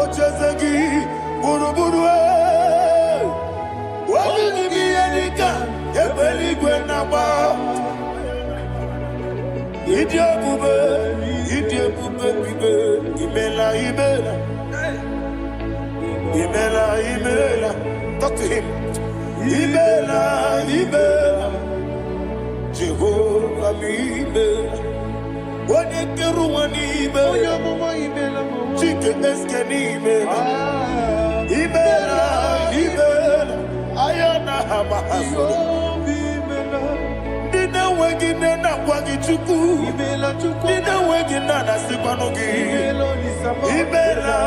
Ochezegi, Buruburu, Wadi Bianika, Ebeli Gwenaba, Idia Bube, Imela, talk to him. Imela, Jehovah, What you do when chicken escanime, Ibela, Ayana Hamahaso, Dina Wagina Wagichuku, Dina Wagina Sipanogi, Ibela,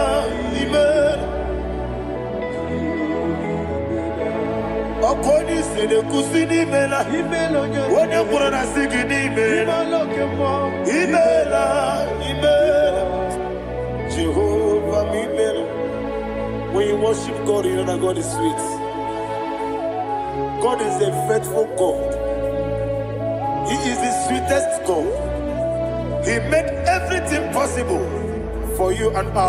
Akoni se de kusini mela, wone kurana sigidi mela, imela, Jehovah imela. When you worship God, you know that God is sweet. God is a faithful God. He is the sweetest God. He made everything possible for you and I.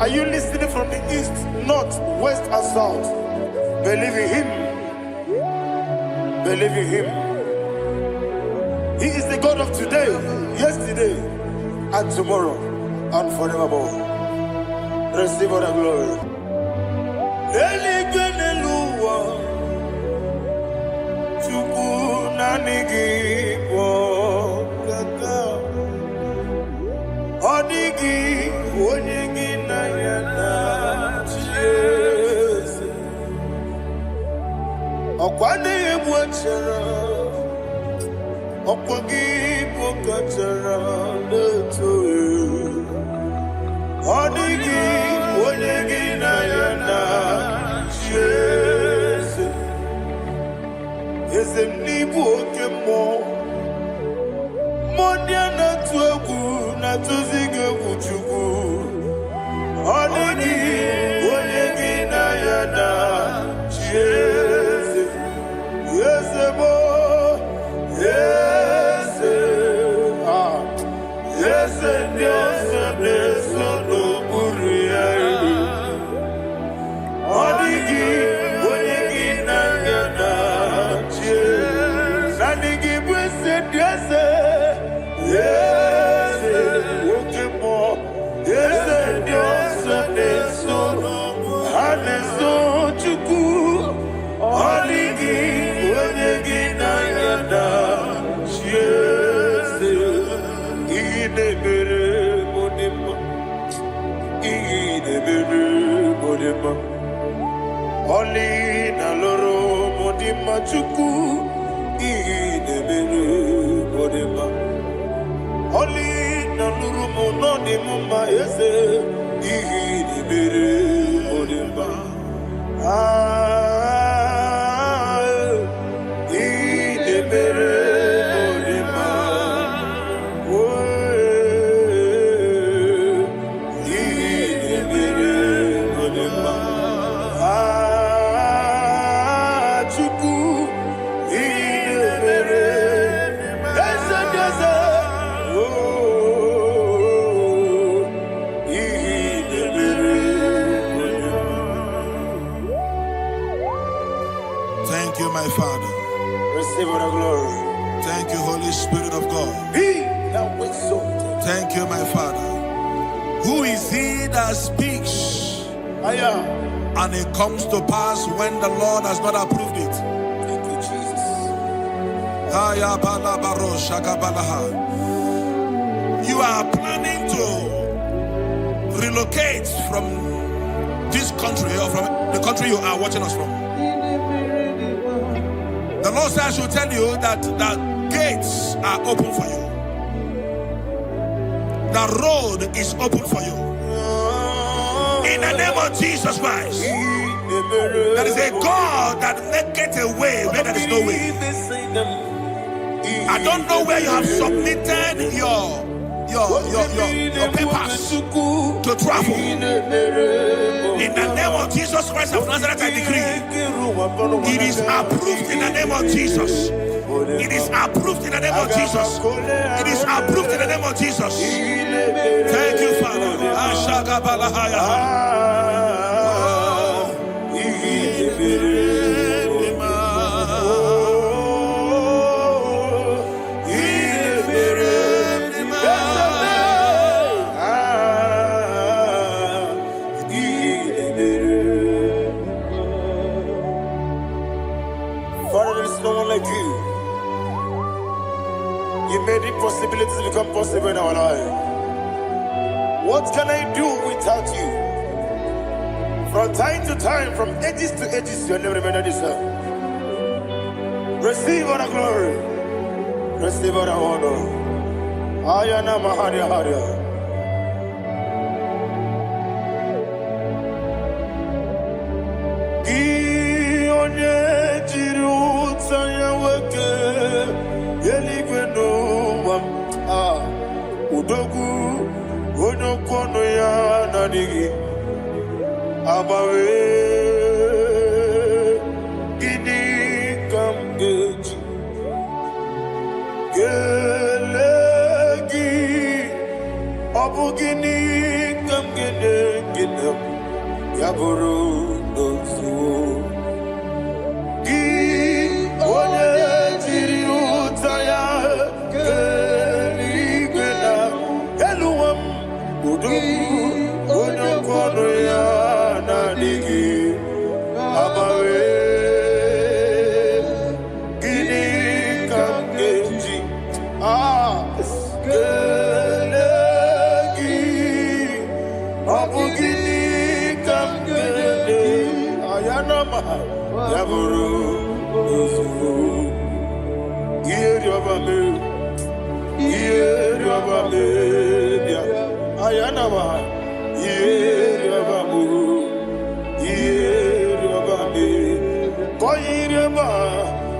Are you listening from the east, north, west, and south? Believe in him. Believe in him. He is the God of today, yesterday, and tomorrow, and forevermore. Receive all the glory. Okwane yemwachara, okwagi pokachara leto. Odigi onyegi na yana Jesu. Ezemnibu okemo, monia na tuegu na tuzige kuchugu. Odigi onyegi na yana Jesu. Oli na loro modima chuku idebere modima. Oli na loro mononi mumma ese idebere modima. Idebere modima. Idebere modima. Thank you, my Father. Receive all the glory. Thank you, Holy Spirit of God. Thank you, my Father. Who is he that speaks? I am. And it comes to pass when the Lord has not approved it. Thank you, Jesus. You are planning to relocate from this country or from the country you are watching us from. The Lord says I should tell you that the gates are open for you. The road is open for you. In the name of Jesus Christ. There is a God that maketh a way where there is no way. I don't know where you have submitted your papers visas to travel. In the name of Jesus Christ of Nazareth, I decree it is approved in the name of Jesus. It is approved in the name of Jesus. It is approved in the name of Jesus. Thank you, Father. Father, there is no one like you. You made impossibilities become possible in our life. What can I do without you? From time to time, from ages to ages, you never remain the same. Receive all the glory. Receive all the honor. Ayana Maharia Haria. Udogu onokono ya nadigi abawe gini kamgeji gelegi abu gini kamgene ginem yaburu dosu gi one jiri utaya onokono ya nadigi abawe gini kamgeji gelegi abu gini kamgene ayanama yaburu uzufu yeri obame ayanama yeriabamu yeriabame koyiriaba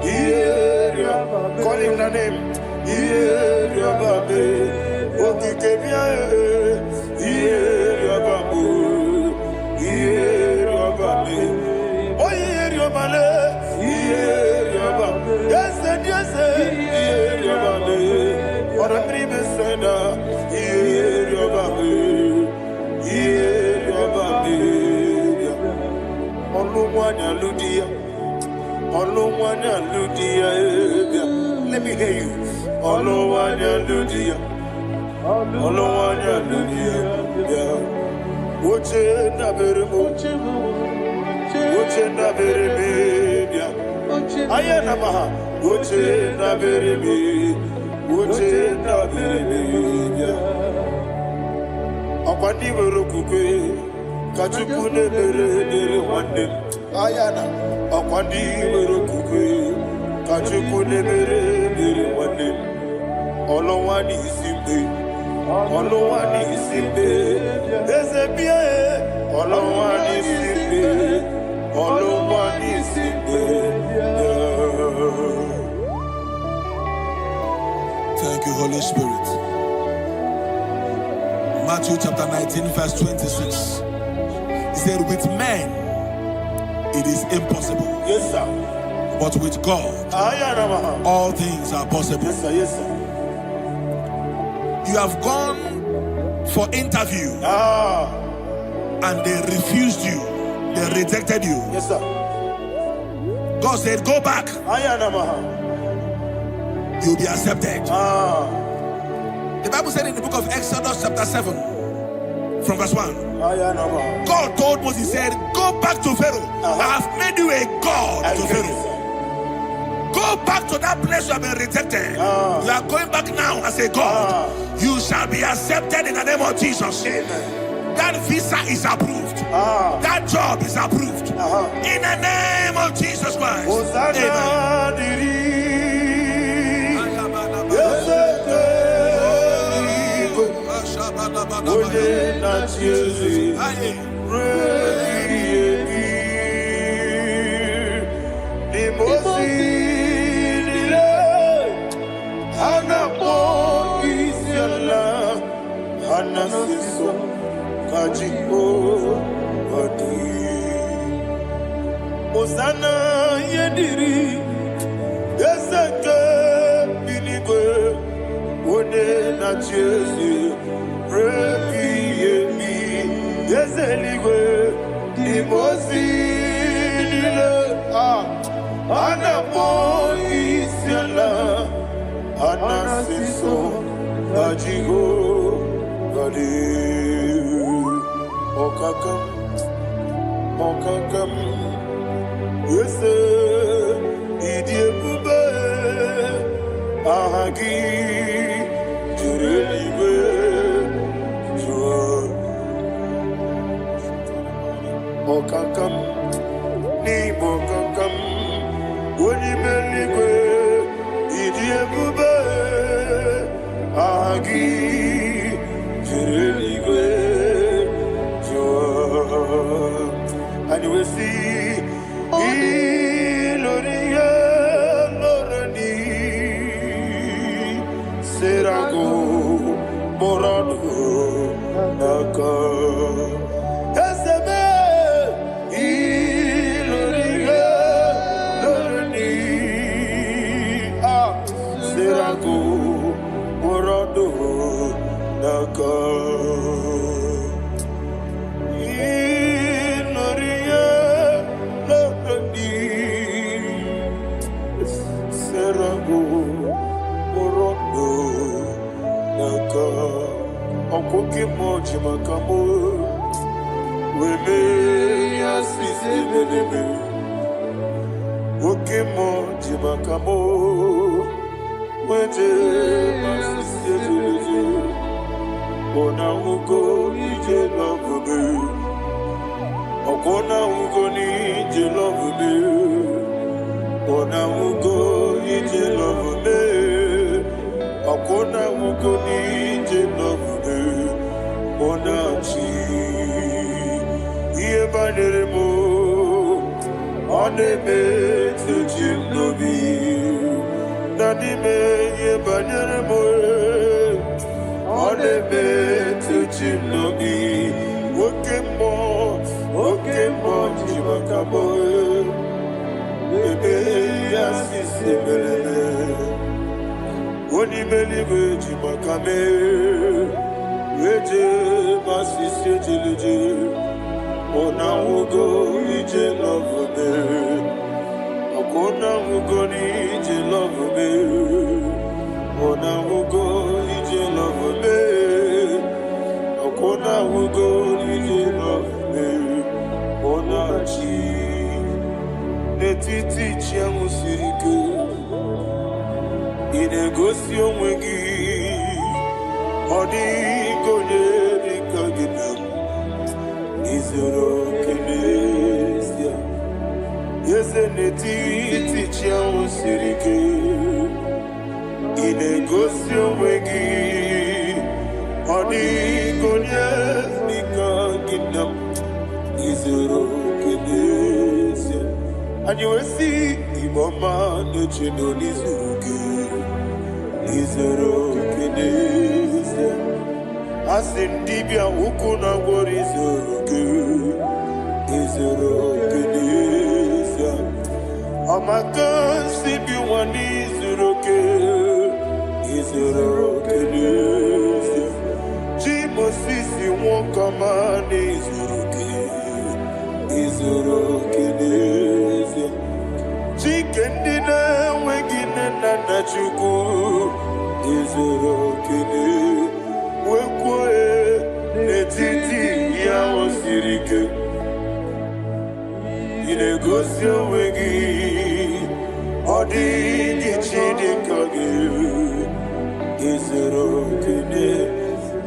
yeriaba call him the name yeriabame okikebia yeriabamu yeriabame oyeriabale yeriaba yes yeriabame ora pribe senda yeriabame let me hear you. Kachukune bere wande ayana akwandi werokukwe kachukune bere wande olowani isimbe ezebia olowani isimbe Thank you, Holy Spirit. Matthew chapter 19 verse 26. He said, with men it is impossible. Yes, sir. But with God, all things are possible. Yes, sir. Yes, sir. You have gone for interview and they refused you. They rejected you. Yes, sir. God said, go back. You'll be accepted. The Bible said in the book of Exodus chapter 7 from verse 1. God told Moses, he said, go back to Pharaoh. I have made you a God to Pharaoh. Go back to that place you have been rejected. You are going back now as a God. You shall be accepted in the name of Jesus. Amen. That visa is approved. That job is approved. In the name of Jesus Christ. Amen. Hana siso kajipo wadi. Osana yediri Ezeke binigwe One na Jezi Rebi yemi Ezeligwe Imozi nile Anapo isiala Anasiso Ajigo Gadi Okakam Okakam Yese Idiebube Ahagi Jurelibe Jua Okakam Ni Bokakam Wonimeligwe Idiebube Ahagi Jurelibe Jua And we see Iloria Lorani Serago Morado Naka Ezebe Iloria Lorani Serago Morado Naka Okoke moji makamo Weme yasisi meneme Oke moji makamo Weje masisi jeje Ona ugo nije love me Okona ugo nije love me Ona ugo nije love me Okona ugo nije love me Onachi Iye banere mo Oneme tejim nobi Nanime iye banere mo Oneme tejim nobi Okemo jimakamo Ebe yasisi melele Onimeliwe jimakame Eje masisi ejeleje Ona ugo ije love me Okona ugo ni ije love me Ona ugo ije love me Okona ugo ije love me Ona chi Netiti chiamu sirike Inegosi onwegi Odi konye dikaginam Izoro kenesia Yese netiti chiamu sirike Inegosi onwegi Odi konye dikaginam Izoro kenesia And you will see Iboma nechino nizuruke Izoro kenesia Asindibia ukuna wori izuruke Izoro kenesia Amaka sibi wani izuruke Izoro kenesia Jimo sisi wokama nizuruke Izoro kenesia Chikendina wegina nana chuku Izoro kene Wekwe netiti ya osirike Inegosi wegi Odi gichidi kage Izoro kene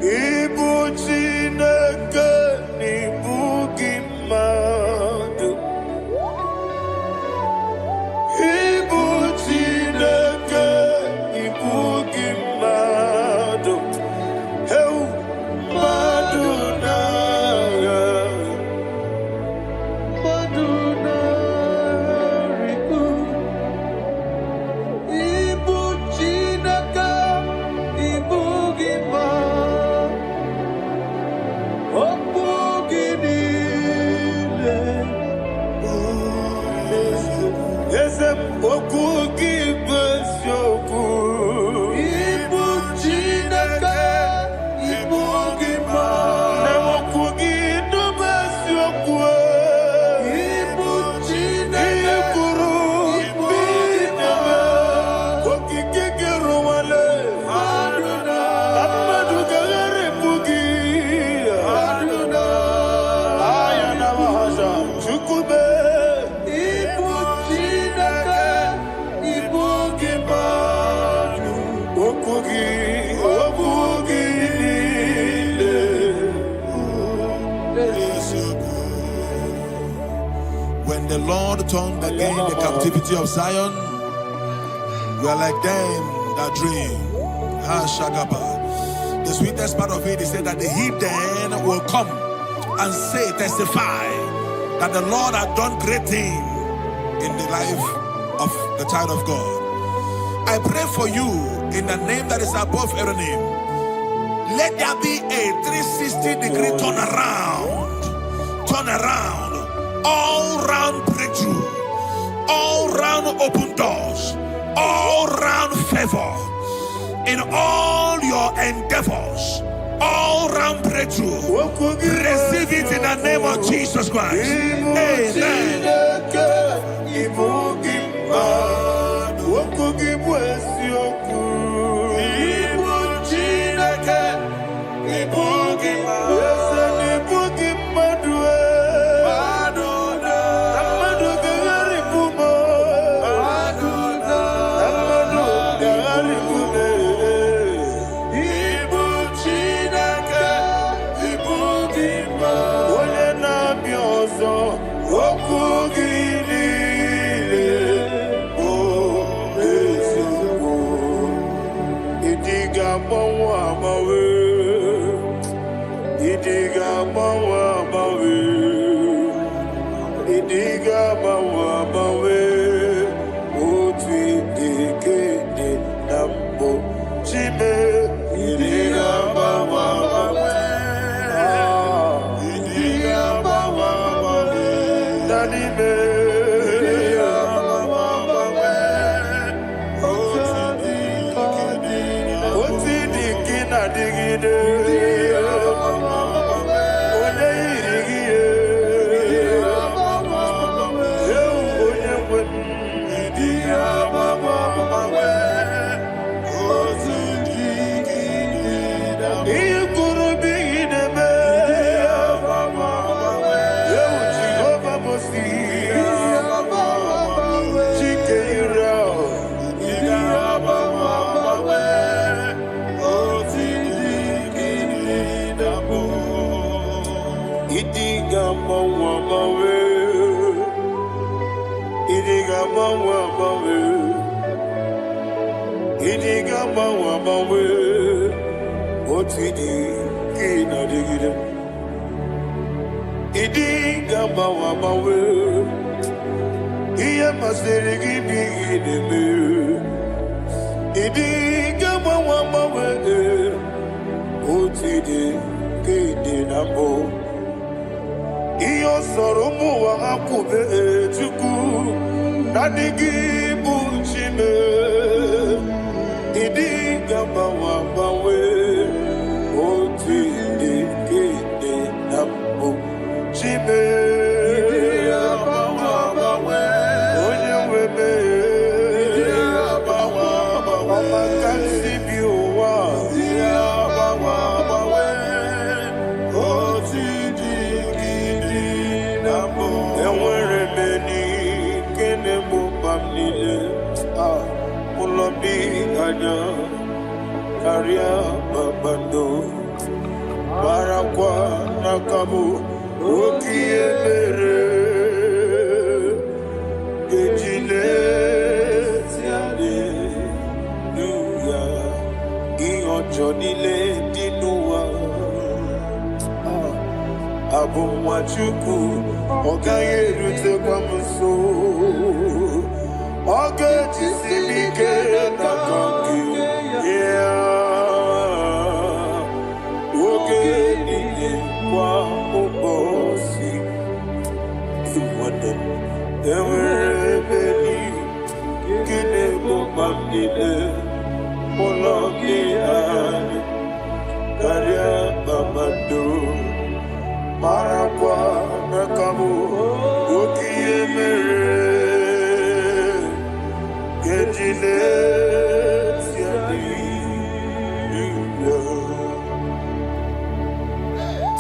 Ibu chineke Ibu gimadu Ibu chineke Ibu gimadu Heu maduna Maduna riku Ibu chineke Ibu gimadu Lord turned again the captivity of Zion. We are like them that dream. The sweetest part of it is said that the heathen will come and say, testify, that the Lord had done great things in the life of the child of God. I pray for you in the name that is above every name. Let there be a 360-degree turn around, all round breakthrough, all round open doors, all round favor in all your endeavors, all round breakthrough. Receive it in the name of Jesus Christ. Amen.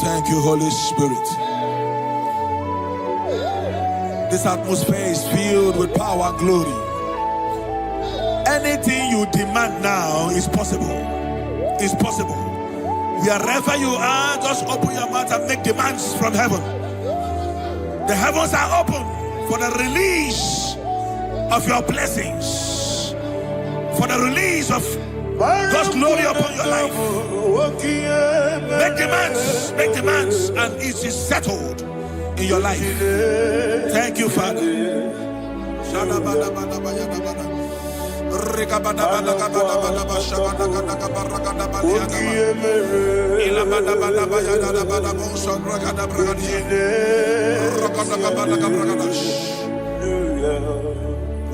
Thank you, Holy Spirit. This atmosphere is filled with power and glory. Anything you demand now is possible. It's possible. Wherever you are, just open your mouth and make demands from heaven. The heavens are open. for the release of your blessings, for the release of God's glory upon your life. Make demands, and it is settled in your life. Thank you, Father.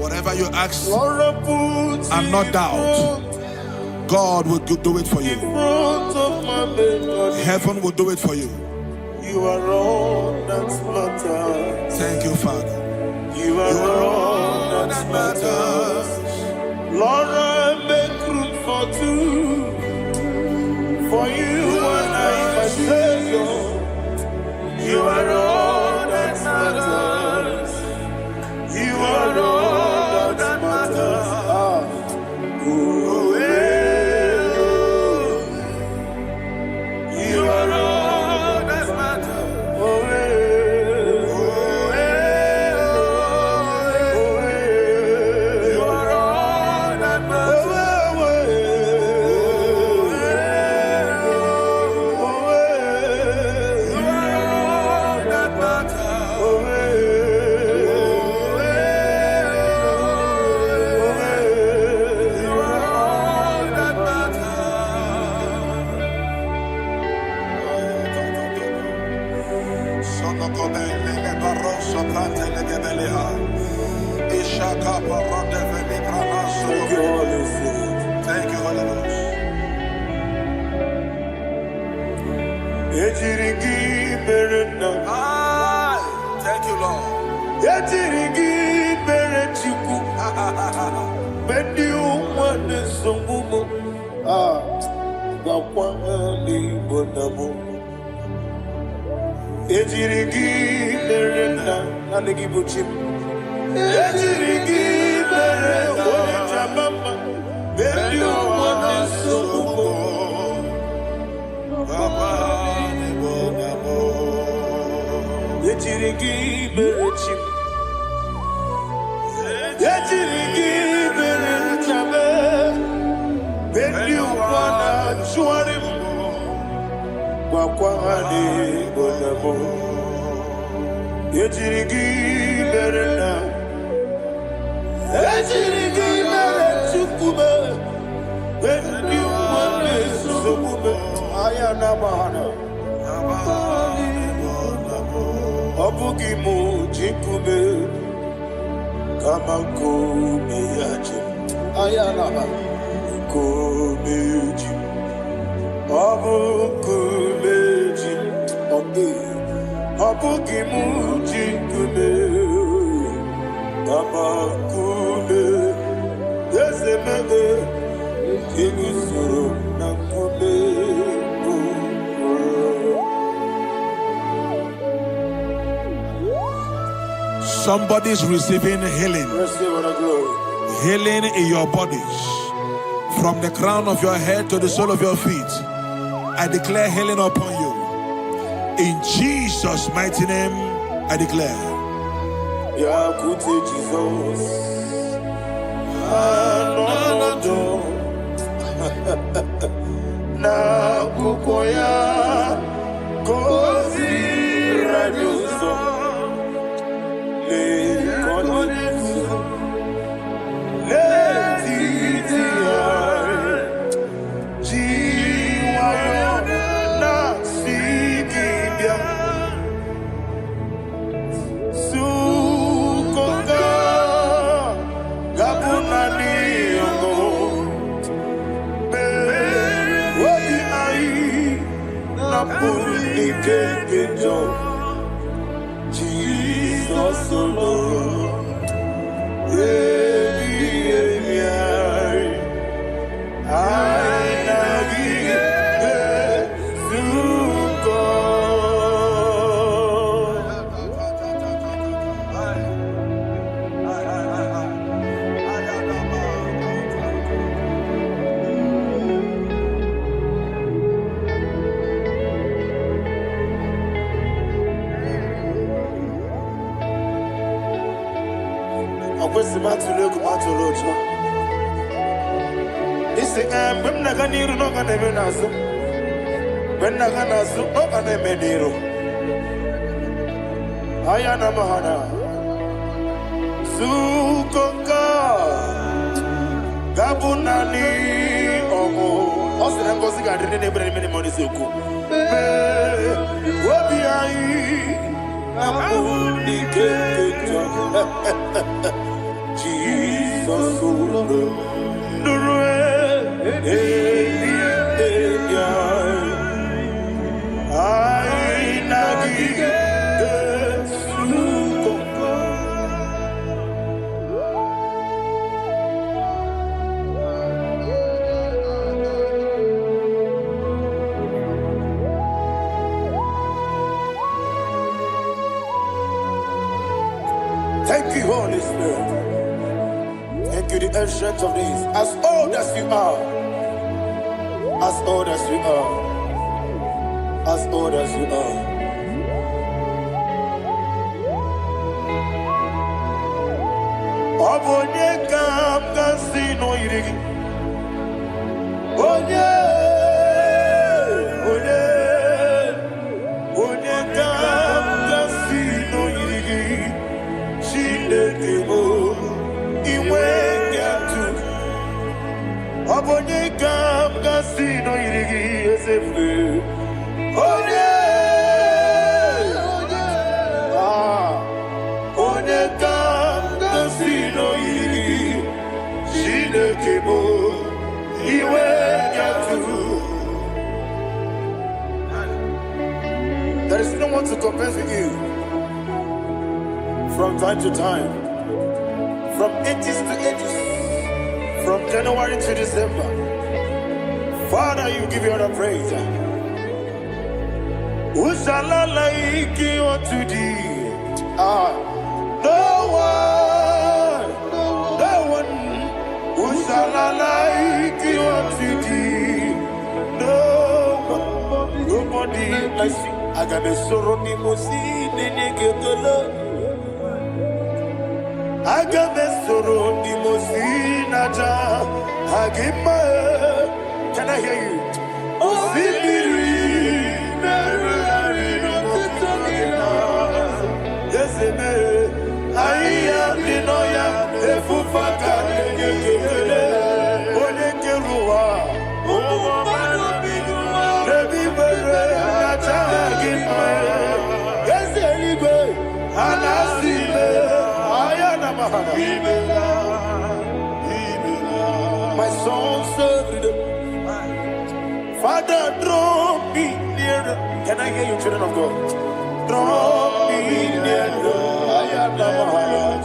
Whatever you ask and not doubt, God will do it for you. Heaven will do it for you. You are all that matters. Thank you, Father. You are all that matters. Lord, I make room for two. For you and I say so. You are all that matters. You are all that matters. You are all that matters. You are all that matters. Thank you, Holy Ghost. Thank you, Lord. Somebody's receiving healing. Healing in your bodies. From the crown of your head to the sole of your feet. I declare healing upon you. In Jesus' mighty name, I declare. Jesus. Na kukoya kozi rajuzo le konifu le titia jiwayo na sikibia sukoka gabuna niyongo Jesus alone. kwesi matulu ku matulu cho. Isi bem naga niru no ga neme naso. Ben naga naso no ga neme niru. Ayana mahana. Sukonga Gabunani Omo Osina ngozi ga dine nebre mini money soku. Wobi ai Amuni keketa. Jesus Nurue Ai nagi Thank you, Holy Spirit. Thank you, the ancient of days. As old as you are. As old as you are. As old as you are. Obonye kam kasino irigi. Onye. Onye kam kasino irigi. Shilekebo. Iwe nyatu. Obonye kam kasino irigi esefu. Onye kam kasino irigi. Shilekebo. Iwe nyatu. There is no one to compare with you. From time to time. From ages to ages. From January to December. Father, you give you all the praise. Who shall I like you unto thee? No one. Who shall I like you unto thee? No one. Nobody like you. I got a sorrow in Agamesoro di Mosinaja Hagima. Can I hear you? Osibiri Yes, I am the Noya, Efufaka, Onekerua, Yes, anyway, Anasime. My soul served. Father, draw me nearer. Can I hear you, children of God? Draw me nearer. I am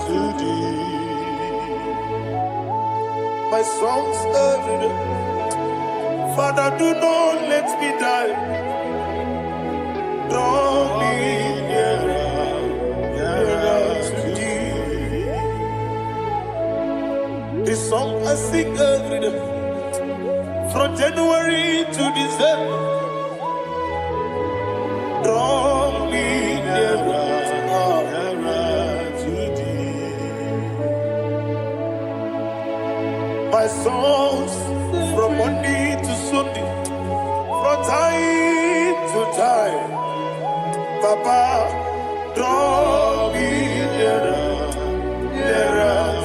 to thee. My soul served. Father, do not let me die. Draw me nearer. This song I sing every day, from January to December. Draw me nearer to thee. My songs from Monday to Sunday, from time to time. Papa, draw me nearer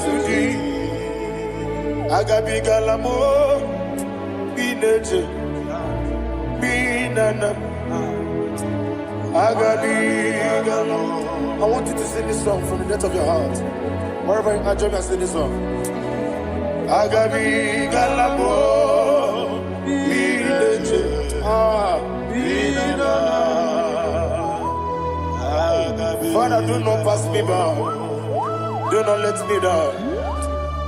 to thee. Agabi galamo, bineje, binana. Agabi galamo. I want you to sing this song from the depth of your heart. Wherever you are, join me and sing this song. Agabi galamo, bineje, binana. Father, do not pass me by. Do not let me die.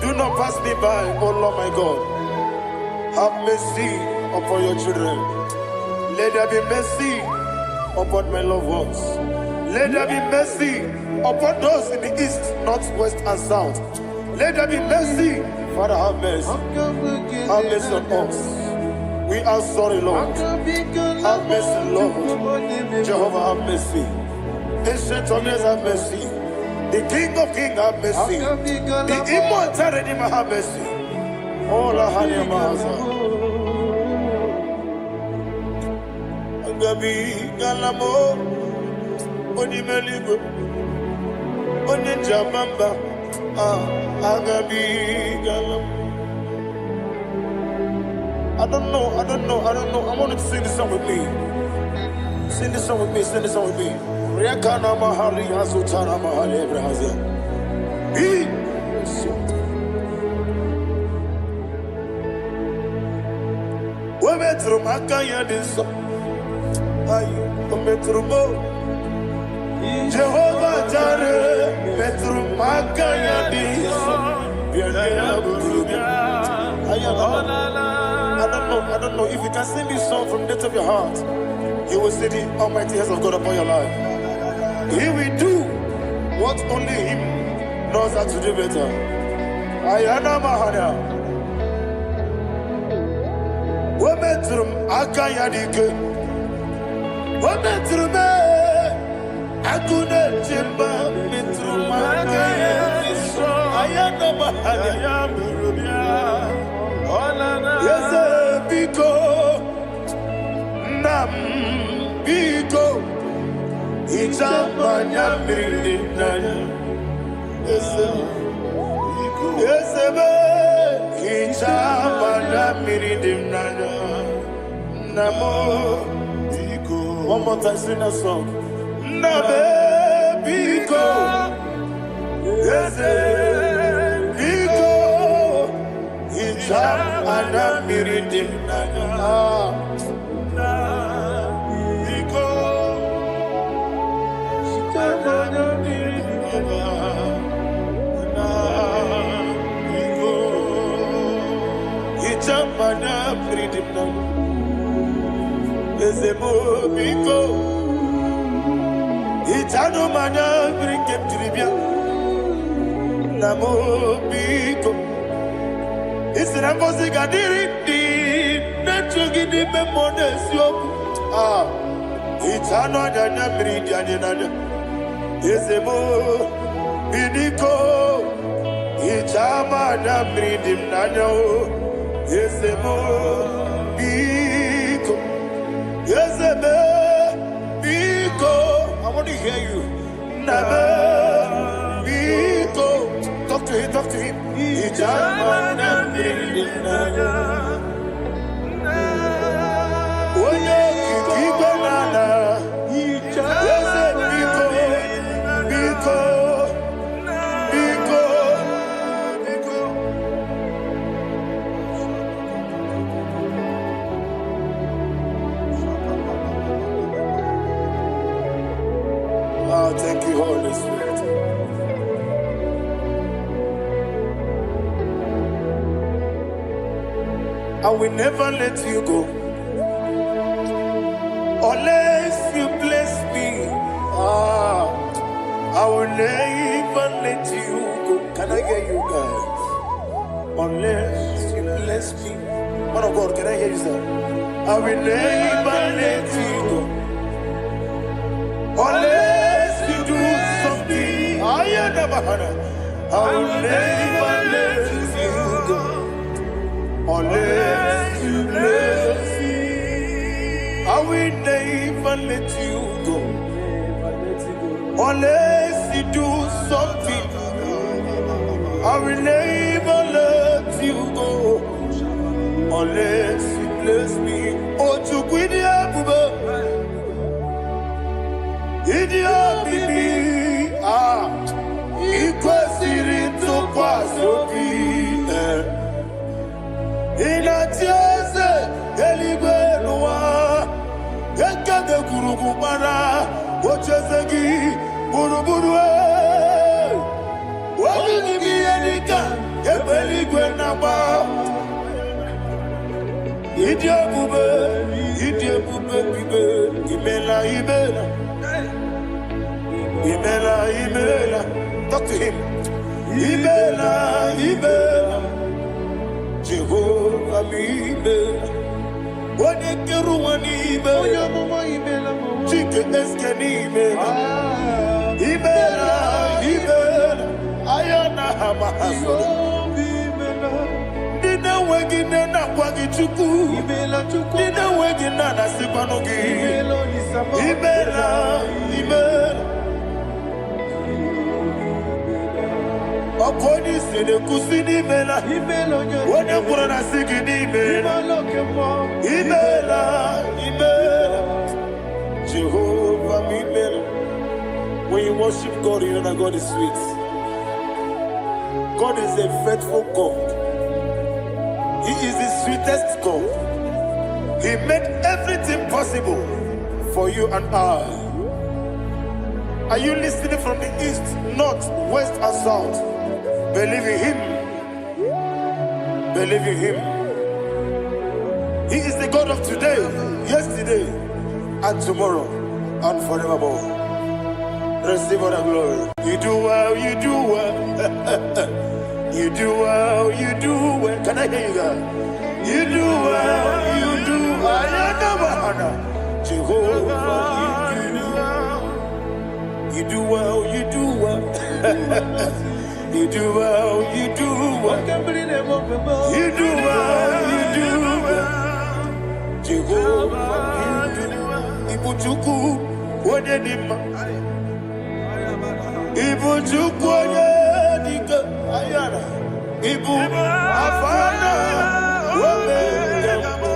Do not pass me by, oh Lord my God. Have mercy upon your children. Let there be mercy upon my loved ones. Let there be mercy upon those in the east, north, west, and south. Let there be mercy. Father, have mercy. Have mercy on us. We are sorry, Lord. Have mercy, Lord. Jehovah, have mercy. Ancient of days, have mercy. The King of Kings have mercy. The immortal Redeemer have mercy. All I had in my Agabi Galamo Onimeligo Onijabamba Agabi Galamo. I don't know. I want you to sing this song with me. Sing this song with me. Riakana Mahali Azutana Mahali Brazil. Metro Makaya this Metro Jehovah Jare Metro Makaya this I don't know if you can sing this song from the depth of your heart, you will see the almighty hands of God upon your life. He will do what only Him knows how to do better. Ayana Mahana Wometrum Akayadike Wometrum Akuna Jimba Metrum Akayadike Ayana Mahana Yes, Biko Nam Biko Itamanya Mirinaya Yes, Itamanya Mirinaya Namo Biko. One more time, sing that song. Nabe Biko Yes, Biko Itamanya Mirinaya Mana freedom now. Ezemo biko. Itano mana bring him to Libya. Namo biko. Isrambosi gadiri di. Nechugi di memodesio. Itano dana bring dana. Ezemo biko. Itama na bring him nano. Yes, Biko. Yes, Biko. I want to hear you. Nabe Biko. Talk to him. Ijamana Biko. Oye Kibanana. Yes, Biko. Biko. Thank you, Holy Spirit. I will never let you go unless you bless me. I will never let you go. Can I hear you guys? Unless you bless me. Man of God, can I hear you, sir? I will never let you go unless you do something. I will never let you go unless you bless me. I will never let you go unless you do something. I will never let you go unless you bless me. Oh, to quit the Idia bibi ikwesiri tukwasobi inatieze eligwe nuwa ekade kurukubara ochezegi buruburu wabini biyenika ebeligwe naba Idia bube bibe imela Imela, talk to him. Imela, Jehovah Imela. One keru one Imela, chicken eskeni Imela, Dina wegine na kwagi chuku. Dina wegine na sipanogi. Imela. Okoni sede kusini imela. Wone kurana sigini imela. Imela. Jehovah imela. When you worship God, you know that God is sweet. God is a faithful God. He is the sweetest God. He made everything possible for you and I. Are you listening from the east, north, west, and south? Believe in Him. Believe in Him. He is the God of today, yesterday, and tomorrow, and forevermore. Receive all the glory. You do well, you do well. You do well, you do well. Can I hear you guys? You do well, you do well. Jehovah, you do well, you do well. You do well, you do well. You do well, you do well. Jehovah, you do well. Ibuchuku, Wadenima. Ibuchuku, Wadenima. Ayana. Ibu Afana. Wameyamo.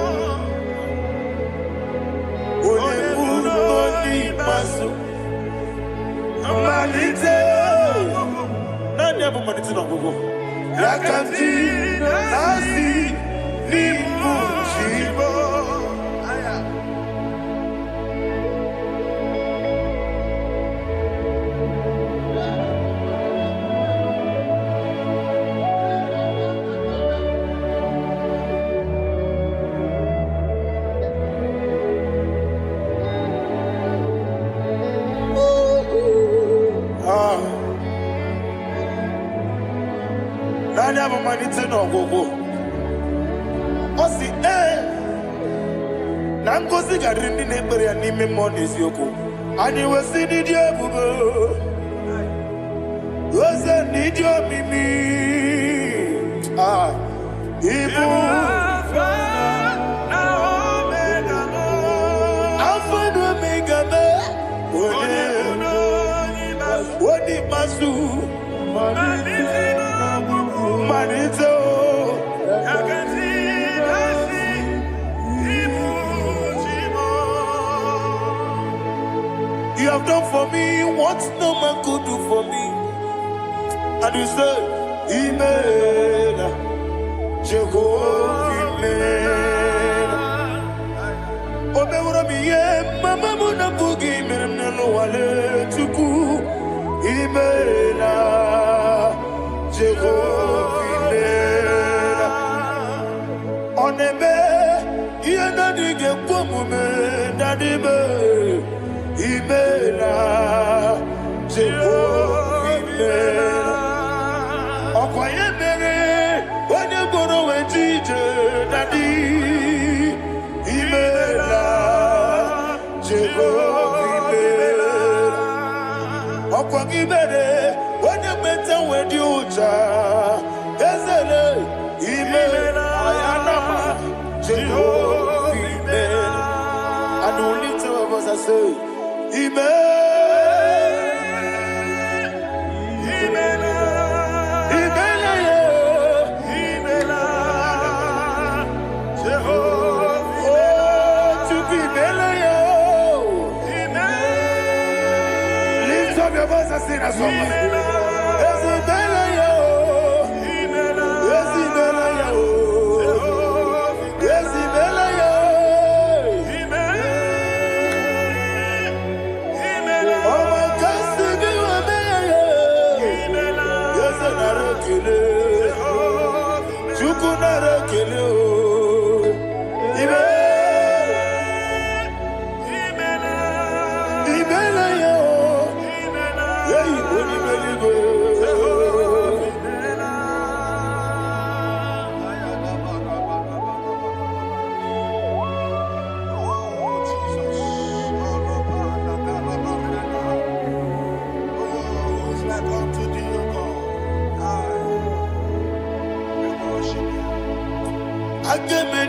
Oni Masu. Manite. Nani hapo manite na gogo. Yakanti nasi ni mujibo. Aya. Nani hapo manite na gogo. Osi na ngozi garindi n'ekpere ya n'ime mmụọ n'eziokwu. Anyị wesi n'ịdị ebube. Oze n'ịdị omimi. Ibu Alpha na Omega mo. Alpha na Omega mo. Oni masu. Manito. You have done for me what no man could do for me. And you say, Imela, Jehovah, Imela. Obeura miye, mama muna bugi, meremnelo wale tuku. Imela, Jehovah, Imela. Onebe, yena dige kumume, nadibe. Imela, Jehovah, Imela. Okoye mere, onye goro wejije nadi. Imela, Jehovah, Imela. Okoye mere, onye meta wedi uja. Ezele, Imela, ayanama, Jehovah, Imela. And only two of us are saying, lift up your voice and sing a song.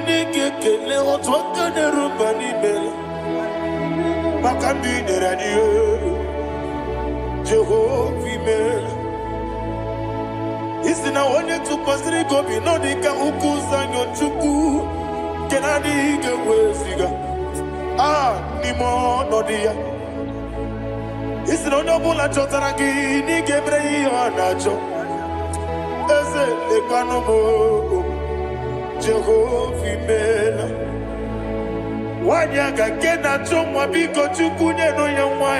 nige kele otwaka neruba nimela makambi radio Jehovah imela isina onye tupasiri gobi no dika ukuza nyochuku kenadi gewesiga nimo no dia isina onye bula chotara gi ni gebre ihe nacho eze lekano mo Jehovah imela wanya kena chomwa biko chukunye no ya mwa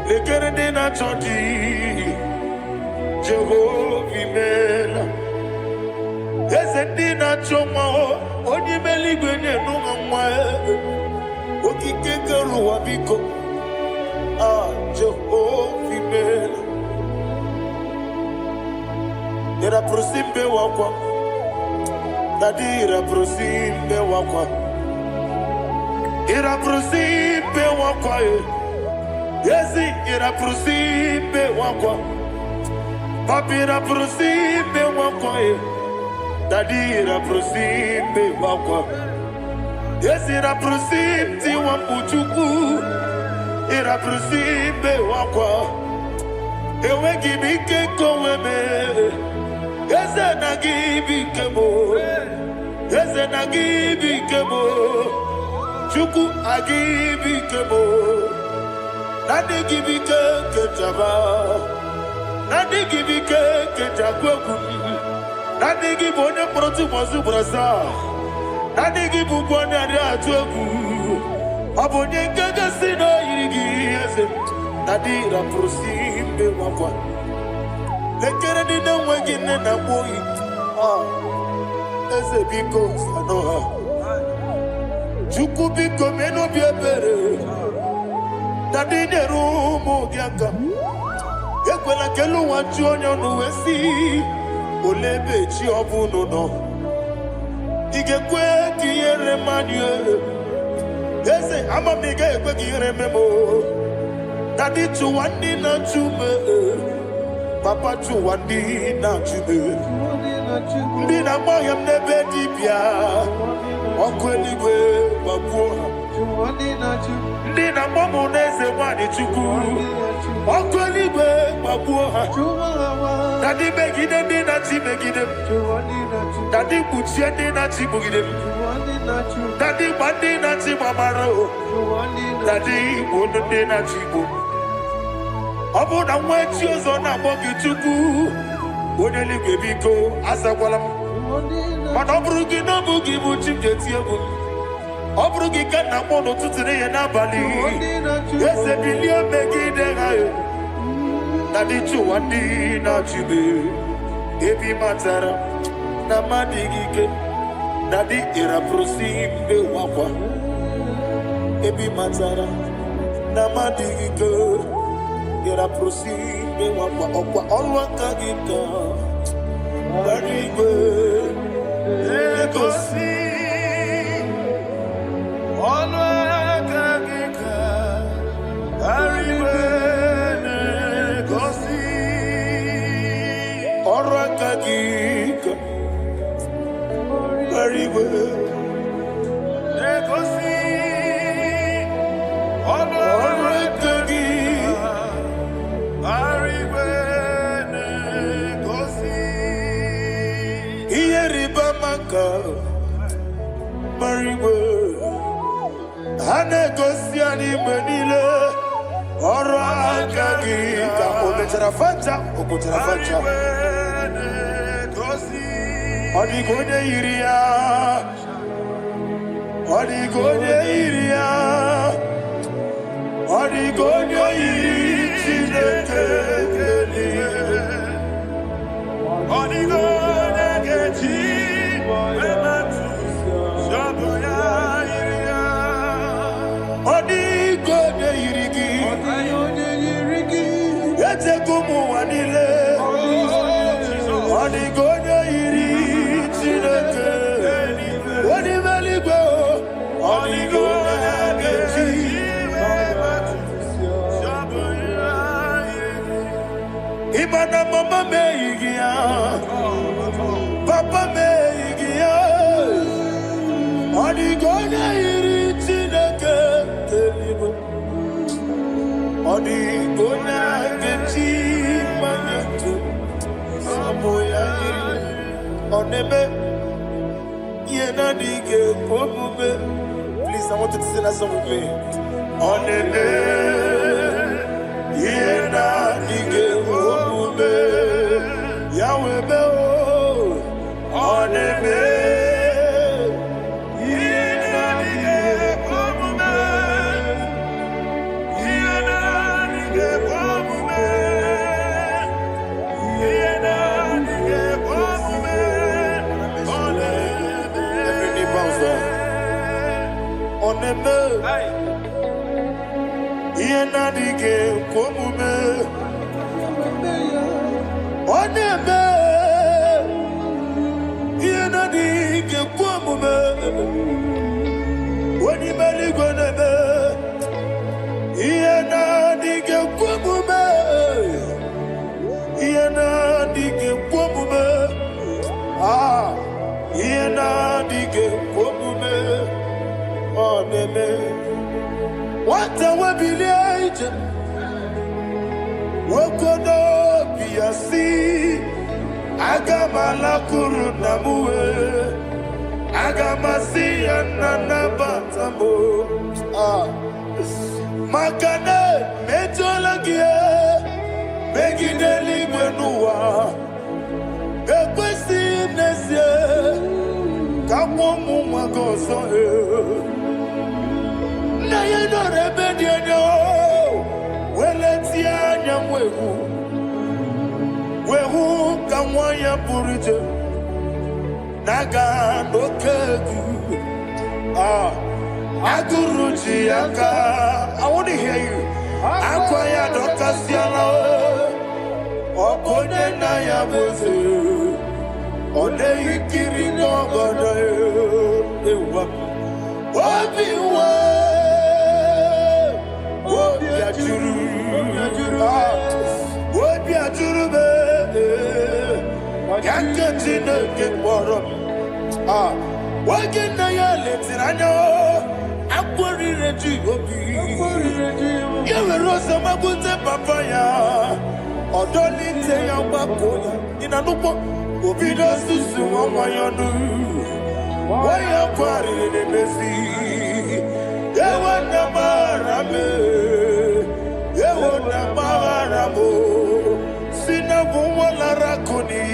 lekere de na choti Jehovah imela eze ndi na chomwa onye meligwe ne no mwa okike keruwa biko Jehovah imela era prosimbe wakwa Dadira prosimbe wakwa Ira prosimbe wakwa Yesi ira prosimbe wakwa Papira prosimbe wakwa Dadira prosimbe wakwa Yesi ira prosimti wakuchuku Ira prosimbe wakwa Ewe gibike koweme Eze na gibi kemo, Eze na gibi kemo, Chuku agibi kemo, Nadi gibi kejaba, Nadi gibi kejakweku, Nadi gibi one protu mozu brasa, Nadi gibi bwane atuegu, Abonye kega sino irigi eze, Nadi raprosimbe wakwa. Lekere di na wengine na boy eze biko sanoha Chuku biko meno biebere Dadi neru mo giaka Ekwela kelu wachu onyo nuwesi Olebe chi obuno no Igekwe kiyere manye Eze ama mige ekwe kiyere memo Dadi chuwandi na chume Papa chuwandi na chume Ndi na moyam nebe dibia Okweligwe babuha Ndi na momo neze wani chuku Okweligwe babuha Dadi megide ndi na chi megide Dadi kuchie ndi na chi mugide Dadi bandi na chi mamaro Dadi bono ndi na chi bo Obu na mwechi ozo na mogi chuku Onye ligwe biko asagwala Mana oburu gi na bugi buchi mjeti ebu Oburu gi ka na mono tutire ye na bali Yese bilio megide hayo Nadi chuwandi na chibe Ebi matara na madigike Nadi ira prosimbe wakwa Ebi matara na madigike Ira prosimbe wakwa okwa olwa kagita Barigwe Egosi olwa kagita Barigwe Egosi olwa kagita Barigwe Egosi olwa kagita Mariwe Hane gosi anime nile Oro akagi Ka ometera facha Okotera facha Odigonye iria Odigonye iria Odigonye iri Chineke kelie Odigonye kechi Odigonye irigi Ete kumu wanile Odigonye iri Chineke Odimeligwe Odigonye kechi Imana mama meigia Papa meigia Odi gona gechi manyetu samoya onebe yena dige pomube. Please, I want you to sing that song with me. Onebe yena dige pomube Yahweh be onebe yena dige pomube yena dige pomube yena dige pomube onebe. Every knee bows down. Onebe yena dige pomube onebe yena dige pomube onibeli gonebe yena dige pomube yena dige pomube yena dige pomube onebe. What a webillage, Wokodo Biasi, Agamala Kurunamue, Agamasi and Nanabatamo, Makane, Metolagia, Begideli Benua, Equesi Nesia, Kamomu Magoso. Na ye no rebellion no weletia nyamwehu wehu kamwaya purije naga dokegu aguruji aka. I want to hear you. Akwaya dokasiana okonye na ya boze ode ikiri no godo ewa obiwa Yewona maramo sina bumwala rakuni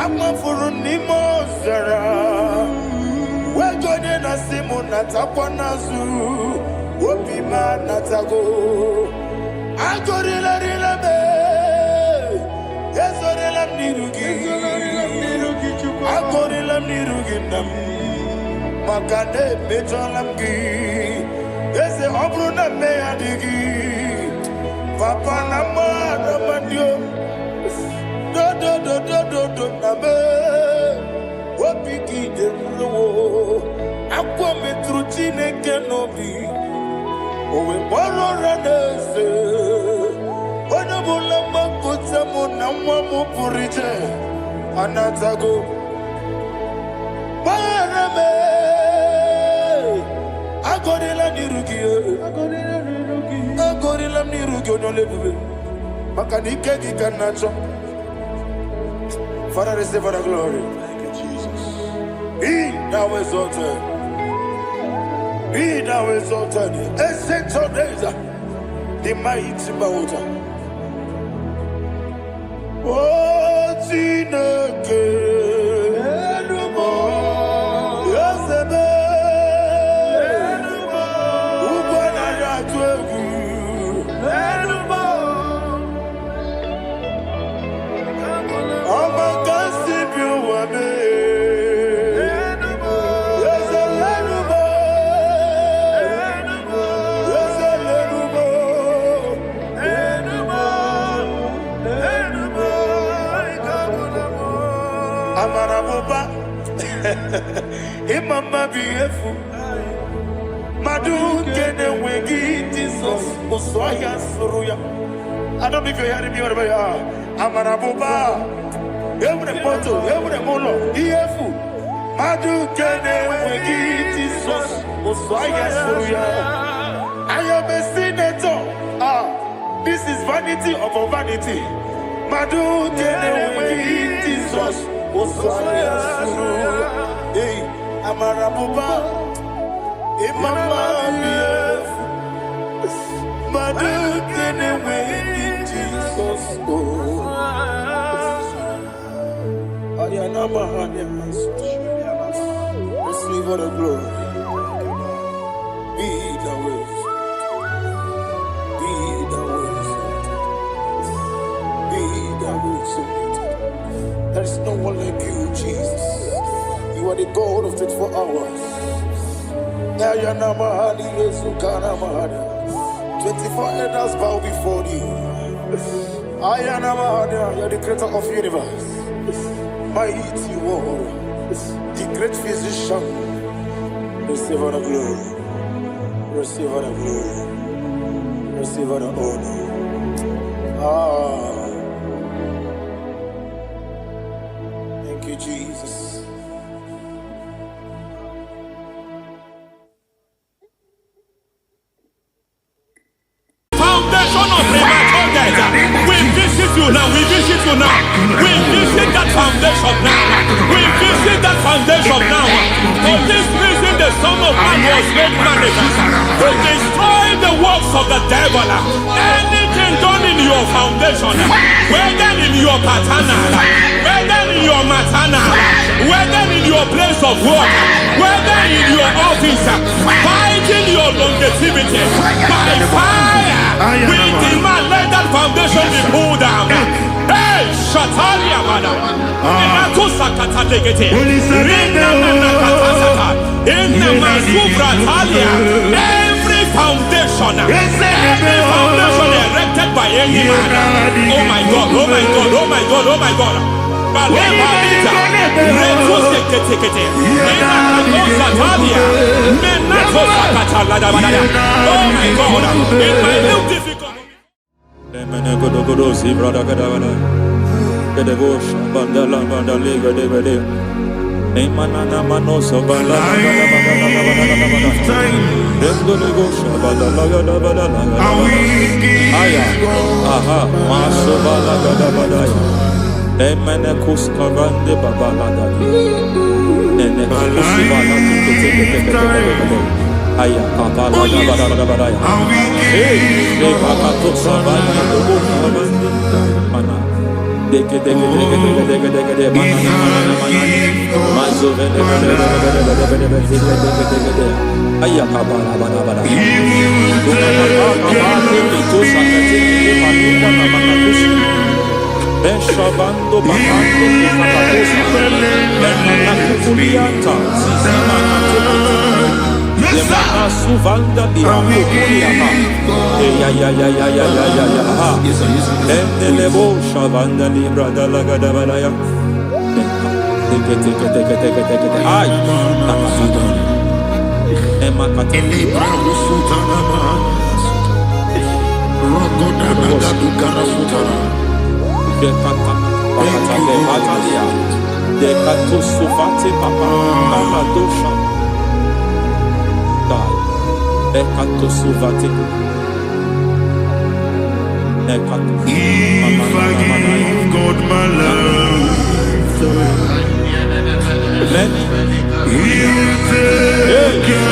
amafuru ni mozara wegone na simu natakwa nazu wopima natago agorila rila me yezorila mnirugi agorila mnirugi nam makane bejolamgi ese obruna me adigi papa na mara mandio do na me wopiki de lo akwa metruchine kenobi owe boro ranese ona bola makota mo na mwa purije anatago marame agorila nirugi onolebube makanike gikanacho. Father, receive the glory. Thank you, Jesus. Be thou exalted. Be thou exalted. Essential days, the mighty mountain. Oh, Chineke. Imama beautiful Madu kene wegi Jesus Osoya Suruya. I don't know if you're hearing me wherever you are. Amarabuba Every photo, every mono Iefu Madu kene wegi Jesus Osoya Suruya. I am a senator This is vanity upon vanity. Madu Keneway, Jesus, Osaya Suru, Amarabuba, Imama, Madu Keneway, Jesus, Ayanama, receive all the glory. Be the ways. Be the ways. Be the ways. There is no one like you, Jesus. You are the God of 24 hours. 24 elders bow before you. You are the creator of the universe. Mighty warrior, the great physician. Receive all the glory. Receive all the glory. Receive all the honor. Thank you, Jesus. Foundation of premature death. We visit you now. We visit you now. We visit that foundation now. We visit that foundation now. For this reason, the Son of Man was made manifest to destroy the works of the devil. Anything done in your foundation, whether in your paternal, whether in your maternal, whether in your place of work, whether in your office, fighting your longevity by fire. We demand let that foundation be pulled down. Hey, Shatalia, madam. Every foundation erected by any man. Oh my God, oh my God, oh my God, oh my God. Oh my God, it might look difficult. Emenekus kavande babalada. Enekus bala teke aya kapala badala. Hey, bakato sabana dobo kavande mana. Deke mana. Mazove aya kapala badala. Beshabando bakando kikakosa Benana kukulianta Zizimana tebete Yemana suvanda bihakukuliama Ya Endelebo shavanda libra dalagada balaya Teke Ay Nakasada Emakata Elibra usutanama Rogoda nagadu karasutana Dekatosufati papa amadosha dai dekatosufati if I give God my love He will take care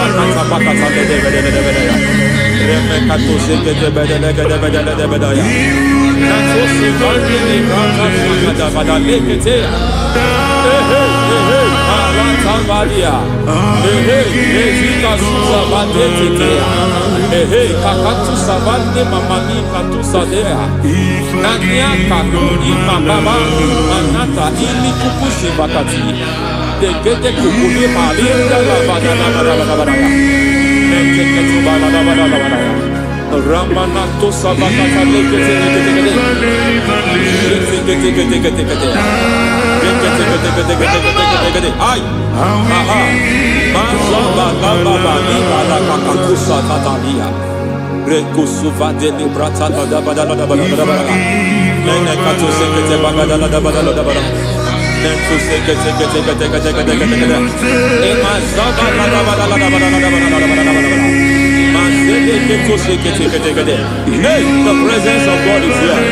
Ramanato sabakata lekete ay aha mazaba baba ni bala kakakusa tatalia rekusuva de librata badala nene kato sekete bagada badala nentu sekete emazaba badala Hey, the presence of God is here.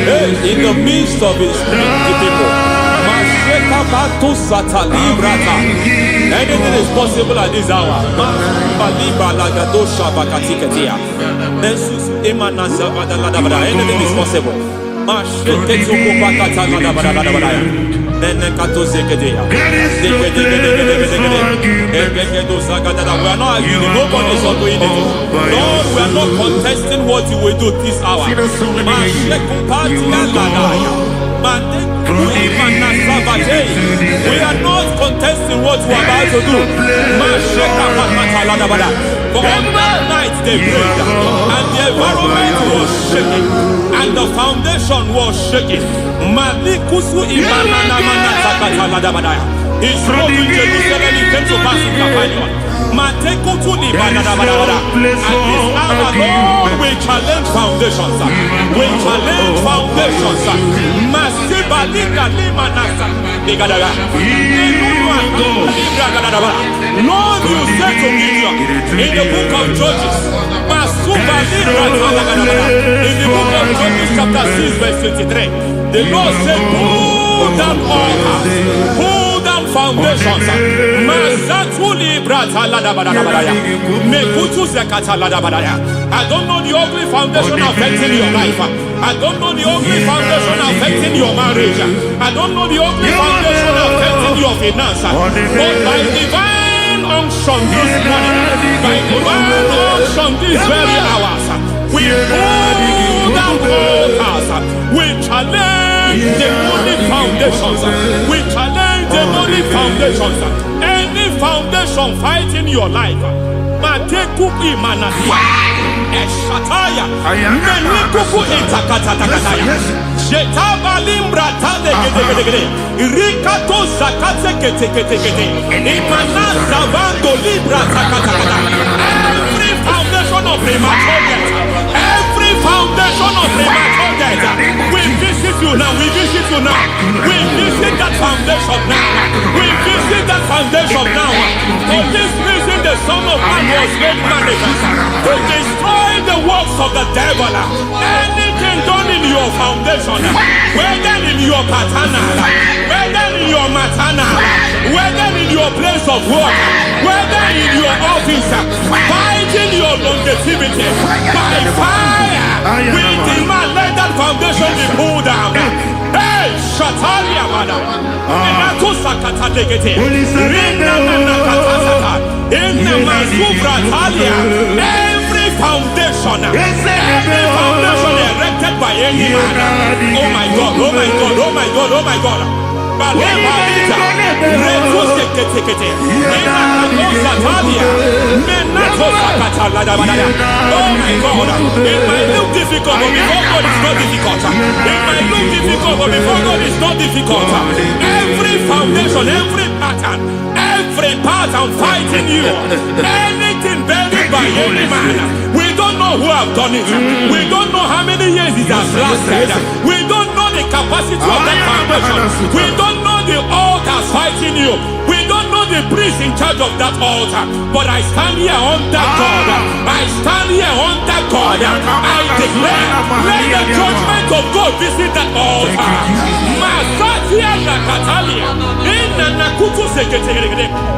Hey, in the midst of his people. Anything is possible at this hour. Anything is possible. We are not arguing, nobody is doing it. Lord, we are not contesting what you will do this hour. We are not contesting what we are about to do. For on that night they prayed, and the environment was shaking, and the foundation was shaking. He spoke in Jerusalem, he came to pass in Capernaum. At this hour, Lord, we challenge foundations. We challenge foundations. Lord, you said to Gideon in the book of Judges, in the book of Judges chapter 6 verse 23, the Lord said, pull down altars, pull down foundations. I don't know the ugly foundation affecting your life. I don't know the ugly foundation affecting your marriage. I don't know the ugly foundation affecting your finance. But by divine unction this morning, by divine unction these very hours, we pull down altars. We challenge demonic foundations. We challenge demonic foundations. Any foundation fighting your life, Matekuki Manadia, Eshataya, Menikuku Itakatatakataya, Jetabalim Bratade, Rikato Zakate Ketekete, Imanaza Vando Libra Takataka. Every foundation of premature death, every foundation of premature death, we visit you now, we visit you now, we visit that foundation now, we visit that foundation now. For this reason, the Son of Man was made manifest to destroy the works of the devil. Anything done in your foundation, whether in your paternal, whether in your maternal, whether in your place of work, whether in your office, fighting your longevity by fire, we demand let that foundation be pulled down. Hey, Shatalia, madam. Every foundation erected by any man. Oh my God, oh my God, oh my God, oh my God. Oh my God, it might look difficult, but before God it's not difficult. It might look difficult, but before God it's not difficult. Every foundation, every pattern fighting you, anything buried by any man, we don't know who have done it. We don't know how many years it has lasted. We don't know the capacity of that foundation. We don't know the altars fighting you. We don't know the priest in charge of that altar. But I stand here under God. I stand here under God. I declare, let the judgment of God visit that altar.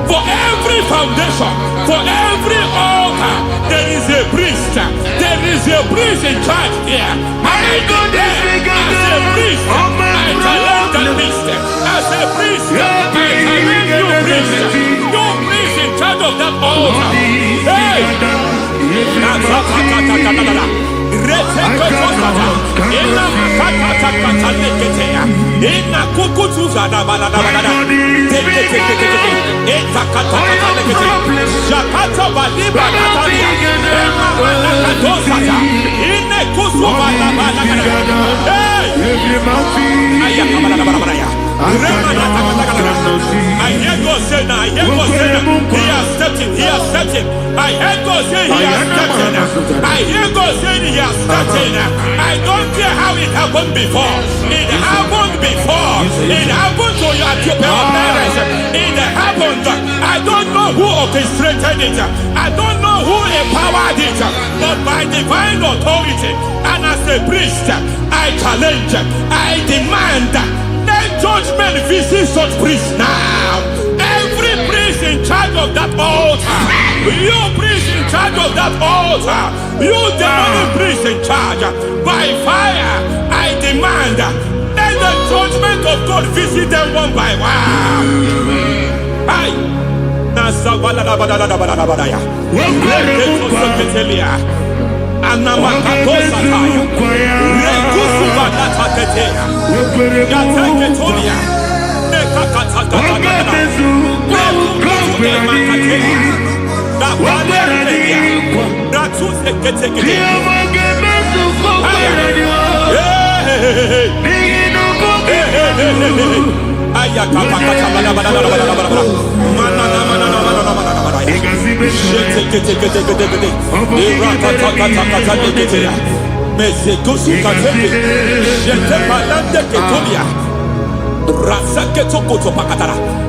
For every foundation, for every altar, there is a priest. There is a priest in charge here. I declare, as a priest, I challenge that priest. As a priest, I challenge you priest. You priest in charge of that altar. Hey! I hear God say now, he has stepped in, I hear God saying he has stepped in. I hear God saying he has stepped in. I don't care how it happened before. It happened before. It happened to your parents. It happened. I don't know who orchestrated it. I don't know who empowered it. But by divine authority and as a priest, I challenge, I demand, let judgment visit such priests now. Every priest in charge of that altar, you priest in charge of that altar, you demonic priest in charge, by fire, I demand, let the judgment of God visit them one by one. Aye.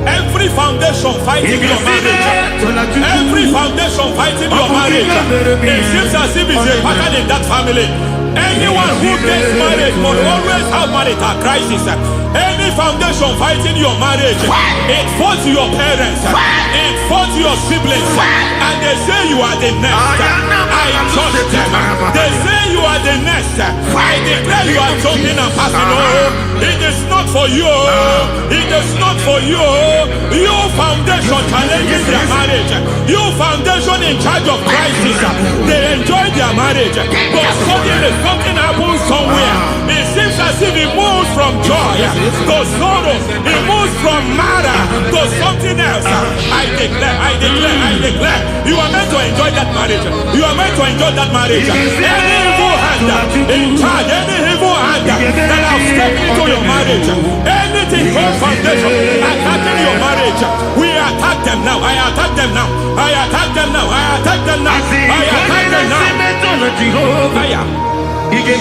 Every foundation fighting your marriage, every foundation fighting your marriage, it seems as if it's a pattern in that family. Anyone who gets married will always have marital crisis. Any foundation fighting your marriage, it fought your parents, it fought your siblings, and they say you are the next. I judge them. They say you are the next. I declare you are jumping and passing. Oh, it is not for you. It is not for you. You foundation challenging their marriage. You foundation in charge of crisis. They enjoy their marriage, but suddenly something happens somewhere. It seems as if it moves from joy to sorrow. It moves from matter to something else. I declare, you are meant to enjoy that marriage. You are meant to enjoy that marriage. Any evil hand in charge, any evil hand that have stepped into your marriage, anything called foundation attacking your marriage, we attack them now. I attack them now. I attack them now. I attack them now. I attack them now. It is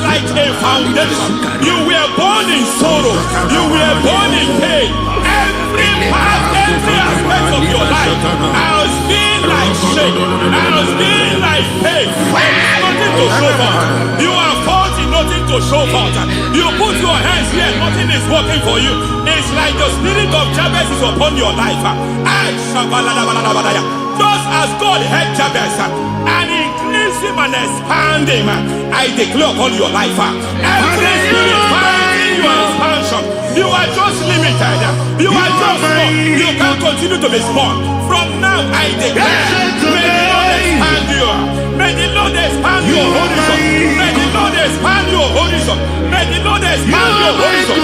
like a foundation. You were born in sorrow. You were born in pain. Every part, every aspect of your life has been like shame. Has been like pain. Nothing to show for. You are faulty, nothing to show for. You put your hands here, nothing is working for you. It's like the spirit of Jabez is upon your life. Just as God had Jabez and increased him and expand him, I declare upon your life, every spirit finding your expansion, you are just limited. You are just small. You can't continue to be small. From now, I declare, may the Lord expand you. May the Lord expand your horizon. May the Lord expand your horizon. May the Lord expand your horizon.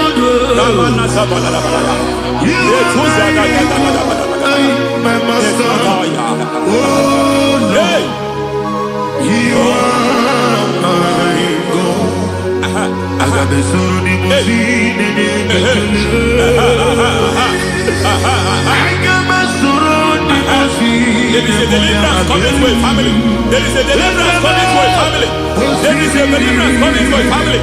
My master, oh, you are my God. I got the son in my feet. I got my son in my feet. There is a deliverance coming to a family. There is a deliverance coming to a family. There is a deliverance coming to a family.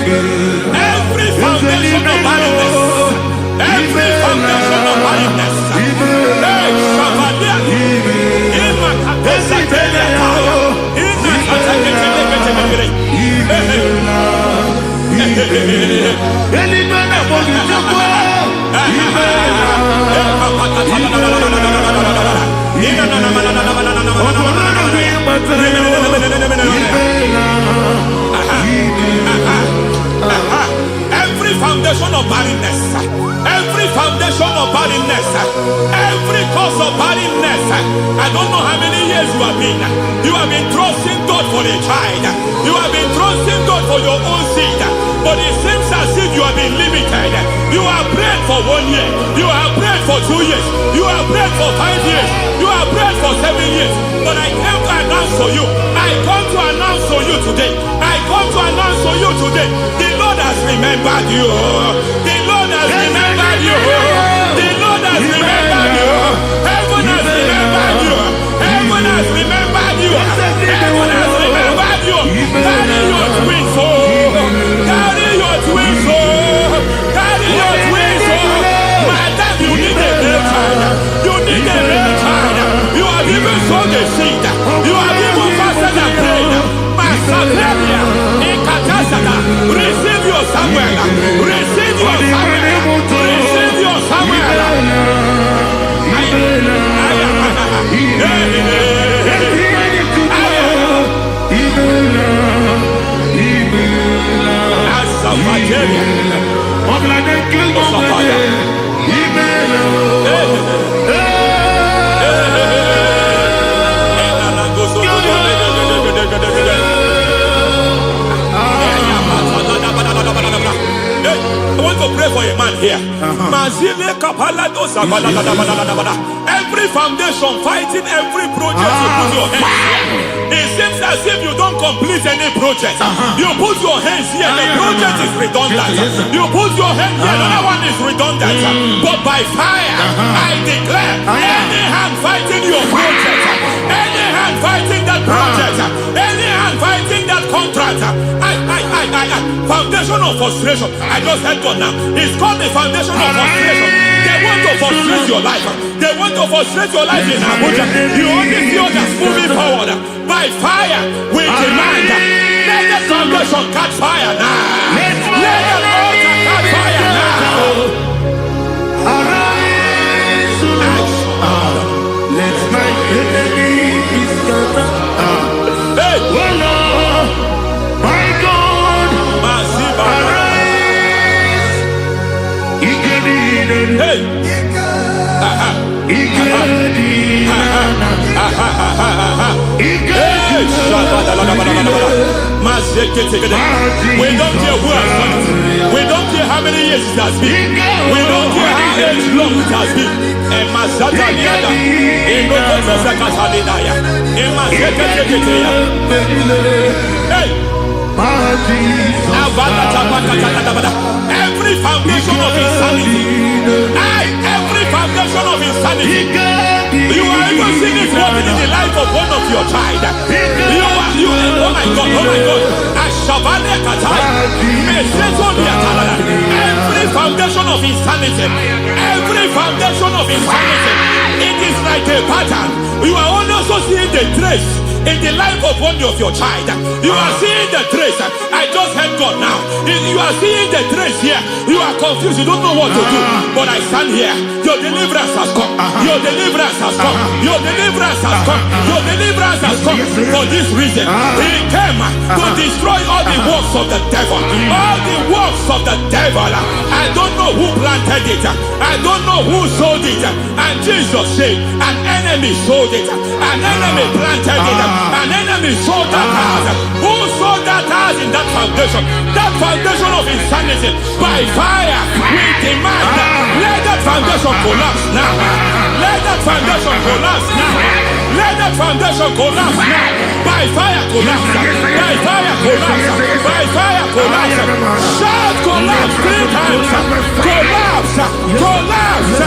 Every foundation of barrenness, every foundation of barrenness, every foundation of barrenness, of barrenness, every cause of barrenness, I don't know how many years you have been trusting God for a child, you have been trusting God for your own seed, but it seems as if you have been limited. You have prayed for 1 year, you have prayed for 2 years, you have prayed for 5 years, you have prayed for 7 years, but I came to announce for you, I come to announce for you today, I come to announce for you today, the Lord has remembered you, the Lord has remembered you, the Lord has remembered you, heaven has remembered you, heaven has remembered you, heaven has remembered you. Carry your twins, carry your twins, carry your twins. Madam, you need a real child, you need a real child, you have even sown the seed, you have even fasted and prayed. Masaperia, Ekatasata, receive your Samuel, receive your Samuel, receive your Samuel. I want to pray for a man here. Every foundation fighting every project you put your hands here. It seems as if you don't complete any project. You put your hands here, the project is redundant. You put your hand here, another one is redundant. But by fire, I declare, any hand fighting your project, any hand fighting that project, any hand fighting that contract, foundation of frustration. I just heard God now. It's called the foundation of frustration. They want to frustrate your life. They want to frustrate your life in Abuja. You only see others moving forward. By fire, we demand. Let the foundation catch fire now. Let the altar catch fire now. Arise, let my enemy be scattered. Hey. Oh Lord, my God, arise. Hey. We don't care who has done it. We don't care how many years it has been. We don't care how long it has been. Hey. Every foundation of insanity, every foundation of insanity, you are even seeing it working in the life of one of your child. Oh my God, every foundation of insanity, every foundation of insanity, it is like a pattern. You are also seeing the trace in the life of one of your child. You are seeing the trace. I just heard God now. You are seeing the trace here. You are confused. You don't know what to do. But I stand here. Your deliverance has come. Your deliverance has come. Your deliverance has come. Your deliverance has come. For this reason, He came to destroy all the works of the devil. All the works of the devil. I don't know who planted it. I don't know who sold it. And Jesus said, an enemy sold it. An enemy planted it. An enemy sold that house. Who sold that house in that foundation? That foundation of insanity. By fire, we demand, let that foundation collapse now. Let that foundation collapse now. Let that foundation collapse now. By fire collapse. By fire collapse. By fire collapse. Shout collapse 3 times. Collapse. Collapse.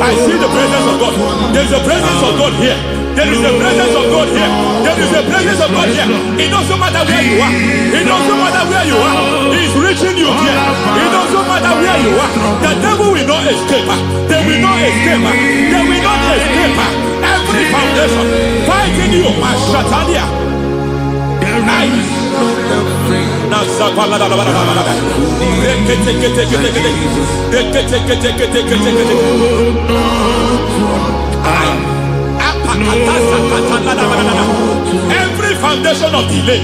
I see the presence of God. There's a presence of God here. There is the presence of God here. There is the presence of God here. It doesn't matter where you are. It doesn't matter where you are. He's reaching you here. It doesn't matter where you are. The devil will not escape. They will not escape. They will not escape. Every foundation fighting you, Shatters. Every foundation of delay,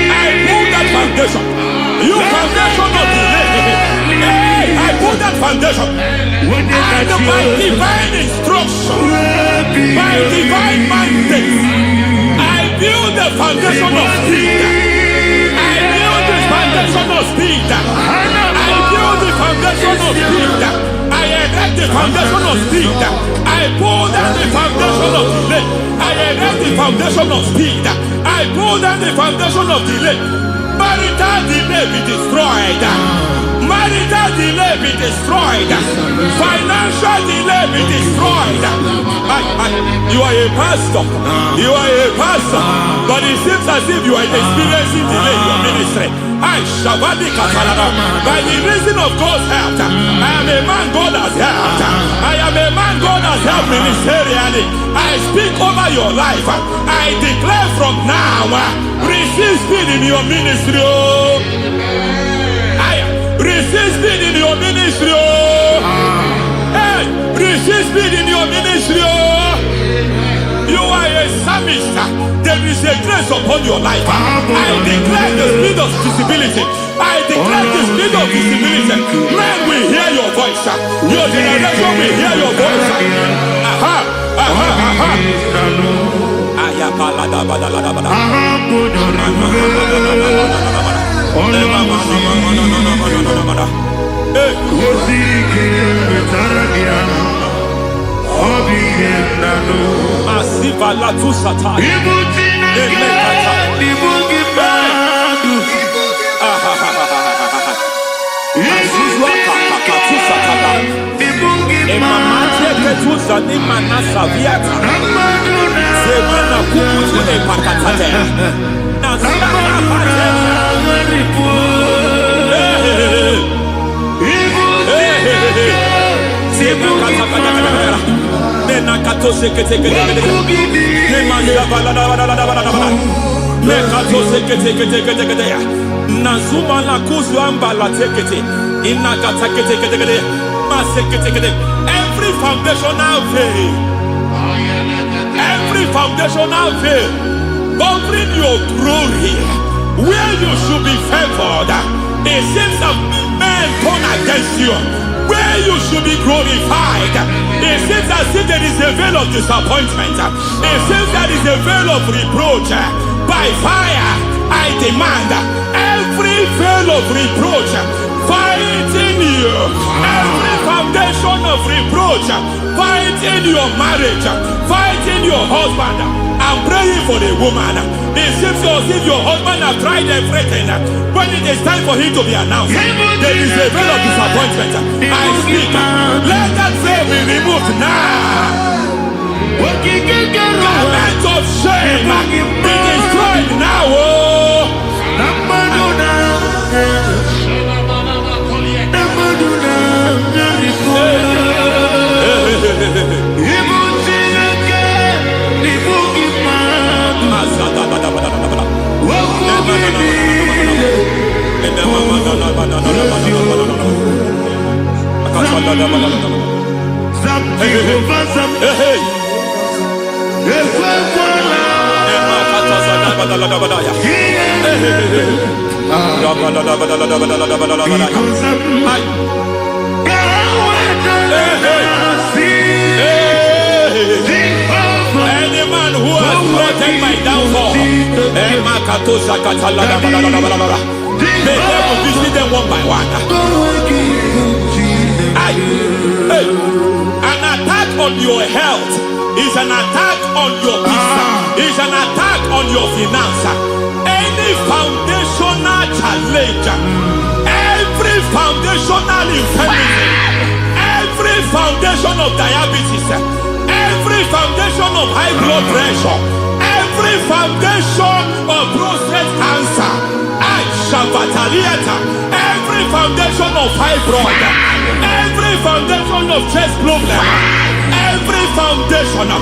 I move that foundation. You foundation of delay, I put that foundation. And by divine instruction, by divine mandate, I build the foundation of speed. I build the foundation of speed. I build the foundation of speed. I erect the foundation of speed. I pull down the foundation of delay. I erect the foundation of speed. I pull down the foundation of delay. Marital delay be destroyed. Marital delay be destroyed. Financial delay be destroyed. You are a pastor. You are a pastor. But it seems as if you are experiencing delay in your ministry. By the reason of God's help, I am a man God has helped. I am a man God has helped ministerially. I speak over your life. I declare from now, receive speed in your ministry. Receive speed in your ministry. Hey, receive speed in your ministry. You are a psalmist. There is a grace upon your life. I declare the speed of visibility. I declare the speed of visibility. Men will hear your voice. Your generation will hear your voice. Aha, aha, aha. Asiva la tu sata. Every foundational veil, every foundational veil covering your glory, where you should be favored, it seems that men turn against you. Where you should be glorified, it seems as if there is a veil of disappointment. It seems there is a veil of reproach. By fire, I demand every veil of reproach fighting you, every foundation of reproach fighting your marriage, fighting your husband. I'm praying for the woman. It seems as if your husband has tried everything. When it is time for him to be announced, there is a veil of disappointment. I speak. Let that veil be removed now. Garment of shame be destroyed now. Any man who has plotted my downfall, may devil visit them one by one. An attack on your health is an attack on your business, is an attack on your finance. Any foundational challenge, every foundational infirmity, every foundation of diabetes, every every foundation of high blood pressure, every foundation of prostate cancer, every foundation of fibroid, every foundation of chest problem, every foundation of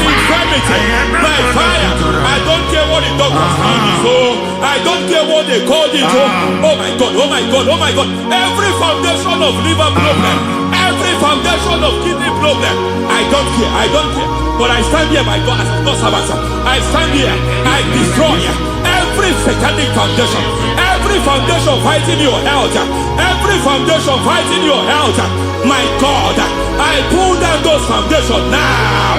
infirmity, by fire. I don't care what the doctors call it, so I don't care what they call it. Oh my God, oh my God, oh my God. Every foundation of liver problem, every foundation of kidney problem, I don't care, I don't care. But I stand here, my God, as God's servant. I stand here, I destroy every satanic foundation, every foundation fighting your health, every foundation fighting your health. My God, I pull down those foundations now.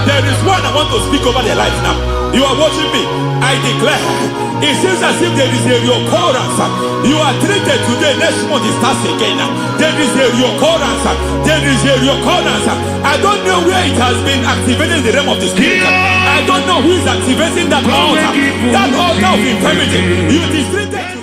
There is one I want to speak over their life now. You are watching me. I declare, it seems as if there is a recurrence. You are treated today, next month it starts again. There is a recurrence. There is a recurrence. I don't know where it has been activated in the realm of the spirit. I don't know who is activating that altar of infirmity. You is treated today.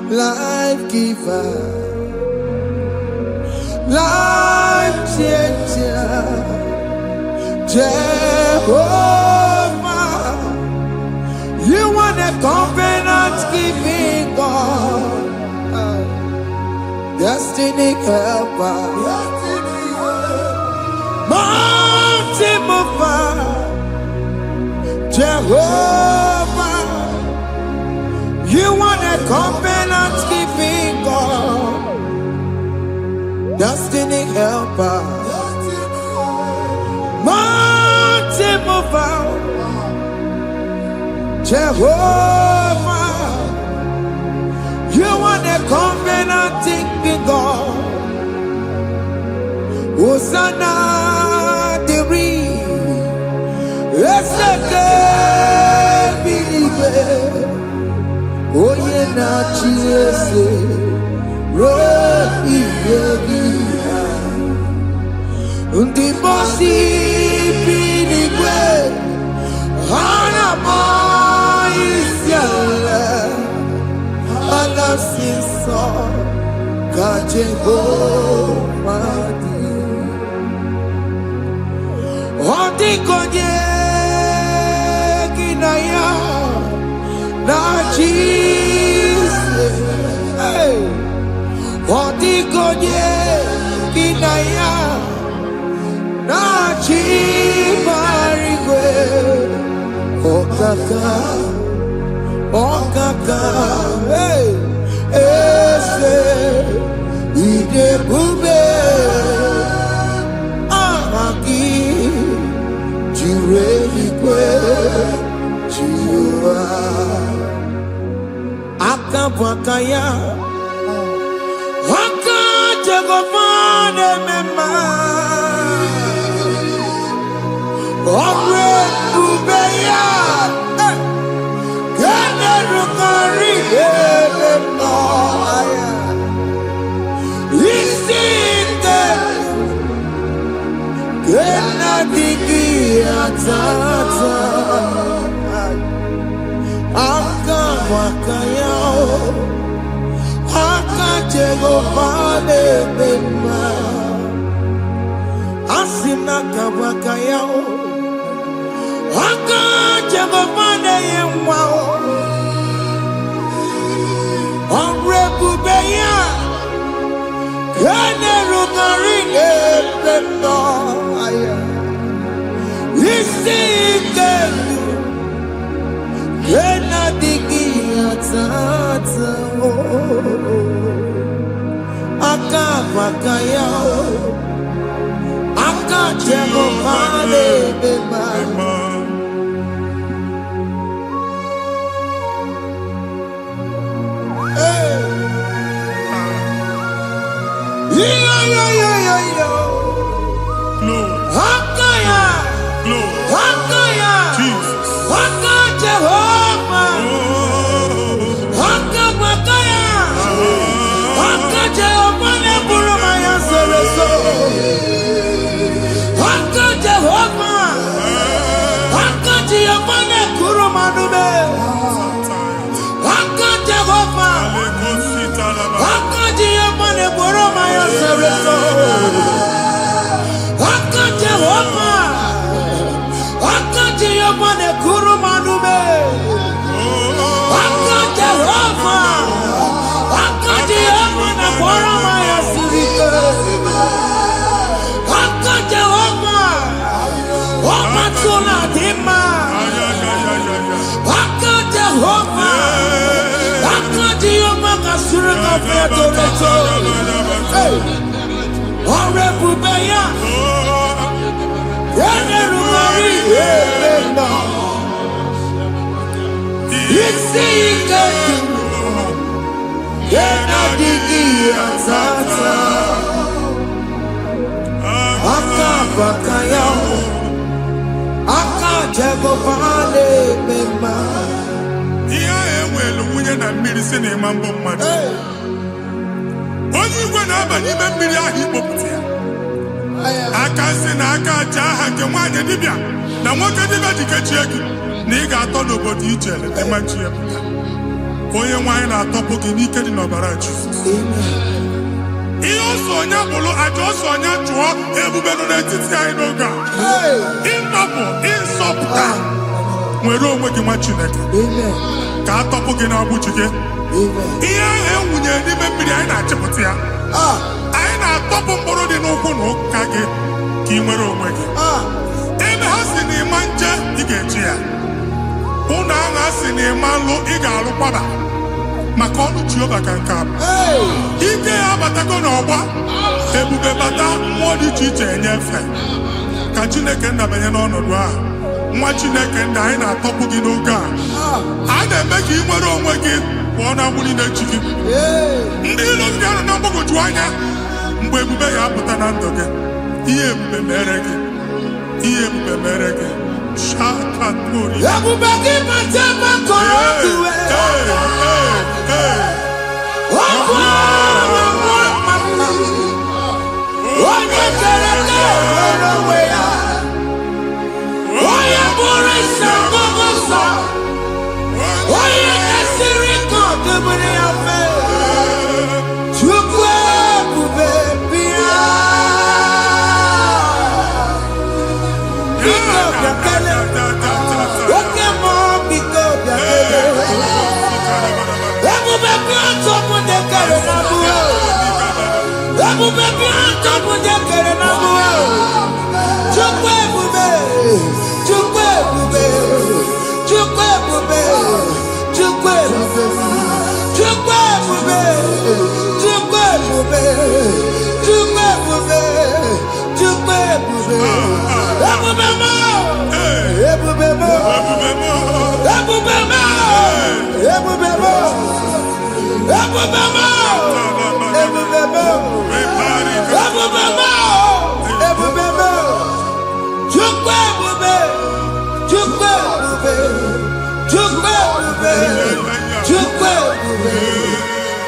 Life giver, life changer, Jehovah, you want a covenant keeping God, destiny helper, mountain mover, Jehovah, you want a covenant keeping God, destiny helper, mountain mover, Jehovah, you want a covenant keeping God. Hosanna, Diri, Oye na chiese, rohi yogi, undi bosi pinigwe, hana moisiala, hana siso, kaje madi, ondi konye kinaya. Na Jesus, hey, Odigonye kinaya, na chimarigwe, okaka, hey, ese, idebube, amaki, jurelikwe, jiwa. Akabwakaya Akajagofane mema Ogwe kubeya Gane rukari mema Isinde Gena digi atata Akabwakaya Akajagofane mema Asina kabwakaya Akajagofane yemwa Onrekubeya Kane rukarine mema bakaya. Aka Jehovah lebema. Onye igwe na-aba n'ime mmiri ahụ ikpopụta ya. Aka nsị na aka aja aha nke nwaanyị dibịa na nwoke dibịa ji kechie gị na ị ga-atọ n'obodo ije eleta machi ya pụta. Onye nwaanyị na-atọpụ gị n'ike dị n'ọbara Jizọs. Ihe ọsọ onye bụrụ aja ọsọ onye chụọ ebube nọ n'etiti anyị n'oge a. Ịtọpụ ịsọpụta nwere onwe gị nwa Chineke ka atọpụ gị n'agbụchi gị. Ihe ahụ enwunye n'ime mmiri anyị na-achịpụta ya. Anyị na-atọpụ mkpụrụ dị n'ụkwụ na ụka gị ka ị nwere onwe gị. Ebe ha si na ịma nje ị ga-eji ya. Ụlọ ahụ ha si na ịma nlụ ị ga-alụkwaba maka ọnụ Jehova ka nke a bụ. Ike ya abatago n'ọgba ebube bata mmụọ dị iche iche enyefe ka Chineke ndabanye n'ọnọdụ ahụ. Nwa Chineke ndị anyị na-atọpụ gị n'oge a. A na-eme ka ị nwere onwe gị pụọ na mgbuli na-echi gị. Ndị ilo gị anọ na mgbagwoju anya mgbe ebube ya apụta na ndụ gị. Ihe ebube mere gị. Ihe ebube mere gị. Shakatori. Ebube gị mata ebe kọrọ duwe. Onye kere ka nwere onwe ya. Onye bụrụ isi ọgụgụ nsọ. Onye na-esiri ka ọdụmiri ya fe. Chukwu ebube bịa. Biko bịakele. Oke mmụọ biko bịakele. Ebube bịa ntọpụ dekere na mụọ. Ebube bịa ntọpụ dekere na mụọ. Chukwu ebube. Chukwu ebube. Chukwu ebube. Chukwu ebube. Chukwu ebube. Chukwu ebube. Chukwu ebube. Chukwu ebube. Ebube mo. Ebube mo. Ebube mo. Ebube mo. Ebube mo. Ebube mo. Ebube mo. Ebube mo. Ebube mo. Chukwu ebube. Chukwu ebube. Chukwu ebube. Chukwu ebube.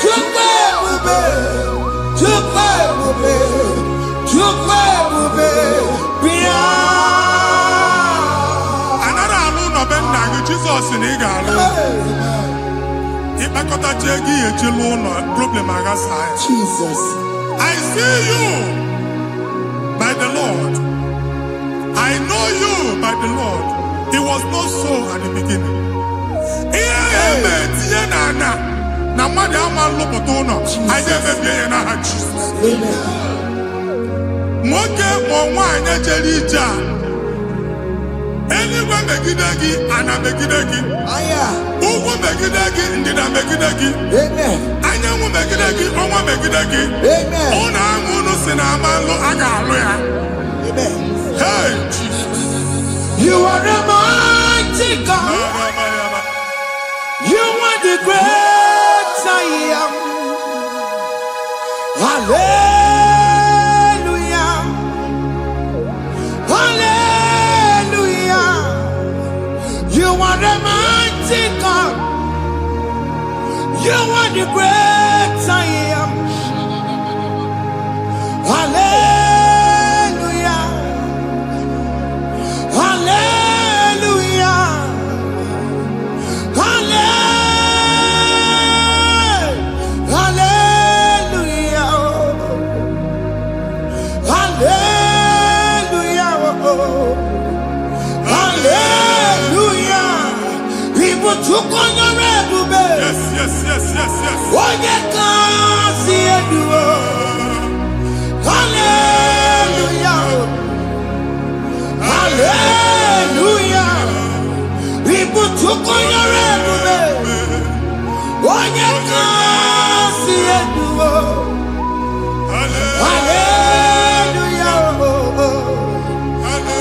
Chukwu ebube. Chukwu ebube. Chukwu ebube. Bịa. Anara alụ nọ be nna gị Jizọs na ị ga-alụ. Ịkpakọtacha ego ihe eji lụọ ụlọ problem aghasa ya. Jesus. I see you by the Lord. I know you by the Lord. It was not so at the beginning. Ihe eme tinye na mmadụ ama nlụpụta ụlọ. Anyị emebie ya n'aha Jizọs. Nwoke ma nwaanyị ejere ije a eluigwe megide gị ana megide gị. Ugwu megide gị, ndịda megide gị. Anyanwụ megide gị, ọnwa megide gị. Ụnụ ahụ unu si na amalụ a ga-alụ ya. Hey, Jesus. You are the mighty God. You are the great I am. Hallelujah. Hallelujah. You are the mighty God. You are the great I am. Hallelujah. Hallelujah. Hallelujah. Hallelujah. Hallelujah. People took on your red. Yes, yes, yes, yes, yes. When you can see it, hallelujah. Hallelujah. People took on your red. When you can see it, hallelujah.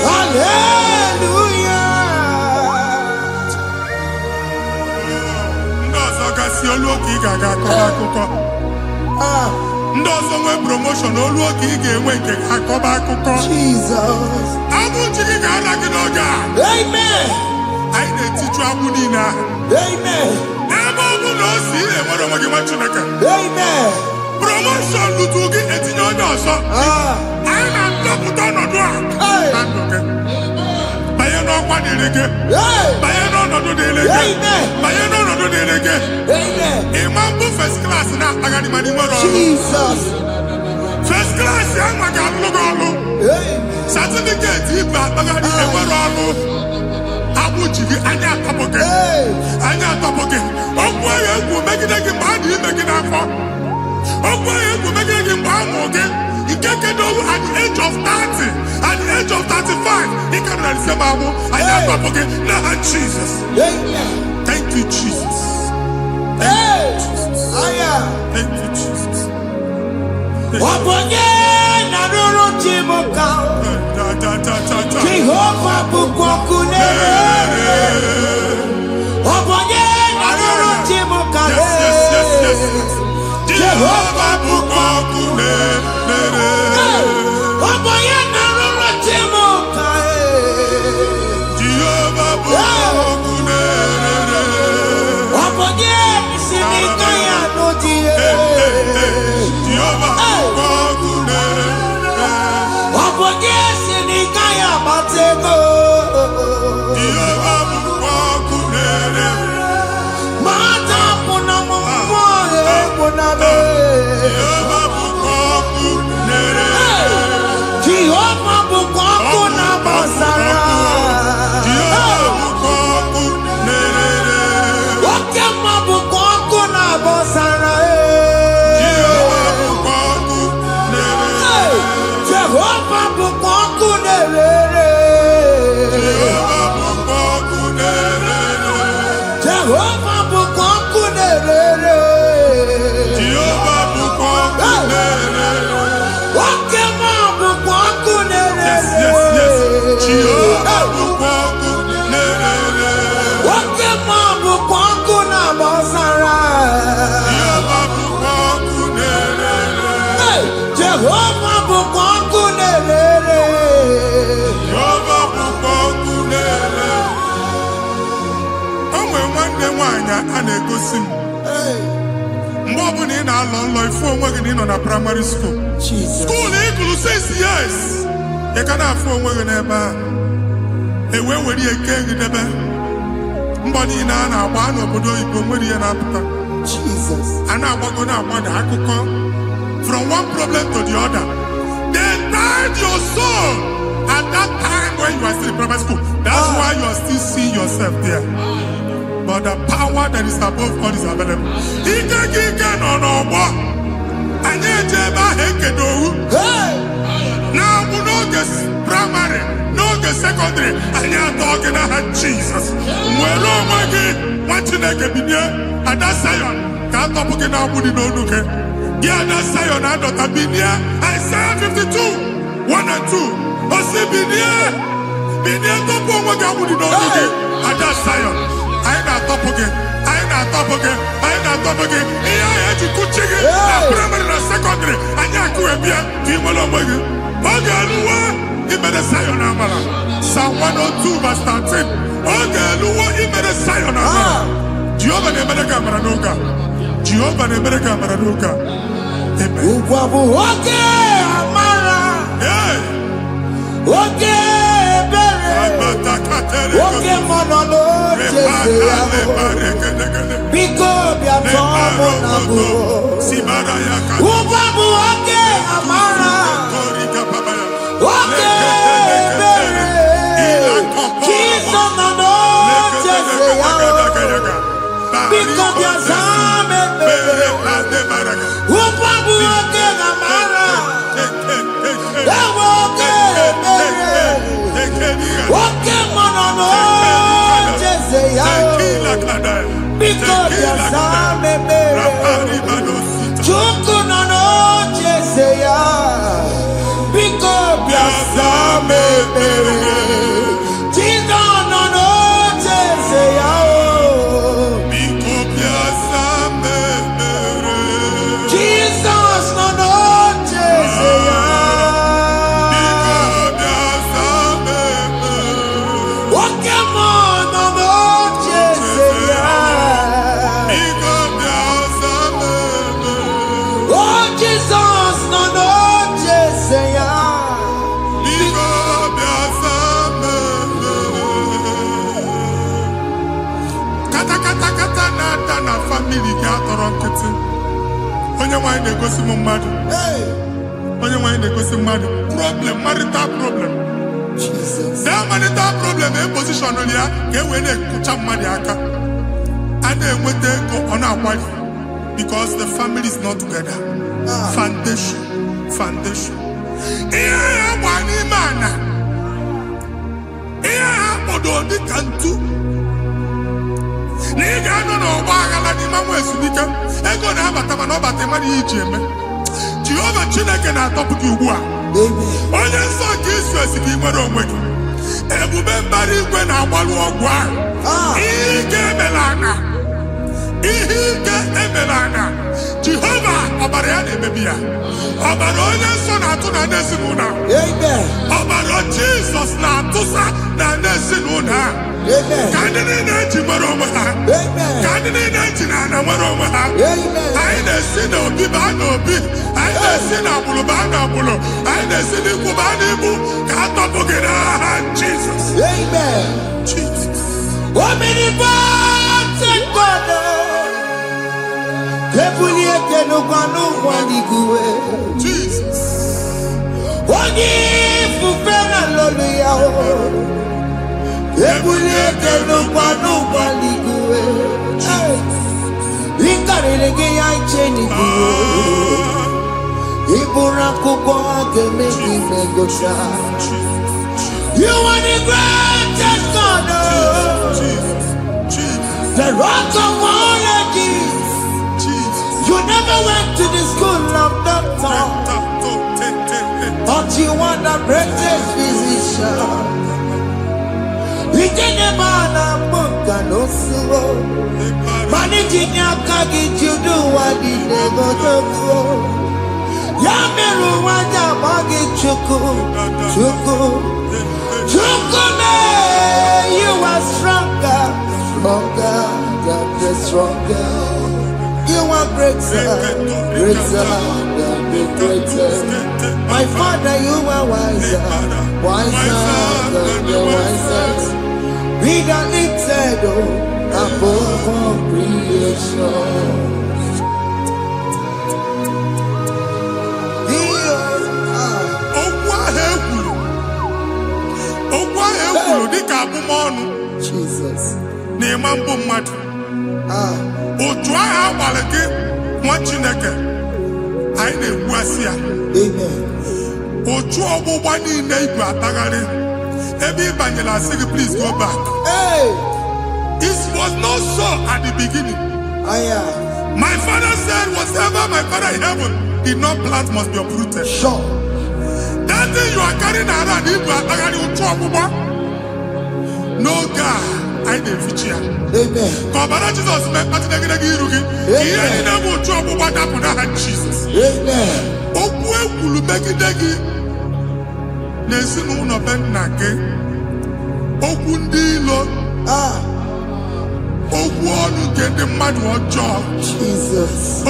Hallelujah. Si oluoki ga-aga akụkọ. Ndị ọzọ nwee promotion oluoki ị ga-enwe nke akọba akụkọ. Jesus. Abụ chi gị ga-ala gị n'oge a. Amen. Anyị na-etiju abụ niile ahụ. Amen. Ebe ọ bụ na o si enwere onwe gị nwa Chineke. Amen. Promotion lutu gị etinye onye ọzọ. Anyị na-adọpụta ọnọdụ a na ndụ gị. Banye n'ọkwa dịrị gị. Banye n'ọnọdụ dịrị gị. Banye n'ọnọdụ dịrị gị. Ịma mbụ first class na-akpagharị ma n'ime ọrụ. Jesus. First class ya nwa ga-alụ gị ọrụ. Certificate ibu akpagharị enwere ọrụ. Abụ ji gị anya atọpụ gị. Anya atọpụ gị. Okwu agha egwu megide gị mgbe a dị ime gị n'afọ. Okwu agha egwu megide gị mgbe a mụrụ gị. Nke kedu at the age of 30, at the age of 35, he can receive our anya atọpụ gị n'aha Jesus. Thank you, Jesus. Thank you, Jesus. Thank you, Jesus. Wabonye na ruru chimuka. Jehovah bukwakunere. Wabonye na ruru chimuka. Jehovah bukwakunere. Wabonye na ruru chimuka. Jehovah bukwakunere. Wabonye sinika ya nodie. Jehovah bukwakunere. Wabonye sinika ya batego. Jehovah bukwakunere. Mata puna mumwe puna be. Jehovah bukwakunere. Jehovah bukwakunere basara. Jehovah bukwakunere. Wakema bukwakunere basara. Jehovah bukwakunere. Jehovah bukwakunere. Jehovah bukwakunere. Jehovah bukwakunere. Jehovah bukwakunere. Wakema bukwakunere. Yes, yes, yes. Jehovah bukwakunere. Wakema bukwakunere basara. Jehovah bukwakunere. Jehovah bukwakunere. Jehovah bukwakunere. O nwere nwanne nwaanyị a na-egosi m mgbe ọ bụla ị na-alọ nlọ ifu onwe gị na ị nọ na praịmarị skuul Jesus. skuul ịgụrụ 6 years ị ka na-afụ onwe gị n'ebe a ewee were ihe kee gị debe mbọ niile a na-agba n'obodo oyibo nwere ihe na-apụta Jesus. a na-agbago na-agbada akụkọ from one problem to the other. They tied your soul at that time when you are still in primary school. That's why you are still seeing yourself there. But the power that is above all is available. Ike no n'ọgbọ. Anyị eje ebe ahụ ekedowu. Na-abụ n'oge primary, n'oge secondary, anyị atọ gị n'aha Jesus. Nwere onwe gị nwa Chineke binie ada Zion ka atọpụ gị na agbụdị n'onu gị gị ada Zion adọta binie Isaiah 52 1 and 2 osi binie tọpụ onwe gị agbụdị n'onu gị ada Zion anyị na-atọpụ gị anyị na-atọpụ gị ihe anyị eji kụchi gị na praịmarị na sekọndịrị anyị akụwe bịa ka ị nwere onwe gị oge eluwe imere Zion amara Psalm 102 verse 13 oge eluwe imere Zion amara Jehova na-emere gị amara n'oge a Jehova na-emere gị amara n'oge a ụgwọ bụ oge amara oge ebere oge mmanụ n'oche ya biko bịa tọọ mụ na bụ ụgwọ bụ oge amara oge ebere Jizọs nọ n'oche ya biko bịa zaa m ekpere ụgwọ bụ oge amara ewe oge ebere oke mmanụ n'oche ya biko bịa zaa m ekpere Chukwu nọ n'oche ya biko bịa zaa m ekpere Jizọs nọ n'oche ya biko bịa zaa m ekpere Jizọs nọ n'oche ya oke mmanụ n'oche ya o Jizọs nọ n'oche ya kata na-ada na famili gị atọrọ nkịtị onye nwanyị na-egosi m mmadụ onye nwanyị na-egosi mmadụ problem marital problem that marital problem position ya ka e wee na-ekụcha mmadụ aka a na-enweta ego ọ na-akwali because the family is not together foundation ihe ha gba n'ime ana ihe ha kpọdo dịka ntu na ị ga-anọ n'ọgba aghara n'ime nwa ezumike ego na-abata mana ọ bata mmadụ ihe iji eme Jehova Chineke na-atọpụ gị ugbu a onye nsọ nke Izrel gị nwere onwe gị ebube mbara igwe na-agbalụ ọgwụ ahụ ihe ike emela ana Jehova ọbara ya na-emebi ya ọbara onye nsọ na-atụ na ndị ezinụlọ ọbara Jizọs na-atụsa na ndị ezinụlọ ha ka ndị niile eji nwere onwe ha ka ndị niile eji na ana nwere onwe ha anyị na-esi n'obi baa n'obi anyị na-esi n'agbụrụ baa n'agbụrụ anyị na-esi n'ikwu baa n'ikwu ka a tọpụ gị n'aha Jizọs omnipotent God ebuli eke n'ụkwanụ nwaniguwe Jesus onye ifufe na lolu ya ebuli eke n'ụkwanụ nwaniguwe ịkarịrị gị ya iche n'iguwe ịbụrụ akwụkwọ ga-eme gị megocha You are the greatest God, the rock of all ages. You never went to the school of doctor, but you are the greatest physician. We didn't man a book and also managing your kagi you do what you never do. Yameru wanja bagi chuku. Chukune, you are stronger than stronger. You are greater than the greatest. My Father, you are wiser than the wisest. Be the lifted above all creation. Jesus. Na-ema mbụ mmadụ otu ahụ agbalị gị nwa Chineke anyị na-egbuasị ya otu ọgbụgba niile ibu atagharị ebe ị banyere asị gị please go back It was not so at the beginning. My father said, whatever my father in heaven did not plant must be uprooted. Sure. That thing you are carrying around, no God, I didn't feature. Amen. Amen. Jesus. Jesus.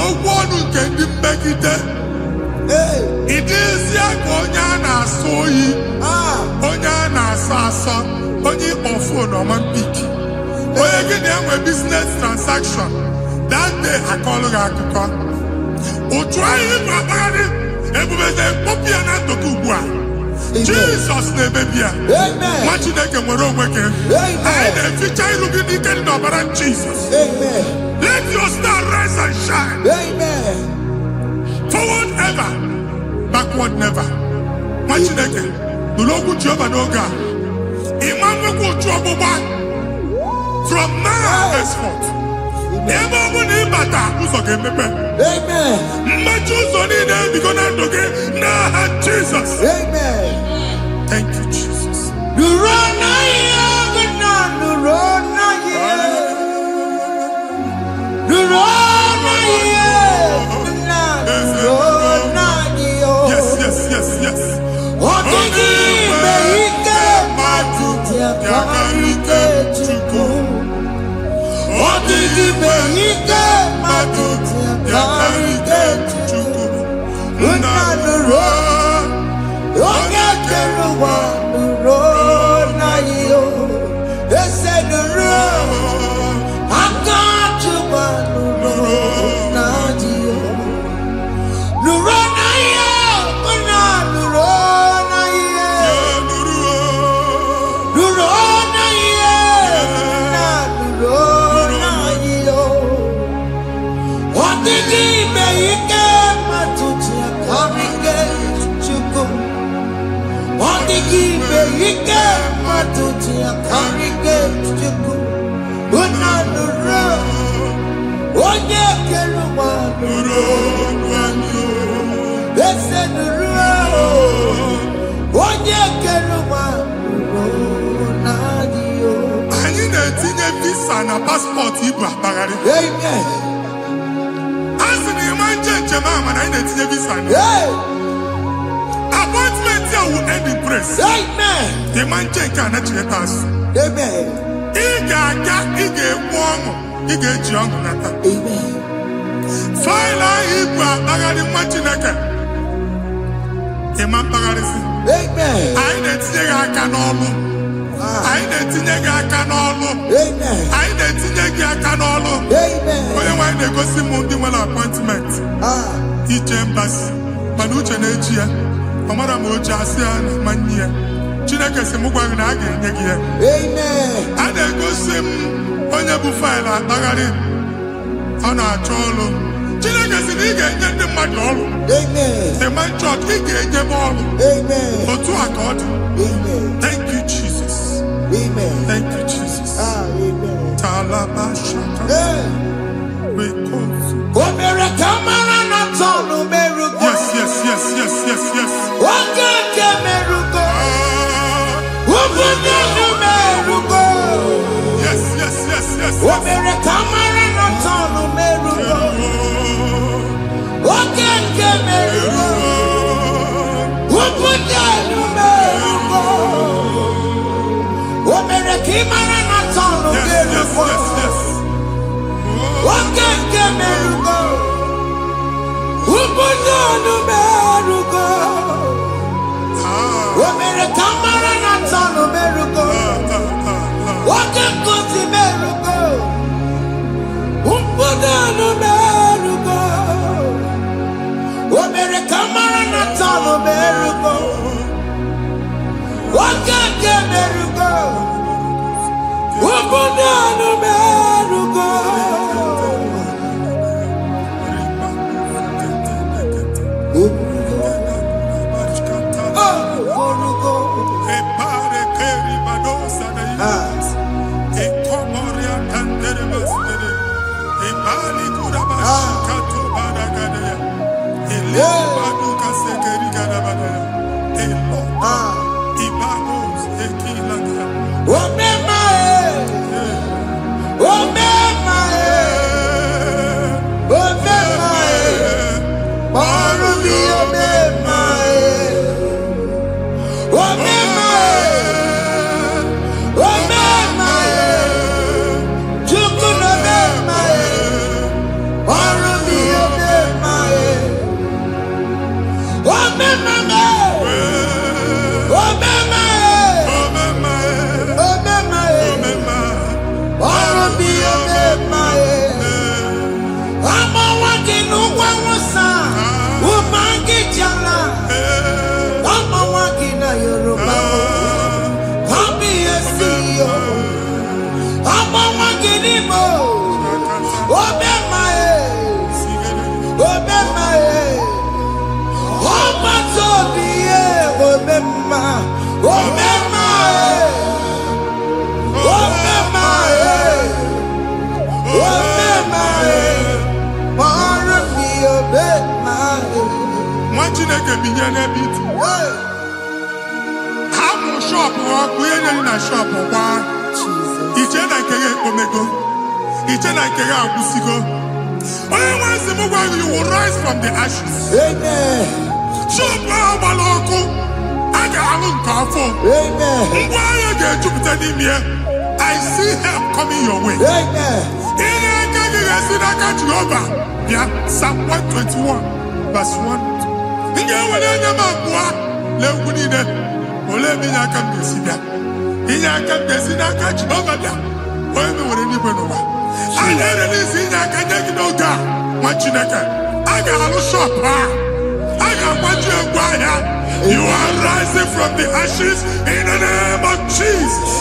It is Onyana soyi, Onyana sasa, Onyi ofo no man pick. Oye get them a business transaction. That day I call Rakuka. O try him babani, everybody copy and to kubwa. Jesus name baby. Amen. What you make a moron working? I feature looking in the Jesus. Amen. Let your star rise and shine. Amen. Forward ever, backward never. Machineke, the local job and Oga. Imam trouble back from now henceforth. Never will he bata who's again me. Amen. Machus on in there because I'm okay. Nah, Jesus. Amen. Thank you, Jesus. Yes. Passport Ibra Bagari. Amen. As in the man Jemama, I need to visa. Appointment here will end in praise. Amen. The man cannot get us. Amen. Ige John Nata. Amen. Fila Ibra Bagari Machinaka. The man Bagari. Amen. I need to take a canolo. I didn't think I can all. Amen. I didn't think I can all. Amen. When they go see Mundi appointment. Each embassy, Manucha Negia, Amara Mocha, Mania, Chinaka Semugwan again. Amen. And they go see Onyabu File, Bagari, on our trollo. Chinaka Siniga, get the madol. Amen. The man church, he gave them all. Amen. But to accord. Amen. Thank you, Jesus. Amen. Thank you, Jesus. Amen. Talabashaka. We call you. Yes. You will rise from the ashes. Amen. I see help coming your way. Amen. Psalm 121, verse 1. You are rising from the ashes in the name of Jesus.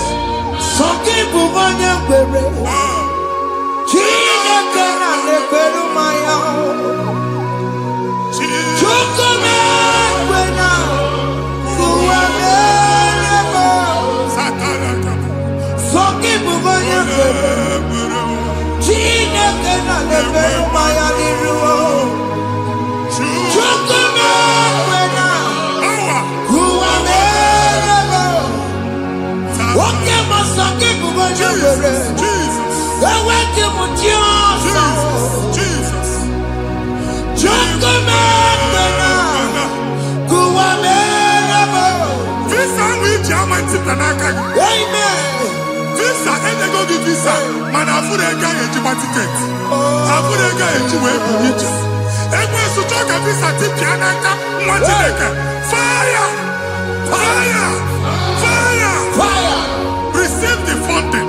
Receive the funding.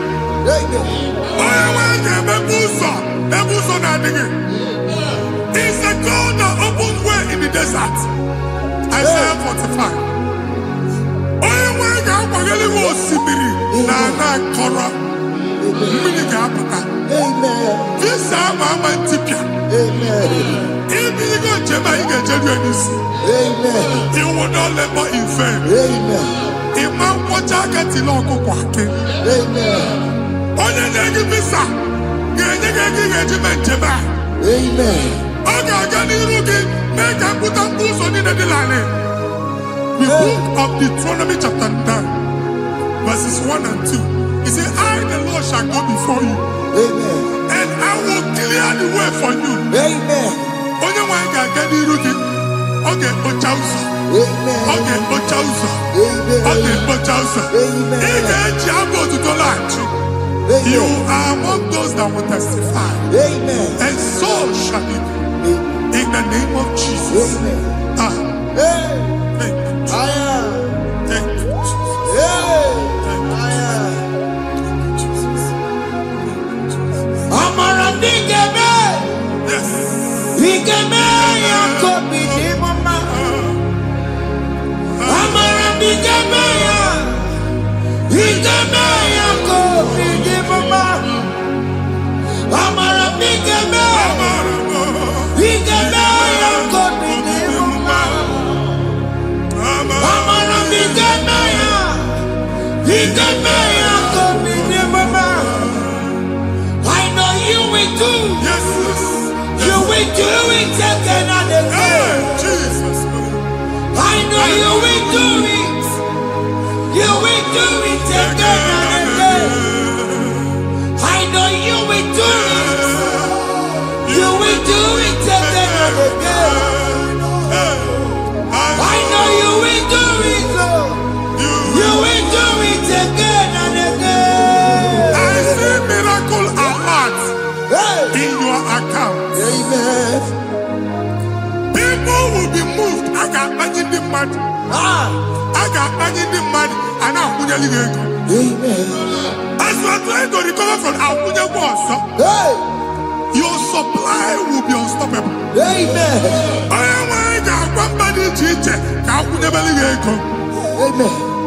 It's a God that opens way in the desert. Isaiah 45. You will not labor in vain. The book of Deuteronomy chapter 9, verses 1 and 2. He said, I, the Lord, shall go before you. Amen. And I will clear the way for you. Amen. Onye nwa ga aga n'iru gị, ọ ga-ekpocha ụzọ. Ọ ga-ekpocha ụzọ. Ọ ga-ekpocha ụzọ. Ị ga-eji abụ otuto laghachi. You are among those that will testify. Amen. And so shall it be. In the name of Jesus. Amen. Thank you, Jesus. Thank you, Jesus. I know you will do. Yes. You will do it again and again. will do it again and again. I know you will do it. You will do it again and again. I know you will do it, Lord. You will do it again and again. I see miracle alert in your account. Amen. People will be moved. I got money in the mud. I got money in the mud. And I'm going to leave. Amen. As you are trying to recover from Abuja boss, your supply will be unstoppable. Amen. I got one body teacher. Amen.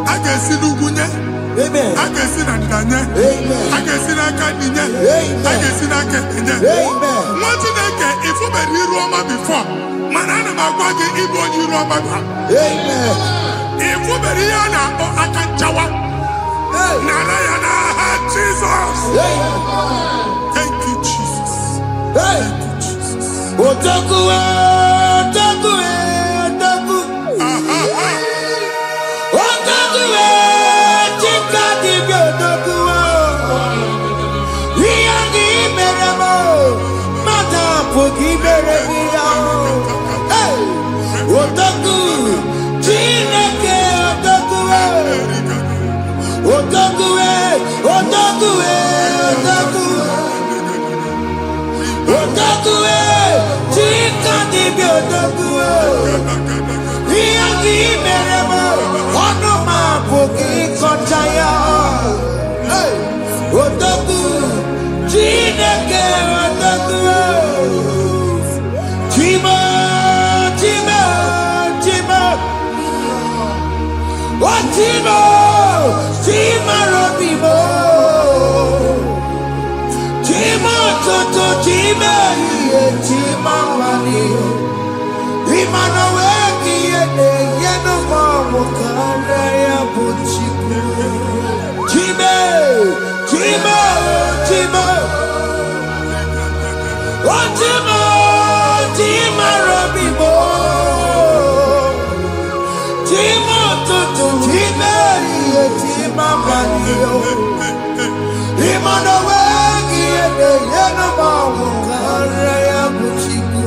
I can see Lugunya. Amen. I can see Nandanya. Amen. I can see Nakaninya. Amen. I can see Nakaninya. Amen. What did I get if you were in Roma before? Manana Magwagi Ibo in Roma. Amen. If you were in Akanchawa. Narayana, Jesus. Thank you, Jesus. Thank you, Jesus. Otaku, otaku, otaku. Otaku, chika dibi otaku. Iyagi meremo, mata poki meremia. Otaku, chineke otaku. Otaku, otaku, otaku. Otaku, chika dibi otaku. Iyagi meremo, onuma poki kochaya. Otaku, chineke otaku. Chima, chima, chima. Chima, chima robimo. Chima toto, chima iye, chima mani. Imano weki yene, yeno mamu kare ya buchiku. Chima, chima, chima. Chima, chima robimo. Chima toto, chima iye, chima mani. Imano weki yene, yeno mamu kare ya buchiku.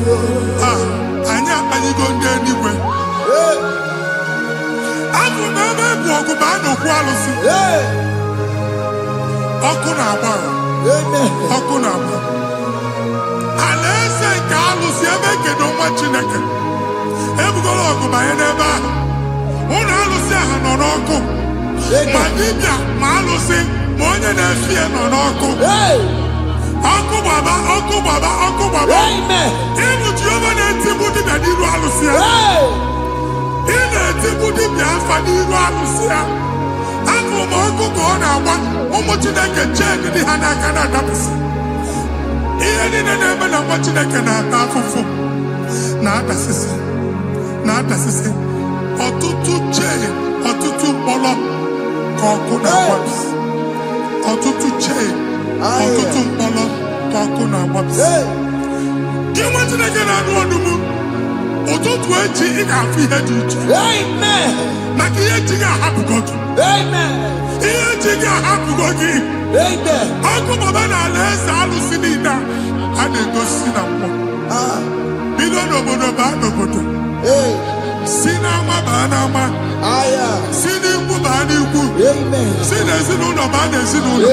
Anya anyị go ndị eluigwe. Abụ m ebe bụ ọgụ ma a na-okwu alụsị. Ọkụ na-agba. Ọkụ na-agba. Alaeze nke alụsị ebe ekedo nwa Chineke. Ebugoro ọgụ banye n'ebe ahụ. Ụlọ alụsị ahụ nọ n'ọkụ. Ma dibịa ma alụsị ma onye na-efi ya nọ n'ọkụ. Ọkụ gbaba, ọkụ gbaba, ọkụ gbaba. Ịbụ Jehova na-etigbu dibịa n'iru alụsị ya. Ị na-etigbu dibịa afa n'iru alụsị ya. Afọ m ọkụ ka ọ na-agba ụmụ Chineke chen dị ha n'aka na-adapụsị. Ihe niile na-eme na nwa Chineke na-ata afụfụ na-adasịsị na-adasịsị. Ọtụtụ chen, ọtụtụ mkpọrọ ka ọkụ na-agbapụsị. Ọtụtụ chen, ọtụtụ mkpọrọ ka ọkụ na-agbapụsị. Gị nwa Chineke na-anụ ọdụmụ, ụtụtụ echi ị ga-afụ ihe dị iche. Maka ihe echi gị ahapụgo gị. Ihe echi gị ahapụgo gị. Ọkụ baba na alaeze alụsị niile a na-egosi na mmụọ. Bido n'obodo baa n'obodo. Si n'ama baa n'ama. Si n'ikwu baa n'ikwu. Si n'ezinụlọ baa n'ezinụlọ.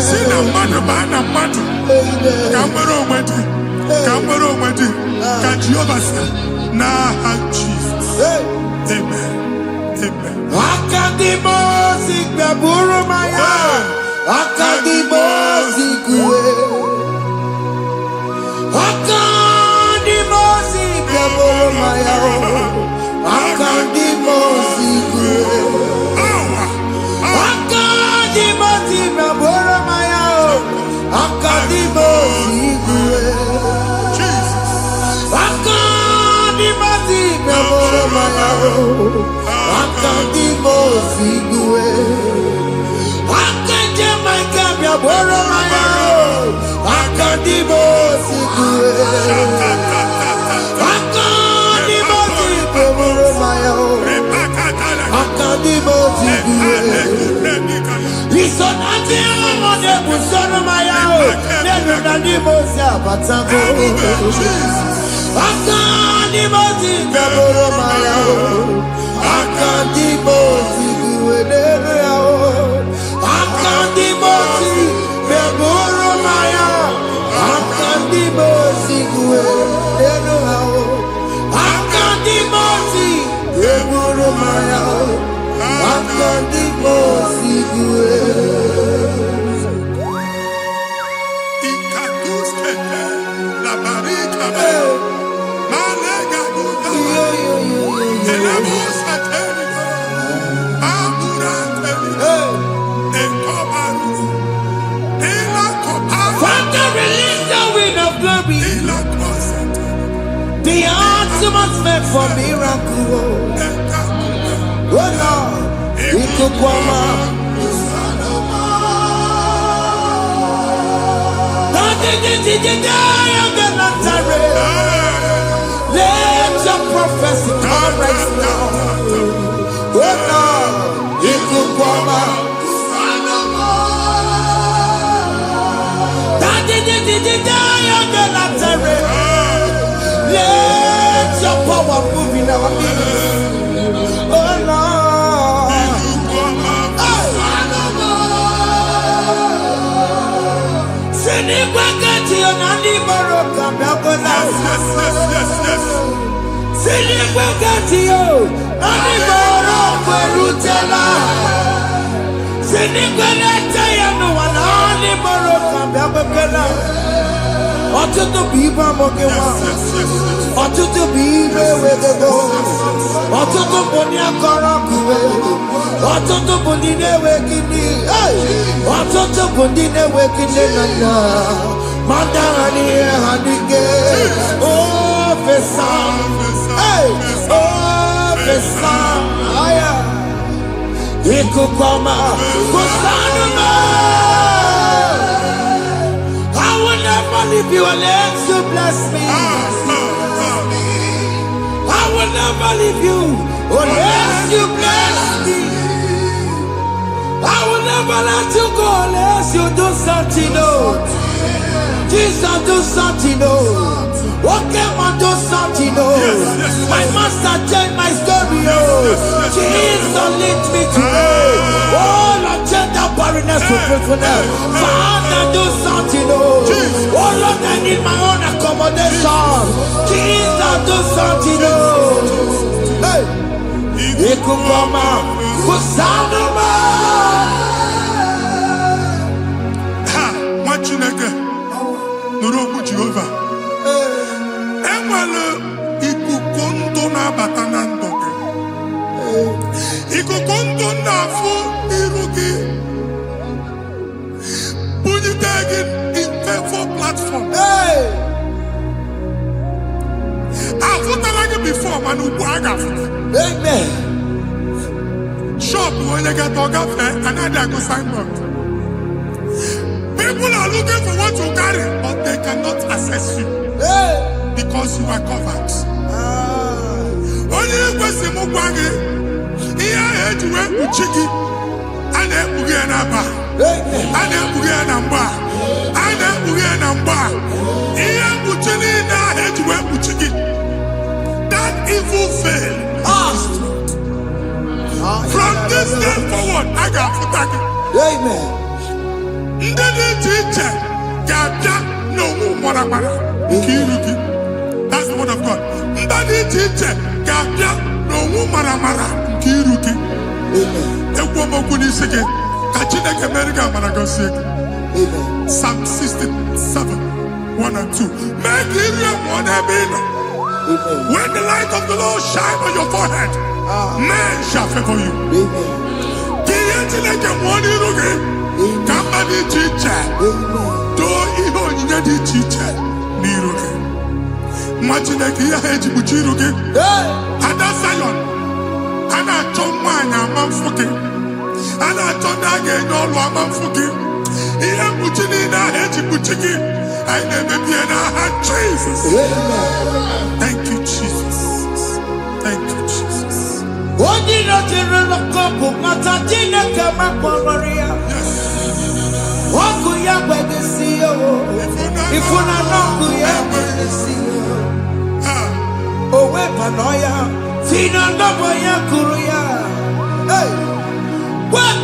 Si na mmadụ baa na mmadụ. Ka nwere onwe dị. Ka nwere onwe dị. Ka Jehova sị n'aha Jizọs. Amen. Amen. Akadimosi gbaburu maya. Akadimosi kue. Akadimosi gbaburu maya. Akadimosi kue. Akadimosi gbaburu maya. Akadimosi kue. Akadimosi gbaburu maya. Akadimosi kue. the most abatago. Akandi mozi kaboro maya. Akandi mozi guwedere yao. Akandi mozi kaboro maya. Akandi mozi guwedere yao. Akandi mozi kaboro maya. Akandi mozi guwedere. The ultimate for miracle. Oh Lord, it could come up. Let your prophecy come right now. Oh Lord, it could come up. Let your power move in our midst. Oh Lord. Ọtụtụ bụ ibe amụghị nwa, ọtụtụ bụ ibe ewegego, ọtụtụ bụ ndị akọrọ ọkụwe, ọtụtụ bụ ndị na-enweghị nne, ọtụtụ bụ ndị na-enweghị nne na nna, ma ndị agha n'ihe ha dịke, ofesa, ofesa, aya, ikuku ọma, kwụsanụ m. If you unless you bless me, I will never leave you unless you bless me. I will never let you go unless you do something. Oh, Jesus, do something. Oh, okay, man, do something. Oh, my master changed my story. Oh, Jesus, lead me today. Oh, Lord, change that barrenness to fruitfulness. Father, do something. Oh, Lord, I need my own accommodation. Jesus, do something. Oh, hey, you could come out. Kusanuma. Ha, what you nigga? Nuru Jehovah. Emmanuel, ikukondo na batanando. Ikukondo na fu irugi. Bunitagin in favor platform. Hey, I've like before, man. amen. Shop when you get dog up there, another go signboard. People are looking for what you carry, but they cannot access you Hey, because you are covered. Only question Mugwagi, here I had to work with Chiki, and then Bugianaba, amen. and then Bugianamba, and then Bugianamba. Here Buchini, I had to work with Chiki. That evil fail. From this day forward, I got Futaki. Amen. Ndede teacher, Gada, no Moramara, Kiruki. That's the word of God. Ndede teacher, Gada, no Moramara, Kiruki. Amen. Ewomo Kuniseke, Kachina America Managosek. Amen. Psalm 67, 1 and 2. Make it one Abena. Amen. When the light of the Lord shine on your forehead, men shall favor you. Amen. Somebody teacher, do even the teacher, Niruke. Imagine here, Buchiruke, and that's Zion. And I told mine, I'm fucking. And I told again, all I'm fucking. Here, Buchina, Buchiki, I never be an Jesus. Thank you, Jesus. Thank you, Jesus. What did not you look up? Matajina come up on Maria. What could you see? Oh, If you not know ya, oh, weapon, oh, ya. Fina no ya, Kuruya. Hey, what,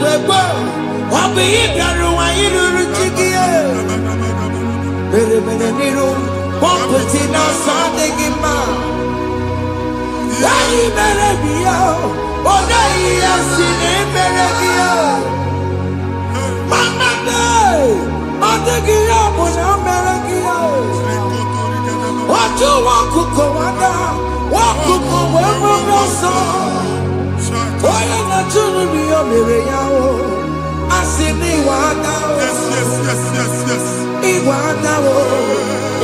I'll be here, why you do Chikia. Very many won't put in our Sunday game. Why better be out? Oh, I have seen him better be out. Mama, I'm taking up on America. What you want to go under? What could go where we saw? Oh, you're not to be a mirror. I see me walk out. Yes. Iwata wo,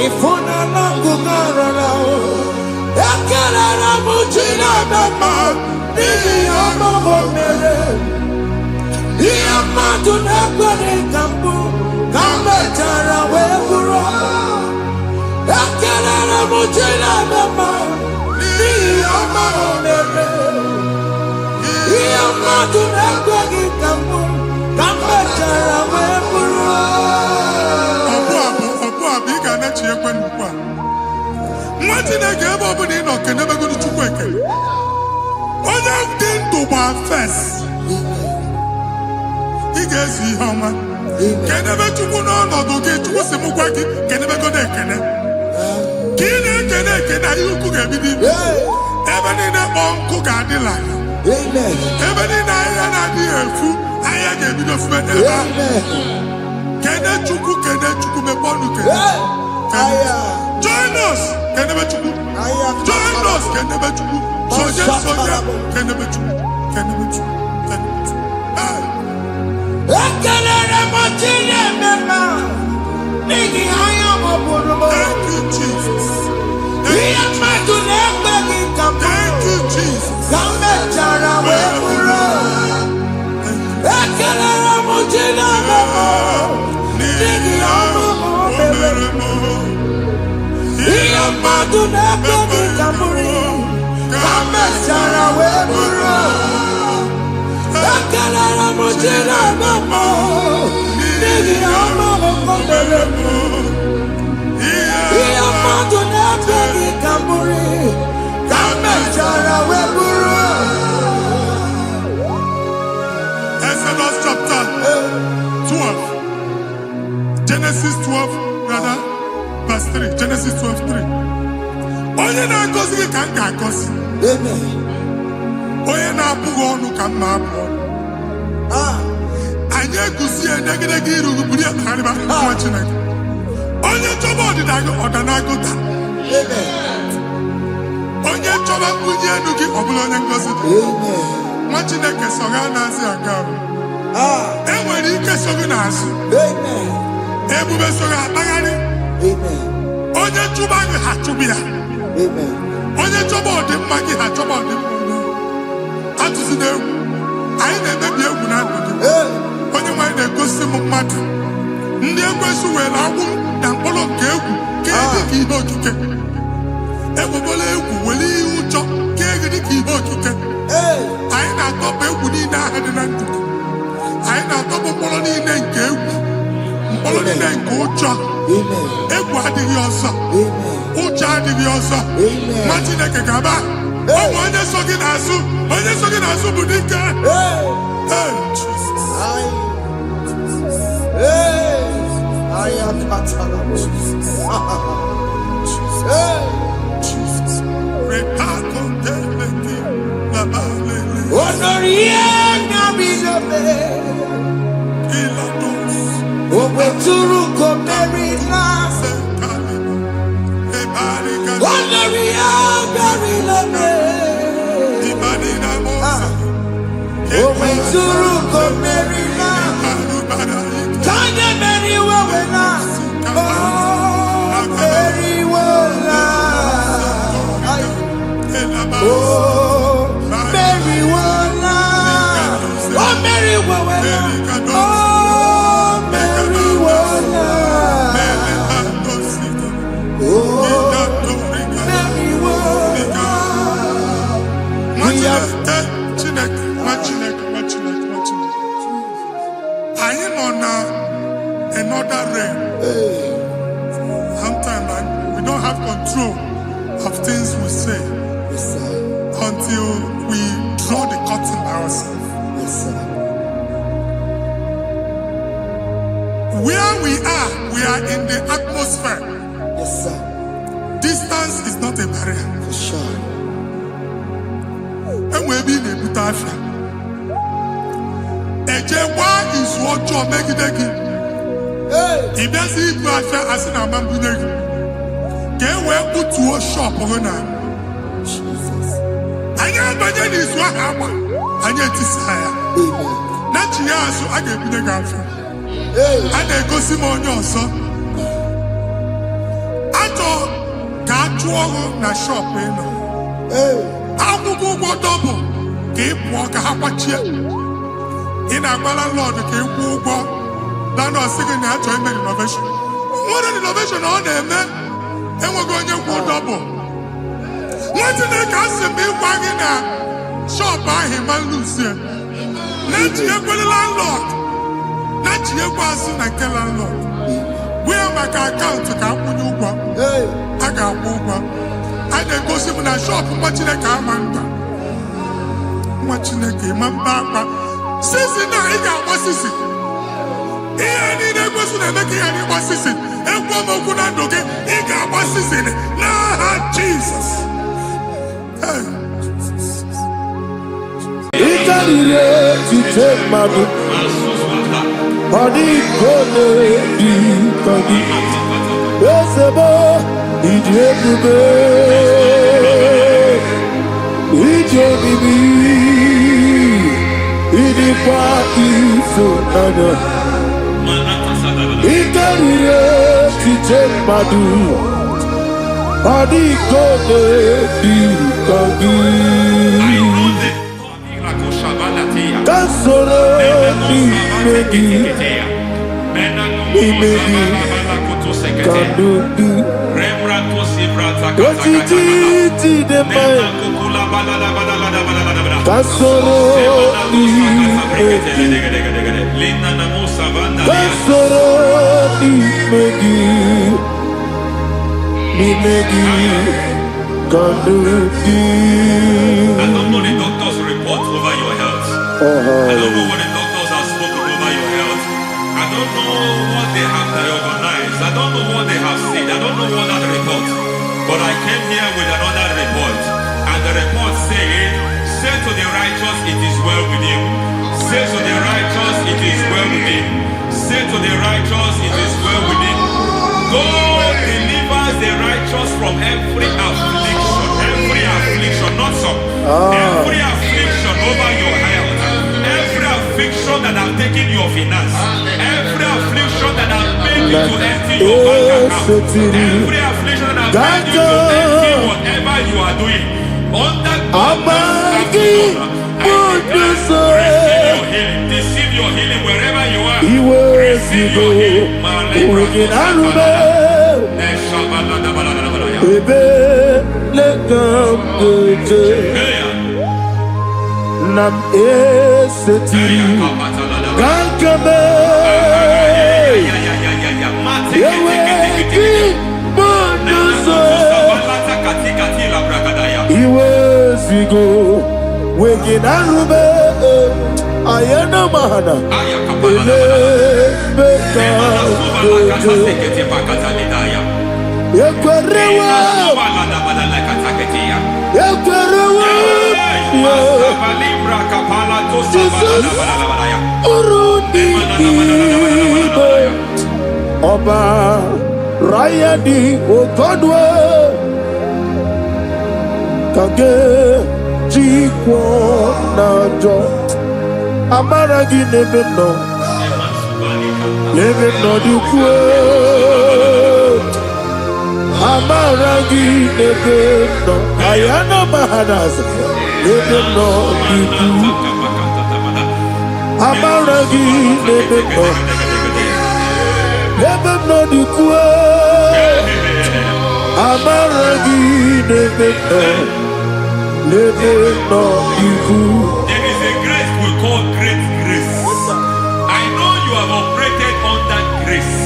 ifuna na kukarana wo. Ekelera mujina bema, ni yama mere. Yama tunekweni kambu, kambe chara weburo. Ekelera mujina bema, ni yama mere. Yama tunekweni kambu, kambe chara weburo. Imagine I gave up in no can never go to work. All I've done to my face. He gets you how much. Can never to go on or get to some work. Can never go there. Can you cook everything? Even in a bomb cook at the line. Even in I idea food. I gave you the food. Can I chuku me bonu join us, can never chuku. Join us, can never chuku. Soja, can never chuku. Can never chuku. Thank you, Jesus. Thank you, Jesus. Exodus chapter 12. Genesis 12, rather, verse 3. Genesis 12, 3. Onye na-agọzi ka m ga-agọzi. Onye na-abụghị ọnụ ka m na-abụ ọnụ. Anyị egusi edegedege iru buru ya karịba nwa Chineke. Onye chọba ọdịda gị ọdanagoda. Onye chọba mbunye enu gị ọ bụla onye ngọzi dị. Nwa Chineke so ga na-azị aga arụ. Enwere ike so gị n'azụ. Ebube so ga akpagharị. Onye chụba gị ha chụbụ ya. Onye chọba ọdịmma gị ha chọba ọdịmma. Atụzina egwu. Anyị na-emebi egwu na ndụ gị. Onye nwanyị na-egosi m mmadụ. Ndị ekwensu were agwụ na mkpụrụ nke egwu kee dị ka ihe okike. Ekwebola egwu were ihe ụjọ kee dị ka ihe okike. Anyị na-atọpụ egwu niile ahụ dị na ndụ gị. Anyị na-atọpụ mkpụrụ niile nke egwu. Mkpụrụ niile nke ụjọ. Egwu adịghị ọzọ. Ụjọ adịghị ọzọ. Nwa Chineke ga-aba. Ọ bụ onye so gị n'azụ. Onye so gị n'azụ bụ dike. I am Jesus. Jesus. sometimes we don't have control of things we say. Yes, sir. Until we draw the curtain ourselves. Yes, sir. Where we are in the atmosphere. Yes, sir. Distance is not a barrier. For sure. And we'll be in a butafia. Ejewa is what you make it again. If there's a butafia as in a man, can we put to a shop on Jesus. I am by this one. I get this higher. Amen. Not you, so I get the girlfriend. Hey. And they go see more on son. I thought, can't you na shop, you know? Hey. I will go double. Keep walk a half a chair. In a landlord, keep walk. Landlord singing the actual innovation. What an innovation on them, man. And we're going to go double. What in the castle be wagging a shop by him and Lucia? Let you go the landlord. Let you go soon and tell landlord. We have my account to come when you go. Hey. I got one. I then go see when I shop watching a car man. Watching a game man back. Sissy now, he got what sissy. He need a person and making any what sissy. And one more good and okay, he got what sissy. Nah, Jesus. Hey. To take my book, body gonna be body. There's a boy, it's everywhere. It's everywhere. It's a party so nana. It's to take my book, body gonna be body. Solo mi megi kandudu Ojiji de mai Kasoro mi megi Kasoro mi megi kandudu. I don't know the doctor's report over your health. I don't know what the doctors have spoken over your health. I don't know what they have diagnosed. I don't know what they have said. I don't know what that report. But I came here with another report. And the report said, say to the righteous, it is well with him. Say to the righteous, it is well with him. Say to the righteous, it is well with him. God delivers the righteous from every affliction. Every affliction, not some. Every affliction over your health. Every affliction that have taken your finance. Every affliction that have made you to empty your bank account. Every affliction that have made you to empty whatever you are doing. Under God's receive your healing wherever you are. Receive your healing. Nam eseti gankame yeweki bonuso iwezigo weginarube ayana mahana ele beka yekwerewa Jesus Oba Rayadi Okodwe Kage Jikwo Najo Amaragi Nebeno Dukwe Amaragi Nebeno Ayana Mahanas Nebeno Dukwe Amaragi Nebeno Nebeno Dukwe Amaragi Nebeno Nebeno Dukwe. There is a grace we call great grace. I know you have operated on that grace,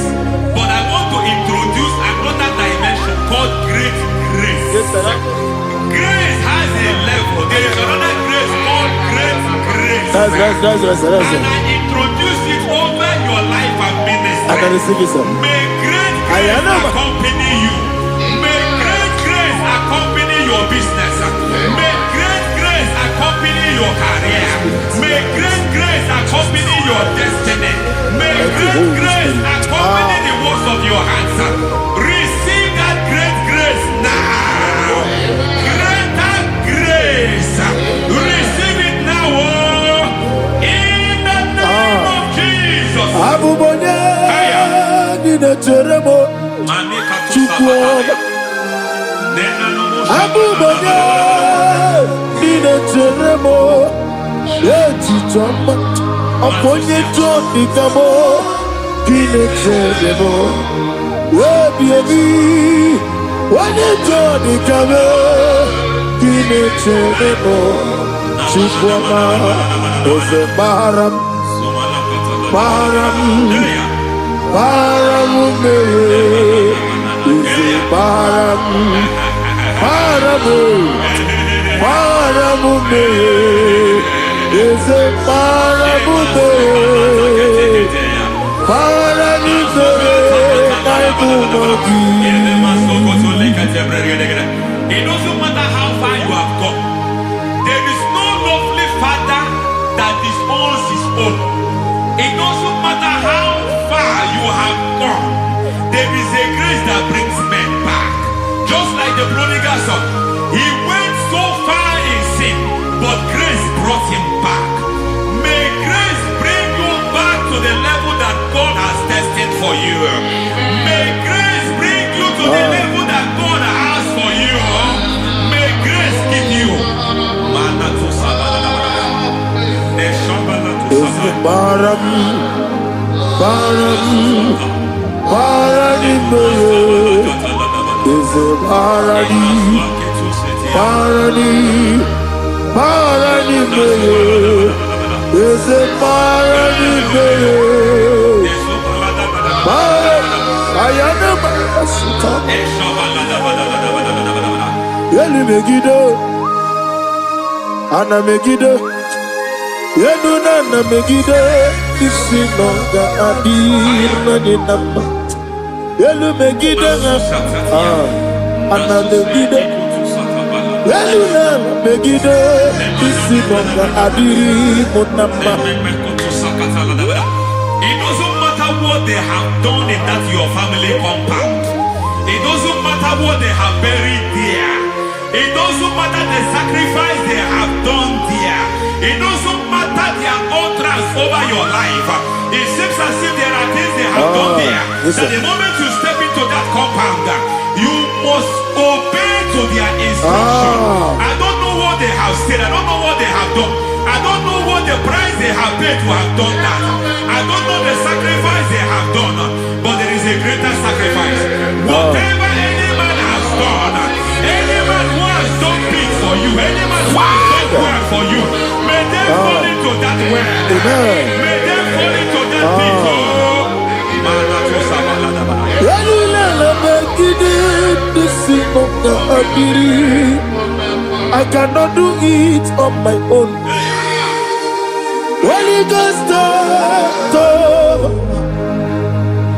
but I want to introduce another Grace has a level. There is another grace called great grace. That's And I introduce it over your life and ministry. I can receive it, sir. May great grace accompany you. May great grace accompany your business. May great grace accompany your career. May great grace accompany your destiny. May great grace accompany the works of your hands. Receive that great grace now. Greater grace. Receive it now. In the name of Jesus. It doesn't matter how far you have gone. There is no lovely father that disowns his own. It doesn't matter how far you have gone. There is a grace that brings men back. Just like the prodigal son. He went so far in sin, but grace brought him back. May grace bring you back to the level that God has destined for you. May grace bring you to the level that God has for you. May grace give you. Ana Megiddo, Yenuna Megiddo, Isinonga Adir Nanama, Yelu Megiddo, Ana Megiddo, Yenuna Megiddo, Isinonga Adir Munama. It doesn't matter what they have done in that your family compound. It doesn't matter what they have buried there. It doesn't matter the sacrifice they have done there. It doesn't matter their utterance over your life. It seems as if there are things they have done there. That the moment you step into that compound, you must obey to their instruction. I don't know what they have said. I don't know what they have done. I don't know what the price they have paid to have done that. I don't know the sacrifice they have done. But there is a greater sacrifice. Whatever any man has done, any man who has done big for you, any man who has done well for you, may they fall into that well. May they fall into that pit. I cannot do it on my own. Holy Ghost,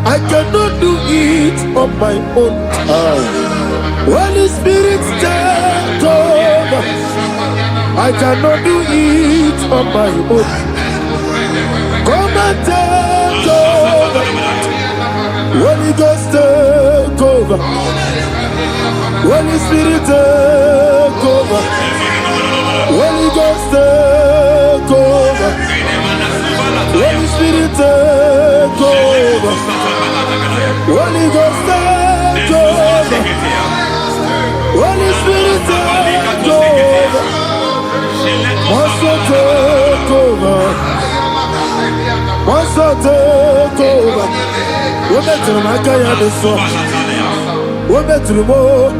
I cannot do it on my own. Holy Spirit, take over. I cannot do it on my own. Come and take over. Holy Ghost, take over. Holy Spirit, take over. Holy Ghost, take over. Holy Spirit, take over. Holy Ghost, take over. Holy Spirit, take over. Master, take over. Master, take over. Women to my kaya the song. Women to more.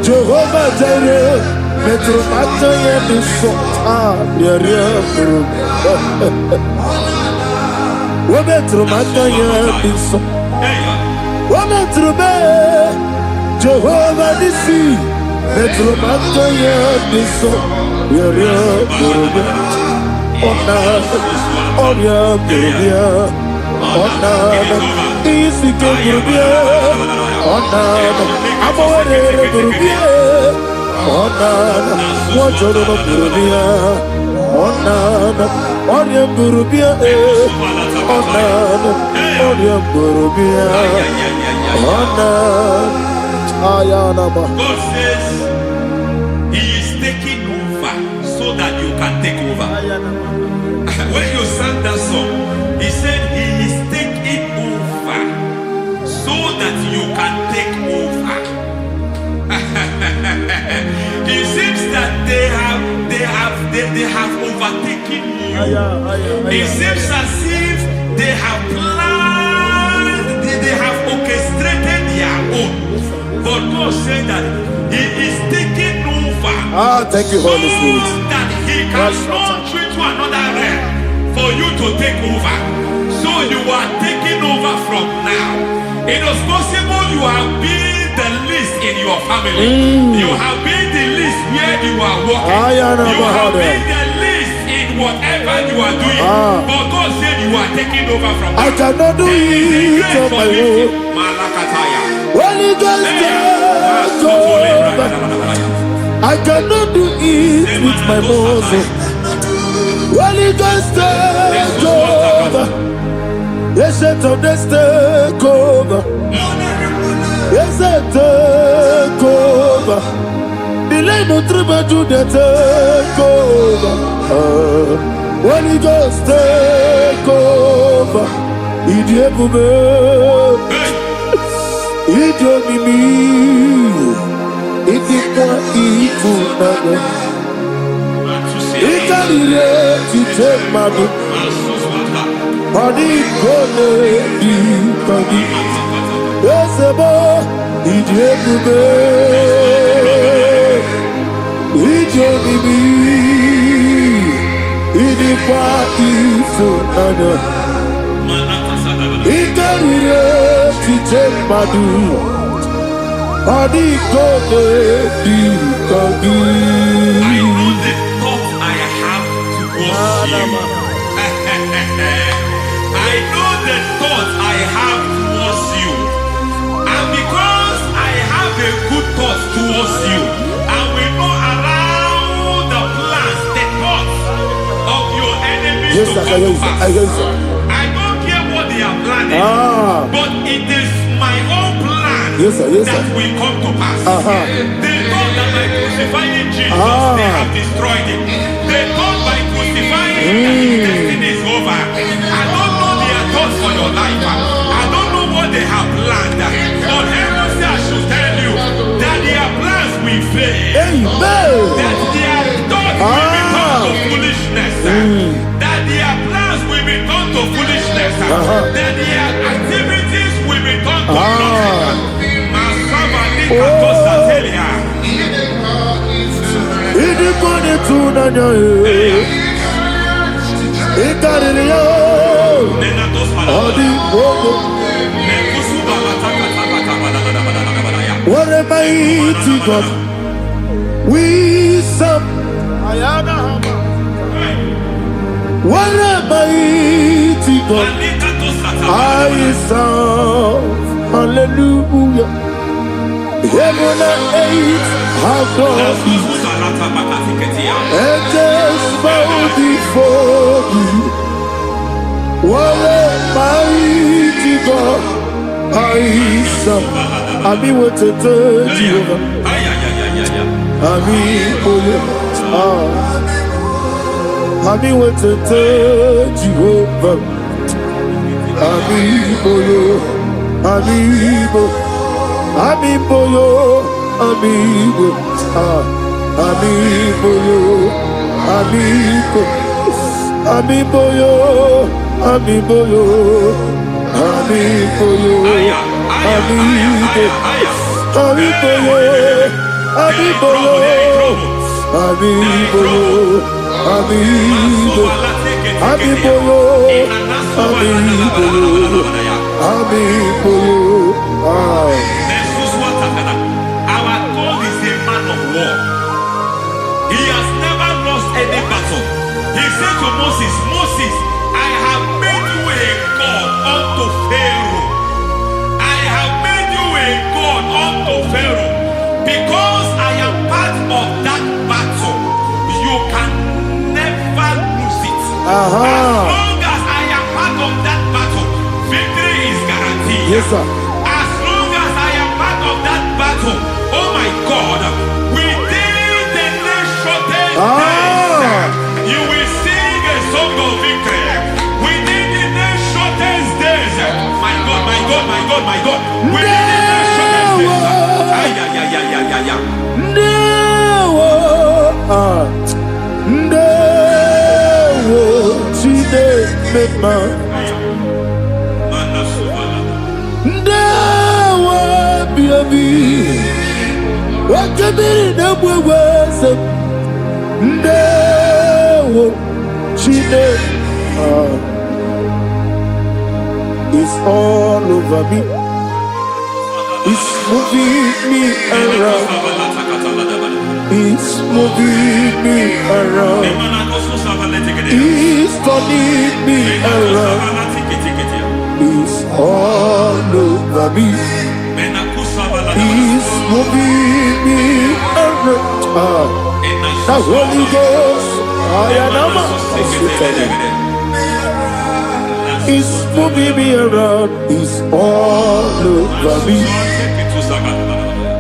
Jehovah Jireh. Metro Mataya the song. Women to my kaya the song. Women to me. Jehovah Nissi. Metromanta ya biso Yeria burubia Ona Oria burubia Ona Isike burubia Ona Amore burubia Ona Wajoro burubia Ona Oria burubia Ona Oria burubia Ona Ayanaba. God says He is taking over so that you can take over. When you sang that song, He said He is taking over so that you can take over. It seems that they have overtaken you. It seems as if they have planned, they have orchestrated their own. But God said that He is taking over. Thank you, Holy Spirit. So that He can launch you to another realm for you to take over. So you are taking over from now. It is possible you have been the least in your family. You have been the least where you are working. You have been the least in whatever you are doing. But God said you are taking over from now. I cannot do it on my own. Holy Ghost, take over. I cannot do it with my muscle. Holy Ghost, take over. Yes, take over. Yes, take over. Delay no trouble to the take over. Holy Ghost, take over. Idio mimi, idikwa ifunado. Ikarire titemadu. Adi kone di kagi. Esebo idiebube. Idio mimi, idikwa ifunado. Ikarire titemadu. Adi kone di kagi. I know the thoughts I have towards you. I know the thoughts I have towards you. And because I have a good thought towards you, I will not allow the plans, the thoughts of your enemies to come to pass. I don't care what they are planning, but it is my own plan that will come to pass. They thought that by crucifying Jesus, they have destroyed it. They thought by crucifying that his destiny is over. I don't know their thoughts for your life. I don't know what they have planned. But heaven says I should tell you that their plans will fail. That their thoughts will be turned to foolishness. That their plans will be turned to foolishness. That their activities will be turned to nothing. What a mighty God we serve. What a mighty God I serve. Hallelujah. Heaven and earth have gone, and just bow before you. What a mighty God I serve. I mean, what to tell you. I mean, I mean, what to tell you. I mean, amigo yo, amigo, amigo yo, amigo, amigo yo, amigo yo, amigo yo, amigo, amigo yo, amigo yo, amigo yo, amigo, amigo yo, amigo yo, amigo yo, Our God is a man of As long as I am part of that battle, oh my God, within the next shortest days, you will sing a song of victory. Within the next shortest days, my God, my God, my God, my God. Within the next shortest days, It's all over me. It's moving me around. It's moving me around. It's turning me around. It's all over me. It's moving me around. The Holy Ghost, it's moving me around. It's all over me.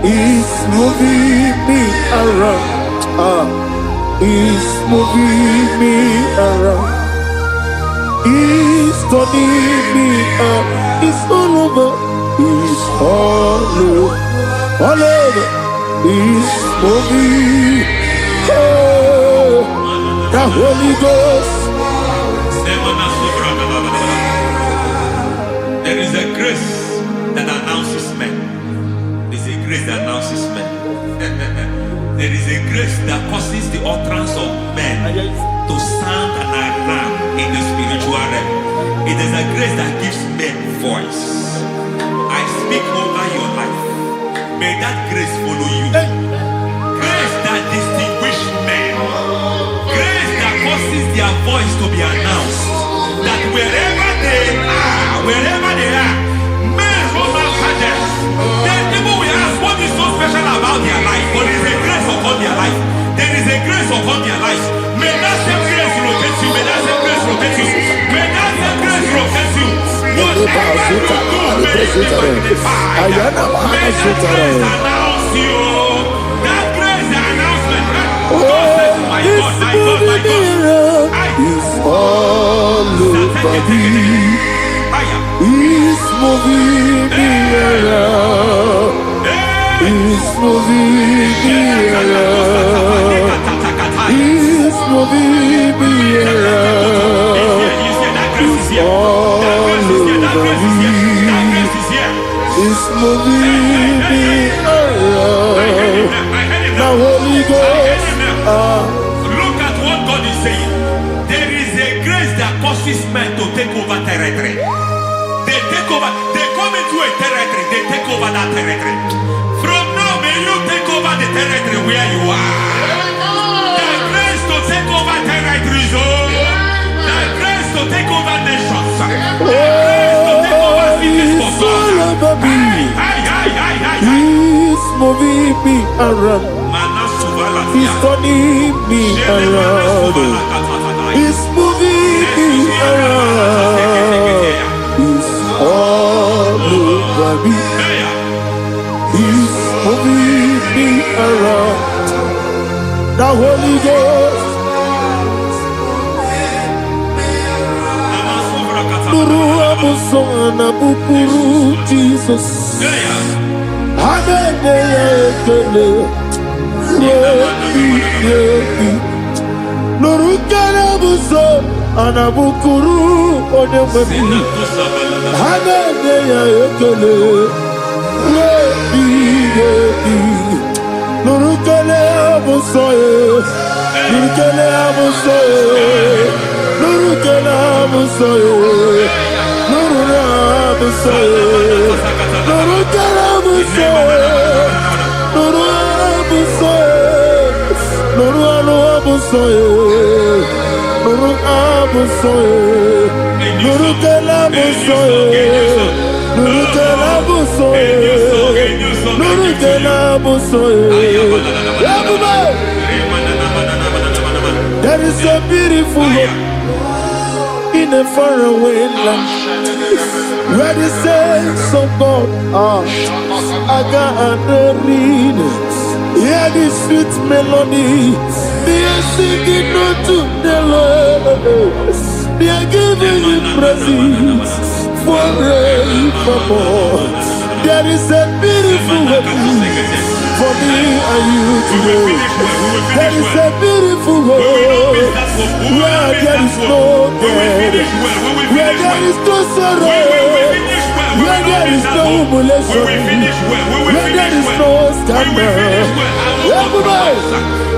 It's moving me around. It's moving me around. It's turning me up. It's all over. It's all over. All over. It's moving. Oh, the Holy Ghost. There is a grace that announces men. There is a grace that announces men. There is a grace that causes the utterance of men to sound an alarm in the spiritual realm. It is a grace that gives men voice. I speak over your life. May that grace follow you. Grace that distinguishes men. Grace that causes their voice to be announced. That wherever they are, men from Shatters, then people will ask what is so special about their life. But there is a grace upon their life. There is a grace upon their life. May that same grace rotate you. May that same grace rotate you. May that same grace rotate you. Whatever you do, may it be magnified. May that grace announce you. That grace, the announcement. God says, my God, my God, my God. It's all over me. It's moving me around. It's moving me around. It's moving me around. It's all over me. It's moving me around. The Holy Ghost. Look at what God is saying. There is a grace that causes men to take over territory. They take over. They come into a territory. They take over that territory. From now, may you take over the territory where you are. The grace to take over territories. The grace to take over nations. The grace to take over cities for God. He's moving me around. He's turning me around. He's moving me around. He's all over me. He's moving me around. The Holy Ghost. Nuru amusona bukuru Jesus. Amen. Nurukarabuso anabukuru onemami Haneya ekele Rebi Nurukarabuso Nurukarabuso Nurukarabuso Nurukarabuso Nurukarabuso Nuru abusoye, nuru abusoye, nuru kelabusoye, nuru kelabusoye, nuru kelabusoye. There is a beautiful hope in in a faraway land, where the saints of God are gathering. Hear the sweet melody, they are singing unto the Lord. They are giving you praise forevermore. There is a beautiful way for me and you today. There is a beautiful way where there is no death, where there is no sorrow, where there is no humiliation, where there is no scandal. Everybody,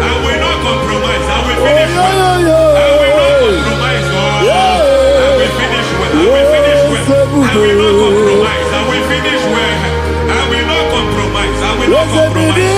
I will not compromise. I will finish well. I will not compromise. I will finish well. I will finish well. I will not compromise. I will finish well. I will not compromise. I will not compromise.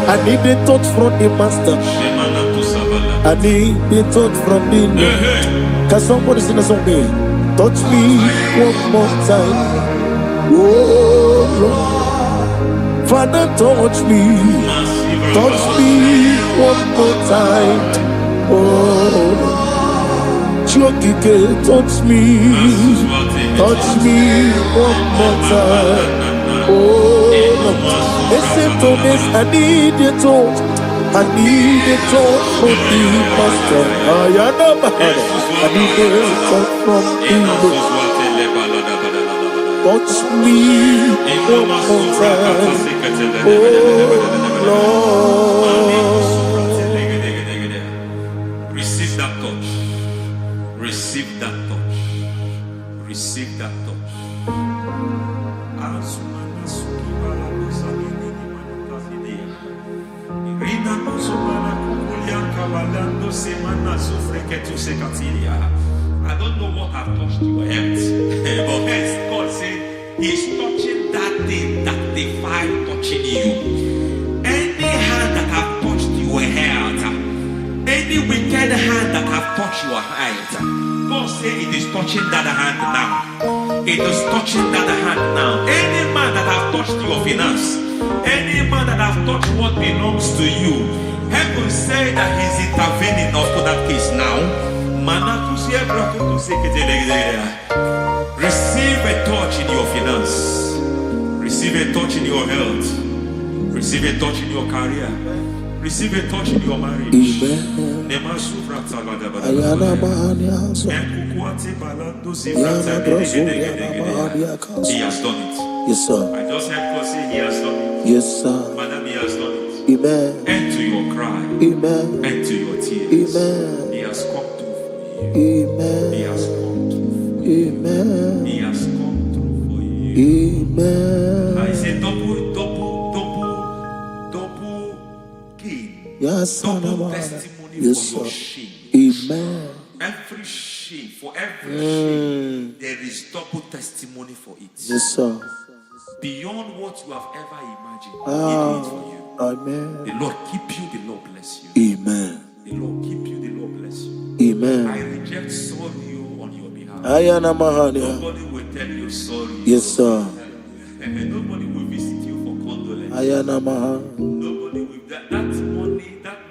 I need the touch from the master. I need the touch from the Lord. Can somebody sing a song here? Touch me one more time. Oh Lord. Father, touch me. Touch me one more time. Oh Chokike, touch me. Touch me one more time. Oh Lord. Listen to this, I need your touch. I need a touch from the master. I need a touch from the Lord. Touch me one more time. Oh Lord. Receive that touch. Receive that touch. Receive that touch. I don't know what I've touched your health, but hence God said He's touching that thing that defied touching you. Any hand that have touched your health, any wicked hand that have touched your health, God said it is touching that hand now. It is touching that hand now. Any man that have touched your finance, any man that have touched what belongs to you, heaven said that He's intervening up to that case now. Receive a touch in your finance. Receive a touch in your health. Receive a touch in your career. Receive a touch in your marriage. Amen. He has done it. Yes, sir. I just heard God say He has done it. Yes, sir. Madam, He has done it. Amen. End to your cry. Amen. End to your tears. Amen. He has come through for you. Amen. He has come through for you. Amen. He has come through for you. Amen. I say double gain. Yes, Double sir. testimony Yes, for your sir. shame. Amen. Every shame, for every shame, there is double testimony for it. Yes, sir. Beyond what you have ever imagined, He did it for you. Amen. The Lord keep you, the Lord bless you. Amen. The Lord keep you, the Lord bless you. Amen. I reject sorrow on your behalf. Ayana Mahania. Nobody will tell you sorry. Yes, sir. And nobody will visit you for condolence. Ayana Maha. Nobody will. That money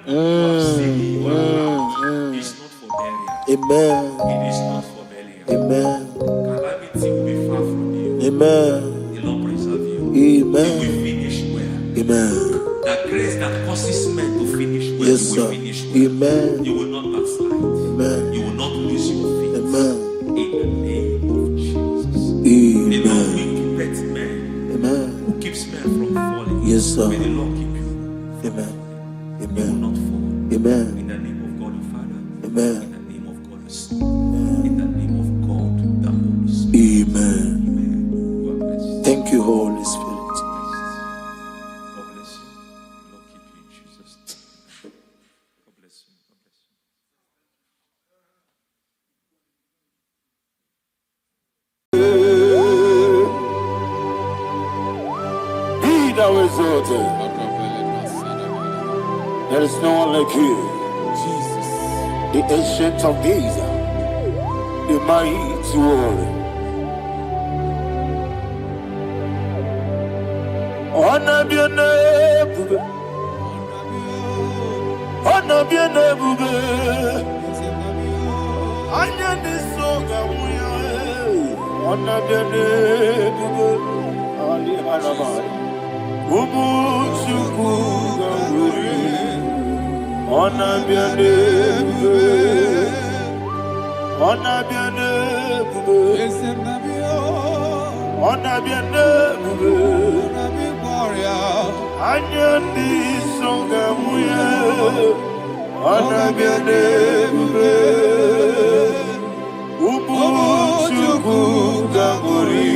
you have saved, you have is not for burial. Amen. It is not for burial. Amen. Calamity will be far from you. Amen. The Lord preserve you. Amen. You will finish well. Amen. That grace that causes men to finish well, Yes, you will sir. finish well. Amen. You will not backslide. Amen. You will not lose your faith. Amen. In the name of Jesus. Amen. The Lord will keep men. Amen. Who keeps men from falling. Yes, sir. May the Lord keep you. Amen. You will Amen. not fall. Amen. In the name of God the Father. Amen. In the name of God the Son. In the name of God the Holy Spirit. Amen. Amen. God bless you. Thank you, Holy Spirit. God bless you. The Lord keep you in Jesus' name. God bless you. God bless you. Be thou exalted. There is no one like you. Jesus. The ancient of days. The mighty warrior. Honor be your name. Honor be your name. Anya ni soga muya. Honor be your name. Ali Harabai. Umu chukuga muri. Honor be your name. Honor be your name. Honor be your name. Anya ni soga muya. Honor be your name. Umu chukuga muri.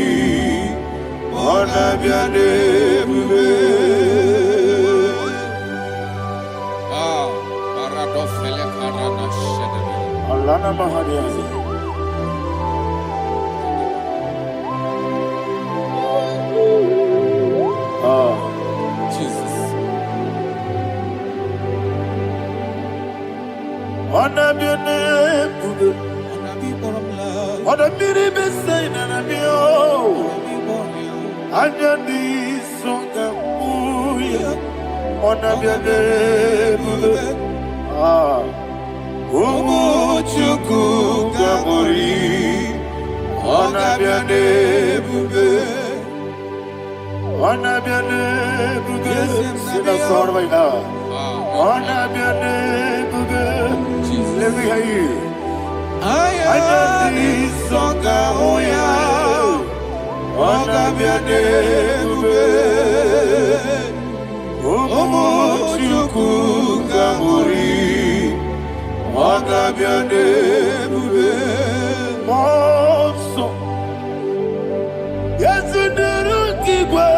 Honor be your name. Alana Mahadiazi. Jesus. Honor be your name. Honor be your name. Anya di songa muya. Honor be your name. Umu chukuga muri. Honor be your name. Honor be your name. Sing a song right now. Honor be your name. Let me hear you. Anya di songa muya. Honor be your name. Umu chukuga muri. Honor be your name. Monso. Yes, in the Rukigwe.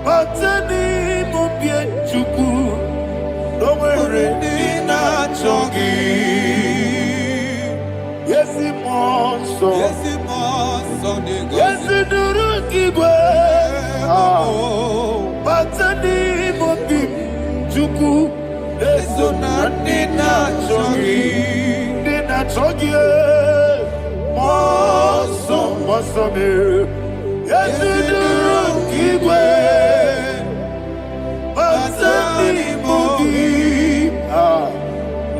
Batani mubie chuku. Don't worry, Nina Chongi. Yes, Monso. Yes, in the Rukigwe. Batani mubie chuku. Eso nina chogi, moso me. Yesu duru kigwe, basani mogi.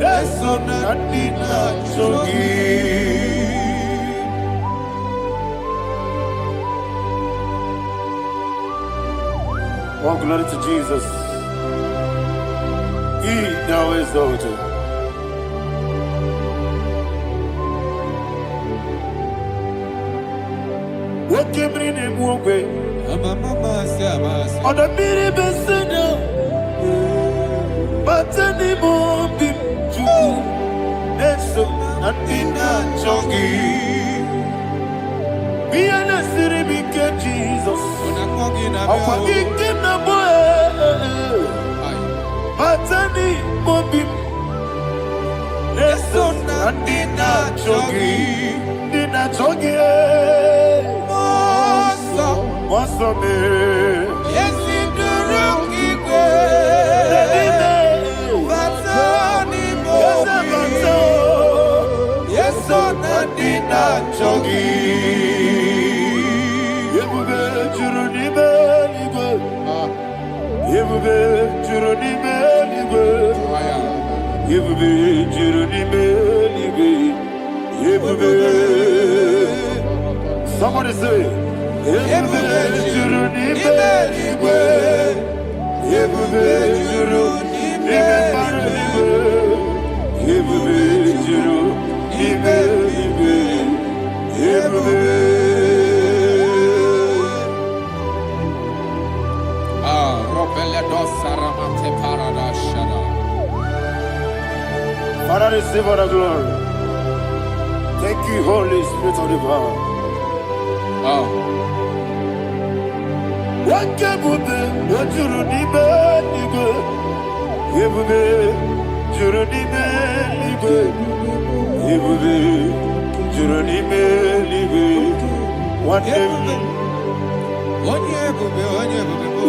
Eso nina chogi. Oh, glory to Jesus. He now is exalted. What came in a walkway? On the mini besena, but any more big Jew. That's so not in that chongi. Be an city because Jesus. I'm forgetting the boy. Batani mobim, leso na dina chogi, moso me. Yesi duruki kwe, batani mobim, yeso na dina chogi. Yebube juruni beligwe. Yebube juruni beligwe. Yebube juruni beligwe. Yebube Somebody say, Ebube juru n'ime igwe. Ebube juru n'ime mbara igwe. Ebube juru n'ime igwe. Ebube. Father, receive all the glory. Thank you, Holy Spirit of the power. Wakebube, wajuru n'ime igwe. Ebube juru n'ime igwe. Ebube juru n'ime igwe.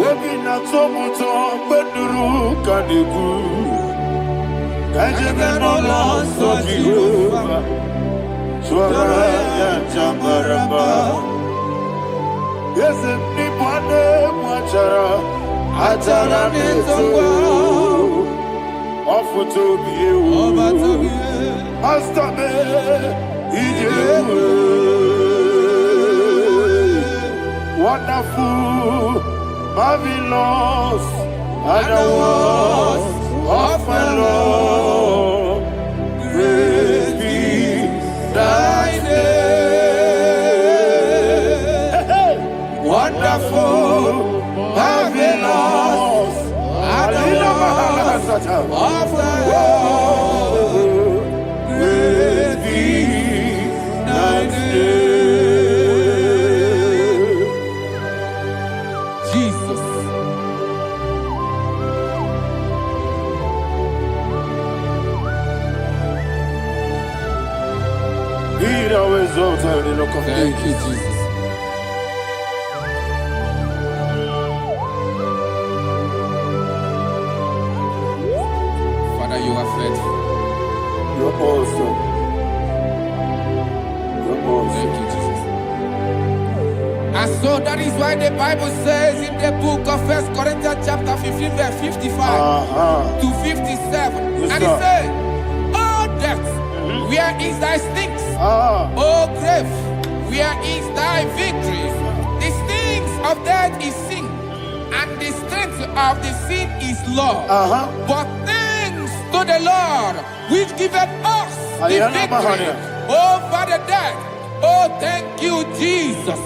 Obi na-atọ mgbeduru ka na-ekwu. Kajebe n'ụlọ nsọ Jehova. Chụọrọ ya njamarama. Eze ndị bụ na-egwu achara na-eto. Ọfụta obi ewu. Pasta mee ije ewu. Wonderful, marvelous, are the words of my Lord. Praise be thy name. Wonderful, marvelous, are the words of my Lord. Praise be thy name. Thank you, Jesus. Father, you are faithful. You're awesome. You're awesome. Thank you, Jesus. And so that is why the Bible says in the book of 1 Corinthians chapter 15, verse 55 to 57, yes, and it says, "Oh death, where is thy sting? Oh grave, where is thy victory? The stings of death is sin, and the strength of the sin is law. But thanks to the Lord, which giveth us the victory over the death. Oh, thank you, Jesus."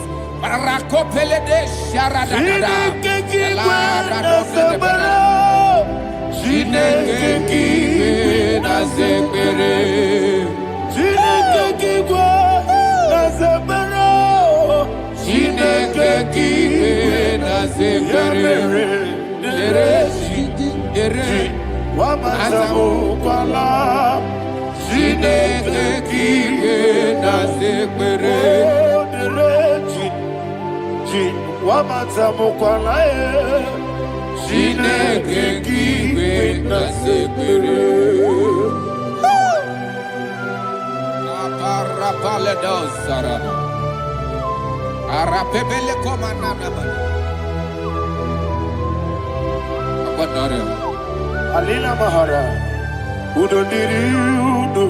Alina Mahara, Udo Diriudo,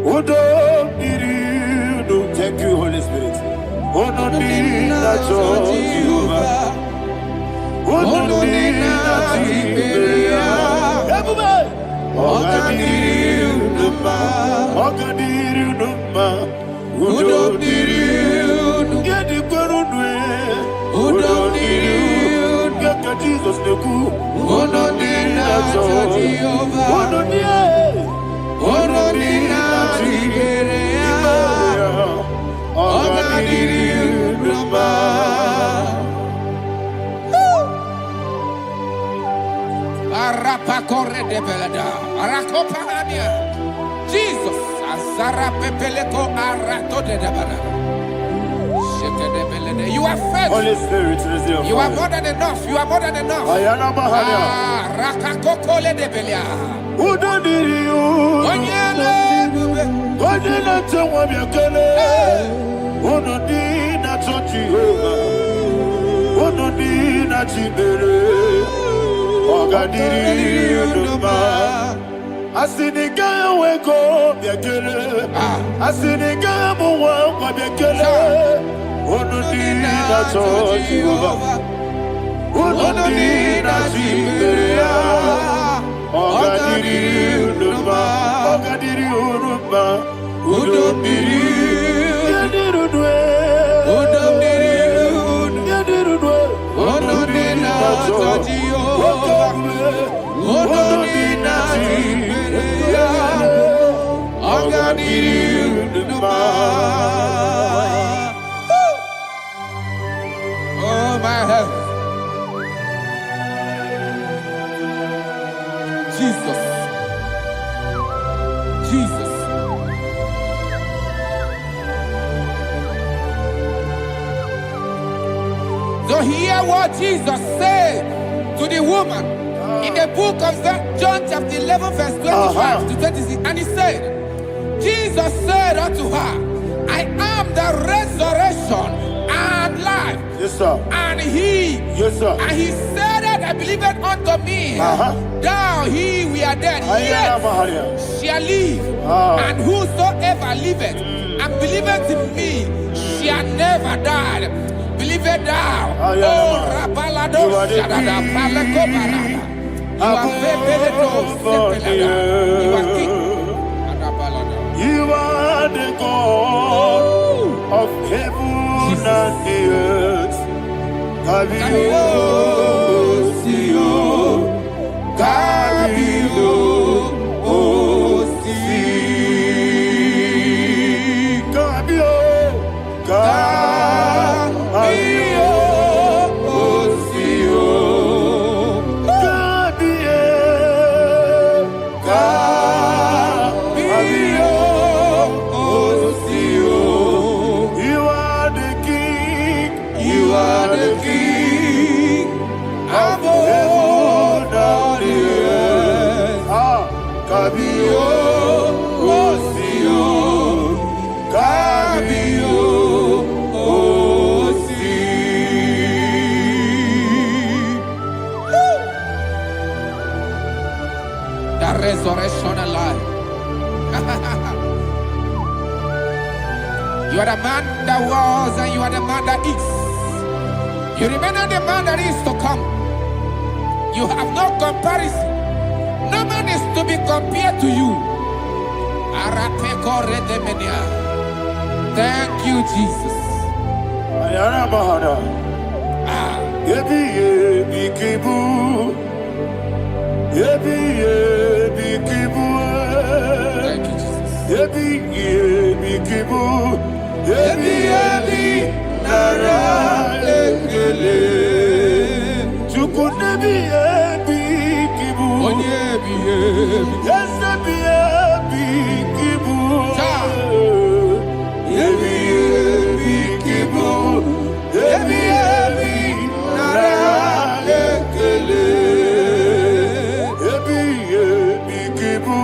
Udo Diriudo. Thank you, Holy Spirit. Udo Diriudo, Jehovah. Udo Diriudo, everybody. Ogadiriudo, Udo Diriudo, get the Gurudwe, Udo Diriudo, get the Jesus the Ku. Udo Diriudo, Udo Jesus, you are faithful. Holy Spirit, you are more than enough. You are more than enough. Asiniga weko biakele. Asiniga muwa kwa biakele. Onodina Jehovah. Onodina Zibeya. Ogadiri Uduma. Ogadiri Uduma. Udomiri. Yadirudwe. Udomiri. Yadirudwe. Onodina Jehovah. Onodina Zibeya. Ogadiri Uduma. Oh my heaven. Jesus. Jesus. So hear what Jesus said to the woman in the book of John chapter 11 verse 25 to 26. And he said, Jesus said unto her, I am the resurrection and life. Yes, sir. And he, Yes, sir. and he said that I believeth unto me, thou he we are dead, yet shall live, and whosoever liveth and believeth in me shall never die. Believeth thou, oh Rabalado Shadada Palako Barada. You are you are king. You are the God of heaven and the earth. Kabio, Sio, Kabio, Si, Kabio, Kabio, Sio, Kabio, Kabio, Sio. You are the King. You are the King of heaven and the earth. Kabio, Sio, Kabio, Si. The resurrection and life. You are the man that was and you are the man that is. You remember the man that is to come. You have no comparison. No man is to be compared to you. Thank you, Jesus. Ayana Mahana. Yebi yebi kibu. Yebi yebi kibu. Thank you, Jesus. Yebi yebi kibu. Yebi yebi nara ekele. Chuku nebi yebi kibu. Onyebi yebi. Yes nebi yebi kibu. Yebi yebi kibu. Yebi yebi nara ekele. Yebi yebi kibu.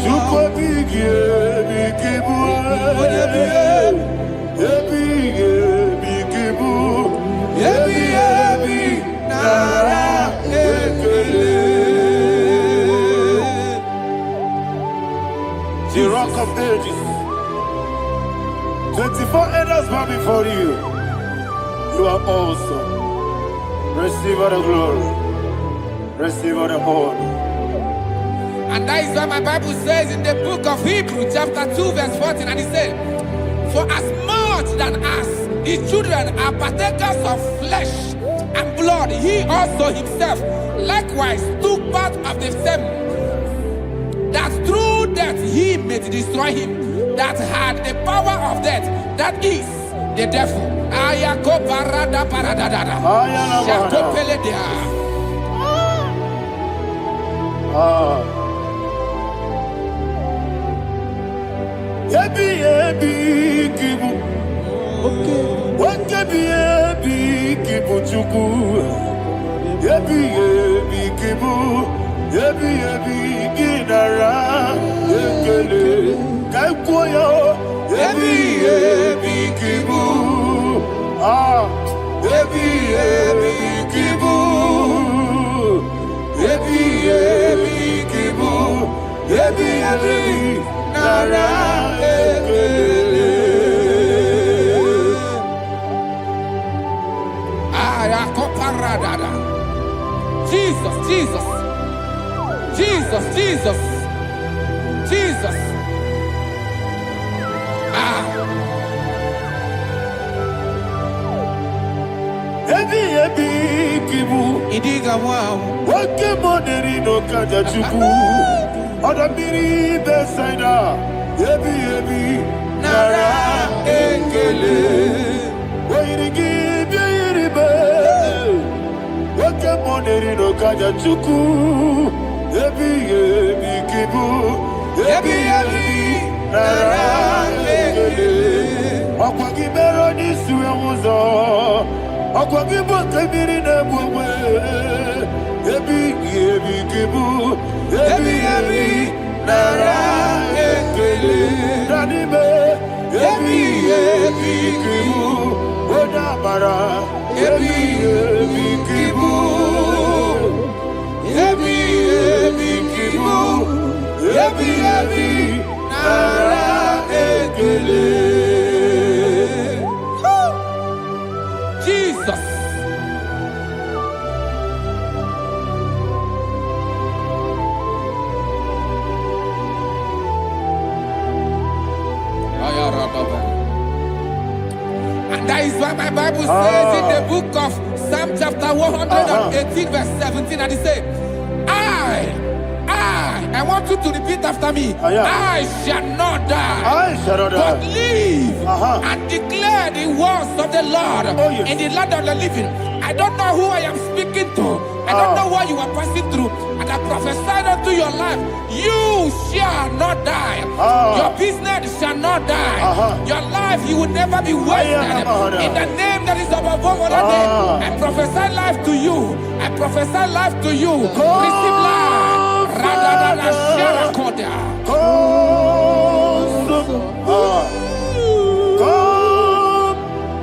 Chuku bigi yebi kibu. Yebi yebi kibu. Yebi yebi nara ekele. The rock of ages. 24 elders bow before you. You are awesome. Receive all the glory. Receive all the honor. And that is why my Bible says in the book of Hebrews chapter 2 verse 14, and it said, for as much than us, his children are partakers of flesh and blood, he also himself likewise took part of the same, that through death he may destroy him that had the power of death, that is the devil. Ayako parada paradadada. Shakopeledea. Yebi yebi kibu. Yebi yebi kibu chuku. Yebi yebi kibu. Yebi yebi ginara ekele. Kaikuyo. Yebi yebi kibu. Yebi yebi kibu. Yebi yebi kibu. nara ekele. Jesus, Jesus, Jesus, Jesus, Jesus. Ebi kibu. Idiga wow. Wake moneri no kaja chuku. Odamiri besaida. Ebi nara ekele. Wairigi biiribe. Wake moneri no kaja chuku. Ebi kibu. Ebi nara ekele. Akwagi bero ni suwe muzo. Akwagi bokebiri na bwe. Ebi kibu. Ebi nara ekele. Nanibe. Ebi kibu. Odabara. Ebi kibu. Ebi kibu. Ebi nara ekele. Jesus. And that is why my Bible says in the book of Psalm chapter 118 verse 17, and it says, I want you to repeat after me. I shall not die, but live and declare the words of the Lord in the land of the living. I don't know who I am speaking to. I don't know what you are passing through. And I prophesied unto your life, you shall not die. Your business shall not die. Your life, you will never be wasted. In the name that is above all other name, I prophesy life to you. I prophesy life to you. Receive life.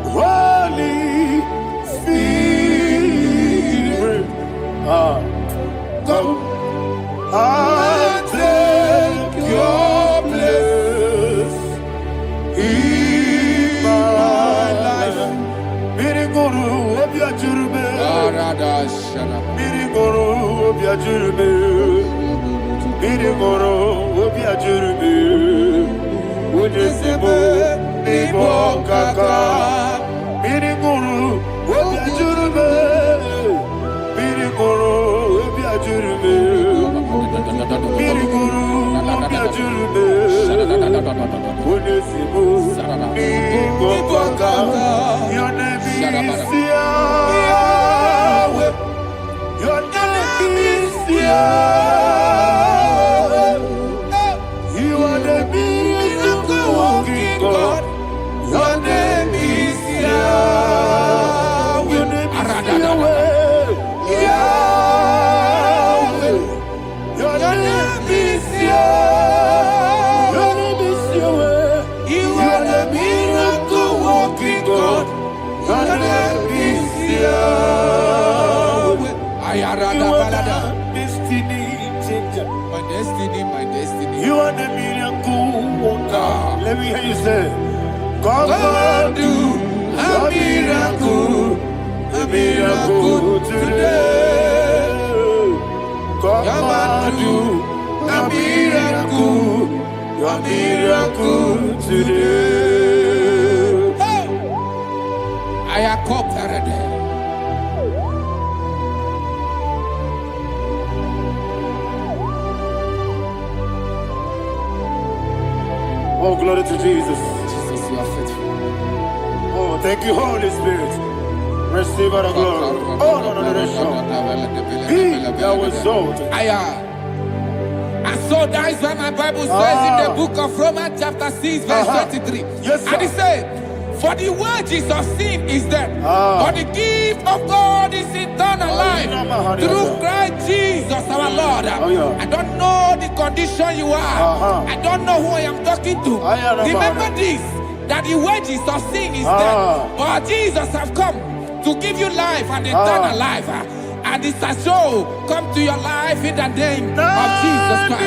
Holy Spirit, come and take your place in my life. Miriguru obiajurube, miriguru obiajurube. Mirigoro obiajurube, ujesebo nibo kaka. Mirigoro obiajurube, mirigoro obiajurube, mirigoro obiajurube, ujesebo nibo kaka. Your name is Yahweh. Your name is Yahweh. God, your name is Yahweh. Your name is Yahweh. Your name is Yahweh. Your name is Yahweh. You are the miracle working God. Your name is Yahweh. You are the destiny changer. My destiny, my destiny. You are the miracle worker. Let me hear you say, come and do a miracle today. Come and do a miracle today. I am cooperative. Oh, glory to Jesus. Jesus, you are faithful. Oh, thank you, Holy Spirit. Receive our glory. Oh, no, that was so. And so that is why my Bible says in the book of Romans chapter 6 verse 23. Yes, sir. And it says, for the wages of sin is death, but the gift of God is eternal life through Christ Jesus our Lord. I don't know the condition you are. I don't know who I am talking to. Remember this, that the wages of sin is death, but Jesus have come to give you life and eternal life. And this shall come to your life in the name of Jesus Christ.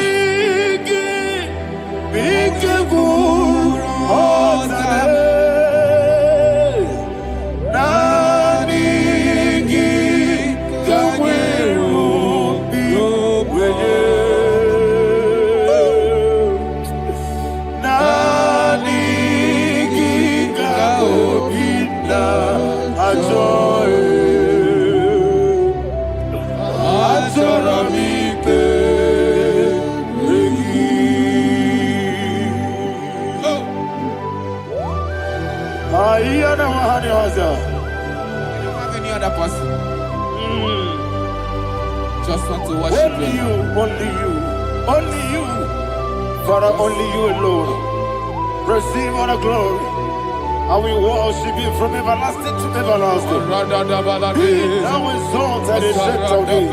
You don't have any other person. Just want to worship only you. Only you. Father, only you alone. Receive all the glory. I will worship you from everlasting to everlasting. Be thou exalted and set of thee.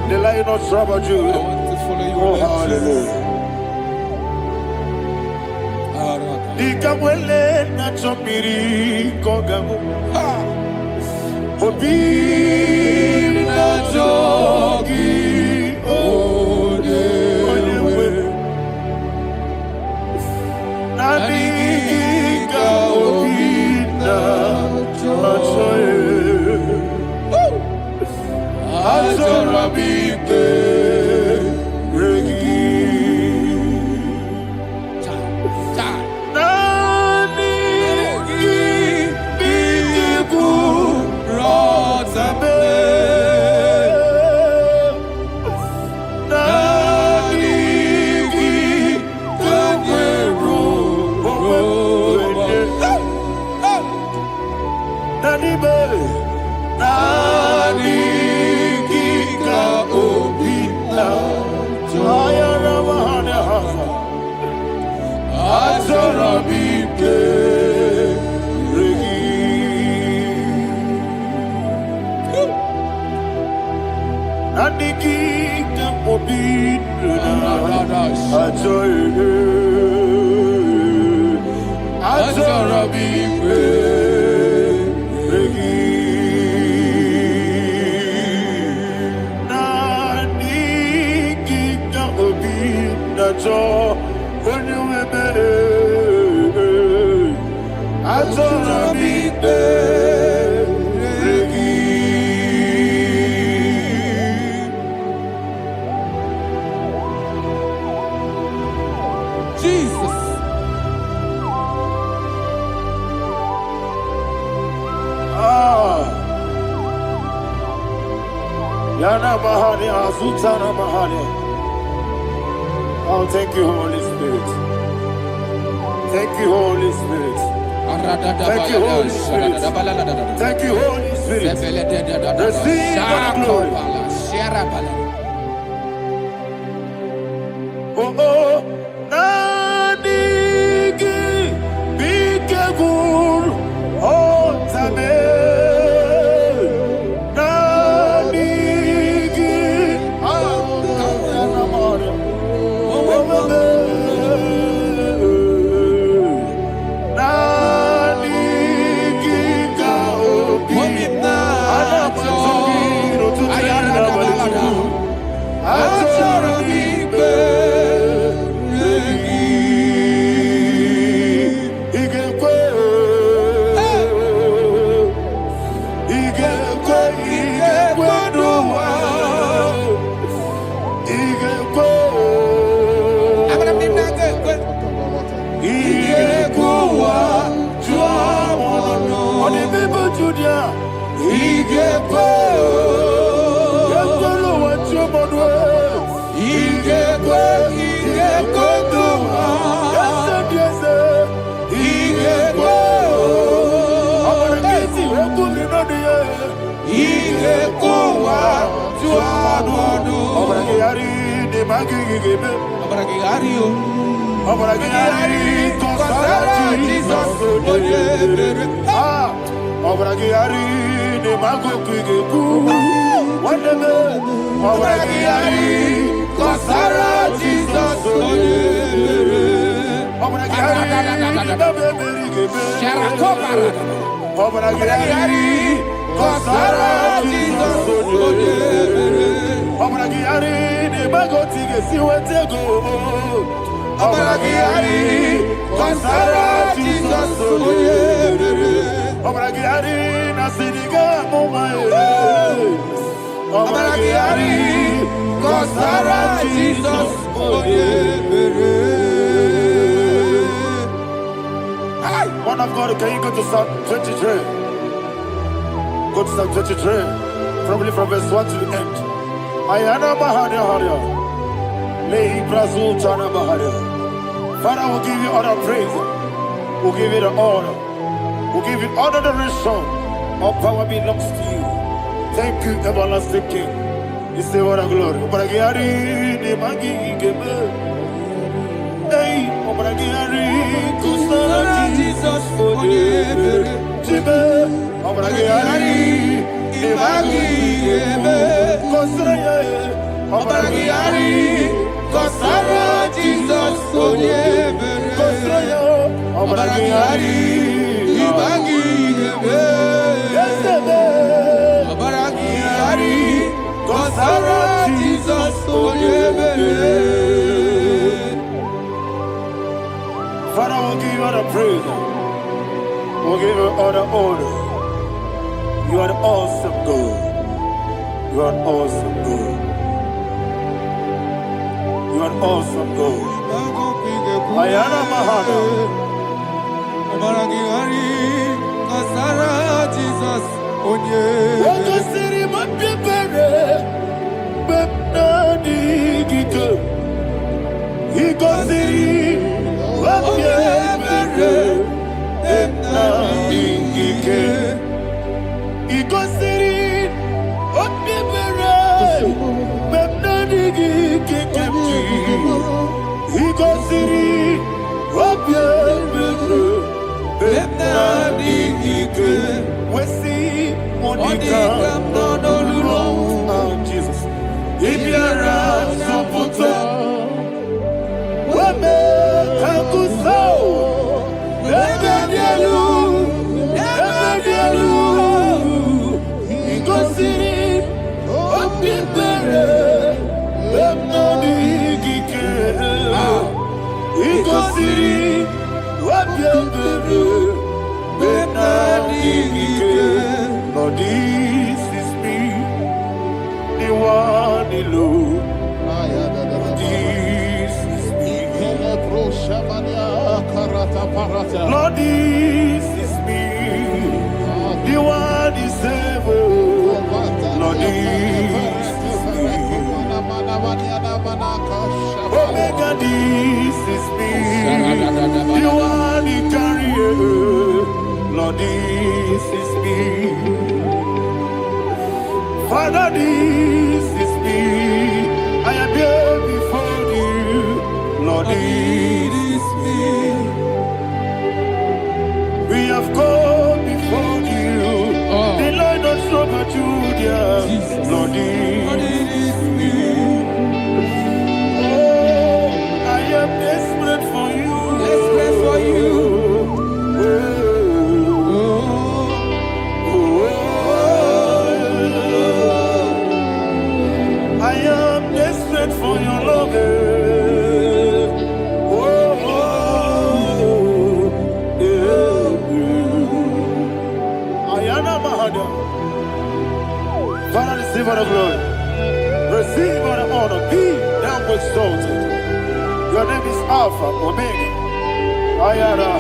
The Lion of Tribe of Judah. Oh, hallelujah. Ikamwele na chomiri kogamu. Obi na jogi ode. Nani ka obi na jogi. Azorabite regi. Oh, thank you, Holy Spirit. Thank you, Holy Spirit. Thank you, Holy Spirit. Thank you, Holy Spirit. Receive the glory. Oh, oh, Nadigi, Bigagul, oh, Tabe. Obragiari, Kosara, Jesus, Obragiari, Nasiniga, Mumae. Obragiari, Kosara, Jesus, Man of God, can you go to Psalm 23? Go to Psalm 23, probably from verse 1 to the end. Ayana Bahania Haria. Lehi Brazil Chana Bahania. Father, we'll give you all the praise. We'll give you the honor. We'll give you all the adoration. All power belongs to you. Thank you, everlasting King. You say what a glory. Obragiari, Nemagi, Gebe. Hey, Obragiari, Kusara, Jesus, Jibe, Obragiari, Nemagi, Gebe. Kusara, Obragiari, Kusara, Jesus, Kusara, Obragiari, Nemagi, Gebe. Obragiari, Kusara, Jesus, Father, we'll give you all the praise. We'll give you all the honor. You are the awesome God. You are an awesome God. You are an awesome God. Ayana Mahana. Jesus. Wakasiri mapipere. Bepnadi gike. Ikosiri. Wapyemere, Bepnadi gike. Ikosiri, Wapyemere, Bepnadi gike kemti. Ikosiri, Wapyemere, Bepnadi gike. Wesi, Monica, oh Jesus. Ibiara, Soputo. Wame kakuso, ebedielu, ikosiri, opipere, ebnodi gike, ikosiri, opipere, ebnodi gike. Lord, this is me, the one alone. Lord, this is me, the one is able. Lord, this is me. Omega, this is me, the one he carries. Lord, this is me. Father, this is me. I am here before you. Lord, this is me. We have come before you. The Lord of Super Judah. Lord, this is me. Oh, I am desperate for you. Desperate for you. I am desperate for your love. Father, receive all the glory. Receive all the honor. Be thou exalted. Your name is Alpha, Omega. Ayara.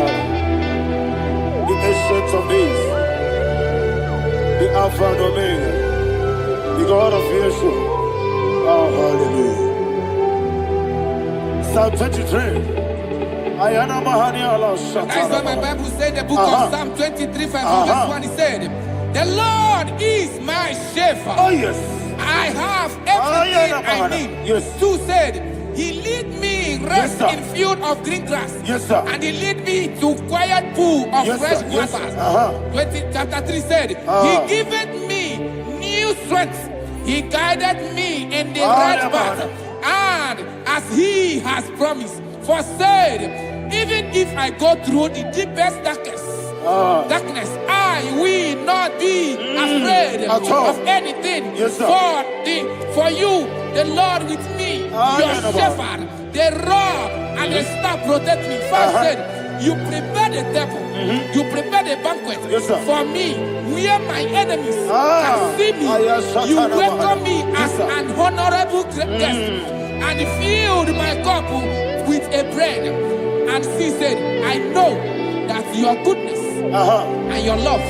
The ancient of days. The Alpha and Omega. The God of Yeshua. Oh, hallelujah. Psalm 23. Ayana Mahani Allah Shatters. That is what my Bible said, the book of Psalm 23, verse 1. It said, the Lord is my shepherd. Oh, yes. I have everything I need. Yes. 2 said, he lead me rest in field of green grass. Yes, sir. And he lead me to quiet pool of fresh waters. 20, chapter 3 said, he giveth me new strength. He guided me in the right path. And as he has promised, for said, even if I go through the deepest darkness, I will not be afraid of anything. Yes, for you, the Lord with me, your shepherd, the rod and the staff protect me. First said, you prepare the table, you prepare the banquet for me, where my enemies can see me. You welcome me as an honorable guest, and filled my cup with a bread. And she said, I know that your goodness and your love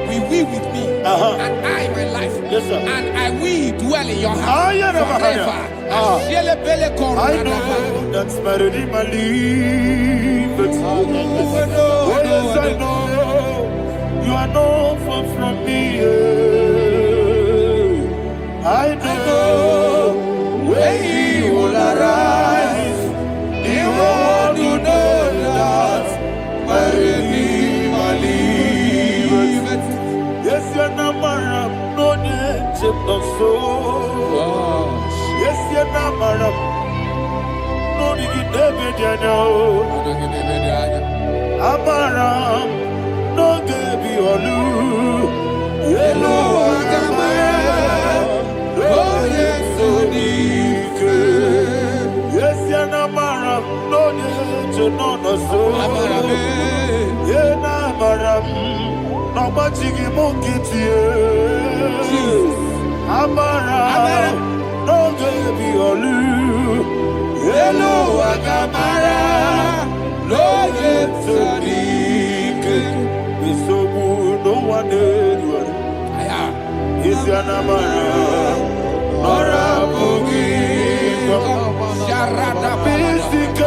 will be with me, and I, my life, and I will dwell in your house forever. I know that's better than my life. Oh, yes, I know you are not far from me. I know when he will arise, he will do that. My Redeemer liveth. Yes, you're not married, no need to so. Yes, you're not married, no need to Amaram, no gebi olu. Yellow Agamara, oh yes, so dike. Yes, you're not married, no need to know so. Yena Amaram, no machigi mukiti. Amaram, no gebi olu. Yellow Agamara, no yet so deep. It's so good, no one did. Is your number? Nora Bogi, Sharada Basic,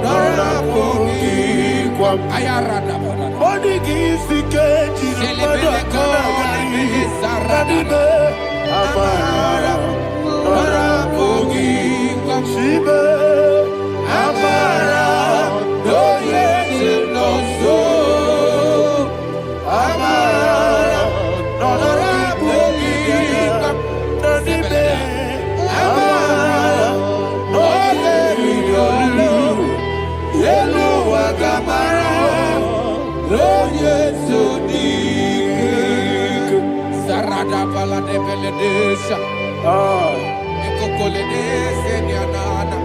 Nora Bogi, Ayarada. Body gives the cage, Amara, Nora Bogi, Shibe, Amara, no yet no so. Amara, Nora Bogi, Nadibe, Amara, no yet no Yellow Agamara, no yet so deep. Sarada Bala de Beledesha, Ecocoledes, and Yanana,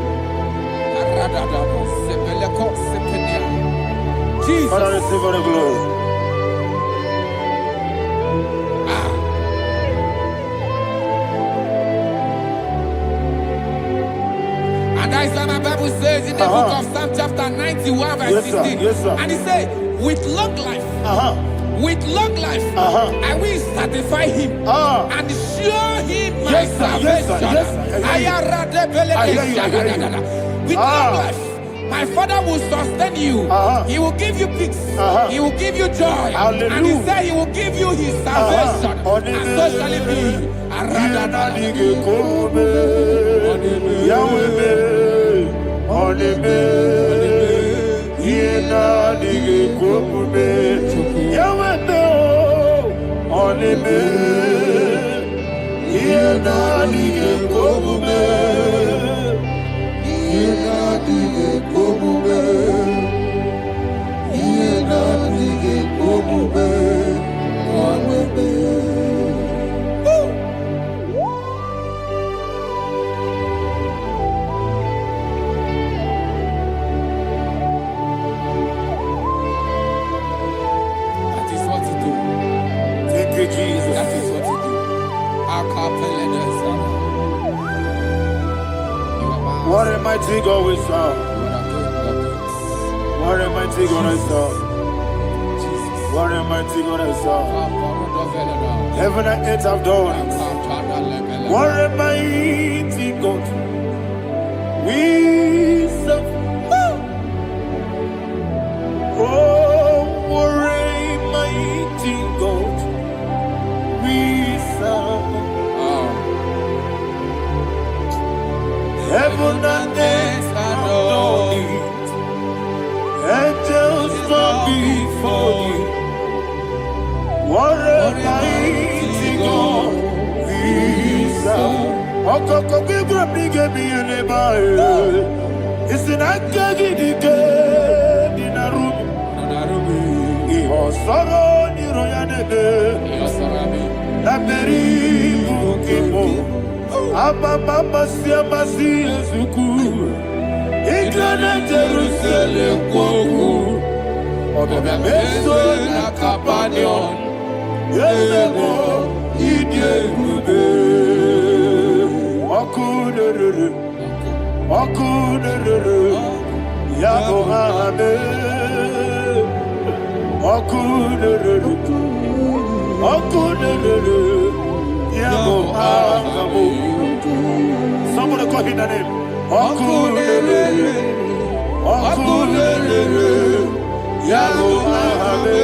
Arada, Sepeleco, Sepenia. Jesus, Father, receive all the glory. And that's what my Bible says in the book of Psalm chapter 91, verse 16. And he said, with long life, with long life, I will satisfy him and show him my salvation. With long life, my Father will sustain you. He will give you peace. He will give you joy. And he said he will give you his salvation. And so shall it be. What a mighty God we serve. What a mighty God I serve. What a mighty God I serve. Heaven and earth have done it. What a mighty God we serve. Oh, what a mighty God we serve. Heaven and earth adore it. Angels bow before you. What a mighty God we serve. Okoko gbígbó mi gẹ́mi ẹni báyìí. Ìsìnàkẹ́gì dìde nínú rúmi. Ìhọ̀sọ́rọ̀ níròyìn ẹ̀dẹ̀. La meri mukimo. Ama mama siama si ezuku. Ikrana Jerusalem kwoku. Obebe meso na kapanion. Yesemo idye rube. Okunere. Okunere. Yabo ame. Okunere. Okunere. Yabo ame. Somebody call him the name. Okunere. Okunere. Yabo ame.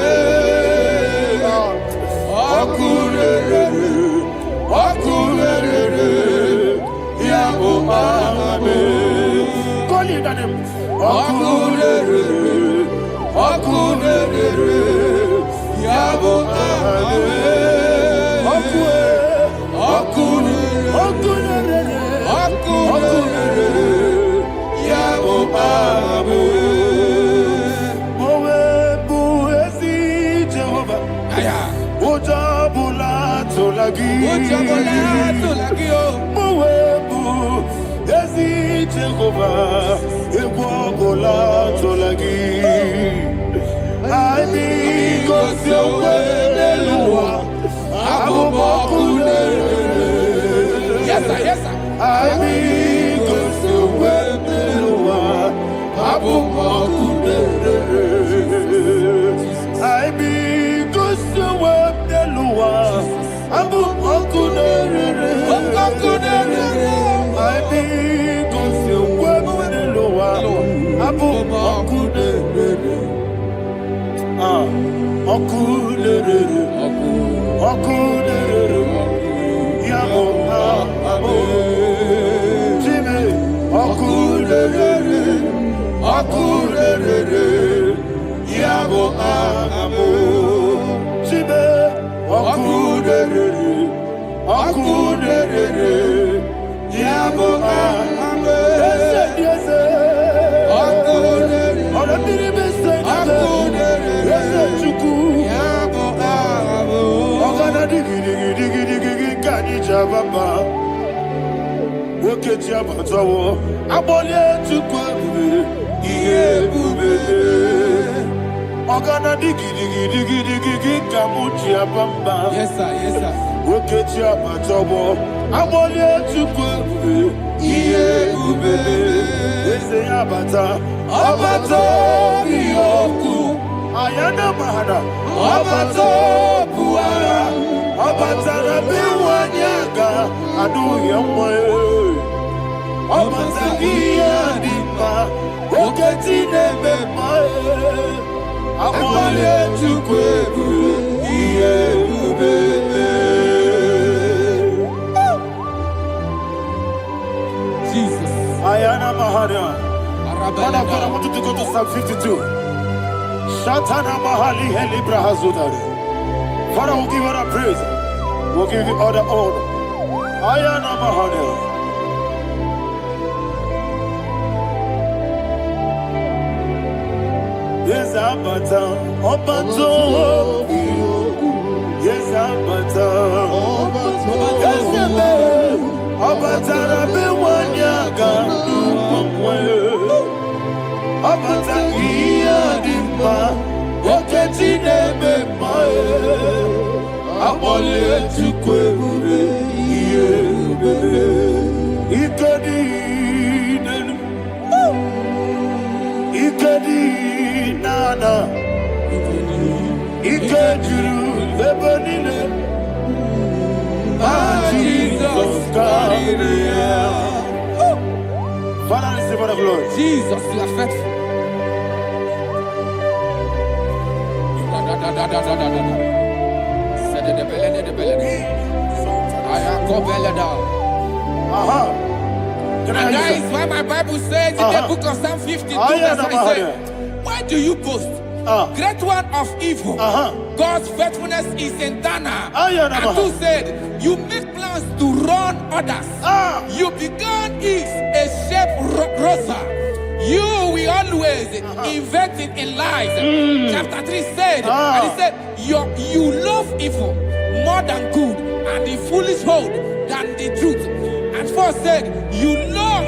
Okunere. Okunere. Yabo ame. Call him the name. Okunere. Okunere. Yabo ame. Okunere. Yabo ame. Mowe bu ezi Jehovah. Ojabula tolagi. Mowe bu ezi Jehovah. Egwogola tolagi. I because your way Eluwa. Yes, sir. Yes, sir. I because your way Eluwa. I because your way Eluwa. I because your way Eluwa. Okunere, Yabo amo, Jimmy, Okunere, Yabo amo, Jimmy, Okunere, Yabo amo, yes, Okunere, Oketi abatawo abole tukwa iye bube ogana digi kamuji abamba. Yes, sir. Yes, sir. Oketi abatawo abole tukwa iye bube ese abata abato biyoku ayana mahana abato buara abatara biwanyaga adu yamwe abazagia dipa oketi nebe mae amole tukwebu iye bubebe. Jesus. Ayana mahana. Man of God, I want you to go to Psalm 52. Shatana mahali heli brahazudari. Father, we'll give you all the praise. We'll give you all the honor. Ayana mahana. Yes, Abata. Obato. Yes, Abata. Yes, Abata. Rabe wanyaga. Abata iya dimba. Oketi nebe mae. Abole tukwebu iye bebe. Ikadi nenu. Ikadi nana. Ikadiru lebanine. Jesus God. Father, receive all the glory. Jesus, you are faithful. And that is why my Bible says in the book of Psalm 52, verse 5, why do you boast? Great one of evil. God's faithfulness is eternal. And who said, you make plans to run others. You began is a shape rosa. You will always invent it in lies. Chapter 3 said, and he said, you love evil more than good. and the foolish hold than the truth. And 4 said, you love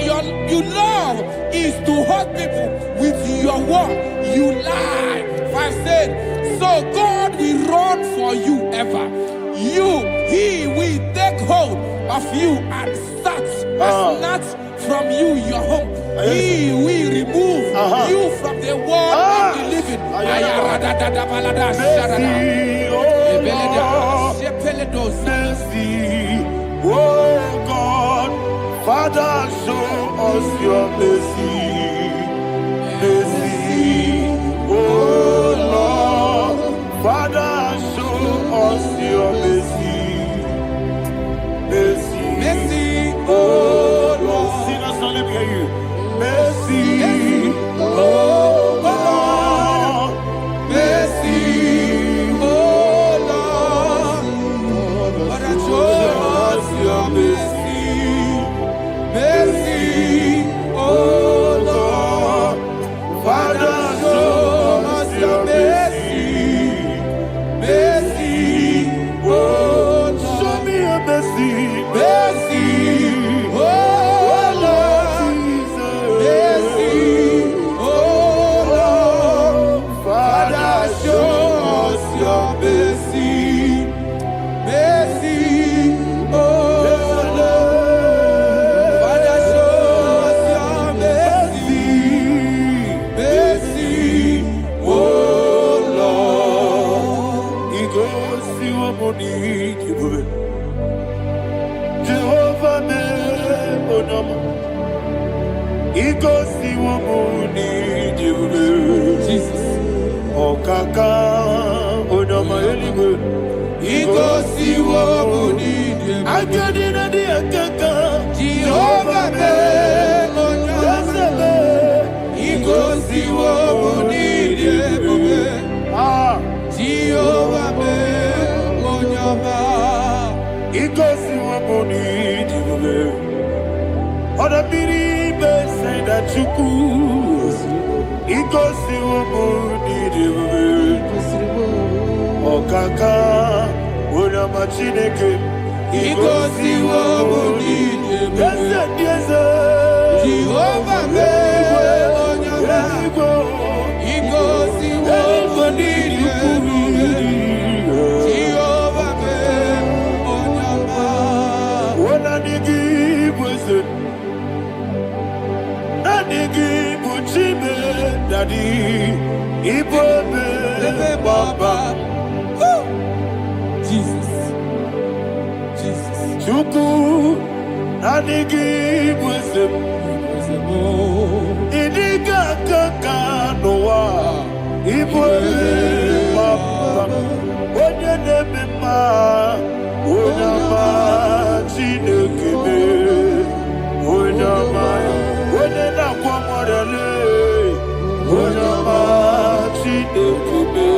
is to hurt people with your word. You lie. 5 said, so God will run for you ever. He will take hold of you and snatch from you your home. He will remove you from the world of the living. Mercy, oh God, Father, show us your mercy. Mercy, oh Lord, Father, show us your mercy. Mercy, mercy, oh Lord. Sing us all, let me hear you. Mercy, oh Lord, mercy, oh Lord, Father, show us your mercy. Mercy, oh Lord, Father, show us your mercy. Mercy, oh Lord, show me your mercy. Mercy, oh Lord, mercy, oh Lord, Father, show us your mercy. Mercy, oh Lord, Father, show us your mercy. Mercy, oh Lord. He goes to your money, Jehovah me onama. He goes to your money, Jesus. Oh kaka onama eligwe. He goes to your money, I get in the kaka. Jehovah me onama. He goes to your money, Jehovah me onama. He goes to your money, Oda biribe say that you could. He goes to your money, oh kaka, Oda machineke. He goes to your money, yes, Jehovah me onama. He goes to your money, Jehovah me onama. When I give was it, Daddy, Baba, Jesus, Chuku, Nanigi was it, Idiga Kaka Noa, Baba, Onya Nebima, Onama, Chinekime, Onama, Onena Kwamorele. Onama, Chinekime,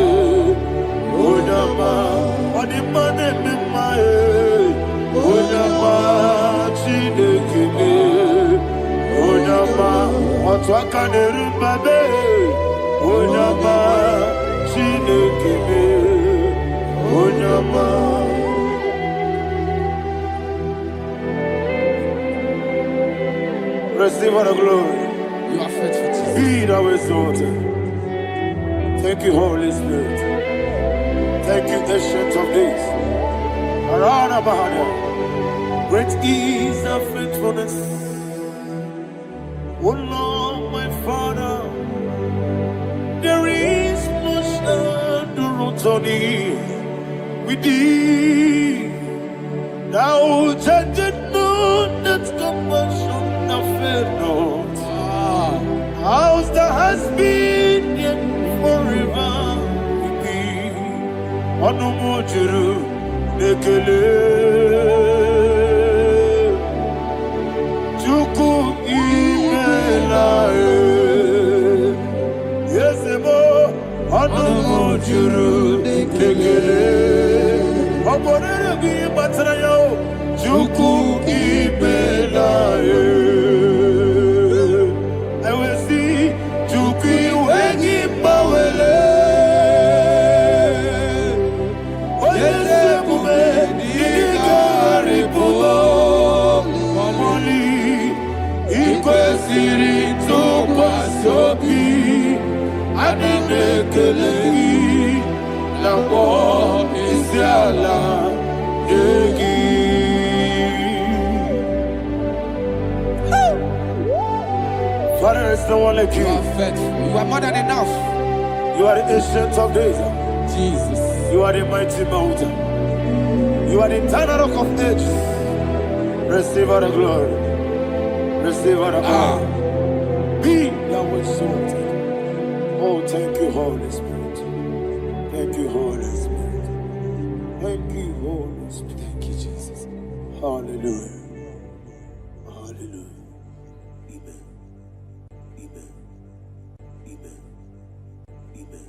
Onama, Onimane Mimae, Onama, Chinekime, Onama, Otwakane Rumbabe, Onama, Chinekime, Onama. Receive all the glory. You are faithful, Jesus. Be thou exalted. Thank you, Holy Spirit. Thank you, Ancient of Days. Arana Bahania. Great is thy faithfulness. Oh Lord, my Father, there is much endurance on thee. With thee, thou judgest not that compassion of fair not. House that has been yet forever with thee. Onomojuru nekele. Chuku imelae. Yesemo onomojuru nekele. Oborere bi batrayo. Chuku imelae. kwesịrị ntụkwasị obi, anyị na-ekele gị nakwa isi ala nye gị. Father, there's no one like you. You are faithful. You are more than enough. You are the ancient of days. Jesus. You are the mighty mountain. You are the eternal rock of ages. Receive all the glory. Receive all the honor. Be thou exalted. Oh, thank you, Holy Spirit. Thank you, Holy Spirit. Thank you, Holy Spirit. Thank you, Jesus. Hallelujah. Hallelujah. Amen. Amen. Amen. Amen.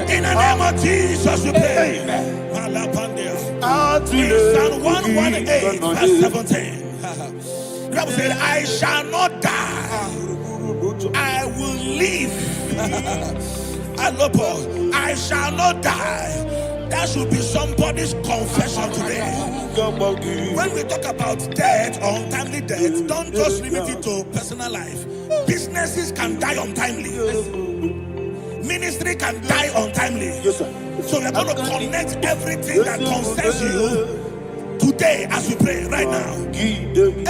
In the name of Jesus, we pray. In Psalm 118, verse 17, the Bible said, I shall not die, I will live. I shall not die. That should be somebody's confession today. When we talk about death or untimely death, don't just limit it to personal life. Businesses can die untimely. Ministry can die untimely. Yes, sir. So we're going to connect everything that concerns you today as we pray right now.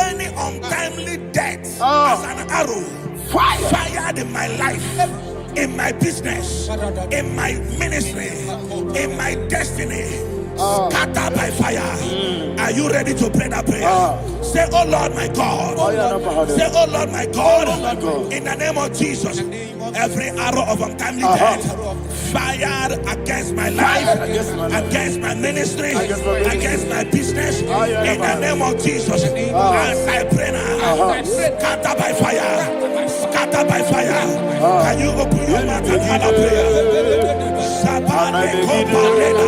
Any untimely death as an arrow fired in my life, in my business, in my ministry, in my destiny, scattered by fire. Are you ready to pray that prayer? Say, oh Lord my God. Say, oh Lord my God. In the name of Jesus, every arrow of untimely death fired against my life, against my ministry, against my business, in the name of Jesus, as I pray now, scattered by fire, scattered by fire. Can you open your mouth and have a prayer? Sabane Kopalena.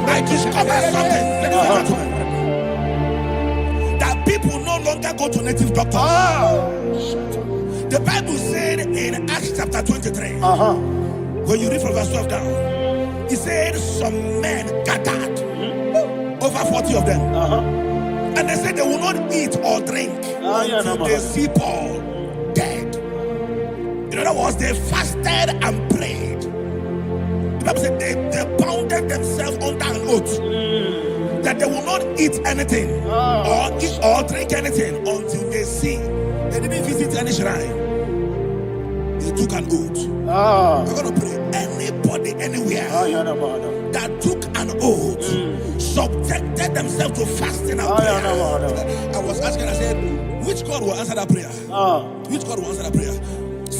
I discovered something that people no longer go to native doctors. The Bible said in Acts chapter 23, when you read from verse 12 down, it said some men gathered, over 40 of them, and they said they will not eat or drink until they see Paul dead. In other words, they fasted and prayed. The Bible said they bounded themselves under an oath that they will not eat anything or eat or drink anything until they see. They didn't visit any shrine. They took an oath. We're going to pray. Anybody, anywhere that took an oath, subjected themselves to fasting and prayer. I was asking, I said, which God will answer that prayer? Which God will answer that prayer?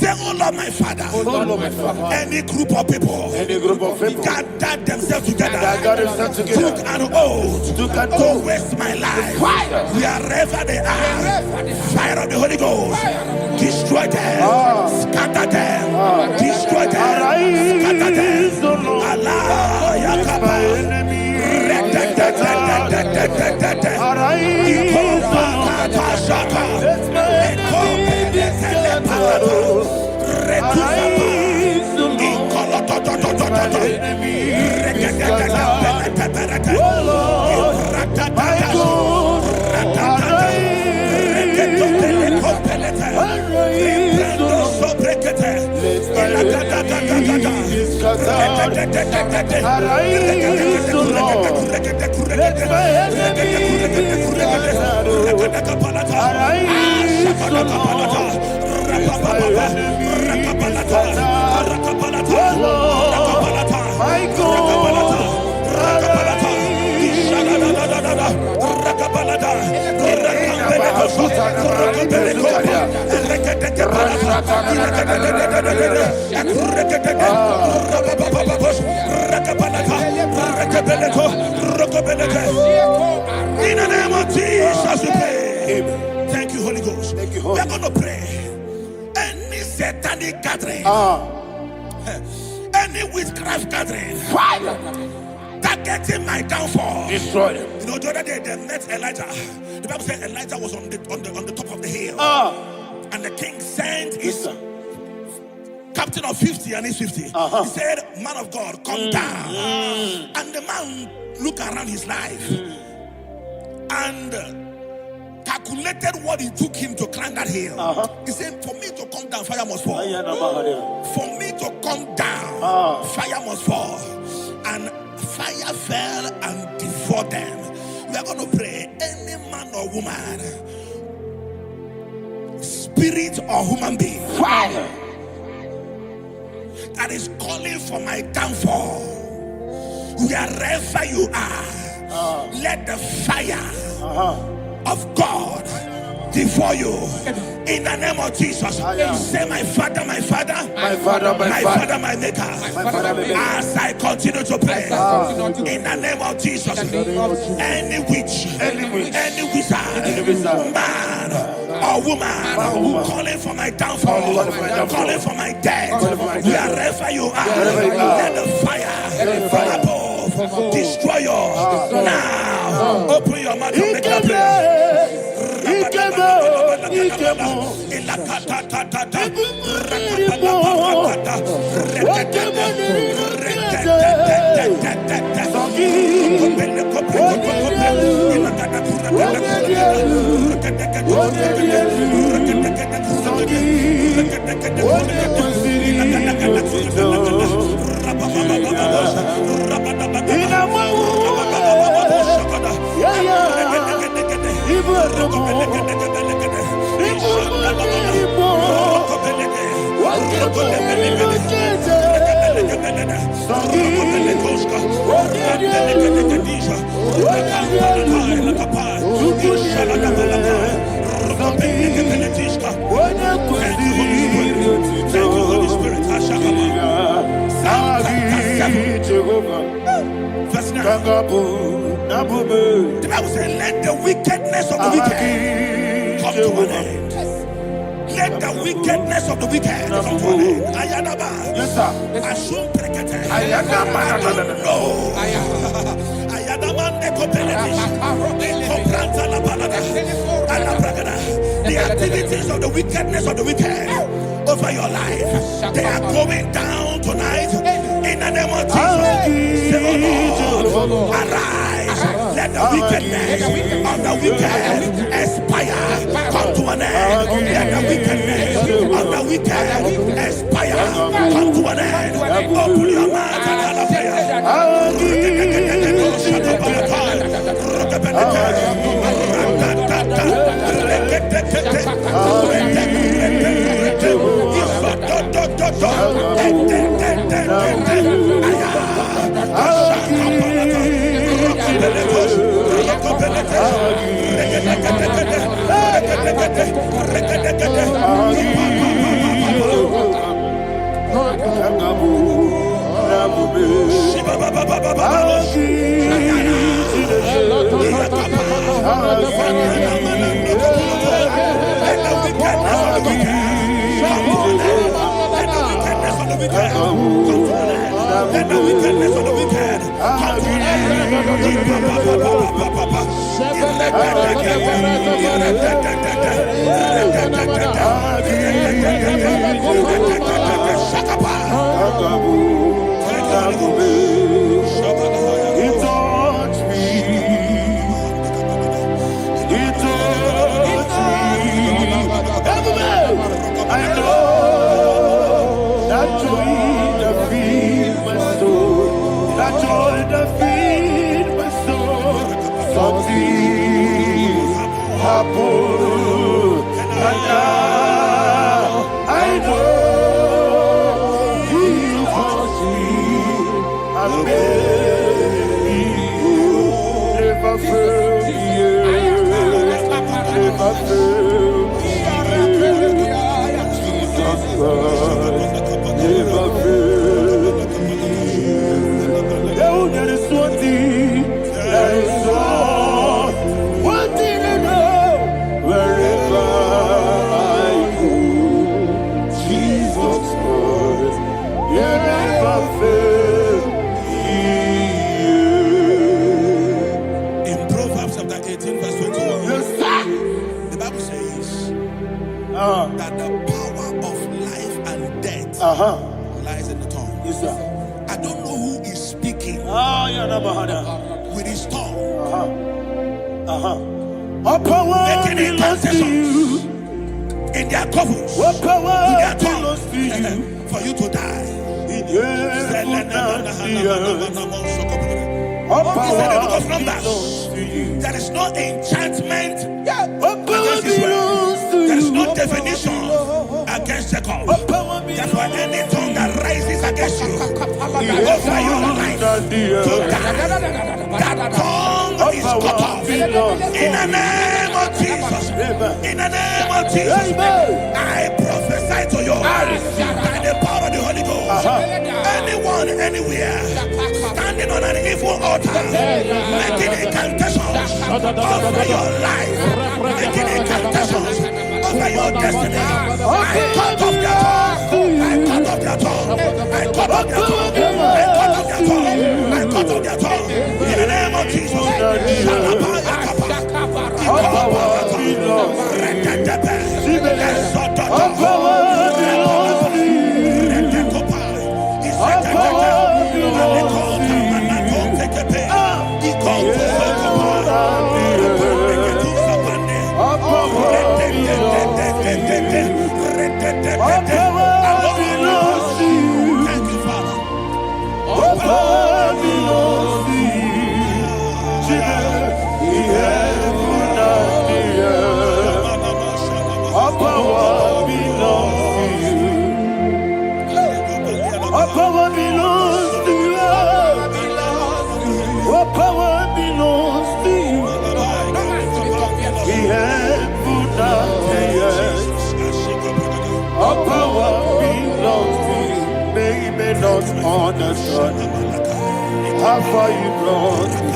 Say, oh Lord, my Father. Oh Lord, my Father. Any group of people. Gathered themselves together. Took an oath to waste my life. Wherever they are. Fire of the Holy Ghost. Destroy them. Scatter them. Destroy them. Scatter them. Allah Yakaba. In the name of Jesus, we pray. Thank you, Holy Ghost. We are going to pray. Any satanic gathering, any witchcraft gathering, targeting my downfall, destroy them. You know, the other day they met Elijah. The Bible said Elijah was on the top of the hill, and the king sent his captain of 50 and his 50. He said, "Man of God, come down." And the man looked around his life and calculated what it took him to climb that hill. He said, "For me to come down, fire must fall. For me to come down, fire must fall." And fire fell and devoured them. We are going to pray. Any man or woman, spirit or human being, fire, that is calling for my downfall, wherever you are, let the fire of God devour you in the name of Jesus. Say, my Father, my Father, my Father, my Father, my Maker. As I continue to pray in the name of Jesus, any witch, any wizard, man or woman calling for my downfall, calling for my death, wherever you are, let the fire from above destroy you now. Open your mouth and make a prayer. The Bible says, let the wickedness of the wicked come to an end. Let the wickedness of the wicked come to an end. Ayadaba. Yes, sir. Assume prekete. Ayadaba. I don't know. Ayadaba neko penetish. Compranta la balada. Alabragada. The activities of the wickedness of the wicked over your life, they are going down tonight in the name of Jesus. Say, oh Lord, arise. Let the wickedness of the wicked expire. Come to an end. Let the wickedness of the wicked expire. Come to an end. Open your mouth and have a prayer. Let the wickedness of the wicked come to an He touched me. He touched me. I know that joy that feeds my soul. That joy that feeds my soul. Something happened, and now I know He touched me and made me whole. Never fail me, never fail me. Jesus Christ, never fail me. Oh, there is one thing, there is one thing I know. Wherever I go, Jesus Christ, you never fail me. In Proverbs chapter 18, verse 21, Yes, sir. the Bible says that the power of life and death lies in the tongue. Yes, sir. I don't know who is speaking with his tongue, All power making belongs to incantations you. in their covens All power with their belongs to you. tongue for you to die. In heaven and the earth. All He said in the book power of belongs Numbers, to you. there is no enchantment All power against Israel. belongs to There is you. no definition against Jacob. All power Therefore, belongs any tongue that rises against you in over your heaven life and the to earth. die, that tongue All is cut power off. belongs to In the name of Jesus. In the name of Jesus. Amen. I prophesy to you by the power of the Holy Ghost. Anyone, anywhere, standing on an evil altar, making incantations over your life, making incantations over your destiny. I cut off their tongue. I cut off their tongue. I cut off their tongue. I cut off their tongue. I cut off their tongue. In the name of Jesus. All power belongs to you. All power belongs to you. All power belongs to you. All power belongs to you. Thank you, Father. All power belongs to you. The heaven and the earth. All power belongs to you. All power belongs to you. All power belongs to you. The heaven and the earth. All power belongs to you. They may not understand how far you brought me.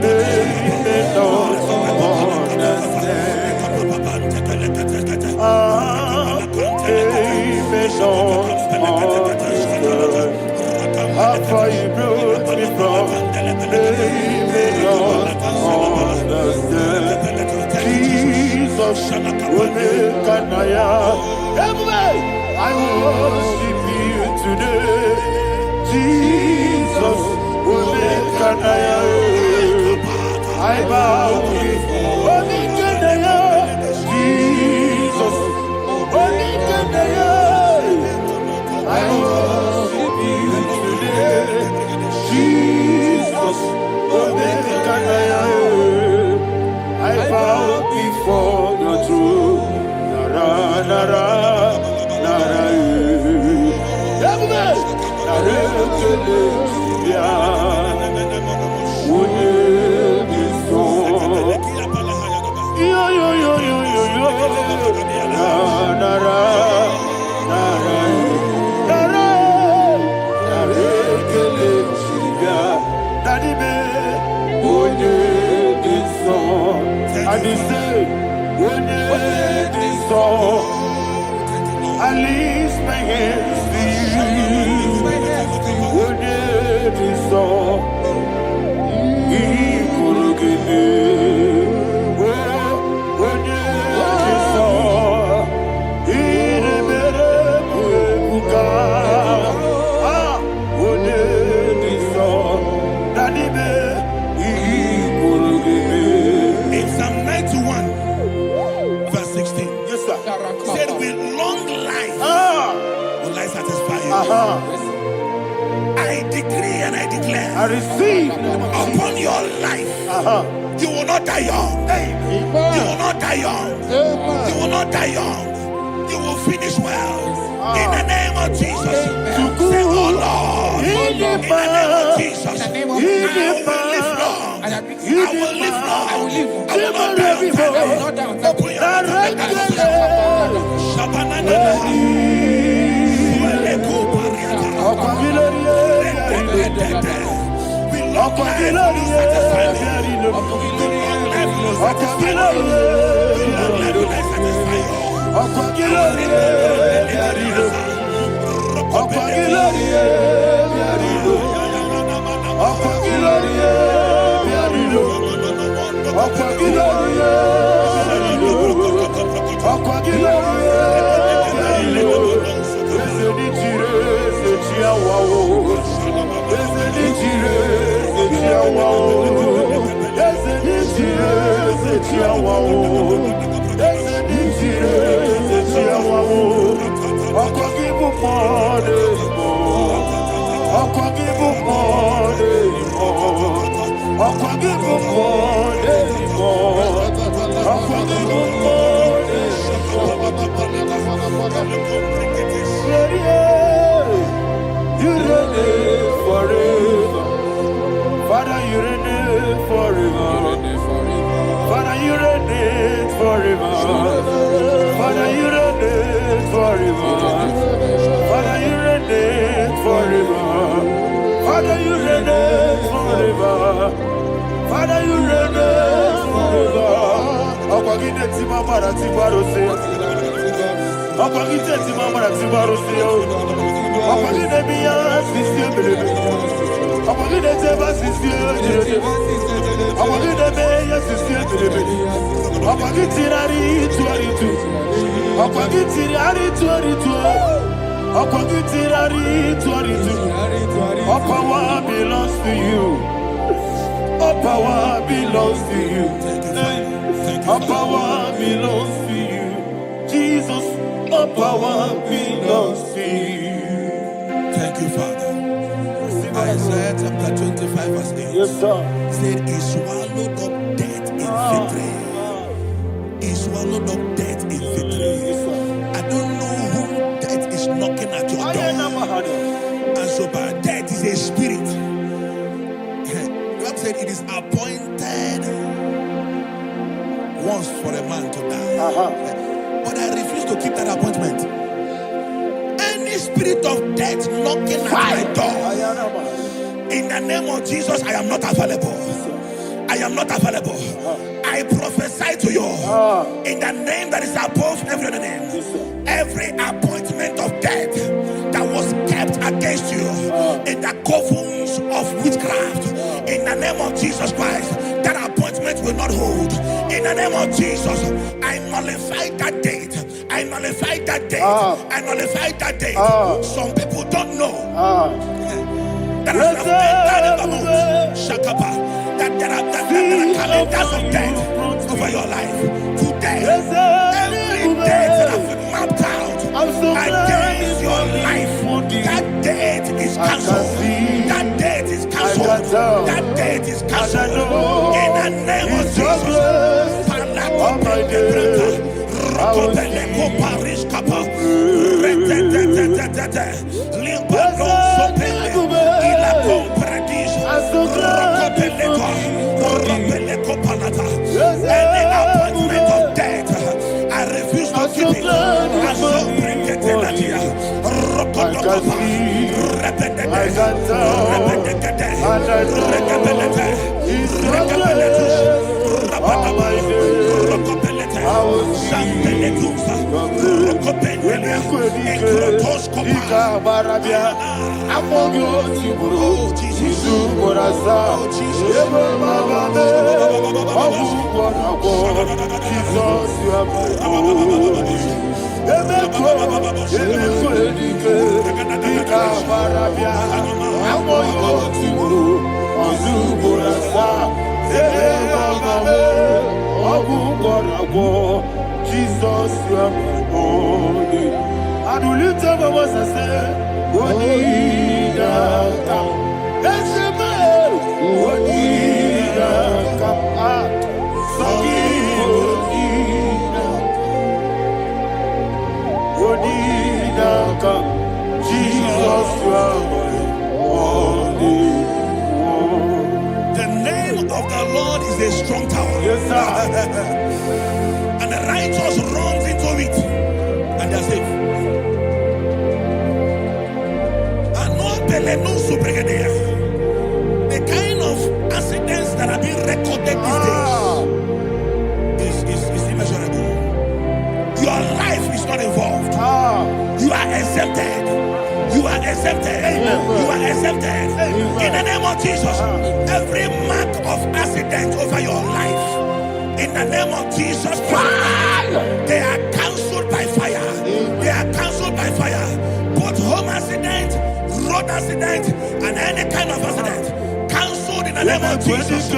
They may not understand. They may not understand how far you brought me from. They may not understand. Jesus will make an I worship you today. Jesus will make an I bow before Jesus. I worship you today. Jesus will make an I bow before your throne. Nara, nara, nara, I decree and I declare. I receive Upon your life. You will not die young. You will not die young. You will not die young. You will finish well. In the name of Jesus. Say, oh Lord. In the name of Jesus. I will live long. I will live long. I will not die on time. Open your You reign forever. Father, you reign forever. Father, you reign forever. Father, you reign forever. Father, you reign forever. Father, you reign forever. Father, you reign forever. Akwagide tima mara tibaro se. Akwagide tima mara tibaro se. Akwagide biya sisi ebelebe. Akwagide teba sisi ebelebe. Akwagide beya sisi ebelebe. Akwagide tirari tuaritu. Akwagide tirari tuaritu. Akwagide tirari tuaritu. All power belongs to you. All power belongs to you. All power belongs to you. Jesus, all power belongs to you. Thank you, Father. Isaiah chapter 25 verse 8. Yes, sir. Said he swallowed up death in victory. He swallowed up death in victory. I don't know who death is knocking at your door. And so bad, death is a spirit. God said it is appointed once for a man to die. But I refuse to keep that appointment. Any spirit of death knocking at my door, in the name of Jesus, I am not available. I am not available. I prophesy to you in the name that is above every other name. Every appointment of death that was kept against you in the covens of witchcraft, in the name of Jesus Christ, that appointment will not hold. In the name of Jesus, I nullify that date. I nullify that date. I nullify that date. Some people don't know that as of that moment, Shakapa, that there are calendars of death over your life. Today, every date that has been mapped out against your life, that date is cancelled. That date is cancelled. That date is cancelled. In the name of Jesus. Any appointment of death, I refuse to keep it. I so bring it in Jesus, you are my only. I do lift up my voice and say, The name of the Lord is a strong tower. Yes, sir. And the righteous runs into it and they are safe. The kind of accidents that are being recorded these days is immeasurable. Your life is not involved. You are exempted. You are exempted. You are exempted. In the name of Jesus, every mark of accident over your life, in the name of Jesus Christ, they are cancelled by fire. They are cancelled by fire. Both home accident, road accident, and any kind of accident, cancelled in the name of Jesus.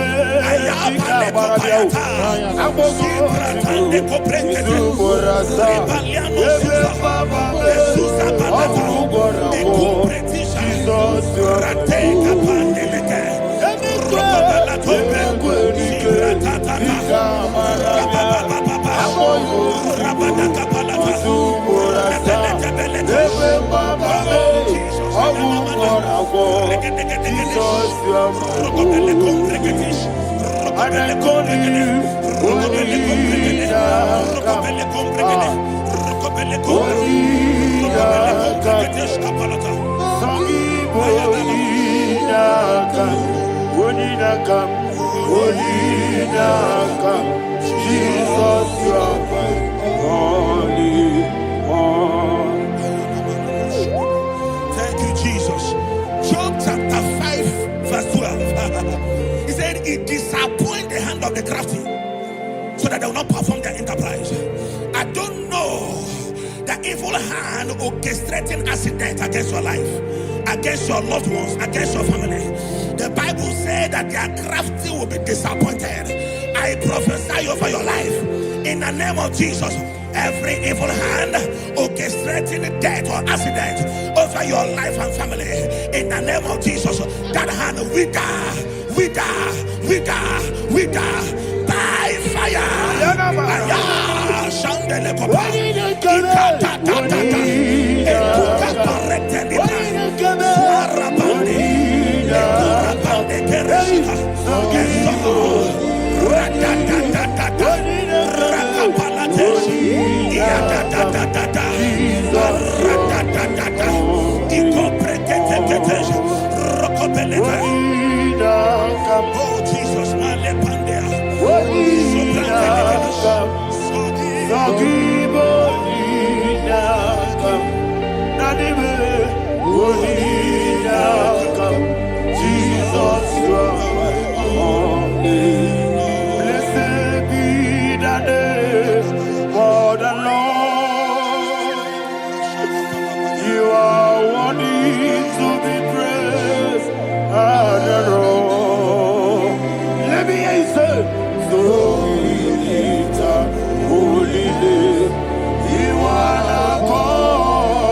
Jesus, you are holy. Thank you, Jesus. Job chapter 5, verse 12. He said, it disappoints the hand of the crafty so that they will not perform their enterprise. I don't know the evil hand orchestrating accident against your life, against your loved ones, against your family. The Bible said that their crafty will be disappointed. I prophesy over your life in the name of Jesus. Every evil hand orchestrating death or accident over your life and family, in the name of Jesus, that hand wither by fire. Oh Jesus, Jesus, you are holy. Blessed be the name of the Lord. You are worthy to be praised and adored. Let me hear you say, so we lift up holy name. You are the God.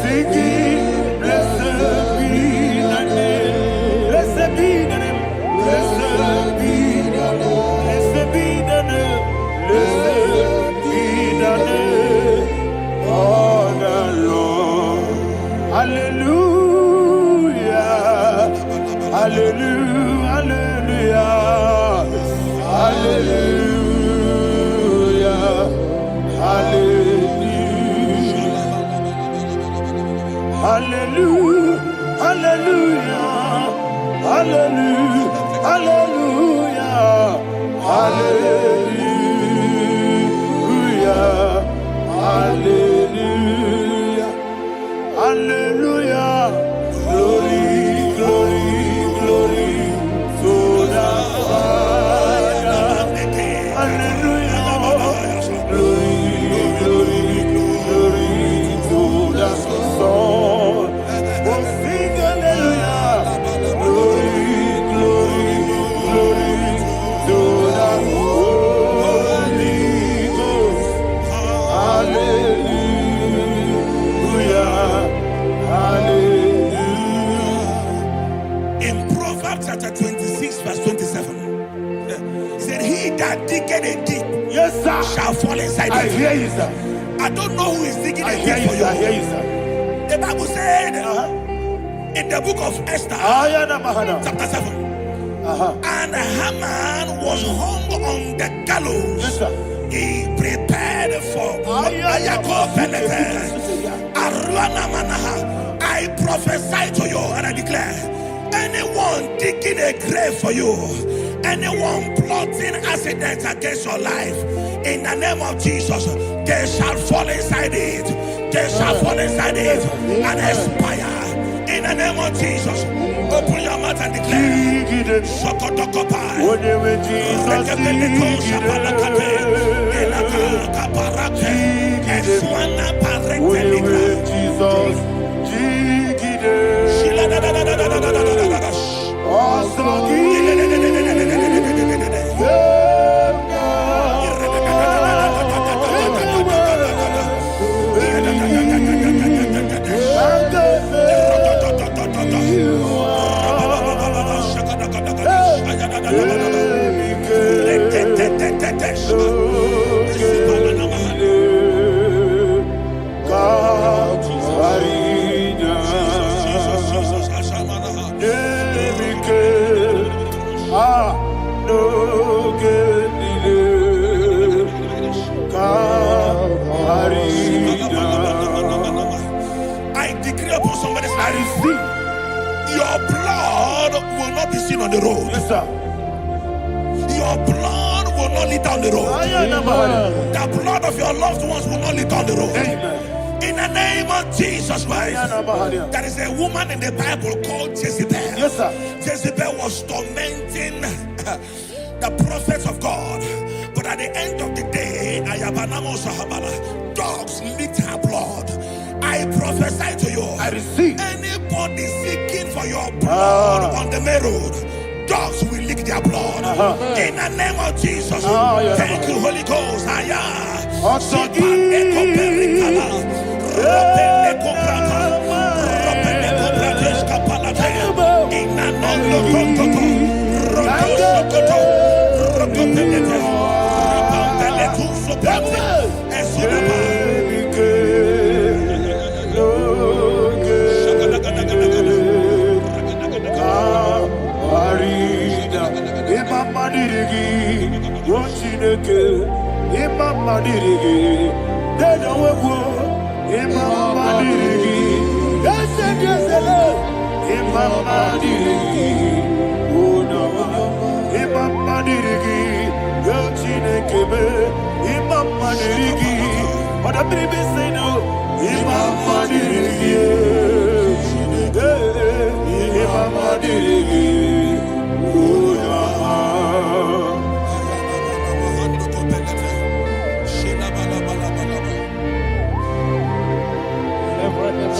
Singing, blessed be the name. Blessed be the name. Blessed be the name. Blessed be the name. Blessed be the name of the Lord. Hallelujah. Hallelujah. Hallelujah. Hallelujah. Hallelujah. Hallelujah. Hallelujah. Hallelujah. Hallelujah. Hallelujah. Glory, glory, glory to the Father. Hallelujah. Glory, glory, glory to the Son. Oh, sing hallelujah. Glory, glory, glory to the Holy Ghost. Hallelujah. digging a deep, yes, sir, shall fall inside I you. hear you, sir. I don't know who is digging I a hear deep you, for sir. I you. hear you, sir. The Bible said in the book of Esther, chapter 7, and Haman was hung on the gallows. Yes, sir. He prepared for I prophesy to you and I declare, anyone digging a grave for you, anyone plotting accidents against your life, in the name of Jesus, they shall fall inside it. They shall fall inside it and expire. In the name of Jesus, open your mouth and declare. Sokotokopai. I decree upon somebody's life, your blood will not be seen on the road. Yes, sir. Your blood will not lead down the road. The blood of your loved ones will not lead down the road. Amen. In the name of Jesus Christ. There is a woman in the Bible called Jezebel. Yes, sir. Jezebel was tormenting the prophets of God. But at the end of the day, dogs licked her blood. I prophesy to you. I receive. Anybody seeking for your blood on the main road, dogs will lick their blood. In the name of Jesus. Thank you, Holy Ghost.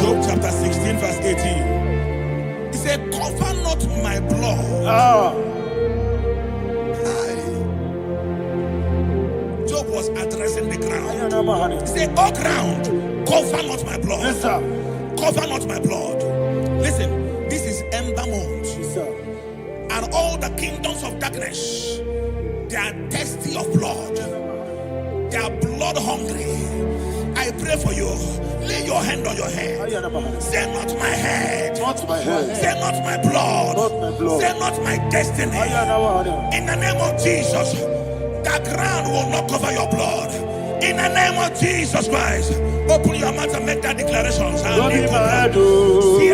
Job chapter 16 verse 18. He said, cover not my blood. Job was addressing the ground. He said, oh ground, cover not my blood. Yes, sir. Cover not my blood. Listen, this is ember month. Yes, sir. And all the kingdoms of darkness, they are thirsty of blood. They are blood hungry. I pray for you. Lay your hand on your head. Say not my head. Not my head. Say not my blood. Not my blood. Say not my destiny. In the name of Jesus, the ground will not cover your blood. In the name of Jesus Christ, open your mouth and make that declaration. Don't be mad, don't be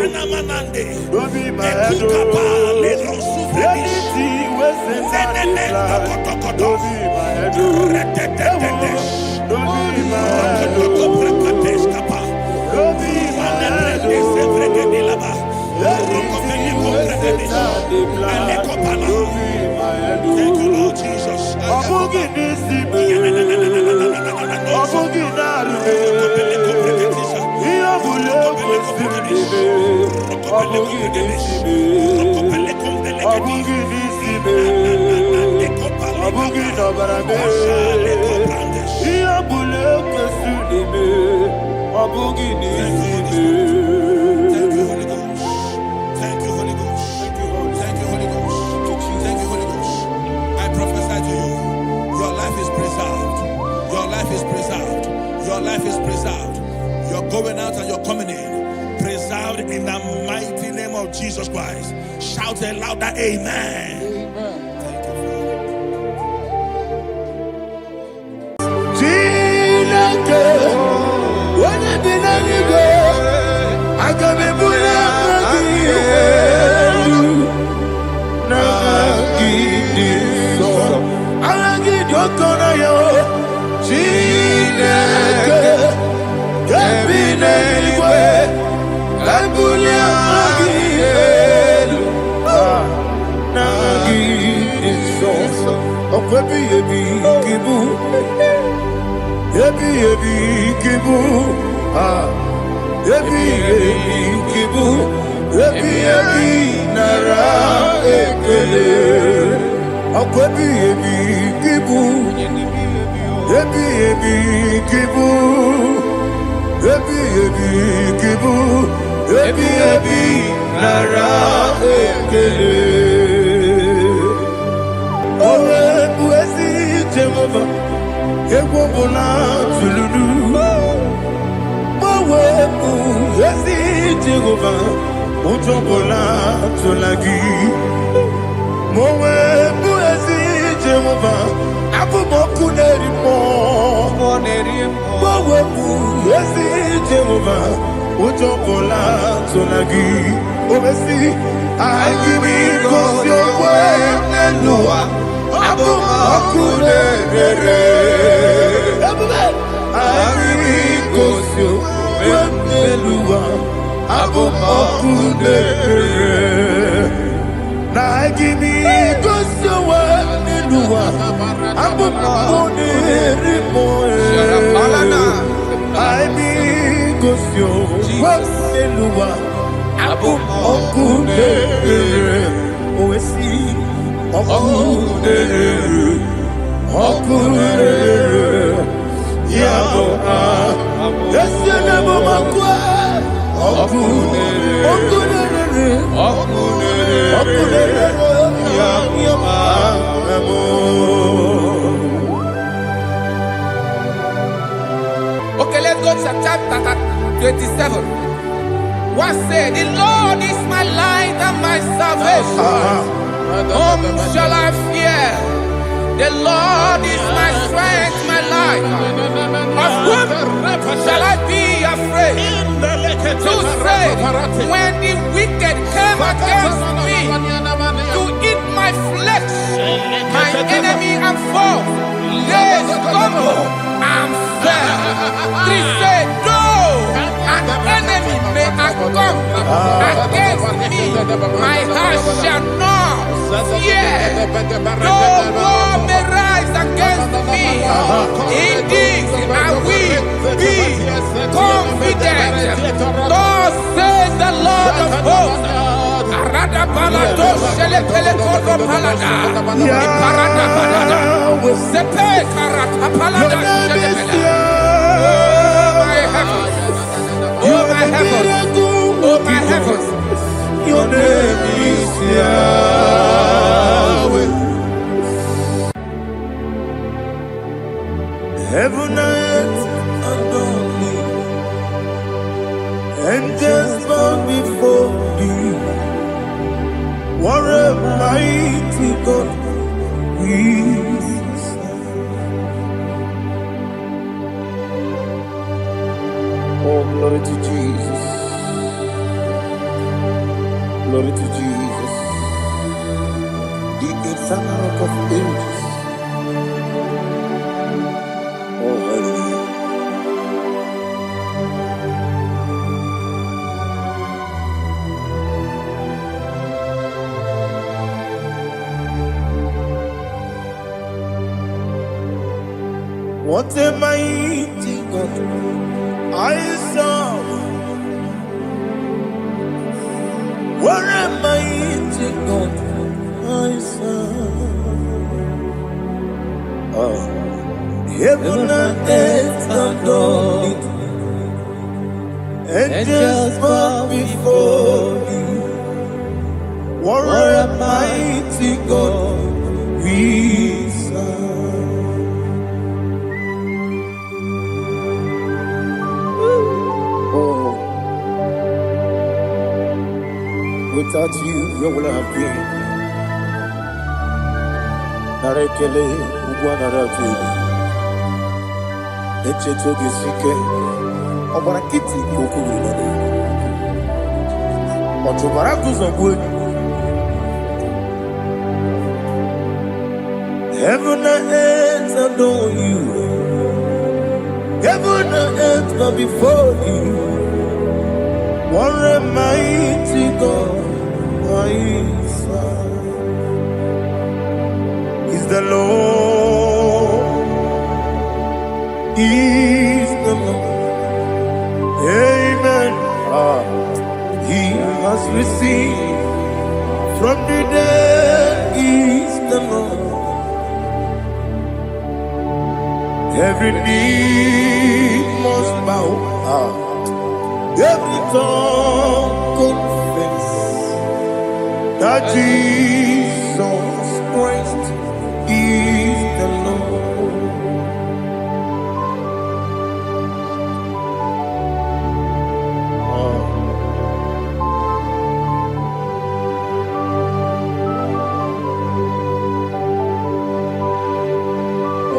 mad, anything was in that plan. Don't be mad, don't be mad, don't be mad, anything was in that plan. Don't be mad, thank you, Lord Jesus. Your of Jesus Christ. Shout a louder amen. Amen. Thank you, Okay, let's go to chapter 27. What said, the Lord is my light and my salvation. Whom shall I fear? The Lord is my strength, my life. Of whom shall I be afraid? Who said, when the wicked came against me to eat my flesh, my enemy and foe, they stumble and fell. Three said, no, an enemy may come against me, my heart shall not fear. No war may rise against me. Indeed, I will be confident. Thus says the Lord of hosts. Oh my heavens, oh my heavens, your name is Yahweh. Heaven and earth adore thee, angels bow before thee. What a mighty God we serve. Oh, glory to Jesus. Glory to Jesus. The eternal rock of ages. Oh, hallelujah. What a mighty God I serve. What a mighty God I serve. Oh. Heaven and earth adore it. Angels bow before thee. What a mighty God we serve. Without you, where would I have been? Narekele, Ugwanaratu. Echeto Gisike, Obarakiti, Kokuri. Otobarakus of wood. Heaven and earth adore you. Heaven and earth bow before you. What a mighty God, my son, is the Lord, is the Lord. Amen. He has received from the dead, is the Lord. Every knee must bow, every tongue confess that Jesus Christ is the Lord.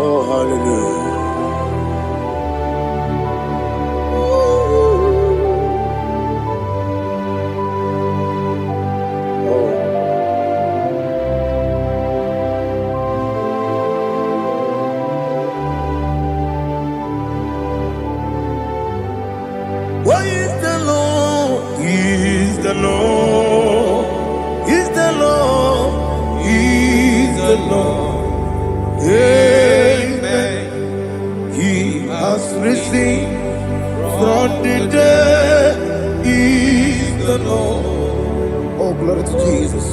Oh, hallelujah. What is the Lord? Is the Lord? Is the Lord? Is the Lord? Amen. He has risen from the dead. Is the Lord? Oh, glory to Jesus.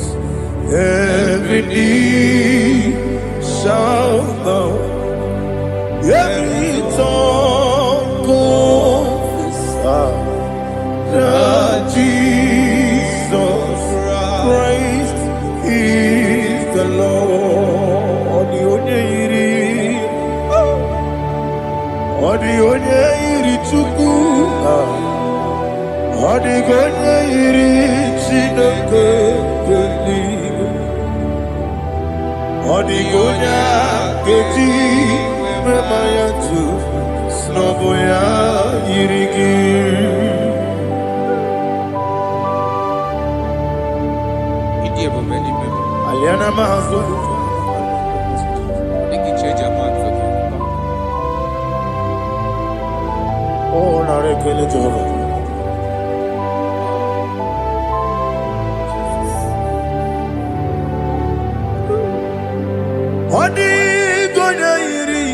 Every knee shall bow, every tongue confess that Jesus Christ is the Lord. Odi onye iri Chukwu, odi onye iri Chineke eluigwe, odi onye keji mema ya tu snobo ya iri gị. Aliana mazo. Oh, narekele Jehovah. Odi gonya iri,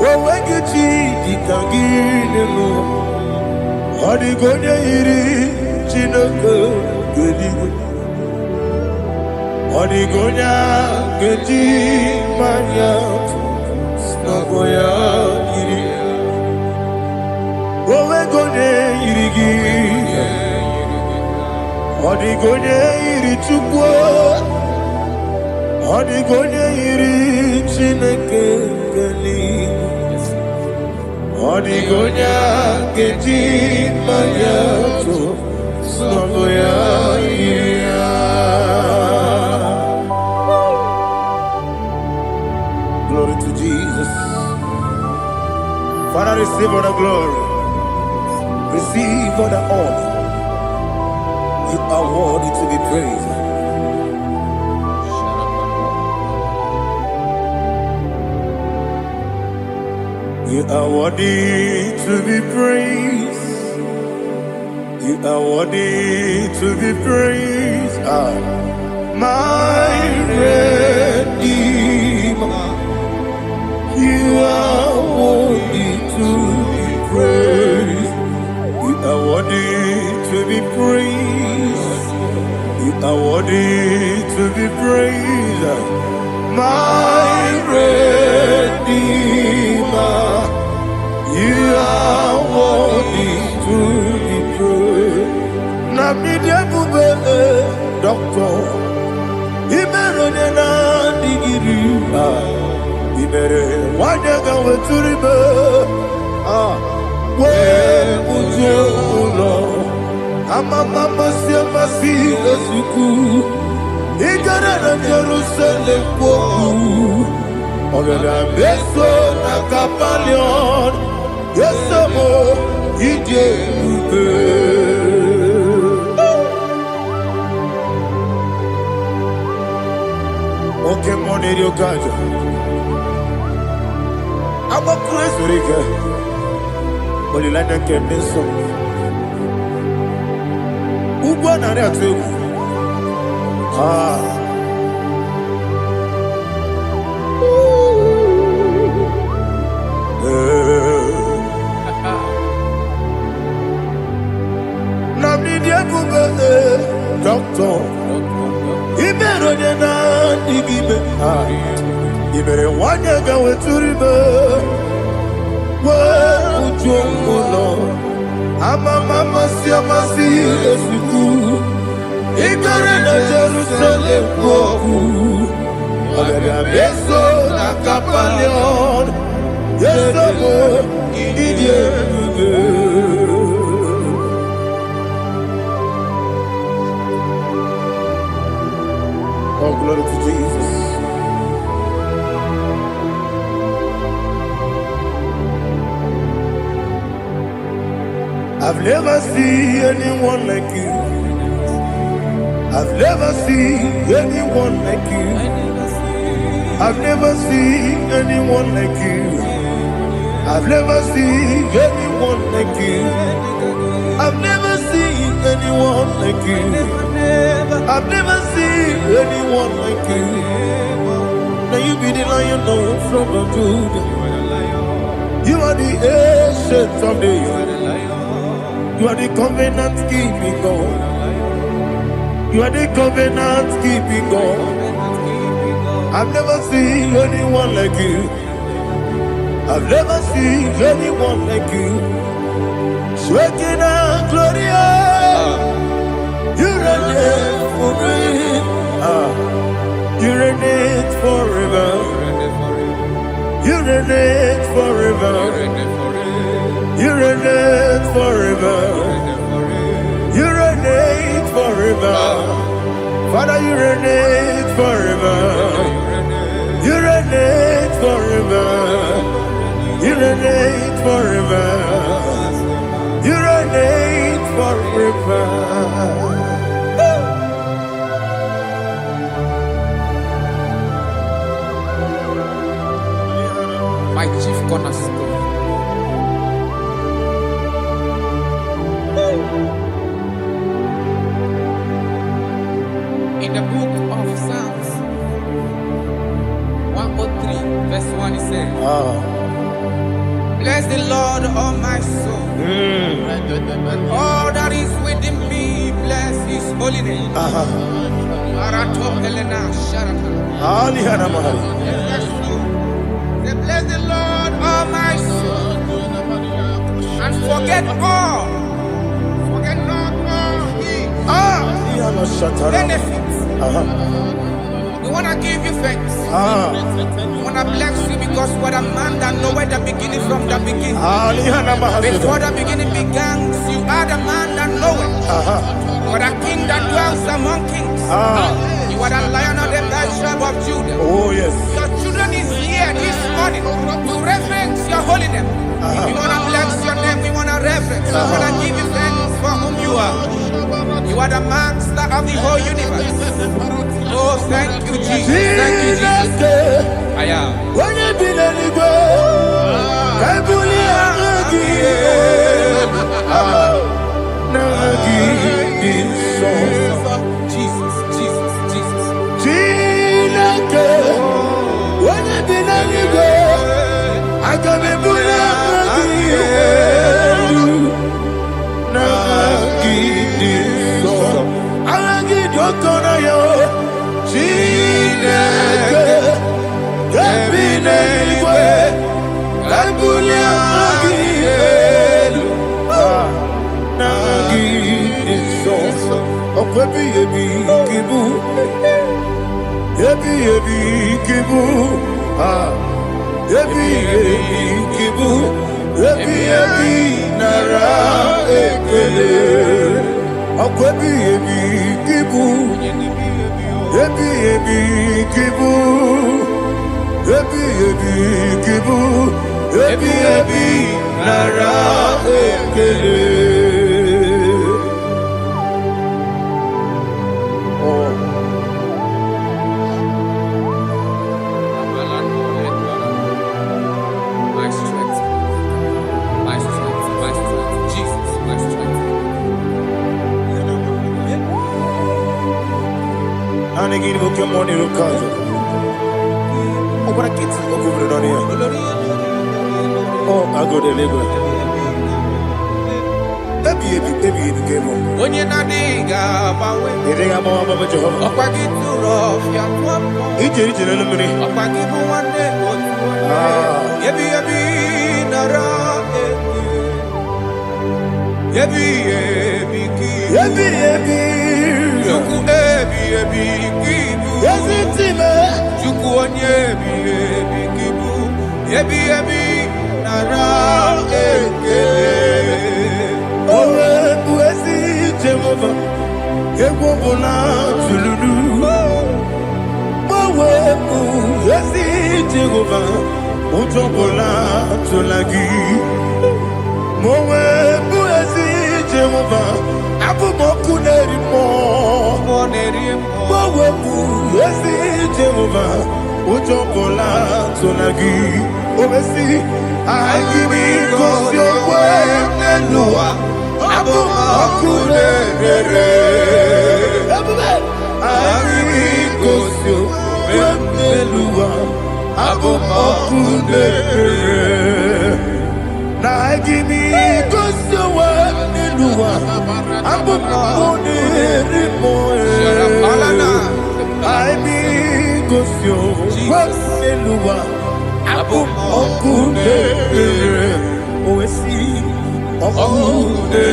owegichi dikagine. Odi gonya iri, Chineke eluigwe. Odi gonya keji manya snobo ya iri. Owe gonya iri gi. Odi gonya iri Chukwu. Odi gonya iri Chineke eluigwe. Odi gonya keji manya snobo ya iri. Glory to Jesus. Father, receive all the glory. Receive all the honor. You are worthy to be praised. You are worthy to be praised. You are worthy to be praised. My Redeemer. You are worthy to be praised. You are worthy to be praised. You are worthy to be praised. My Redeemer. You are worthy to be praised. Namidebube, Doctor. Imeronena digiri. Ibere wanyaga weturibe we ujo ulo Amama Siamasi Esuku Igara na Jerusalem Kwoku Ogada Beso na Kapalion Yesamo Ije Ube Oke Moneri Okaja Aba Kresu Rika Olilanda Kemeso Ugwa na re atu egwu. Na midi ebube doctor. Ibero de na digibe. Ibere wanya ga weturibe. Wa ujongo Amama Siamasi Esuku Igara na Jerusalem Kwoku Ogada Beso na Kapalion Yesamo Ije Ube Oh, glory to Jesus. I've never seen anyone like you. I've never seen anyone like you. I've never seen anyone like you. I've never seen anyone like you. I've never seen anyone like you. I've never seen anyone like you. Now you be the Lion from the Judah. You are the ancient of days. You are the covenant keeping God. You are the covenant keeping God. I've never seen anyone like you. I've never seen anyone like you. Shekinah Gloria, you reign for me. You reign forever. You reign forever. You reign forever. You reign forever. Father, you reign forever. You reign forever. You reign forever. You reign forever. My chief cornerstone. In the book of Psalms 103 verse 1 it says, bless the Lord, all my soul. All that is within me, bless his holy name. Bless the Lord, all my soul, and forget not all his benefits. We want to give you thanks. We want to bless you because what a man that knoweth the beginning from the beginning. Before the beginning began, you are the man that knoweth. For the king that dwells among kings. You are the Lion of the tribe of Judah. Oh yes. Your children is here this morning to reverence your holy name. We want to bless your name. We want to reverence. We want to give you thanks for whom you are. You are the master of the whole universe. Oh, thank you, Jesus. Thank you, Jesus. I am. When you be the Igbo, I Jesus, Jesus, Jesus. When you be the Igbo, I come and put Akwebi ebi kibu, ebi kibu, ebi kibu, ebi nara ekele. My strength, my strength, my strength, Jesus, my strength. And again, we come on here, cause I'm gonna get to go over it here. Oh, I go to Lagos. Baby, game on. When you're not diga, You think I'm on Baba Jehovah? Opa get too rough, ya twap. It's a little Opa give one day, yebi nara, yebi ki, Juku ebi kibu, Juku onye ebi kibu, yebi nara Owe buesi Jehovah, Ekwobona tululu. Owe buesi Jehovah, Utobola tulagi. Owe buesi Jehovah, Abumoku nerimo. Owe buesi Jehovah, Utobola tulagi. Obesi, I give you cause your word and Noah. Abumoku nerere. I give you cause your word and Noah. Abumoku nerere. Now I give me cause your word and Noah. Abumoku nerere. I mean cause your word and Noah. Okune, Oesi, Okune,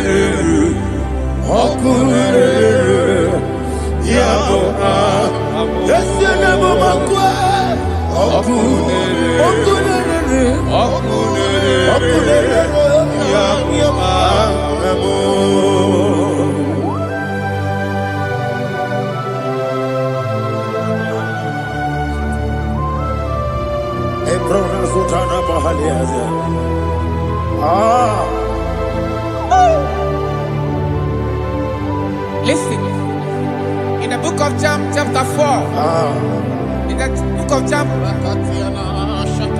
Yabo, Yabo, Makwa, Okune, Yabo. Listen, in the book of John, chapter 4, in the book of John,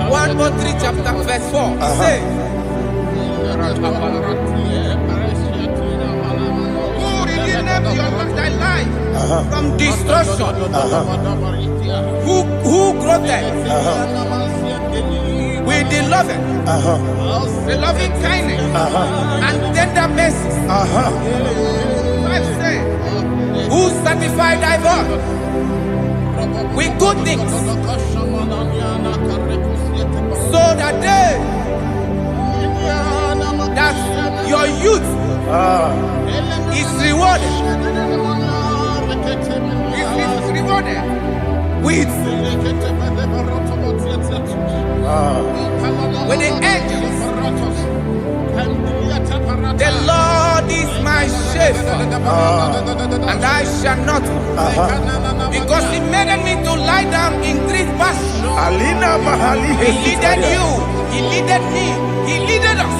1:3, chapter verse 4, it says, who redeemed thy life from destruction, who groweth with the loving kindness and tender mercy. Who sanctify thy body with good things, so that your youth is rewarded. Is rewarded with the angels. The Lord is my shepherd, and I shall not, because He made me to lie down in green pastures. He leaded you, He leaded me, He leaded us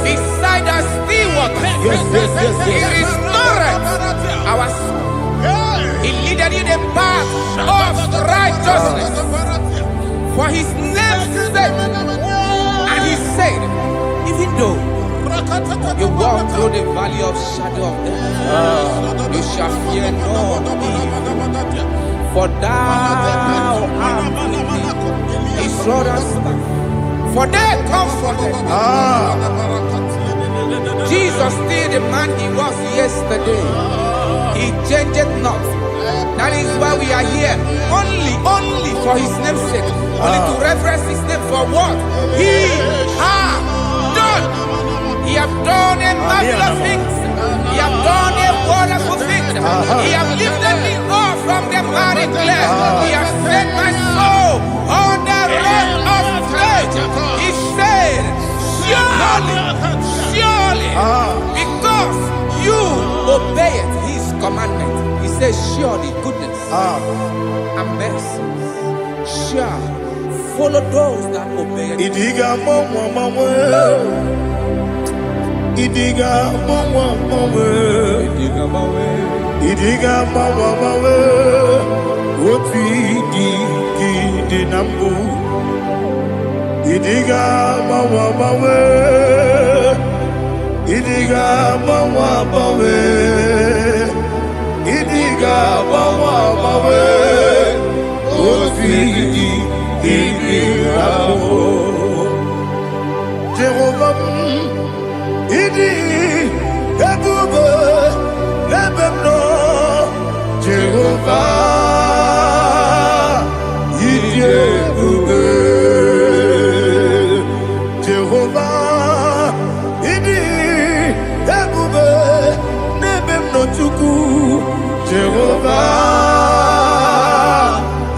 beside the still waters. He restored our soul. He leaded you the path of righteousness for His name's sake. And He said, even though you walk through the valley of shadow of death, you shall fear no evil, for thou art with me. His rod and staff, for they comforted. Jesus still the man He was yesterday. He changed not. That is why we are here. Only for His name's sake. Only to reference His name for what He has done. He has done a marvelous things. He has done a wonderful thing. He has lifted me up from the miry clay. He has set my soul on the rock of faith. He said, surely, because you obey it. surely goodness and mercy shall follow those that obey him. Idiga mama, Idiga mama, Idiga mama, Woti di nambu. Idiga mama, Idiga mama, Idiga mama, Woti di nambu. Jehovah, Idi Ebube Lebemno Jehovah Idi Ebube Jehovah Idi Ebube Lebemno Chuku Jehovah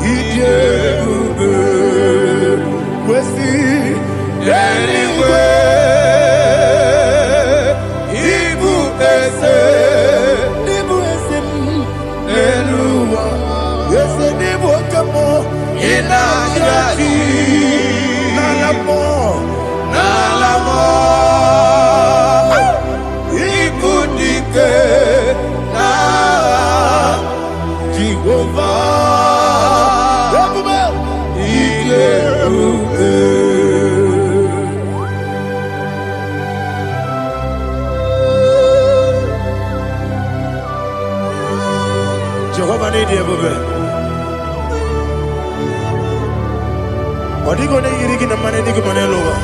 Idi Ebube Wesi anyway Jehovah need you, baby. What are you going to get? The money, the money, lower.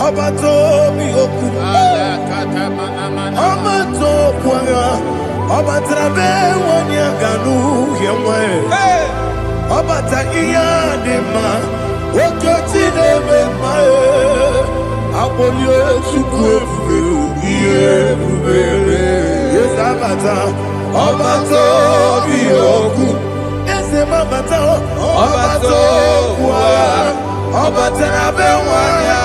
Abato bihoku, Abato kwanga, Abatrabe wanya ganu yemwe, Abata iya dema, Okoti deme mae, Abolio chukwe iye bubele, yes Abata, Abato bihoku, yes Abata, Abato kwa, Abatrabe wanya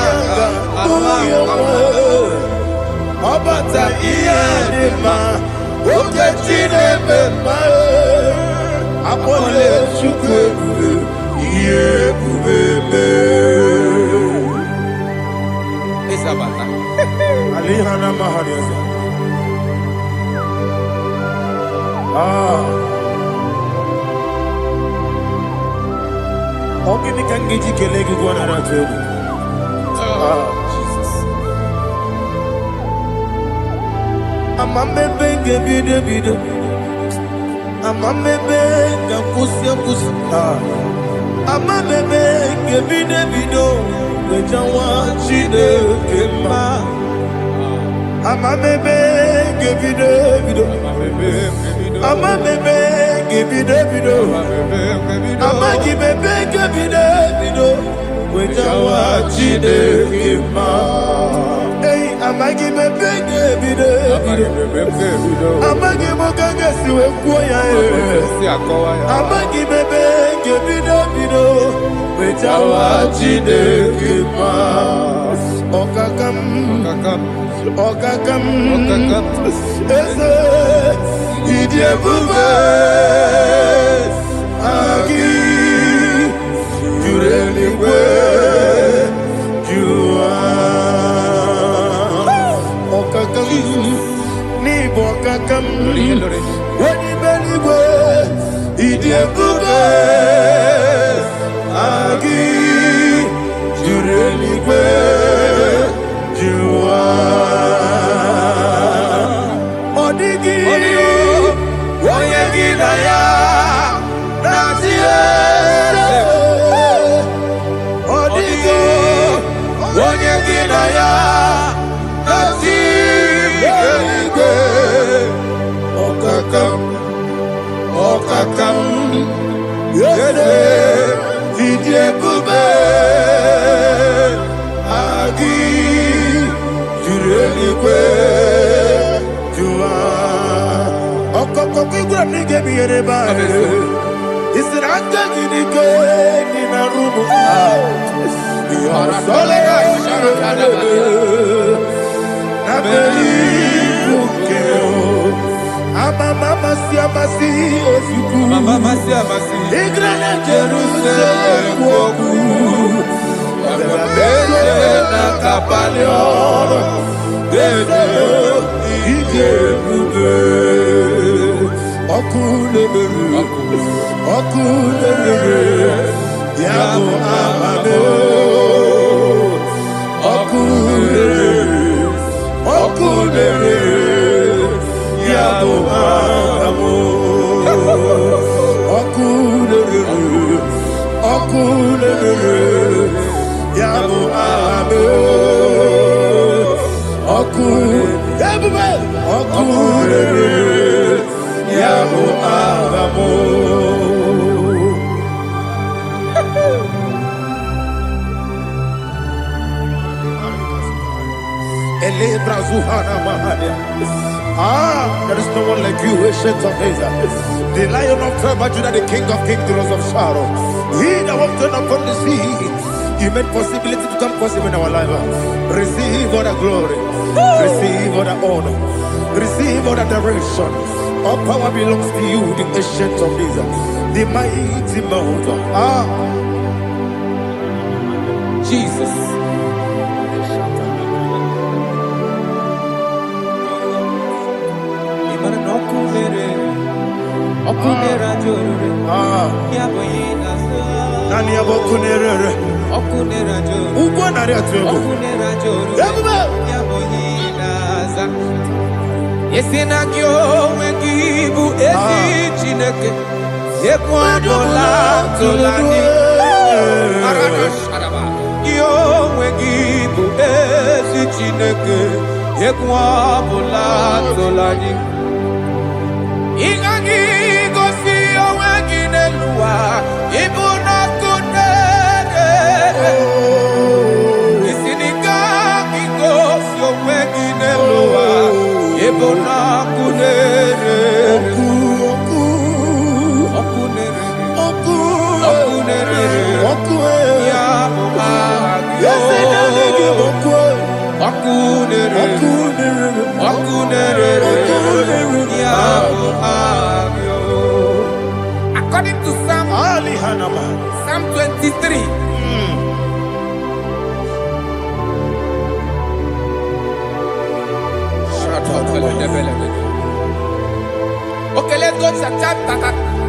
Obata iyadema okechine bema apole chukwe iye bubebe Isabata alihana mahariza Ogini kangiji kelegi gwana ratobu Amamebe ngebido Amamebe ngakusi Amamebe ngebido Wejawa chide kema Amamebe ngebido Amamebe ngebido Amagibebe ngebido Wejawa chide kema Amagi bebege bido Amagi mogaga siwe kuya Amagi bebege bido Wejawa chide kima Okakam Eze Idie bube Agi Jureliwe Ni bokakam Wani beligwe Idie bube Agi Jureligwe Jua Odigi Oyegi Naya Natie Odigi Oyegi Naya Okakam Yede Idie bube Agi Jureligwe Jua There is no one like you, ancient of days. The Lion of tribe of Judah, the King of kings, the Rose of Sharon. He that walked upon the sea. You made possibility to come possible in our life. Receive all the glory. Receive all the honor. Receive all the direction. All power belongs to you, the ancient of days, the mighty mountain. Jesus. According to Psalm 23. Okay, let's go to chapter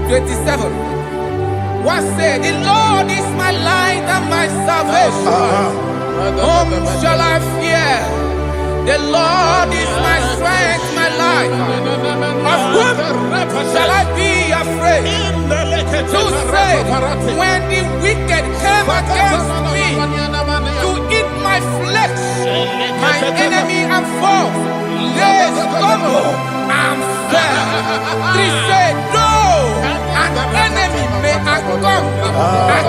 27. What said? The Lord is my light and my salvation. Whom shall I fear? The Lord is my strength, my life. Of whom shall I be afraid? To say, when the wicked came against me to eat my flesh, my enemy and foe, they stumble and fell. Three said, no, an enemy may come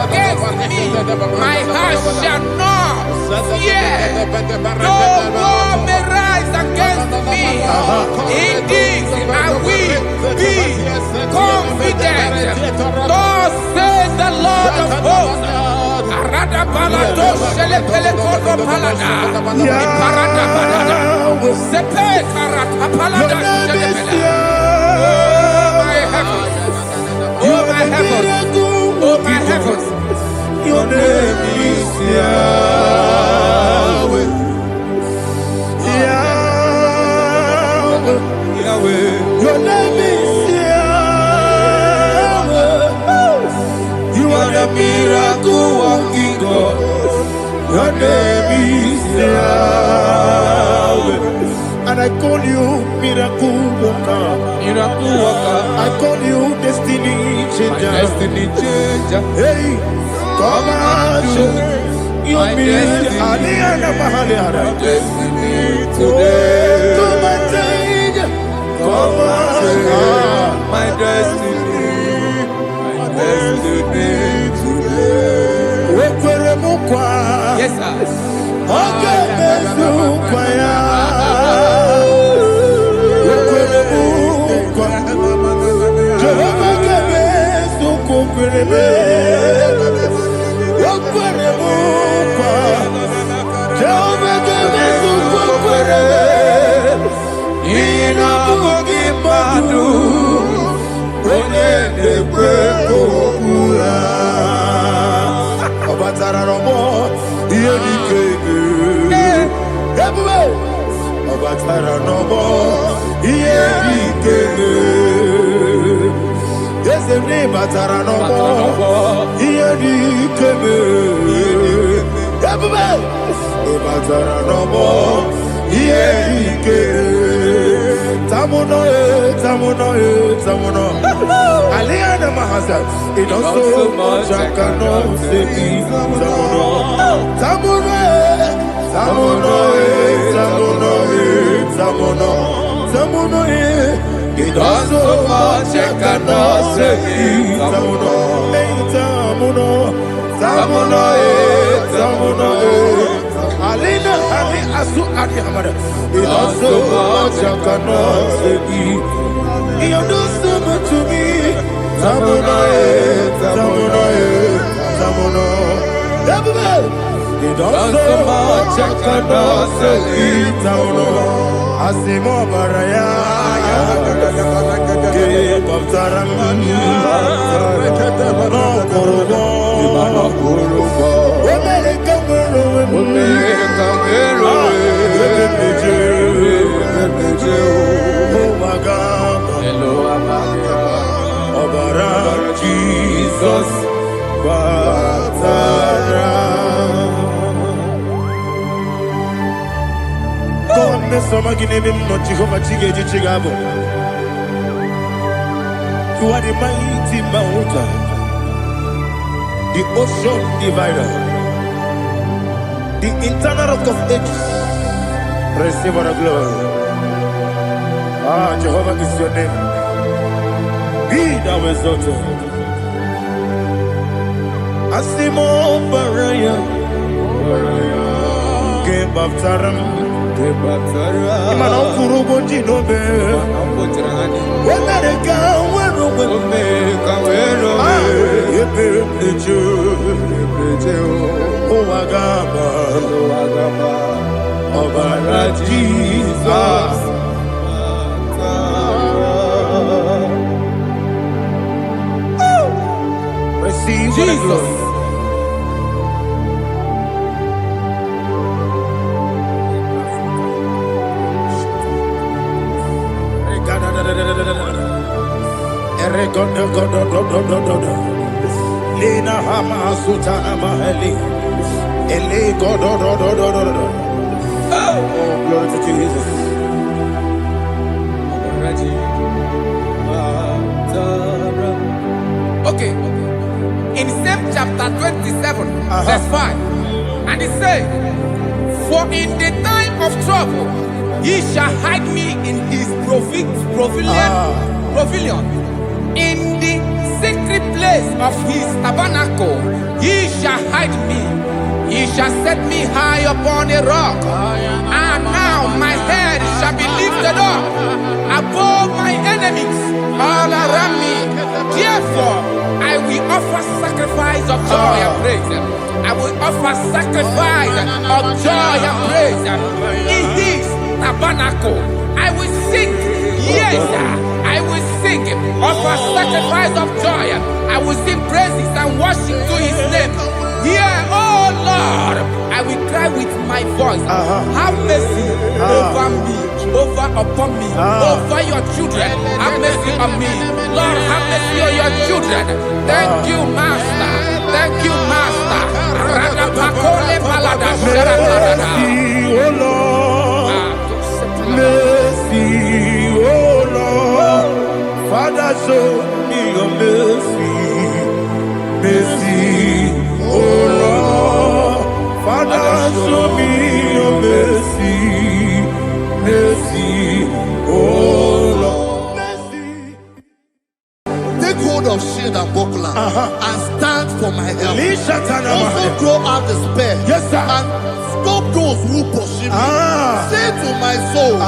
against me, my heart shall not fear. No war may rise against me. In this I will be confident. Thus says the Lord of hosts. Oh my heavens, oh my heavens, your name is Yahweh. Yahweh, Yahweh, your name is Yahweh. You are the miracle working God. Your name is Yahweh. And I call you miracle worker. Miracle worker. I call you destiny changer. My destiny changer. Hey, come on, you mean Aliana Mahaliana. My destiny today. Come on, change. Come on, my destiny. My destiny today. Yes, sir. Okay, batara no more. Iyedikeme. Ezemne batara no more. Iyedikeme. Ebube. Batara no more. Iyedikeme. Tamuno. Aliana Mahasa. It does so much I cannot say. Tamuno. It does so much I cannot say. Alina Ali Asu Adi Hamada. It does so much I cannot say. You do so much to me. Tamuno. It does so much I cannot say. Asimo Baraya. Give up Taram. Jesus, God, Mr. Maginevim, not Jehovah Chigage Chigabo. You are the mighty mountain, the ocean divider, the internal rock of ages. Receive our glory. Ah, Jehovah is your name. Be thou exalted. Asimo Baraya, Give up Taram, Imano Kurubo Jinobe, when they go, when the Jew, oh Agaba, Obara Jesus. Receive Jesus. Lina Hama Sutana Mahali. Ele Godo. Oh, glory to Jesus. Okay. In same chapter 27, verse 5, and it says, for in the time of trouble, he shall hide me in his pavilion. In the secret place of his tabernacle, he shall hide me. He shall set me high upon a rock. And now my head shall be lifted up above my enemies all around me. Therefore, I will offer sacrifice of joy and praise. I will offer sacrifice of joy and praise. In his tabernacle, I will sing. Yes, I will sing. Offer sacrifice of joy. I will sing praises and worship to his name. Here, oh Lord, I will cry with my voice. Have mercy over me, upon me, over your children. Have mercy on me. Lord, have mercy on your children. Thank you, Master. Thank you, Master. Mercy, oh Lord. Mercy, oh Lord. Father, show me your mercy. Mercy, oh Lord. Father, show me your mercy. Mercy, oh Lord. Mercy. Take hold of shield and buckler and stand for my help. Also throw out despair. Yes, sir. And stop those who pursue me. Say to my soul, I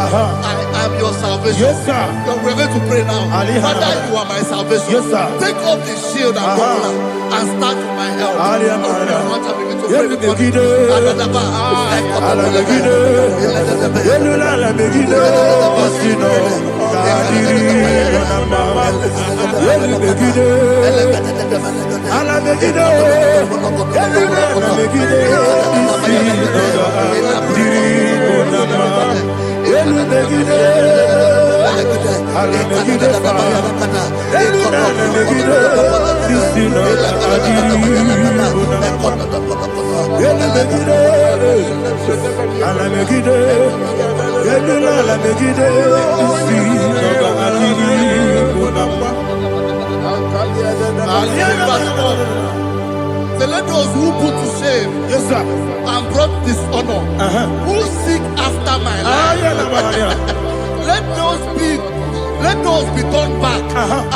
am your salvation. Yes, sir. We're going to pray now. Father, you are my salvation. Yes, sir. Take off the shield and buckler and stand for my help. So let those who put to shame, Yes, sir. and brought dishonor, who seek after my life, let those be turned back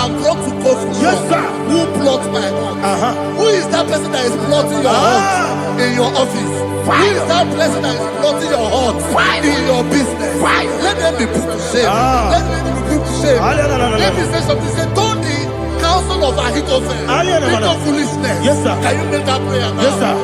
and brought to confusion. Yes, sir. Who plot my heart? Who is that person that is plotting your heart in your office? Who is that person that is plotting your heart in your business? Let them be put to shame. Let them be put to shame. Let me say something. Say, don't the counsel of Ahithophel make no foolishness. Yes, sir. Can you make that prayer now? Yes, sir.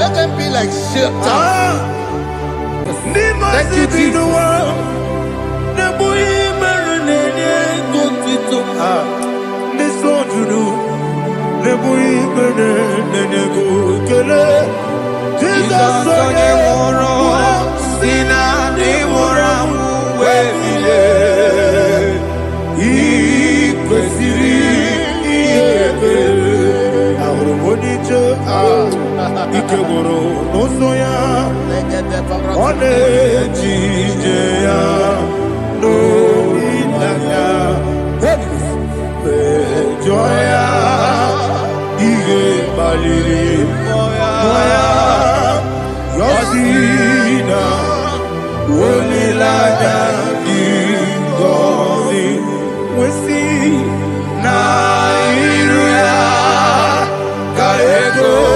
Let them be like shelter. Thank you, Jesus. Ikegoro n'osoya one jijeya n'olilanya ejoya ihe baliri moya yosina olilanya ngozi wesi na iruya ka ego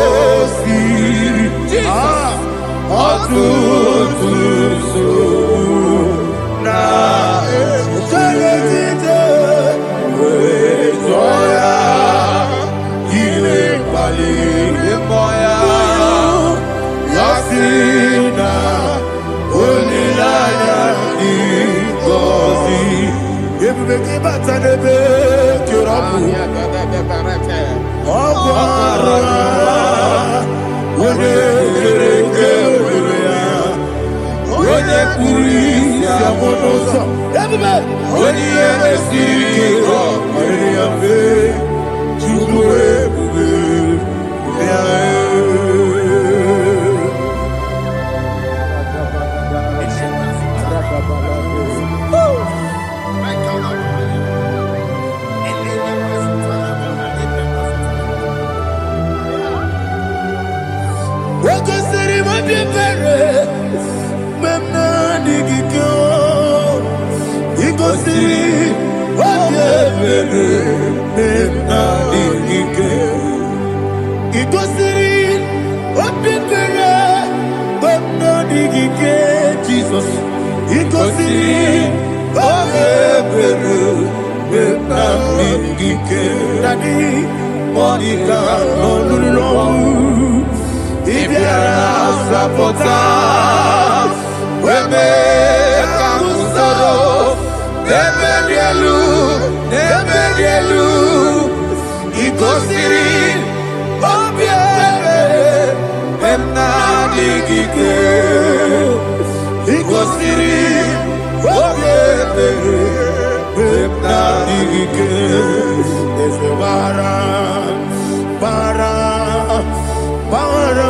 is the bara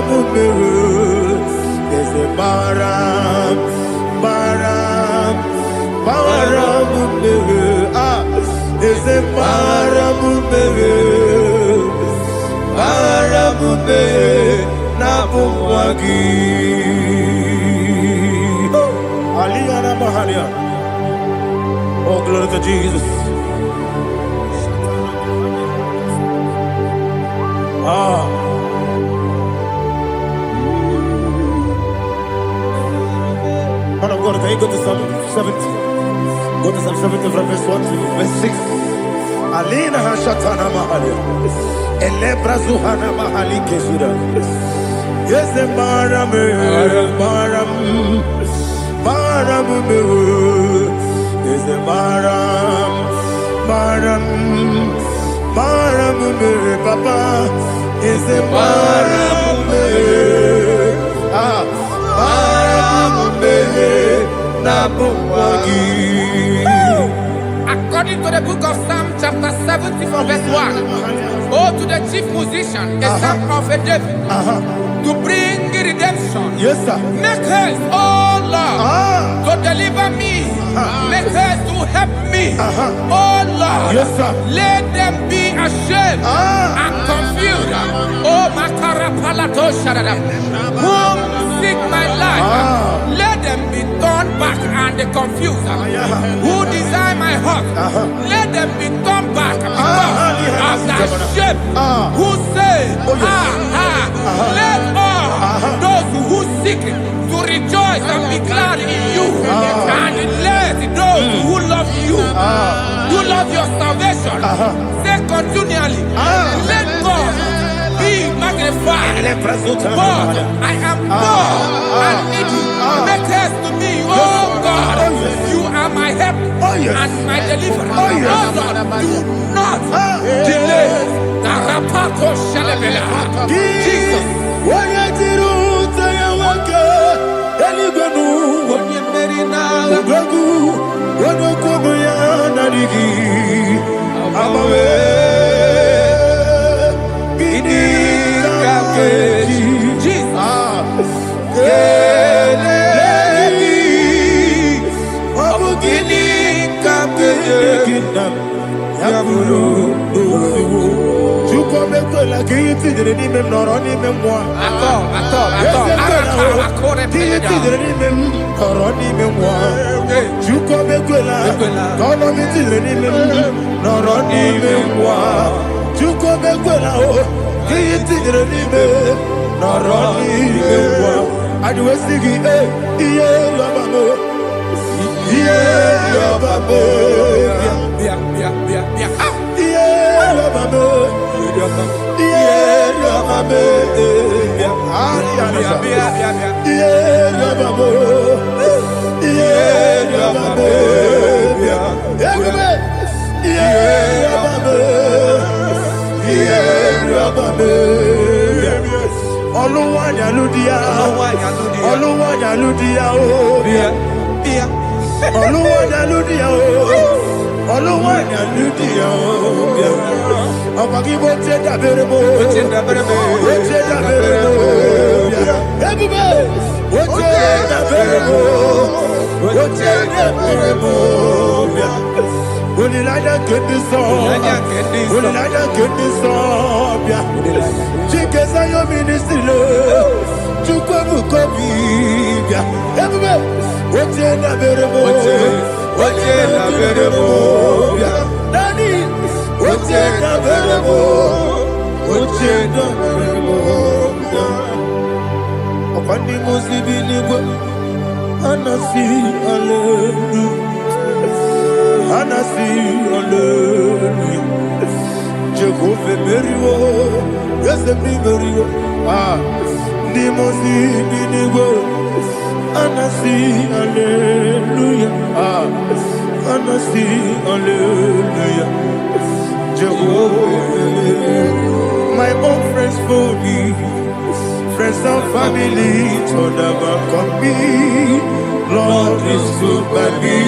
mumere, is the bara mumere, is the bara mumere, Nabuwagi. Aliyana Mahalia. Oh, glory to Jesus. Man of God, can you go to Psalm 70? Go to Psalm 70 from verse 1 to verse 6. Alina Hashatana Mahalia. Elebra Zuhana Mahali Kesura. Yes, the Maram. Is the Maram, Papa, is the Maram, Nabuwagi. According to the book of Psalm chapter 70 from verse 1, oh, to the chief musician, a son of a David, to bring redemption. Yes, sir. Make haste, oh Lord, to deliver me. Make haste to help me. Oh Lord, yes, sir. Let them be ashamed and confused. Oh Makara Palato Shaddam, whom seek my life, let them be turned back and confused. Who desire my heart, let them be turned back because of that shame. Who say, let all those who seek to rejoice and be glad in you, and let those who love you, who love your salvation, say continually, let God be magnified. God, I am poor and needy. Make haste to me, oh God. You are my help and my deliverer. Oh Lord, do not delay. Jesus. My own friends for me, friends and family, told about me. Lord is good by me,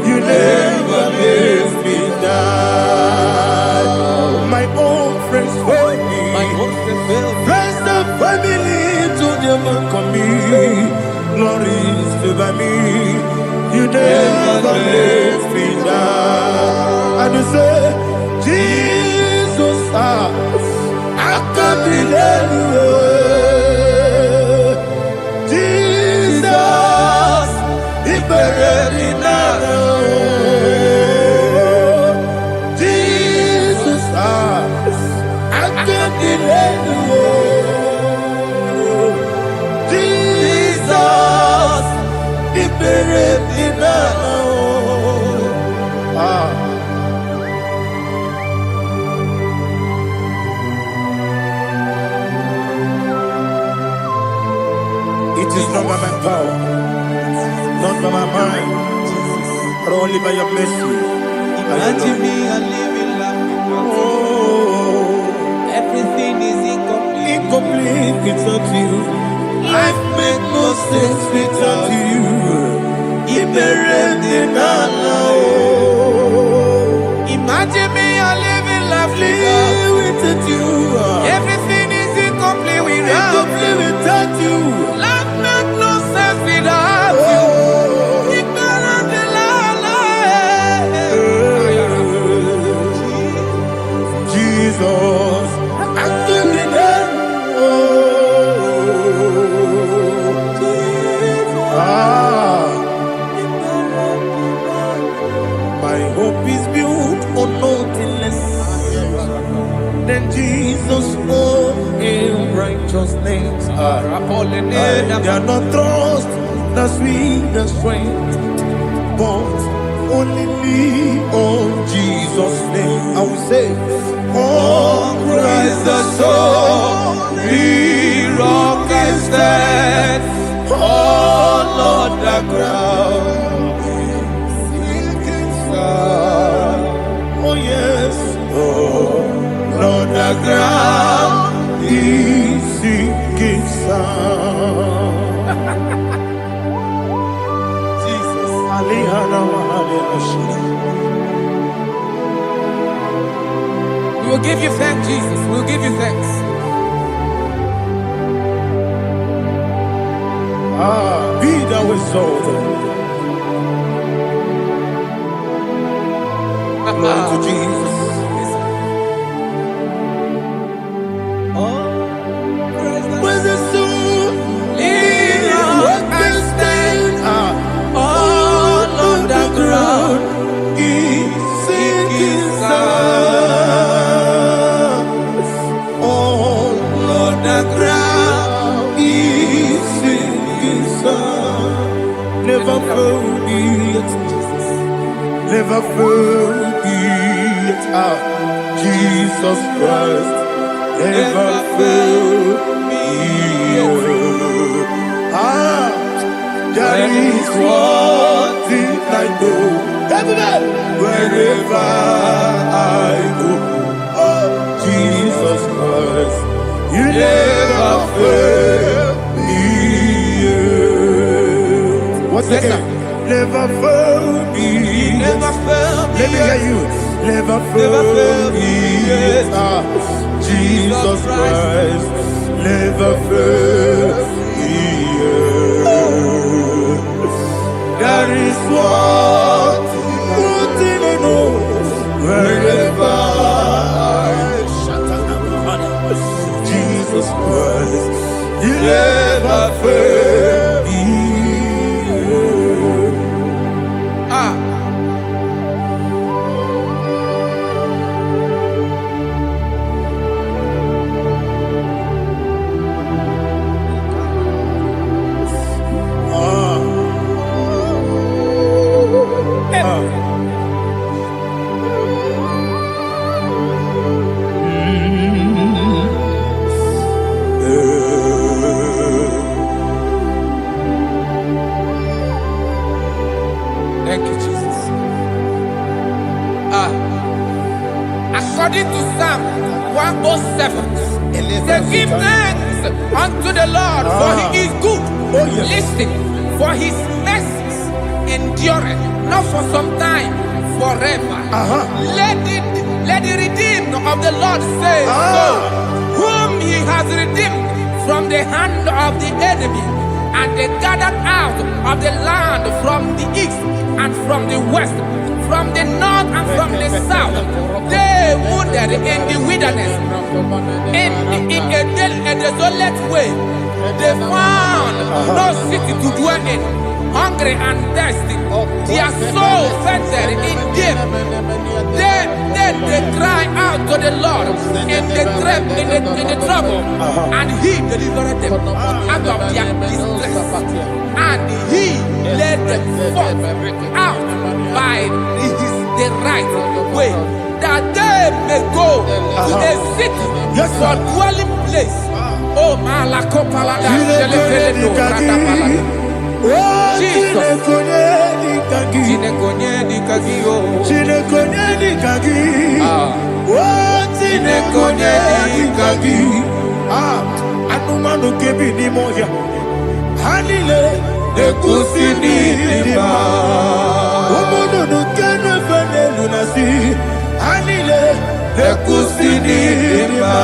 you never let me down. lift me down. And you say, Jesus, I can't believe you. Jesus, He buried me now. Jesus, I can't believe you. Jesus, He buried me now. It is not by my power, not by my mind, but only by your mercy. Imagine me a living life without you. Everything is incomplete. Incomplete without you. Life makes no sense without you. Imagine me a living life without you. Everything is incomplete without you. Life makes no sense without you. Ignorant the Jesus, I can't be there. My hope is built on nothing less than Jesus' own righteousness. They are not trust, the sweet strength, but only me on Jesus' name. I will say, oh, Christ the solid rock is dead. Oh, Lord, the ground is sinking sun. Oh, yes, oh, Lord, the ground is sinking sun. Jesus, We will give you thanks, Jesus. We will give you thanks. Be thou exalted. Glory to Jesus. Where's the soul? What can stand? All on the ground is sinking sun. All on the ground is sinking sun. Never forget, never forget, Jesus Christ. Never fail me. That is one thing I know. Wherever I go, oh, Jesus Christ, you never fail me. What's again? Never fail me. Never fail me. Let me hear you. Never fail me. Jesus Christ, never fail me. That is what I know. Wherever Jesus Christ, you never fail me. Thank you, Jesus. According to Psalm 107, say, give thanks unto the Lord, for he is good. Listen, for his mercies endureth, not for some time, forever. Let the redeemed of the Lord say so, whom he has redeemed from the hand of the enemy, And they gathered out of the land from the east and from the west, from the north and from the south. They wandered in the wilderness, in a desolate way. They found no city to dwell in, hungry and thirsty. Their soul fainted in deep. Then they cry out to the Lord in the trouble, and He delivered them out of their distress, and He led them forth out by the right way, that they may go to a city for dwelling place. Oh, Malakopalada, Jesus. Anumanu kebi ni moya Hanile Nekusini lima Umudu nukene fene lunasi Hanile Nekusini lima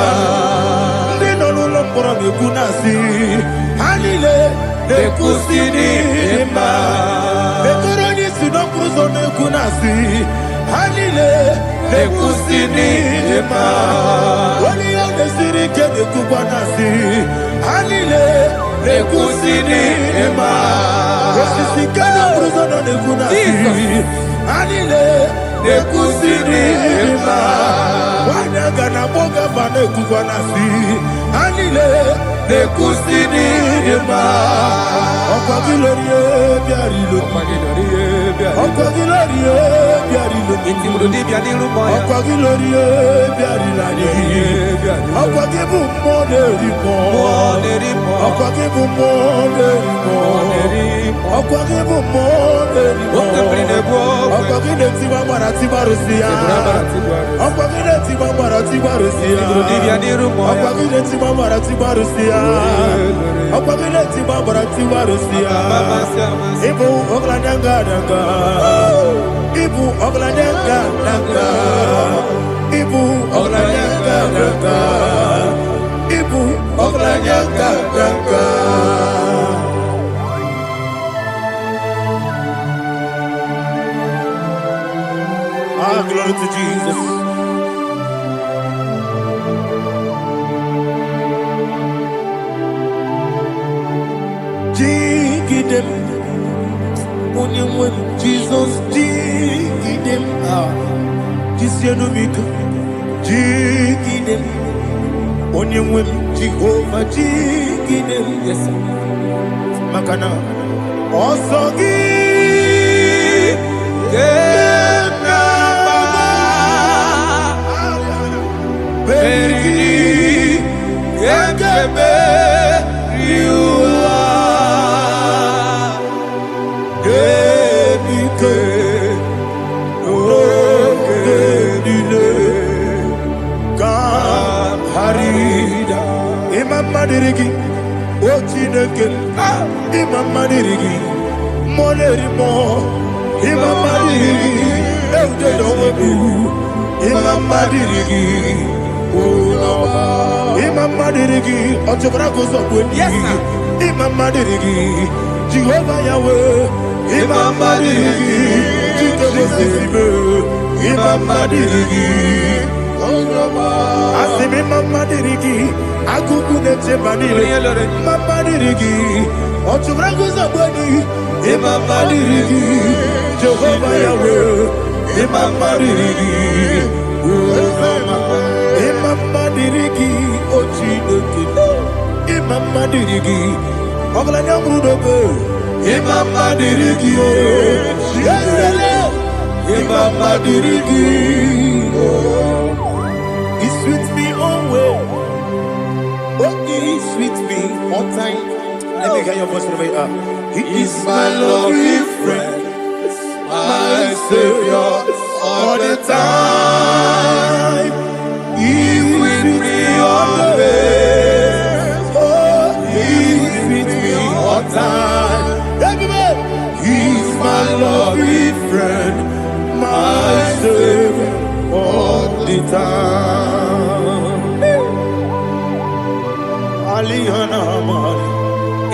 Ndino lulopora mikunasi Hanile Nekusini lima Nekoroni sinokruzo nekunasi Hanile Nekusini lima Wali yone sirike nekubanasi Hanile Nekusini lima Wasisikana bruzo nekunasi Hanile Nekusini lima Wanaga na boga vane kubanasi Hanile Nekusini lima Okwa gilorie biarilo Okwa gilorie biarilo Okwa gilorie biarilani Okwa gibu moderimo Okwa gibu moderimo Okwa gibu moderimo Okwa gile tiba mara tiba rusia Okwa gile tiba mara tiba rusia Okwa gile tiba mara tiba rusia Okwa gile tiba mara tiba rusia Ibu ogladanga danga Ibu ogladanga danga Ibu ogladanga danga Ibu ogladanga danga Ah, glory to Jesus. Jigidem, Onyemwem, Jesus, Jigidem, Jisianomika, Jigidem, Onyemwem, Jehovah, Jigidem, yes, Makana, Osogi, Beri, Gekebe, Madirigi, Ochineke, Imam Madirigi, Molerimo, Imam Madirigi, Eudedobu, Imam Madirigi, Imam Madirigi, Otobracos of Winnie, Imam Madirigi, Jehovah Yahweh, Imam Madirigi, Imam Madirigi, Asimi Mama Dirigi, Akukune Chemanile, Mama Dirigi, Otubrago Zabani, Mama Dirigi, Jehovah Yahweh, Mama Dirigi, Mama Dirigi, Ochineke, Mama Dirigi, Oglanya Brudobe, Mama Dirigi, Mama Dirigi. He sweet me always. Oh, he sweet me all time. Let me hear your voice from here. He is my lovely friend, my Savior all the time. He is with me always. Oh, he is with me all time. Everybody, he is my lovely friend, my Savior all the time.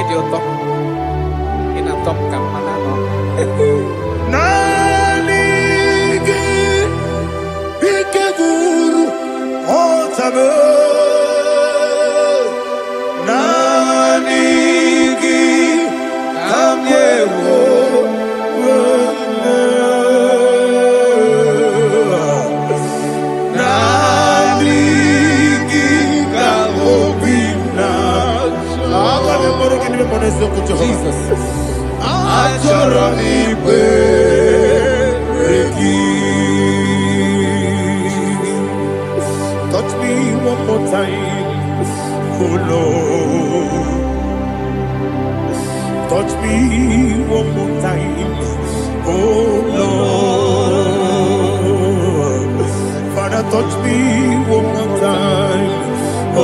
Idiot. Nanigi Ikeguru Otame Nanigi Kamyewo Nanigi Kamobina Jesus Achoronipe touch me one more time, oh Lord. Touch me one more time, oh Lord. Father, touch me one more time, oh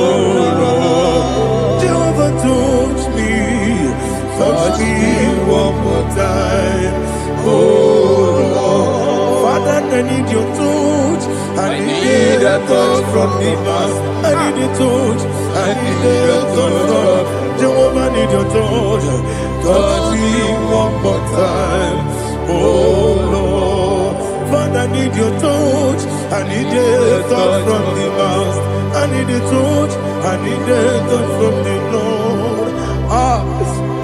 Lord. Jehovah, touch me one more time, oh Lord. Father, I need your touch. I need a touch from the past. I need a touch. I need a touch from Jehovah. I need your touch. Touch me one more time, oh Lord. Father, I need your touch. I need a touch from the past. I need a touch. I need a touch from the Lord.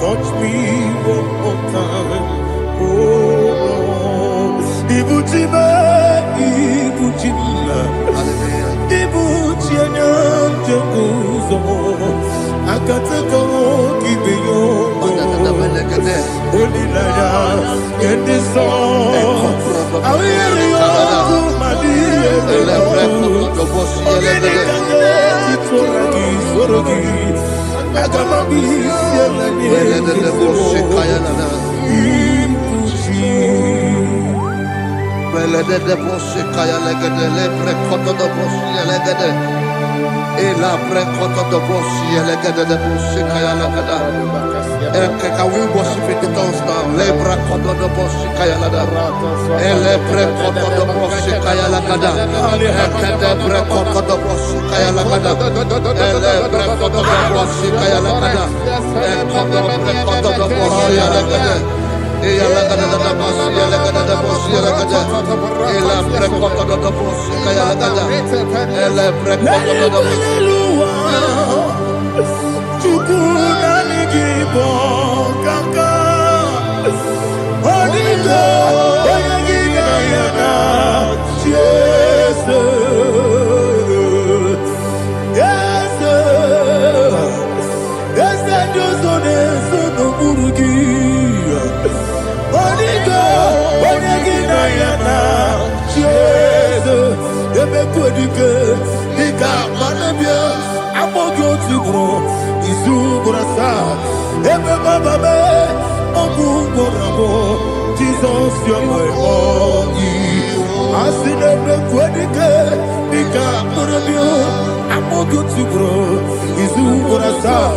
Touch me one more time, oh Lord. Ibuchima, Ibuchina, Jeguzo, Akatako, Kibiyo, Odilaya, get this song. I will hear you, Can we worship in the tongues now? Lebra koto do boshi kaya lada. Elebre koto do boshi kaya lada. Elebre koto do boshi kaya lada. Elebre koto do boshi kaya lada. Elebre koto do boshi lada. Eya lada da boshi lada da boshi lada. Elebre koto do boshi kaya lada. Elebre koto do boshi. Jesus, you're my all. I see the quadrique, Nika, Morabio, I'm more good to grow. Is who I saw.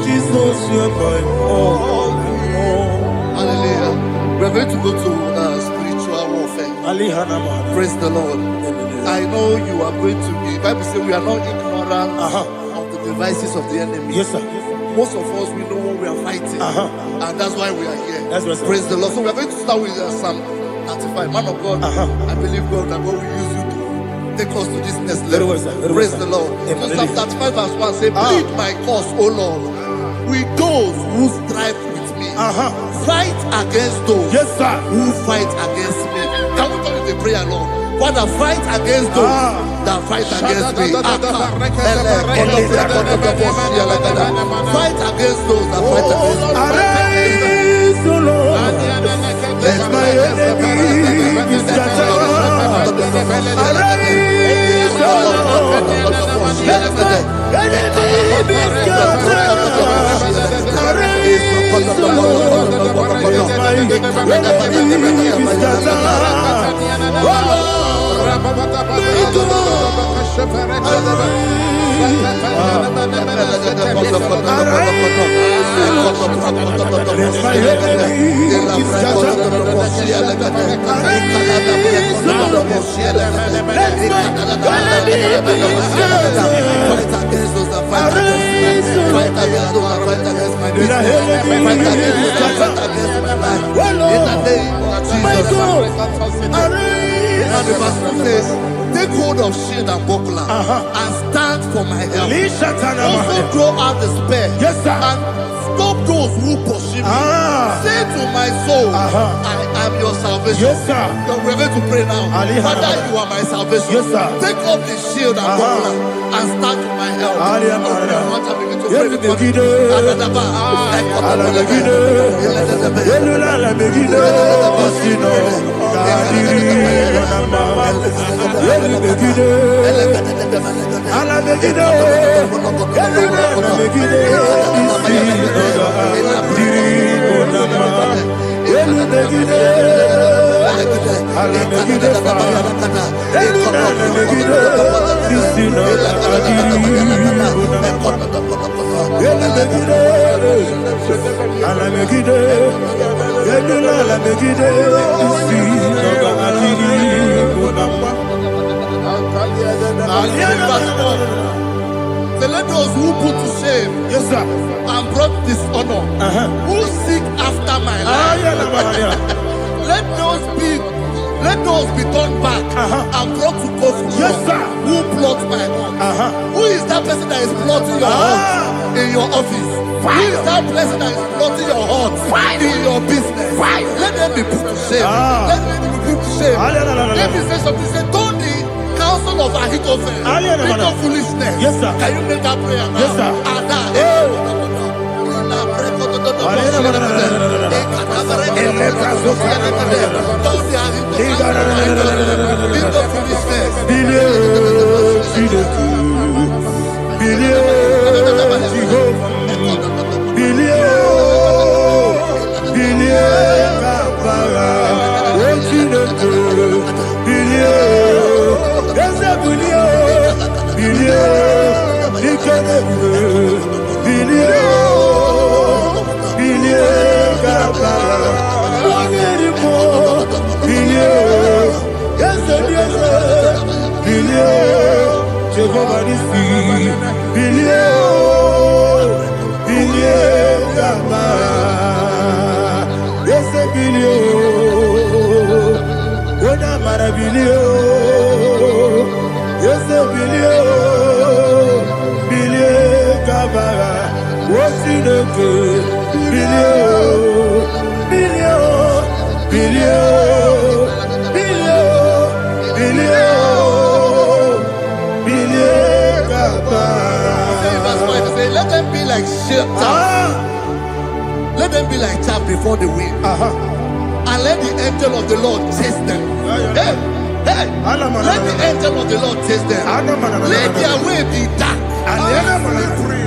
Jesus, you're my all. Hallelujah. We're going to go to spiritual warfare. Praise the Lord. I know you are going to be. Bible says we are not ignorant of the devices of the enemy. Yes, sir. Most of us, we know what we are fighting. And that's why we are here. That's right, sir. Praise the Lord. So we are going to start with Psalm 35. Man of God, I believe God that God will use you to take us to this next level. Praise the Lord. So Psalm 35 verse 1 says, plead my cause, O Lord, with those who strive with me. Fight against those who fight against me. Can we turn with a prayer, Lord? Father, fight against those that fight against me. Fight against those that fight against me. Arise, O Lord. Let my enemy be scattered. Arise, O Lord. Let my enemy be scattered. Arise, O Lord. Let my enemy be scattered. Oh Lord. and fight against me. Fight against those that fight against my business. Fight against my life. In the name of Jesus. Now the verse 2 says, take hold of shield and buckler and stand for my help. Also throw out the spear and stop those who pursue me. Say to my soul, I am your salvation. We're going to pray now. Father, you are my salvation. Take up the shield and buckler and stand to my help. Let those who put to shame and brought dishonor, who seek after my life, let those be turned back and brought to confusion. Who plot my home? Who is that person that is plotting your home in your office? Who is that person that is plotting your heart in your business? Let them be put to shame. Let them be put to shame. Let me say something. Say, don't the counsel of Ahithophel become foolishness. Can you make that prayer now? Let them be like chaff. Let them be like chaff before the wind. And let the angel of the Lord chase them. Hey, let the angel of the Lord chase them. Let their way be dark.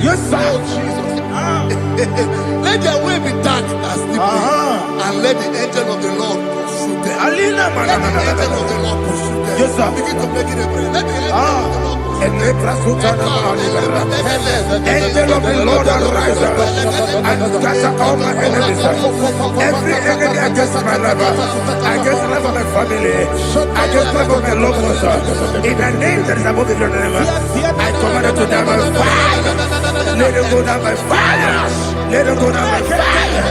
Yes, sir. Let their way be dark and slippery. And let the angel of the Lord pursue them. Let the angel of the Lord pursue them. Yes, sir. Begin to make it a prayer. Let the angel of the Lord. Angel of the Lord arise and scatter all my enemies. Every enemy against my life, against the life of my family, against the life of my loved ones. In the name that is above the name, I command it to die by fire. Let it go down by fire. Let it go down by fire.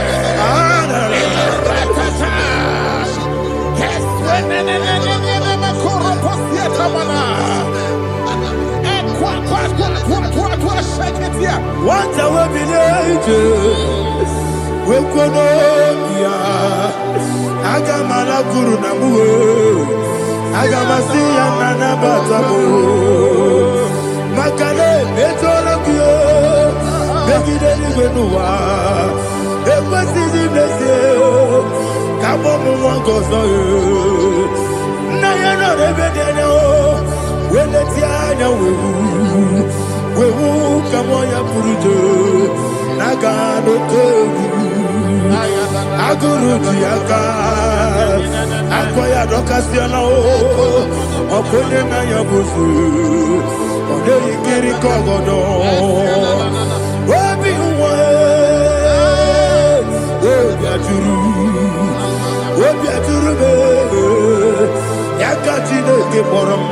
What I will be angels, we could Agamala Guru Namu, Agamasia Nana Batamu, Makale, Betolakio, Begideni Benua, Equasisi Blessio, Kabomu Wankoso, Nayana Rebedeno, Weletiana Wewu Kamoya Purujo, Nagano Togu, Aguru Diaka, Akoya Dokasiano, Okone Nayabusu, Odei Kiri Kogodo, Wabi Uwe, Wabiaturu, Yakatino Giborum.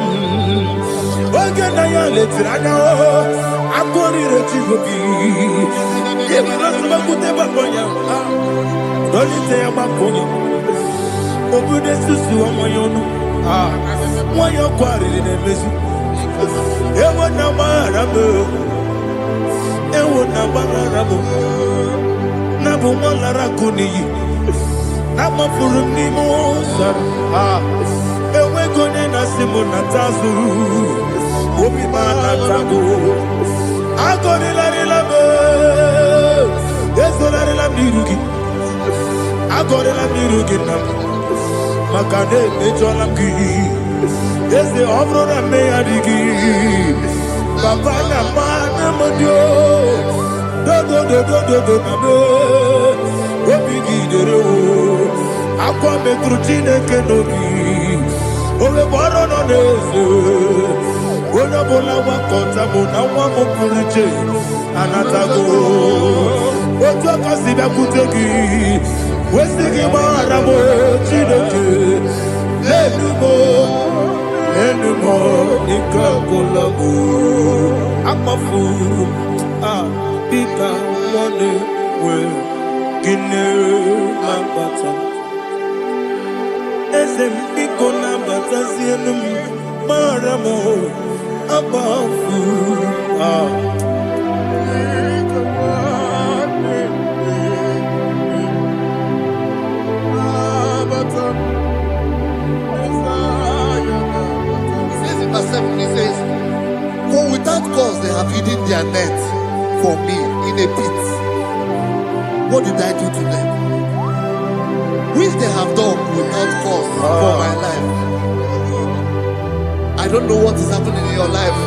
Oganaya Letrano, Akorire chigobi. Yebara tumakute bakonya. Dolite ya bakonya. Obude susu amoyono. Moyo kwari ne mesu. Ewo na marabu. Ewo na marabu. Na bu malara kuni. Na mafuru ni mosa. Ewe gone na simu na tazu. Obi mana tago. Agori la rilabo. Yeso la rilabo nirugi. Agori la nirugi na. Makade mejola ki. Yese ofro na me adigi. Papa na mana modio. Do na me. Obi gidere o. Akwa metrutine kenobi. Owe boro no nese. Ona bola wakota mona wamo puriche. Anatago. Ojo kasiba kutegi. Wesigi maramo chineke. Lenumo nikakolago. Akmafu. Pika one we. Gine mabata. Ezem piko na bata zienum. Maramo abafu. He says, for without cause they have hidden their net for me in a pit. What did I do to them? Which they have done without cause for my life. I don't know what is happening in your life.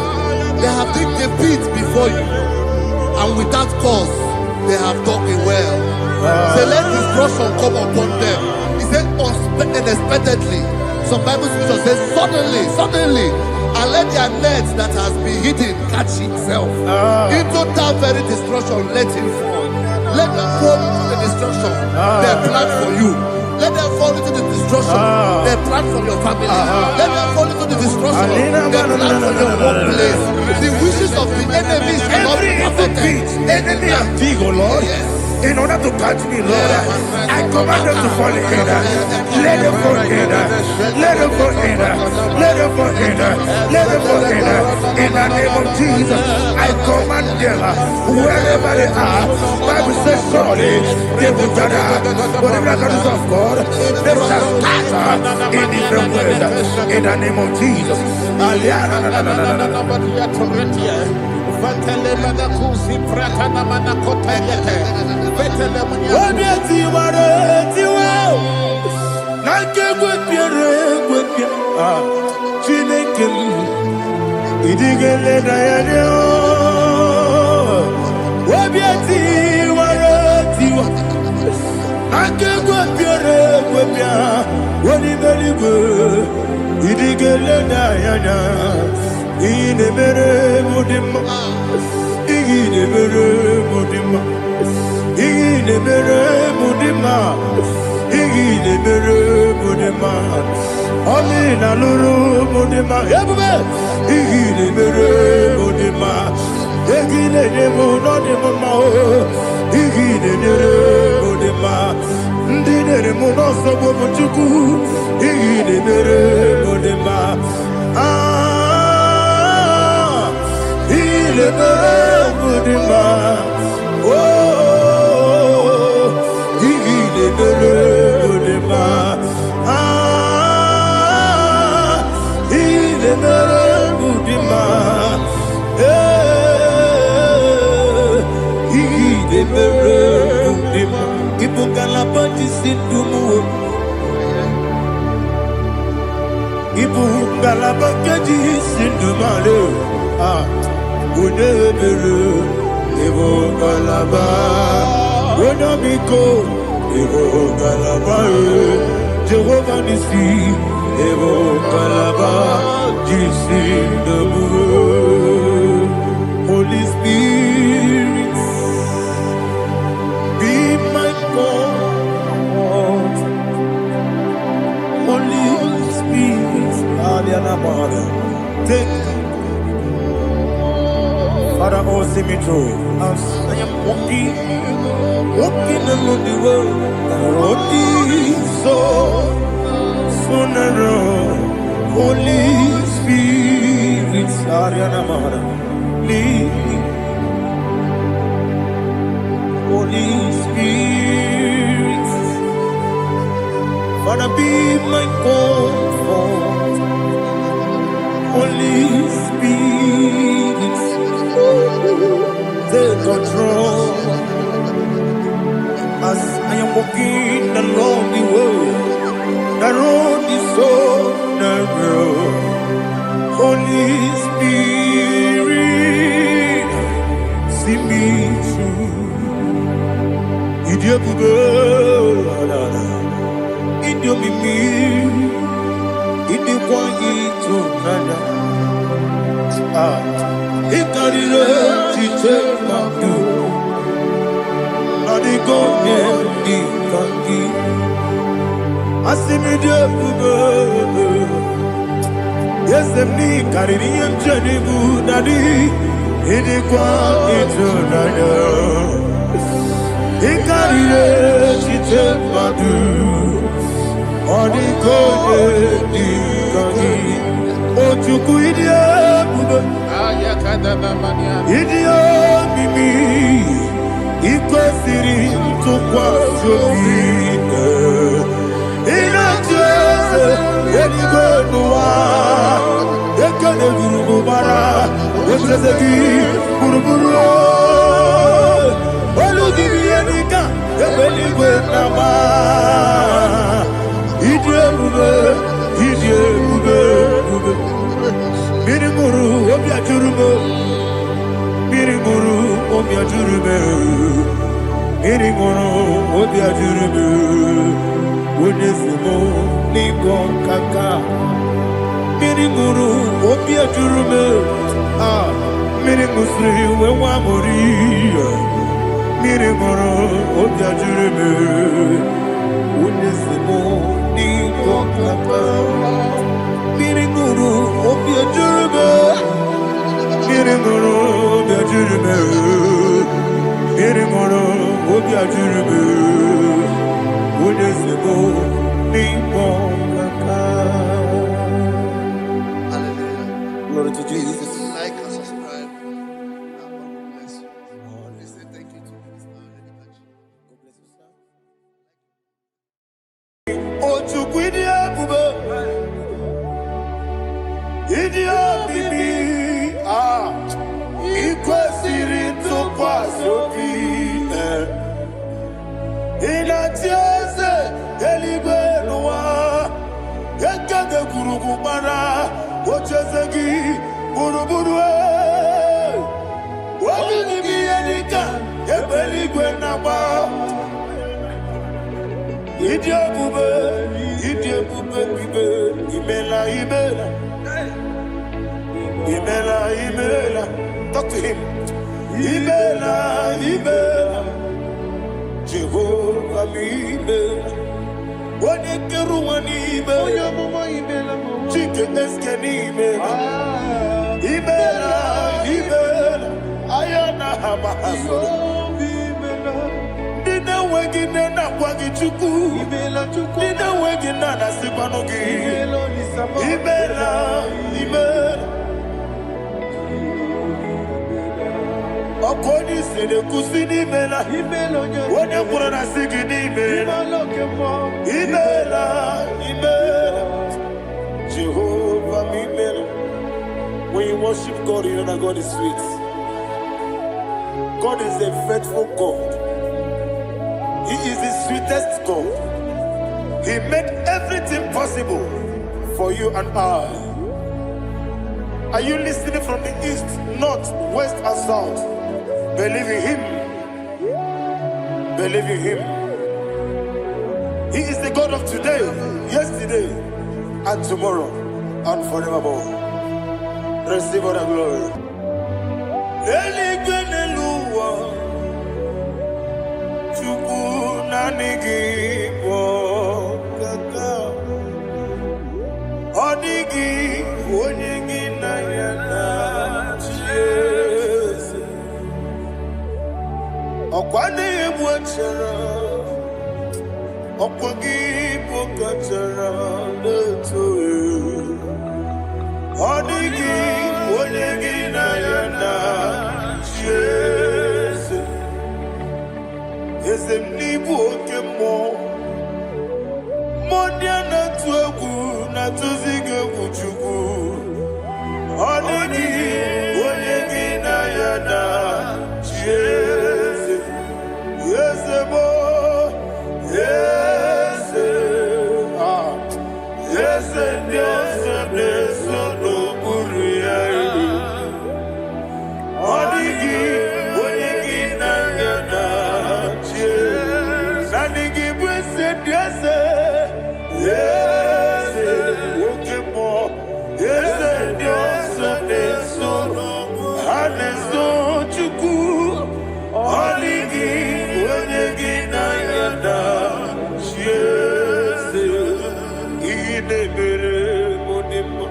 They have digged a pit before you, and without cause they have done it well. Say, let destruction come upon them. He said, unexpectedly. Some Bible scripture says, suddenly, and let their net that has been hidden catch itself. Into that very destruction, let it fall. Let them fall into the destruction they plan for you. Let them fall into the destruction they plan for your family. Let them fall into the destruction they plan for your workplace. The wishes of the enemies cannot be perfected. Enemy of thee, O Lord. Yes. In order to catch me, Lord, I command them to fall in. Let them fall in. Let them fall in. Let them fall in. Let them fall in. In the name of Jesus, I command them wherever they are. Bible says surely they will gather. Whatever the is of God, they shall scatter in different ways. In the name of Jesus. Omina luru mudima, igile mere mudima, igile nemo no nemo mao, igile mere mudima, ndine nemo sobo muchuku, igile mere mudima, igile mere mudima, oh, igile mere mudima. Jehovah Nissi, Evo Kalaba, Jesus the Moon. Holy Spirit, be my God. Holy Spirit, take Father, see me through. As I am walking along the road, the road is so narrow. Holy Spirit, Ariana Mara, lead me. Holy Spirit, Father, be my comfort. Holy Spirit, take control. As I am walking along the road is so narrow. Holy Spirit, see me through. Yes, the knee carrying him, Jenny Budadi, in the quality he carried it, she took my do. On the code, oh, to quit idiot, Mimi, equal city to quash your feet. In a chest, any good one, they can do Bara, which is a key, Buruburu. Oludibiyenika, ebeligwe nama. Idiyebube. Mirimuru, obiajurube. Mirimuru, obiajurube. Mirimuru, obiajurube. Unesimo, nigo kaka. Mirimuru, obiajurube. Mirimusri, wewamuri. Mirimoro, obiajurebe, unesimo, nigo kaka. Mirimoro, obiajurebe, mirimoro, obiajurebe, mirimoro, obiajurebe, unesimo, nigo kaka. Hallelujah. Glory to Jesus. Like and subscribe. God bless you. Please say thank you to Mr. Edikachi. God bless you, sir. Otukwidia bube, idia bibi, ikwesiri tukwasopi, inatieze eligwe noa, ekade kurugubara, ochezegi buruburue, wabini edika, ebeligwe naba. Idiabube, bibe, imela. Talk to him. Imela. Jehovah imela. Wanekeru imela. Chike eskeni imela. Imela. Ayana hamahaso. Nina wegine na kwagi chuku. Nina wegine na sipanogi. Imela. Okoni sede kusini imela. Wone kura na sigini imela. Imela. Jehovah imela. When you worship God, you know that God is sweet. God is a faithful God. He is the sweetest God. He made everything possible for you and I. Are you listening from the east, north, west, and south? Believe in Him. Believe in Him. He is the God of today, yesterday, and tomorrow, and forevermore. Receive all the glory. Odigi, onigi na yana Jesus. ọkwani mwachara ọkwagi bukachara leto ọdigi onye na ya na Jesu eze mnibu oke mmụọ mmụọ na-atụ egwu na-atụzi gị egwu Chukwu ọdigi onye na ya na Jesu eze mo eze eze ndị ọzọ na-eso n'okpuru ya ọ dịghị onye gị na ya na Jesu naanị gị bụ eze ndị eze eze oke mmụọ eze ndị ọzọ na-eso ha na-eso Chukwu ọ dịghị onye gị na ya na Jesu ihe na-emere m dị mma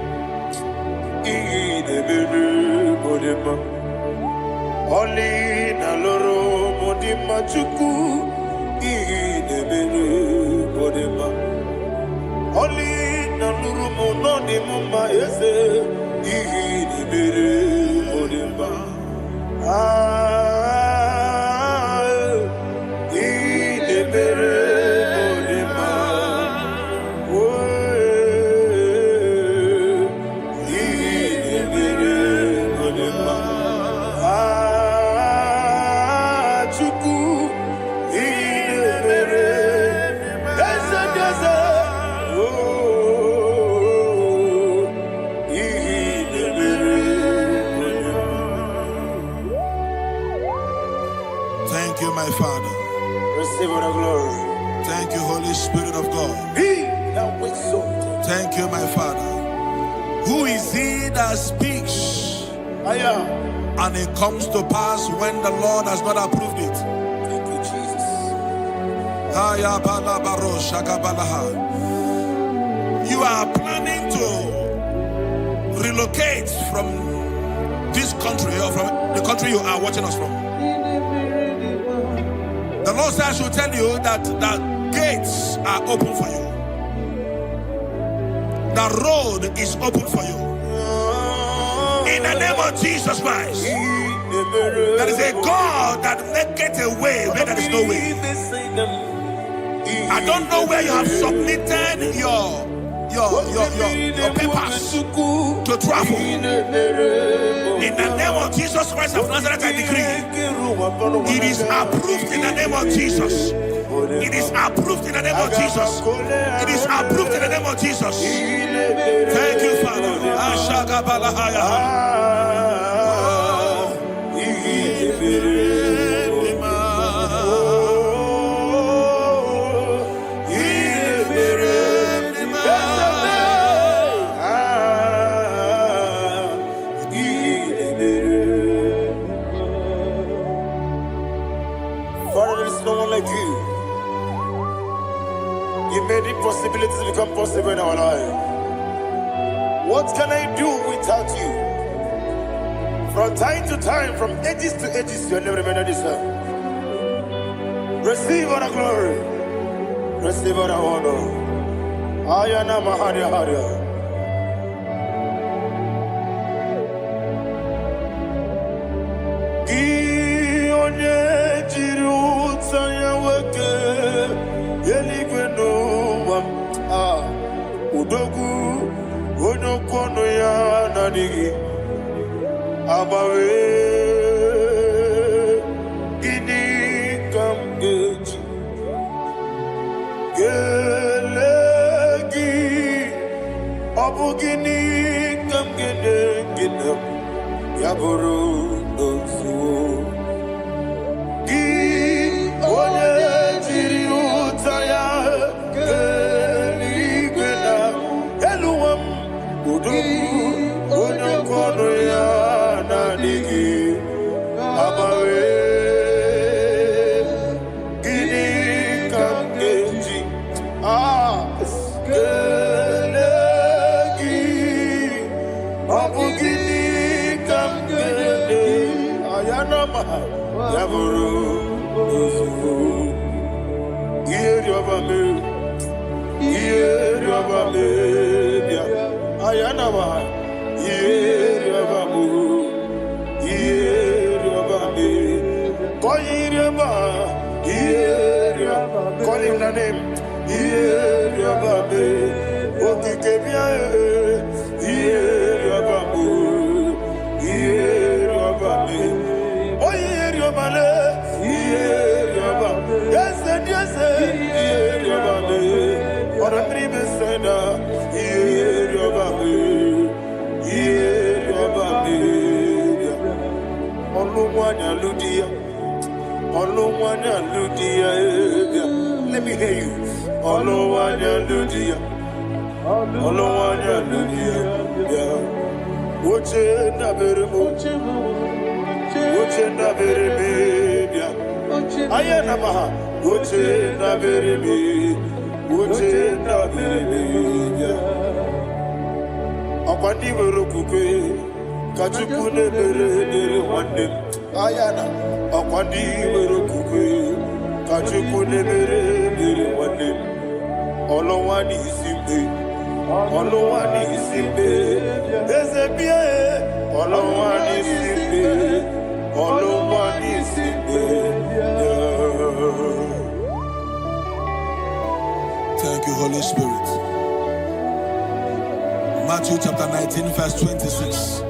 ihe na-emere m dị mma ọlị na lụrụ m dị mma Chukwu ihe na-emere m dị mma ọlị na lụrụ m nọ dị m mma eze ihe na-emere m dị mma ihe na-emere m dị mma ihe na-emere m dị mma Chukwu ihe na-emere eze dị eze Thank you, my Father. Receive the glory. Thank you, Holy Spirit of God. He that exalted. Thank you, my Father. Who is he that speaks and it comes to pass when the Lord has not approved it? Thank you, Jesus. You are planning to relocate from this country or from the country you are watching us from. The Lord says I should tell you that the gates are open for you. The road is open for you. In the name of Jesus Christ. There is a God that maketh a way where there is no way. I don't know where you have submitted your papers to travel. In the name of Jesus Christ of Nazareth, I decree it is approved in the name of Jesus. It is approved in the name of Jesus. It is approved in the name of Jesus. Thank you, Father. Father, there is no one like you. You made impossibilities become possible in our life. What can I do without you? From time to time, from ages to ages, you never remain the same. Receive all the glory. Receive all the honor. Ayana Maharia Haria. Udogu onokono ya nadigi abawe gini kamgeji gelegi abu gini kamgede ginam yaburu dosu gi onye jiri utaya onokono ya nadigi abawe gini kamgeji gelegi abu gini kamgede ayanama yaburu Call him the name. Let me hear you. Thank you, Holy Spirit. Matthew chapter 19, verse 26.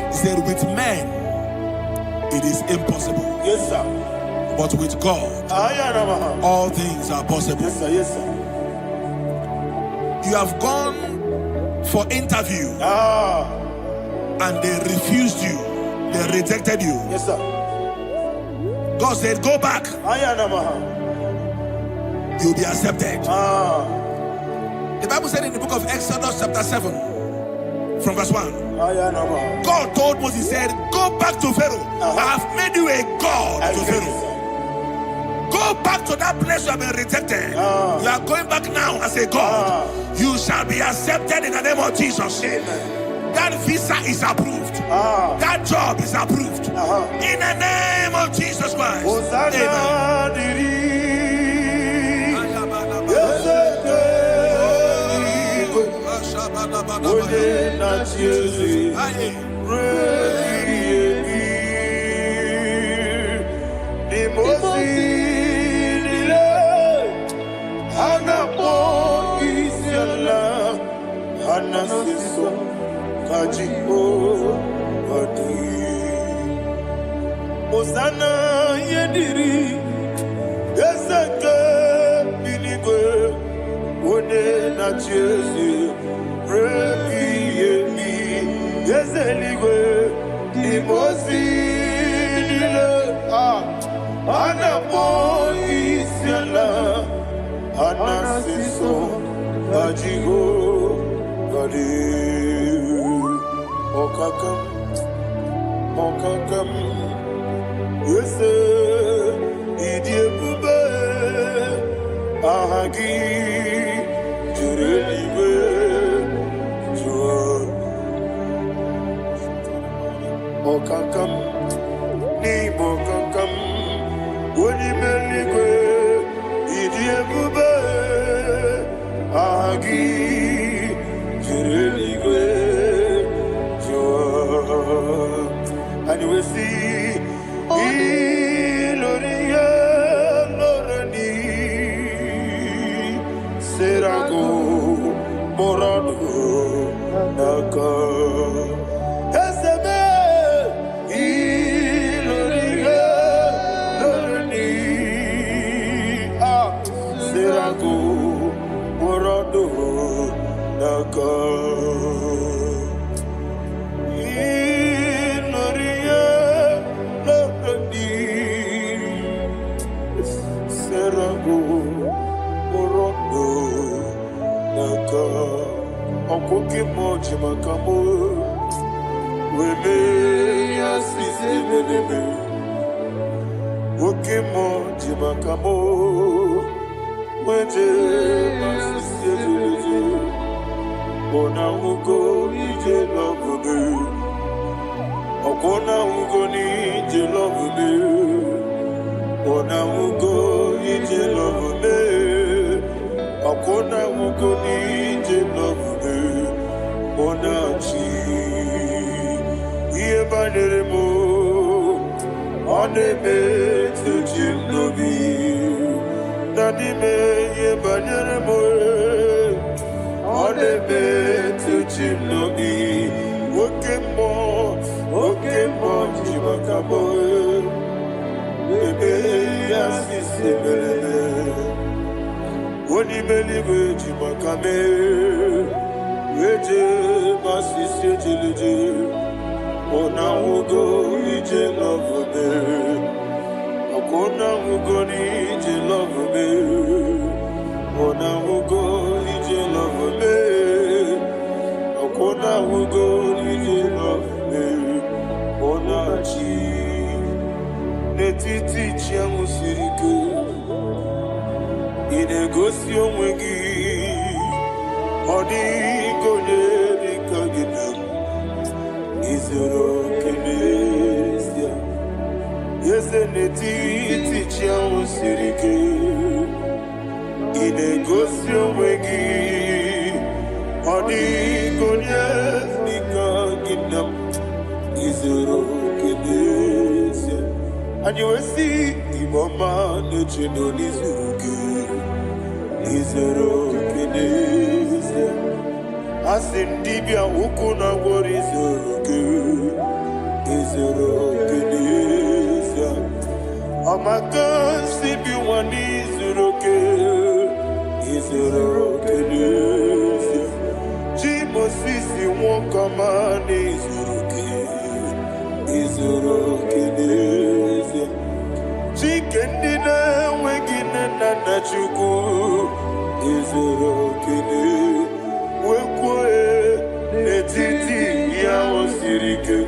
He said, with men it is impossible. Yes, sir. But with God, all things are possible. Yes, sir. Yes, sir. You have gone for interview and they refused you. They rejected you. Yes, sir. God said, go back. You'll be accepted. The Bible said in the book of Exodus chapter 7 from verse 1. God told Moses, he said, go back to Pharaoh. I have made you a God to Pharaoh. Go back to that place you have been rejected. You are going back now as a God. You shall be accepted in the name of Jesus. Amen. That visa is approved. That job is approved. In the name of Jesus Christ. Osana yediri Yeseke binigwe One na chezi Rebi yemi Yeseligwe Imosi nile Anapo isyala Anasiso Ajigo Gadi Okakam Okakam Yese Idiebube Ahagi Jurelibe Jua Okakam Nibo Kakam Wonimeligwe Idiebube Ahagi Jurelibe Jua and you will see Iloria Lorani Serago Morado Naka Esebe Iloria Lorani Serago Morado Naka Okoki moji makamo Wele yasisi meneme Okoki moji makamo Weje masisi meneme Ona ugo ije love me Okona ugo ni ije love me Ona ugo ije love me. Akona ugo ije love me. Ona chi. Iye banere mo. One me to jim no be. Nani me iye banere mo. One me to jim no be. Oke mo jimakabo. Bebe asisi belele. Oni believe jimakame. Weje masisi jileje. Ona ugo ije love me. Akona ugo ni ije love me. Ona ugo ije love me. Akona ugo ije love me. Ona chi netiti chiamu sirike. Inegosi onwe gi. Odi gonye dikagina. Izoro kenesia. Yese netiti chiamu sirike. Inegosi onwe gi. Odi gonye dikagina. Izoro kenesia. And you will see Imama Nechino Nizuruke. Izoro kenesia. Asindibia ukuna wori Izuruke. Izoro kenesia. Amaka sibi wani Izuruke. Izoro kenesia. Jimo sisi wokama Izuruke. Izoro kenesia. Chicken dinner wegina na chuku. Izoro kenesia. Wekwe netiti ya osirike.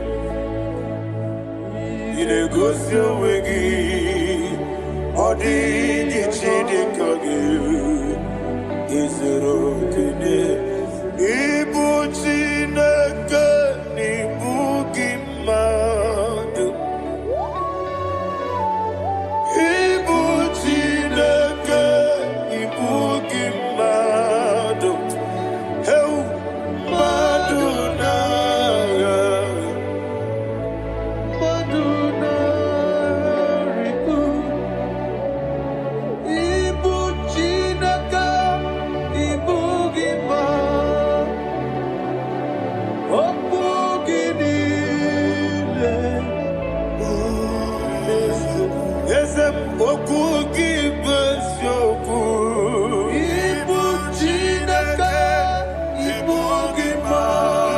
Inegosi wegi. Odi gichidi kage. Izoro kenesia. Ibu chineke nibu gimadu. Ibu chineke nibu gimadu. Heu maduna. Maduna ribu. Ibu chineke nibu gimadu. Yesem okugi besyoku. Ibu chineke ibu gima.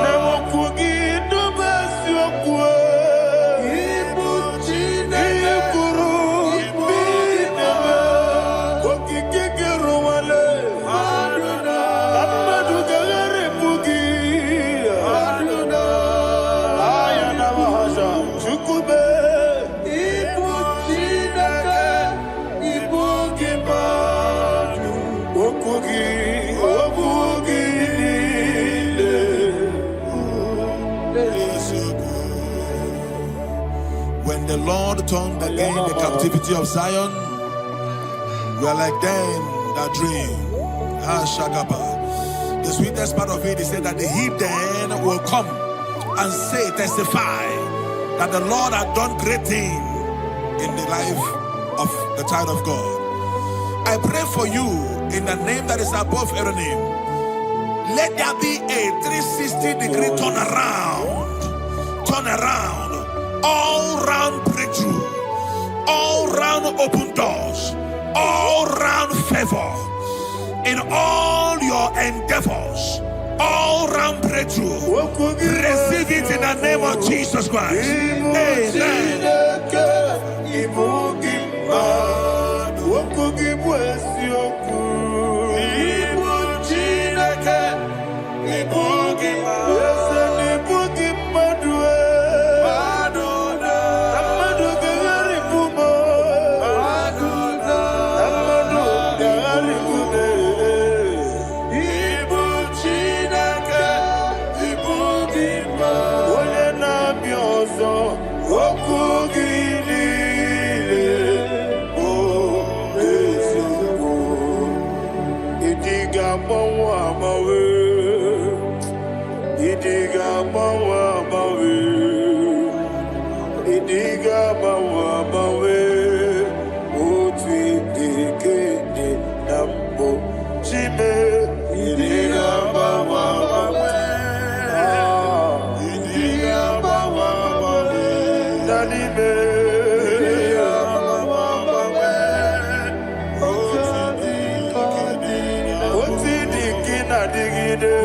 Ne okugi do besyoku. Ibu chineke ikuru ibu gima. Okiki kiruwale. Aduna. Amadu gagare bugi. Aduna. Ayana mahasha chukube. When the Lord turned again the captivity of Zion, we are like them that dream. The sweetest part of it is said that the heathen will come and say, testify that the Lord had done great things in the life of the child of God. I pray for you in the name that is above every name. Let there be a 360-degree turn around, all round breakthrough, all round open doors, all round favor in all your endeavors, all round breakthrough. Receive it in the name of Jesus Christ. Amen. Idiga bawa bawe, idiga bawa bawe, uti dike de nambo chime. Idiga bawa bawe, idiga bawa bawe, danime. Idiga bawa bawe, uti dike na digide.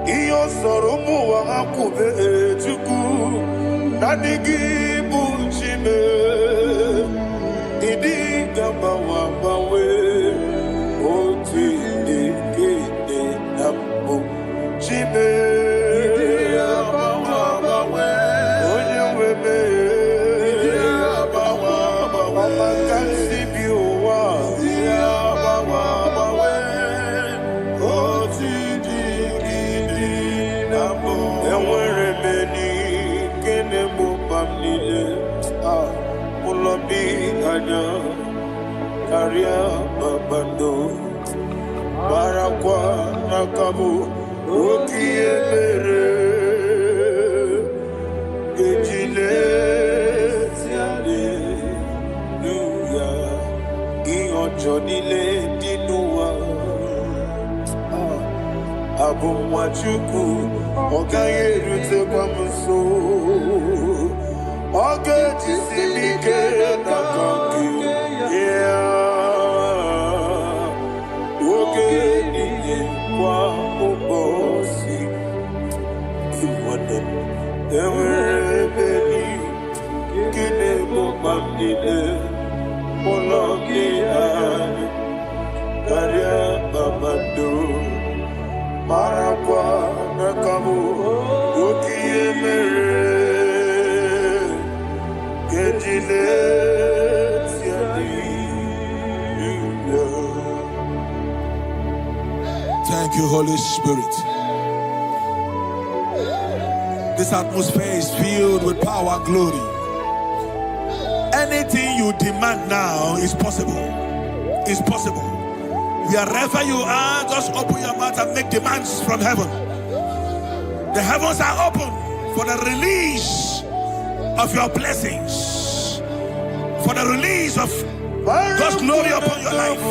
Iyo soromu wa akube etuku nadigi buchime idi gamba wa bawe oti de kede nambo chime idi gamba wa bawe onye webe idi gamba wa bawe makansi biwa idi gamba wa bawe oti Karia babando barakwa nakabu okiemere gejile siale luya ionjonile dinuwa abumwachuku ogayerute kwa mso ogejisimike nakangi kwa ubosi iwade ewerebeli kine bobamdile ologiane karia babado marakwa nakabu okiemere kejile Thank you, Holy Spirit. This atmosphere is filled with power and glory. Anything you demand now is possible. It's possible. Wherever you are, just open your mouth and make demands from heaven. The heavens are open for the release of your blessings, for the release of God's glory upon your life.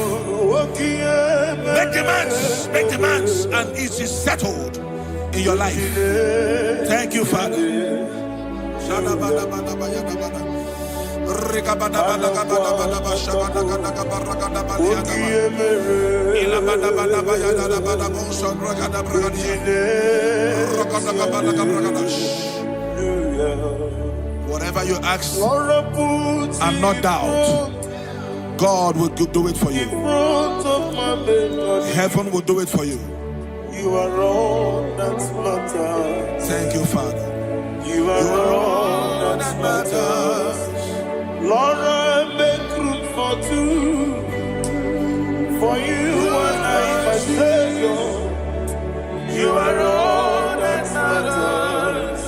Make demands, and it is settled in your life. Thank you, Father. Whatever you ask and not doubt, God will do it for you. Heaven will do it for you. You are all that matters. Thank you, Father. You are all that matters. Lord, I make room for two. For you and I, my Savior. You are all that matters.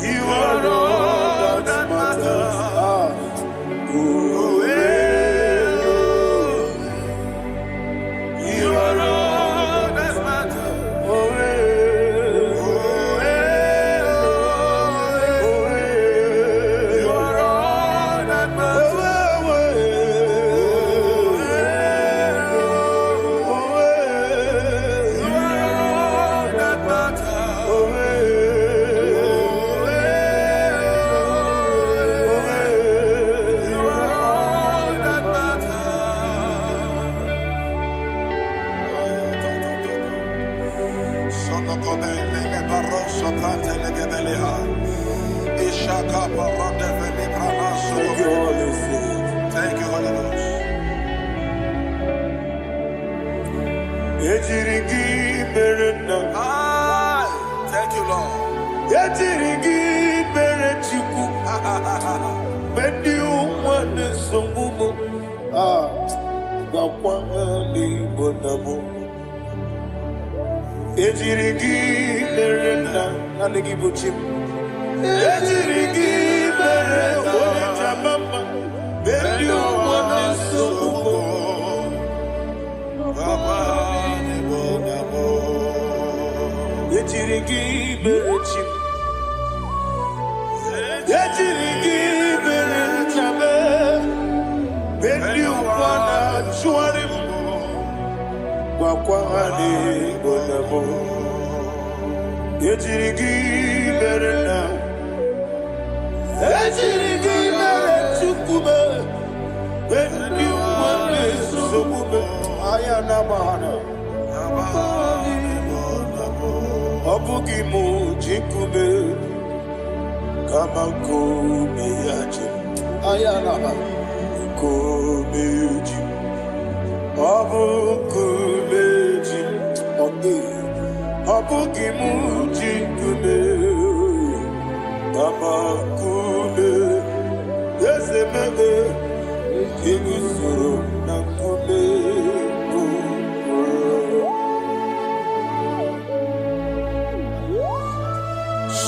You are all that matters. You are all that matters. You are all that matters. Thank you, Holy Spirit. Thank you, Holy Ghost. Thank you, Lord.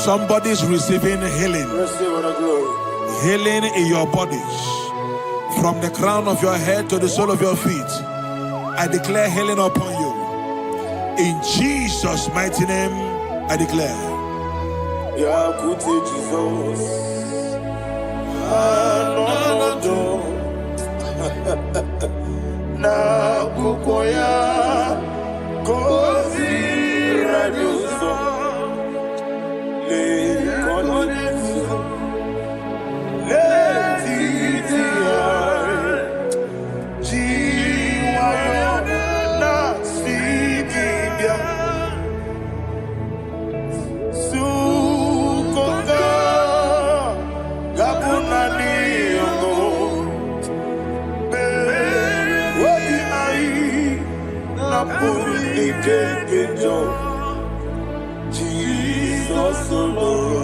Somebody's receiving healing. Healing in your bodies. From the crown of your head to the sole of your feet. I declare healing upon you. In Jesus' mighty name, I declare. Jesus. Na kukoya kozi radioso le konesu le titia jiwayo na sigibia sukoka gabuna niongo Jesus alone.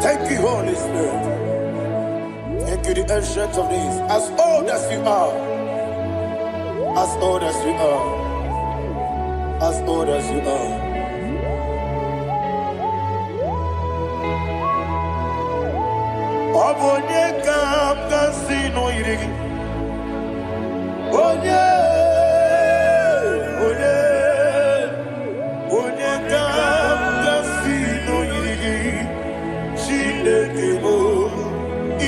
Thank you, Holy Spirit. Thank you, the Ancient of Days. As old as you are, as old as you are, as old as you are. Obonye kam kasino yirigi. Onye kam kasino yirigi. Chinekemo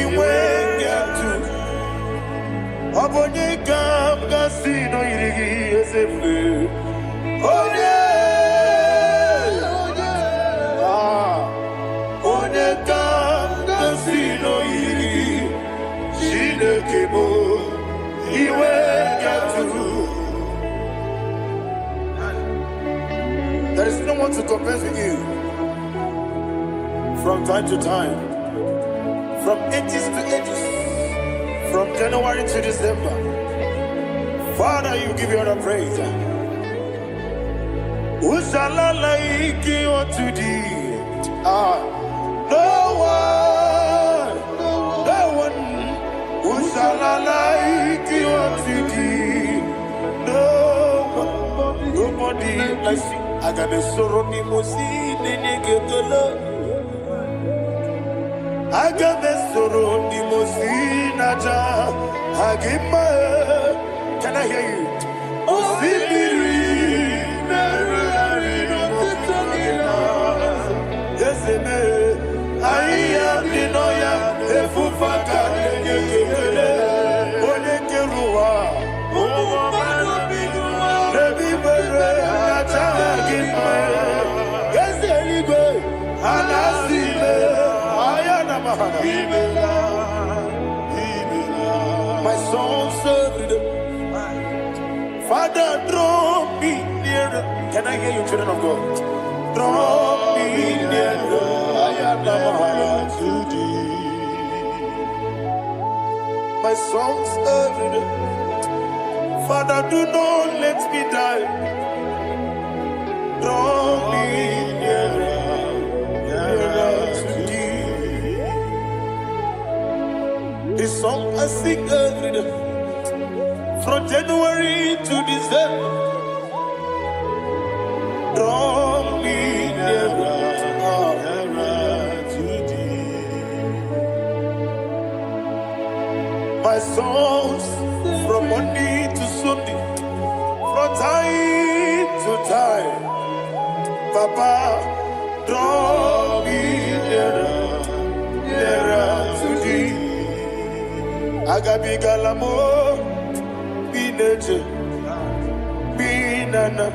iwe nyatu. Obonye kam kasino yirigi esefu. Onye There is no one to compare with you. From time to time, from ages to ages, from January to December, Father, you give you all the praise. Who shall I like you unto thee? No one. Who shall I like you unto thee? Nobody. I see. I got a sorrow in I got a sorrow in Can I hear you? I am the Noya, the Fufaka, my soul served. Father, draw me nearer. Can I hear you, children of God? Draw me nearer. I am to thee. My soul served. Father, do not let me die. Draw me nearer to thee. This song I sing every day, from January to December. Draw me nearer to thee. My songs from Monday to Sunday, from time to time. Papa, draw me nearer to thee. Agabi galamo, bineje, binana.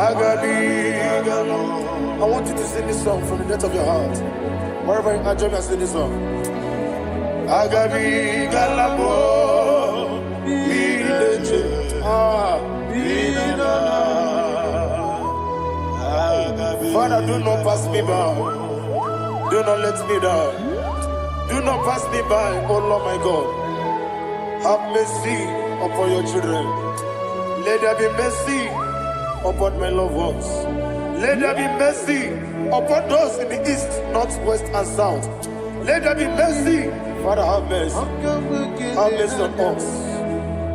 Agabi galamo. I want you to sing this song from the depth of your heart. Wherever you are, join me and sing this song. Agabi galamo, bineje, binana. Father, do not pass me by. Do not let me die. Do not pass me by, oh Lord my God. Have mercy upon your children. Let there be mercy upon my loved ones. Let there be mercy upon those in the east, north, west, and south. Let there be mercy. Father, have mercy. Have mercy on us.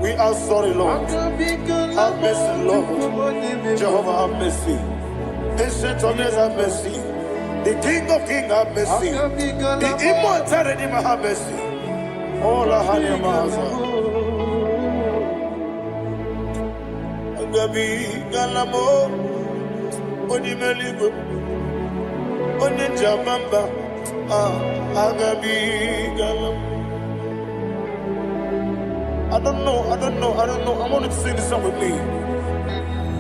We are sorry, Lord. Have mercy, Lord. Jehovah, have mercy. Ancient of days, have mercy. The King of Kings, have mercy. The immortal Redeemer, have mercy. Oh, la Hanyamaza. Agabi Galamo, Onimeligo, Onijabamba, Agabi Galamo. I don't know. I want you to sing this song with me.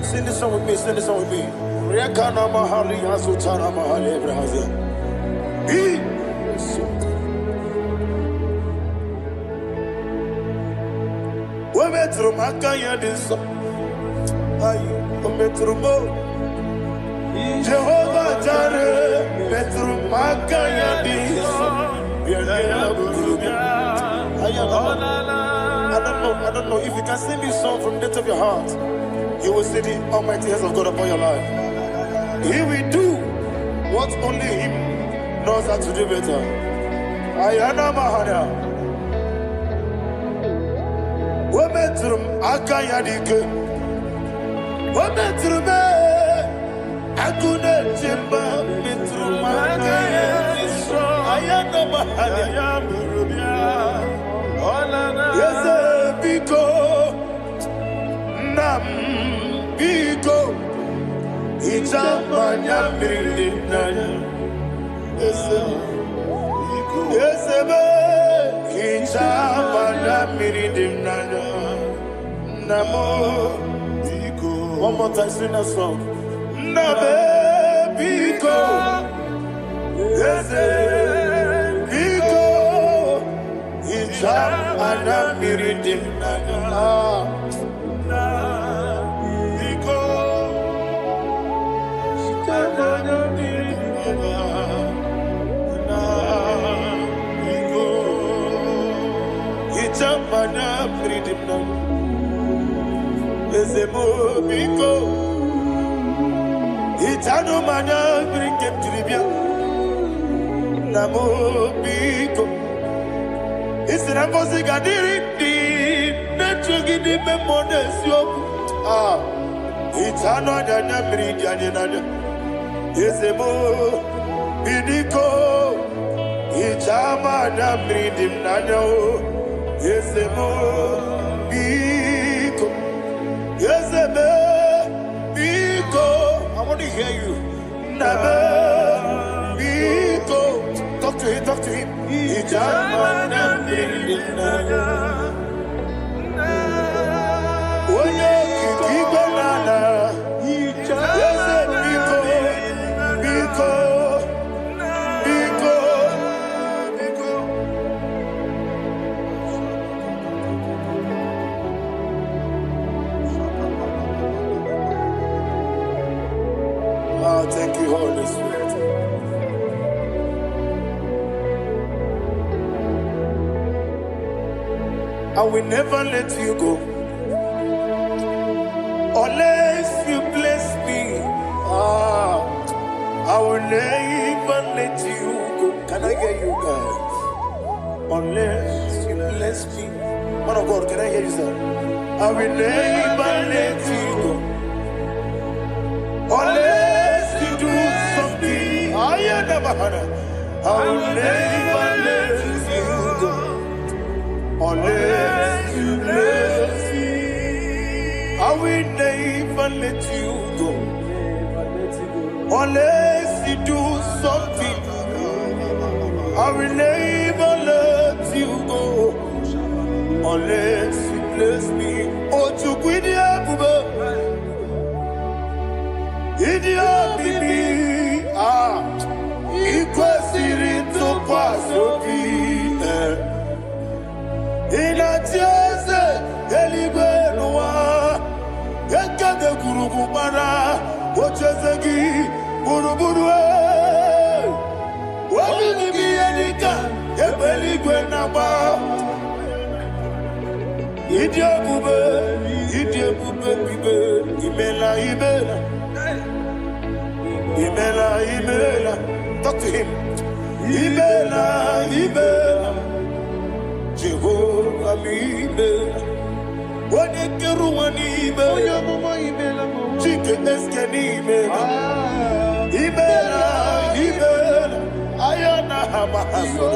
Sing this song with me. Rekana mahali hasutana mahali Ebrahazia. Wemetru makaya diso. Ayi, wemetru mo. Jehovah Jireh, metru makaya diso. I don't know if you can sing this song from the depth of your heart. You will see the almighty hands of God upon your life. He will do what only Him knows how to do better. Ayana Mahana. Wometrum Akayadike. Wometrum Akune Jimba Metrum Akayadike. Ayana Mahana. Yes, Biko Nam Biko. Ijamanya mirinaya, esebe. Ijamanya mirinaya, namo. One more time, sing that song. Nabe biko, ese biko. Ijamanya mirinaya. Ezemo Biko. Itano Mana bring him to Libya. Namo Biko. It's an Ambozigadiri, Netrogidi Memones Yoku. Itano Dana Bridianina. Ezemo Bidiko. Ichama da Bridim Nano. Ezemo Biko. Ezemo Biko. I want to hear you. Nabe Biko. Talk to him, talk to him. Ichama da Bridim Nano. Oye Kiko Nana. Ezemo Biko. Biko. Thank you, Holy Spirit. I will never let you go unless you bless me. I will never let you go. Can I hear you guys? Unless you bless me. Man of God, can I hear you, sir? I will never let you go unless you do something. I will never let you go unless you bless me. I will never let you go unless you do something. I will never let you go unless you bless me. Oh, to Guidia, Idiot bibi, ikwesiri tukwasobi. Inatieze eligwe nuwa, ekade kurugumara, ochezegi buruburwe. Wabini biyedika, ebeligwe naba. Idiot bube bibe, imela. Imela, talk to him. Imela, Jehovah Imela. What a Keruani Imela, Chicken Eskani Imela, Ayana Hamahaso.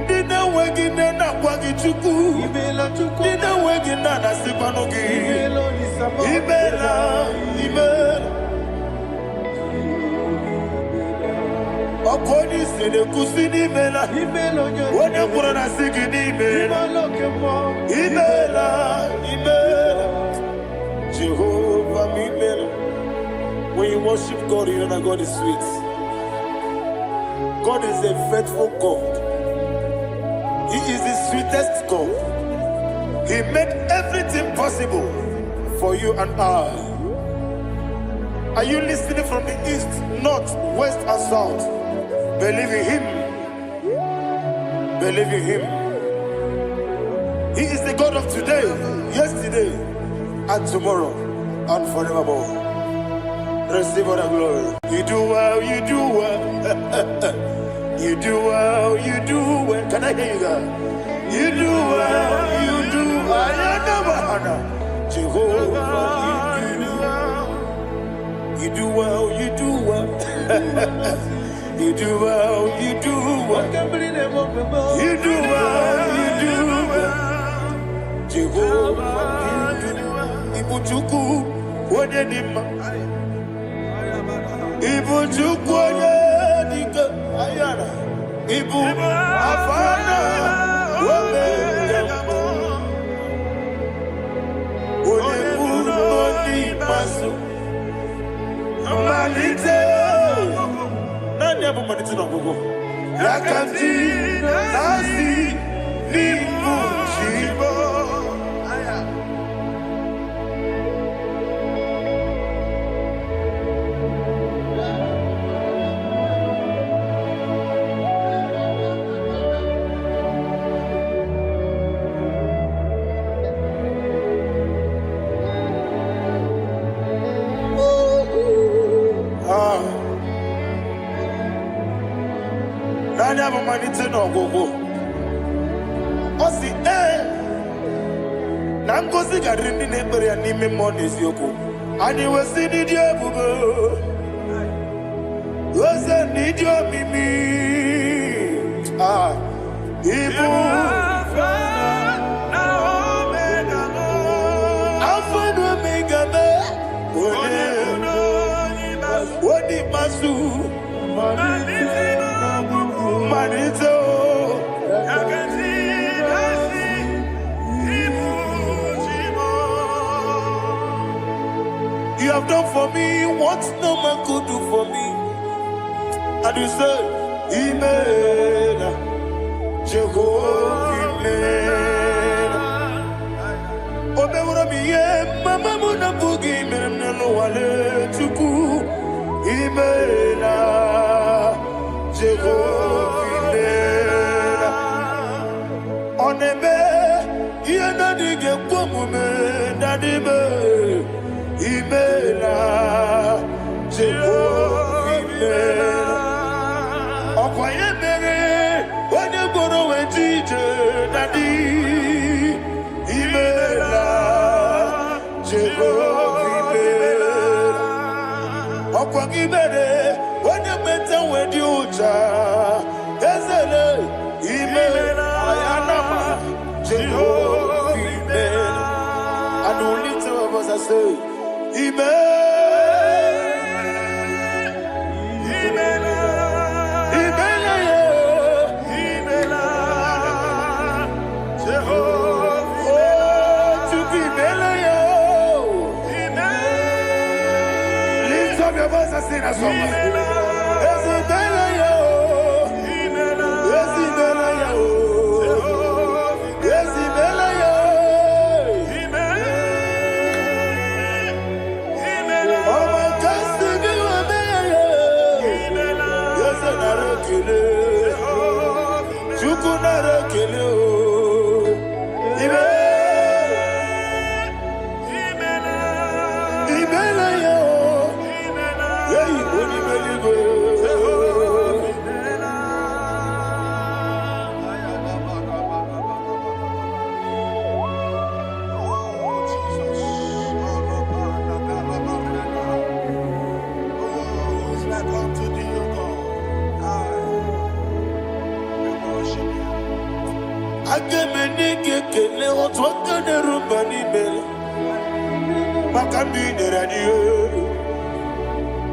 Dina Wagina Wagichuku, Dina Wagina Nasipanogi, Imela. Akoni sede kusini mela, wone kurana sigini mela. Imela, Jehovah Imela. When you worship God, you know that God is sweet. God is a faithful God. He is the sweetest God. He made everything possible for you and I. Are you listening from the east, north, west, and south? Believe in Him. Believe in Him. He is the God of today, yesterday, and tomorrow, and forevermore. Receive all the glory. You do well, you do well. You do well, you do well. Can I hear you guys? You do well, you do well. Jehovah, you do well, you do well. You do well, you do well. You do well, you do well. Jehovah, Ibuchuku, Wodedima. Ibuchuku, Wodedika, Ayana. Ibu, Afana, Wodedama. Wodebu, Nodi, Masu. Malite. Yakanti nasi ni mujibo. Anya bumanite no gogo. Osi na ngozi gadiri ndị na-ekpere ya n'ime mmụọ n'eziokwu. Anyị wesi n'ịdị ebube. Eze n'ịdị omimi. Ibu. Alpha and Omega me. Odi masu. Manito. You have done for me what no man could do for me. And you say, Amen. Jehovah, Amen. Omewura mi ye, mama muna bugi meremnelo wale tuku. Amen. Jehovah, Amen. Onebe, ye nadige kwamume, nadibe. Imela, Jehovah, Imela. Okoye mere, when you go to a teacher, Daddy. Imela, Jehovah, Imela. Okoye mere, when you met with you, Ezele, Imela, Ayanama, Jehovah, Imela. And only two of us are saying, lift up your voice and sing a song.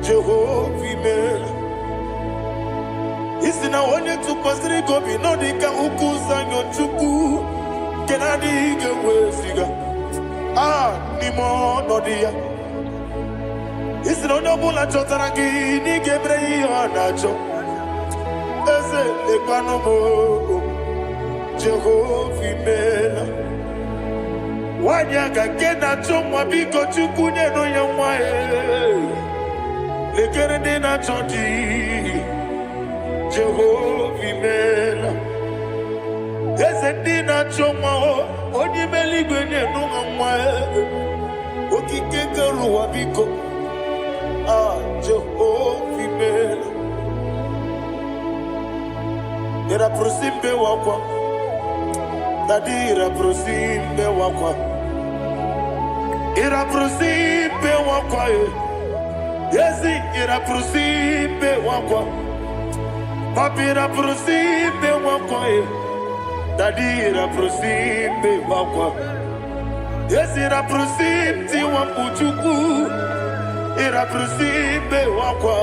Jehovah, Isi na onye tụkwasịrị gị obi nọ dị ka ukwu zanyo Chukwu nke na-adịghị ga-eweziga n'ime ọnọdụ ya. Isi na onye ọbụla chọtara gị n'ịga emere ihe ọ na-achọ. Eze lekwanụ m, Jehova imela. Nwanyị aka nke na-achọ nwa, biko Chukwu nyenụ ya nwa ya. Lekere ndị na-achọ di, Jehovah imela. Eze ndị na-achọ nwa, onye ime eluigwe nyenụ ha nwa ya. Okike kere ụwa biko, Jehovah imela. Ira prosimbe wakwa, Dadi ira prosimbe wakwa. Ira prosimbe wakwa, Yesi ira prosimbe wakwa. Papi ira prosimbe wakwa, Dadi ira prosimbe wakwa. Yesi ira prosimti wakuchuku. Ira prosimbe wakwa.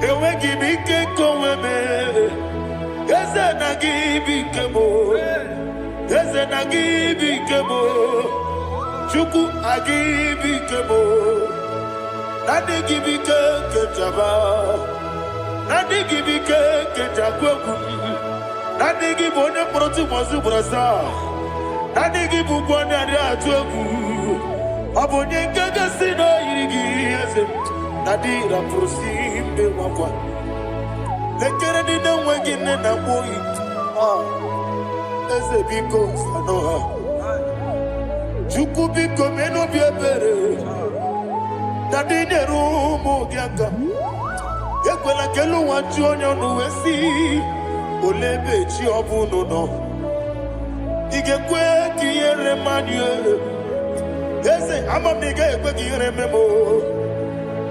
Ewe gibike koweme. Eze na gibike mo. Eze na gibike mo. Chuku agibike mo. Nadi gibike kejaba. Nadi gibike kejakweku. Nadi gibone proti mwazu brasa. Nadi gibukwane adi atweku. Abonye kega sino irigi eze. Nadi ra prosimbe wakwa. Lekere di na wegine na boyi. Eze biko sanoha. Chuku biko meno biebere. Dadi nerumo gyaka. ekwela kelu nwa ji onye ọnụ wee si ole ebe chi ọ bụ unu nọ ị ga-ekwe ka ihere mmadụ eze ama m ị ga-ekwe ka ihere memo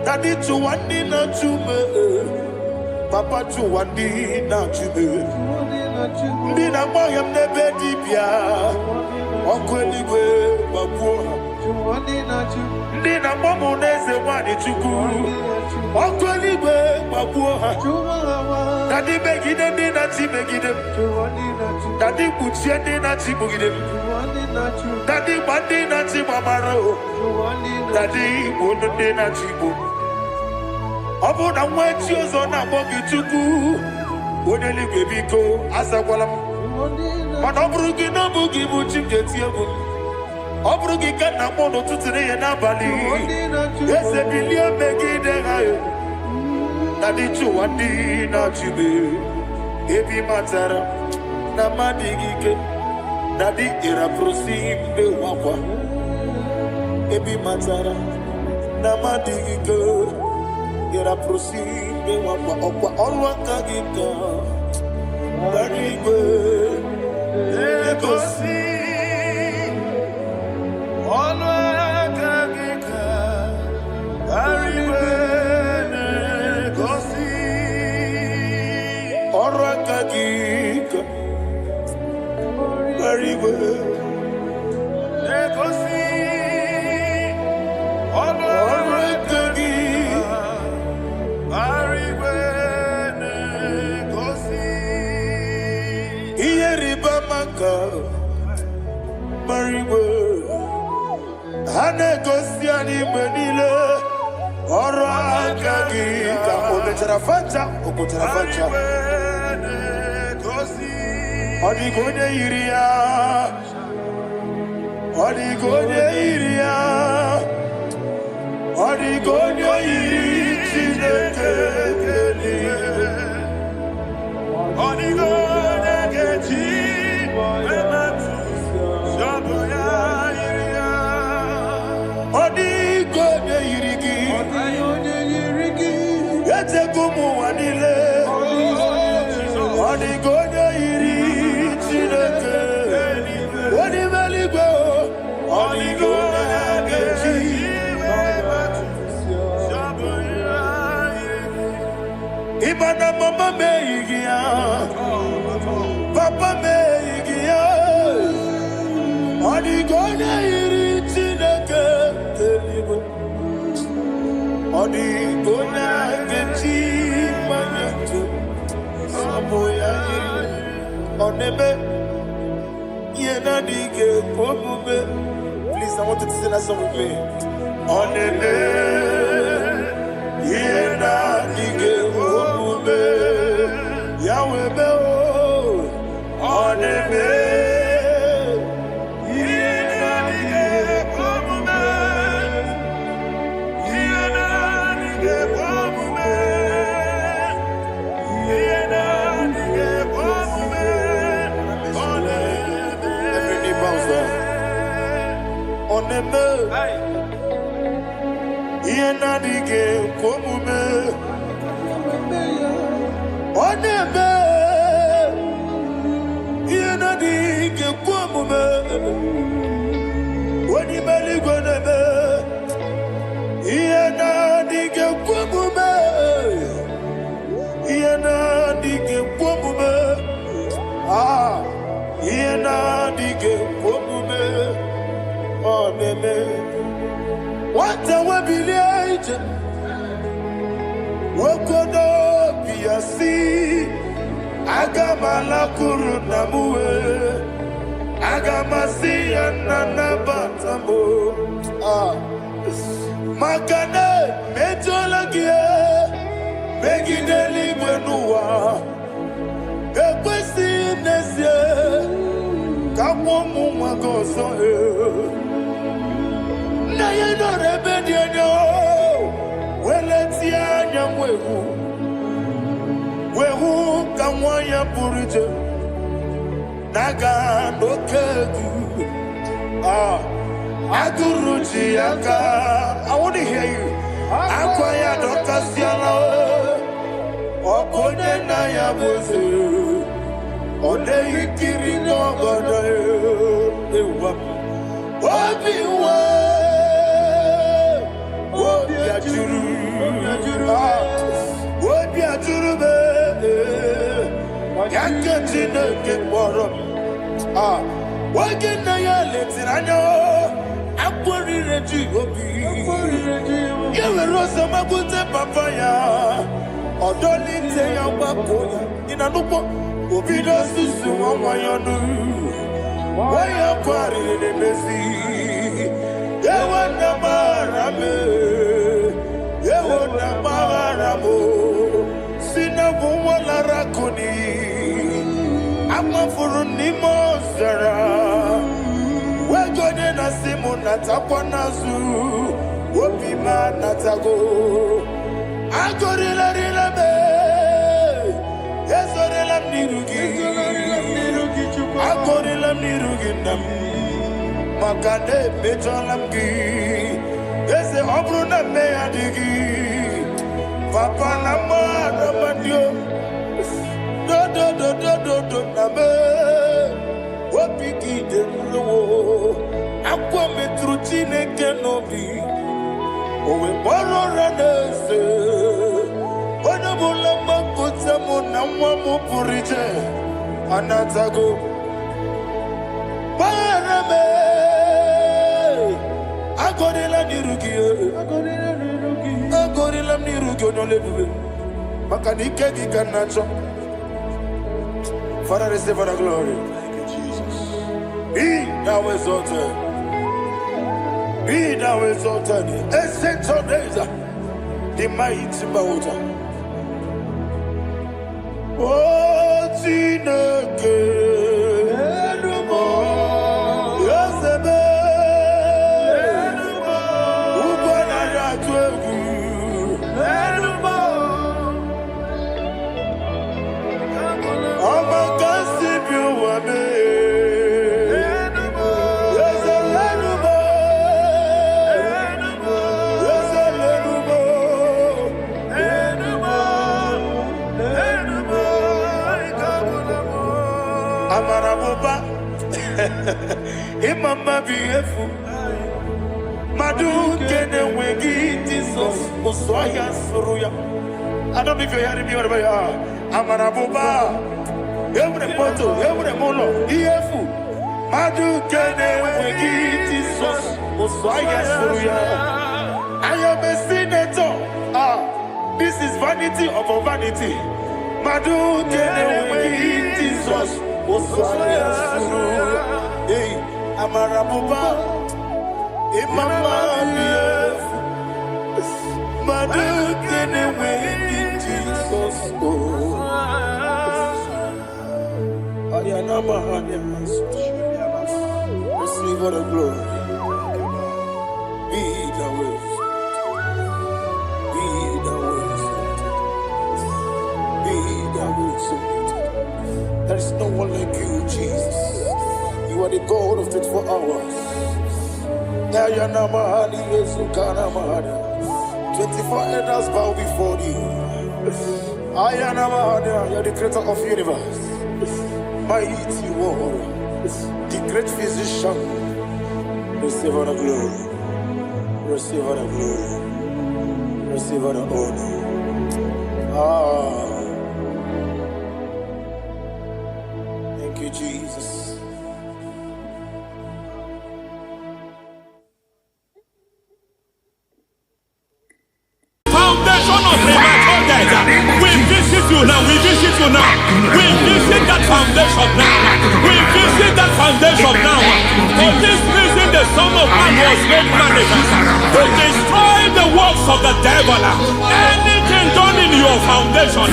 dadi chụwa ndị na-achụ me papa chụwa ndị na-achụ me ndị na-agba ọhịa m n'ebe dibịa ọkụ eluigwe gbagbuo ha ndị na-agba m n'eze nwanyị chukwu ọkụ eluigwe gbagbuo ha dadi megide ndị na-achị megide m dadi kpuchie ndị na-achị kpugide m dadi gba ndị na-achị gbamara o dadi igbo ndị na-achị igbo ọ bụrụ na nwa echi ọzọ na-akpọ gị chukwu onye eluigwe biko azakwala m mana ọ bụrụ gị na ọ bụ gị bụ chi m ga-eti egwu ọ bụrụ gị ka nna mkpọ n'ụtụtụ n'ihe n'abalị eze bilie megide ha na dị chụwa ndị na-achịbe ebe ị matara na mmadụ gị ike na dị ịrapụrụsi mbe wakwa ebe ị matara na mmadụ gị ike ịrapụrụsi mbe wakwa ọkwa ọrụ aka gị ka gbara igwe egosi ọnụ aka gị ka arịwe na-egosi ọrụ aka gị ka arịwe na-egosi ọnụ aka gị arịwe na-egosi ihe rịba maka arịwe ha na-egosi anyị mgbe niile ọrụ aka gị ka o mechara facha o kpochara facha ọ dịghị onye yiri ya ọ dịghị onye yiri ya ọ dịghị onye yiri Chineke eluigwe ọ dịghị onye ga-eji emetụ shọbụ ya ọ dịghị onye yiri gị echego ụmụ ụwa niile ọ dịghị onye yiri Chineke onye ime eluigwe ọ dịghị onye ga-eji ịma na mama m eyighị ya papa m eyighị ya ọ dịghị onye yiri Chineke eluigwe ọ dịghị onye ga-eji mmanya ntụ sabụ ya ọ na-eme ihe na-adịghị ekwe omume. Please, I want you to sing that song with me. Ọ na-eme ihe na-adịghị ekwe omume ya wee mee ọ na-eme ihe na-adịghị ekwe omume ọ na-eme ihe na-adịghị ekwe omume onye ime eluigwe na-eme ihe na-adịghị ekwe omume ihe na-adịghị ekwe omume ihe na-adịghị ekwe omume ọ na-eme nwata webilie ije nwokodo obi ya si aga m alakụrụ nna m wee aga m asị ya nna nnabata m maka na mejọla gị megide eluigwe n'ụwa ekwesịghị n'ezie ka mụọ ụmụ nwa gị ọzọ nna ya nọrọ ebe dị anya weletie anya m wehu ka nwa ya pụrụ iche na-aga n'oke egwu agụrụ ji ya ka I want to hear you akwa ya dọkasịala Onena ya boze Ode ikiri n'obodo ewa Obiwa Obi ajuru be Yaketi n'eke kpọrọ Woge na ya letiri anya Akwarire ji obi Yewe rosa magute papa ya Odolite ya gbapụ ya Inanukwo Obido susu ọmọyọnu Waya kwarire n'emezi Yewe na marame Yewe na maramo Sinabu wala kuni Amafuru n'ime ọzara Wegode na simu natakwa nazu Obi ma natago Agorila rila be Ezorila mnirugi Agorila mnirugi nam Makane mejolam gi Eze obru na me adigi Papa na ma na mandio Do na me Obi gi de mlo Akwa metru Chineke nobi Owe boro ranese Oda bula makuta mo na mwa mo purije Anatago Barame Agorila nirugi Agorila nirugi onolebube Makanike gikanacho Father, receive the glory. Thank you, Jesus. Be thou exalted. Be thou exalted. Ancestral days, the mighty mountain. Oh, Chineke, Enumo, Yosebe, Enumo, Ubana Twegu, Enumo, Amakasibu Wame, Enumo, Yoselumo, Enumo, Yoselumo, Enumo, Enumo, Ikabulamo. Amarabuba, Imama Biefu, Madu Kene Wegi, Jesus, Muswaya Suruya. I don't know if you're hearing me wherever you are. Amarabuba, every photo, every mono, Iefu, Madu Kene Wegi, Jesus, Muswaya Suruya. I am a senator. This is vanity of a vanity. Madu Kene Wegi, Jesus, Muswaya Suruya. Hey, Amarabuba, Imama Biefu, Madu Kene Wegi, Jesus. Receive all the glory. Be thou exalted. Be thou exalted. Be thou exalted. There is no one like you, Jesus. You are the God of 24 hours. 24 elders bow before you. You are the creator of the universe. Mighty warrior, the great physician. Receive all the glory. Receive all the glory. Receive all the honor. Thank you, Jesus. Foundation of premature death. We visit you now. We visit you now. We visit that foundation now. We visit that foundation now. For this reason, the Son of Man was made manifest to destroy the works of the devil. Anything done in your foundation,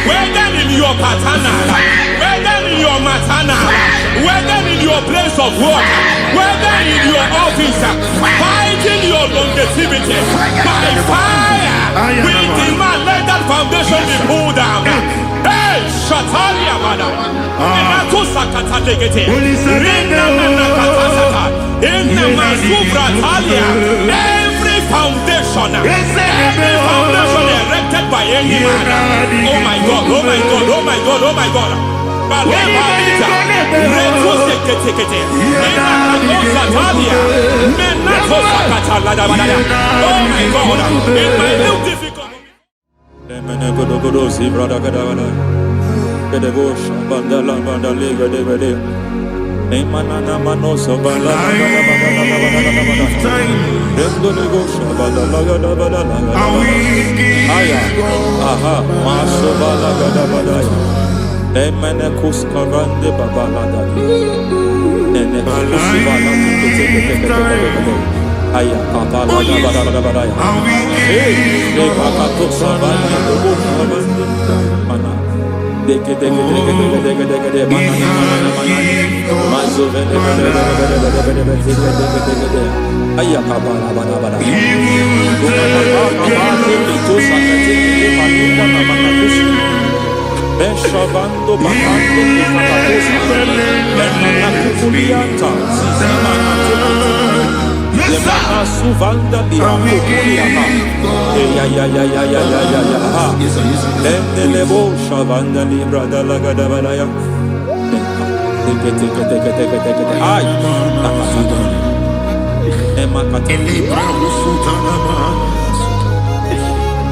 whether in your paternal, whether in your maternal, whether in your place of work, whether in your office, fighting your longevity by fire. We demand let that foundation be pulled down. Hey, Shatalia Madam. Every foundation erected led by any man. Oh my God, oh my God, oh my God, oh my God. Oh my God, in my new difficult. Beshavando bakando katakosa Lemana kukulianta Zizimana Lemana suvanda biakukuliata Ya Lendelebo shavanda libra dalagadabalaya Teke Ay Nakasada Emakata Libra usutanama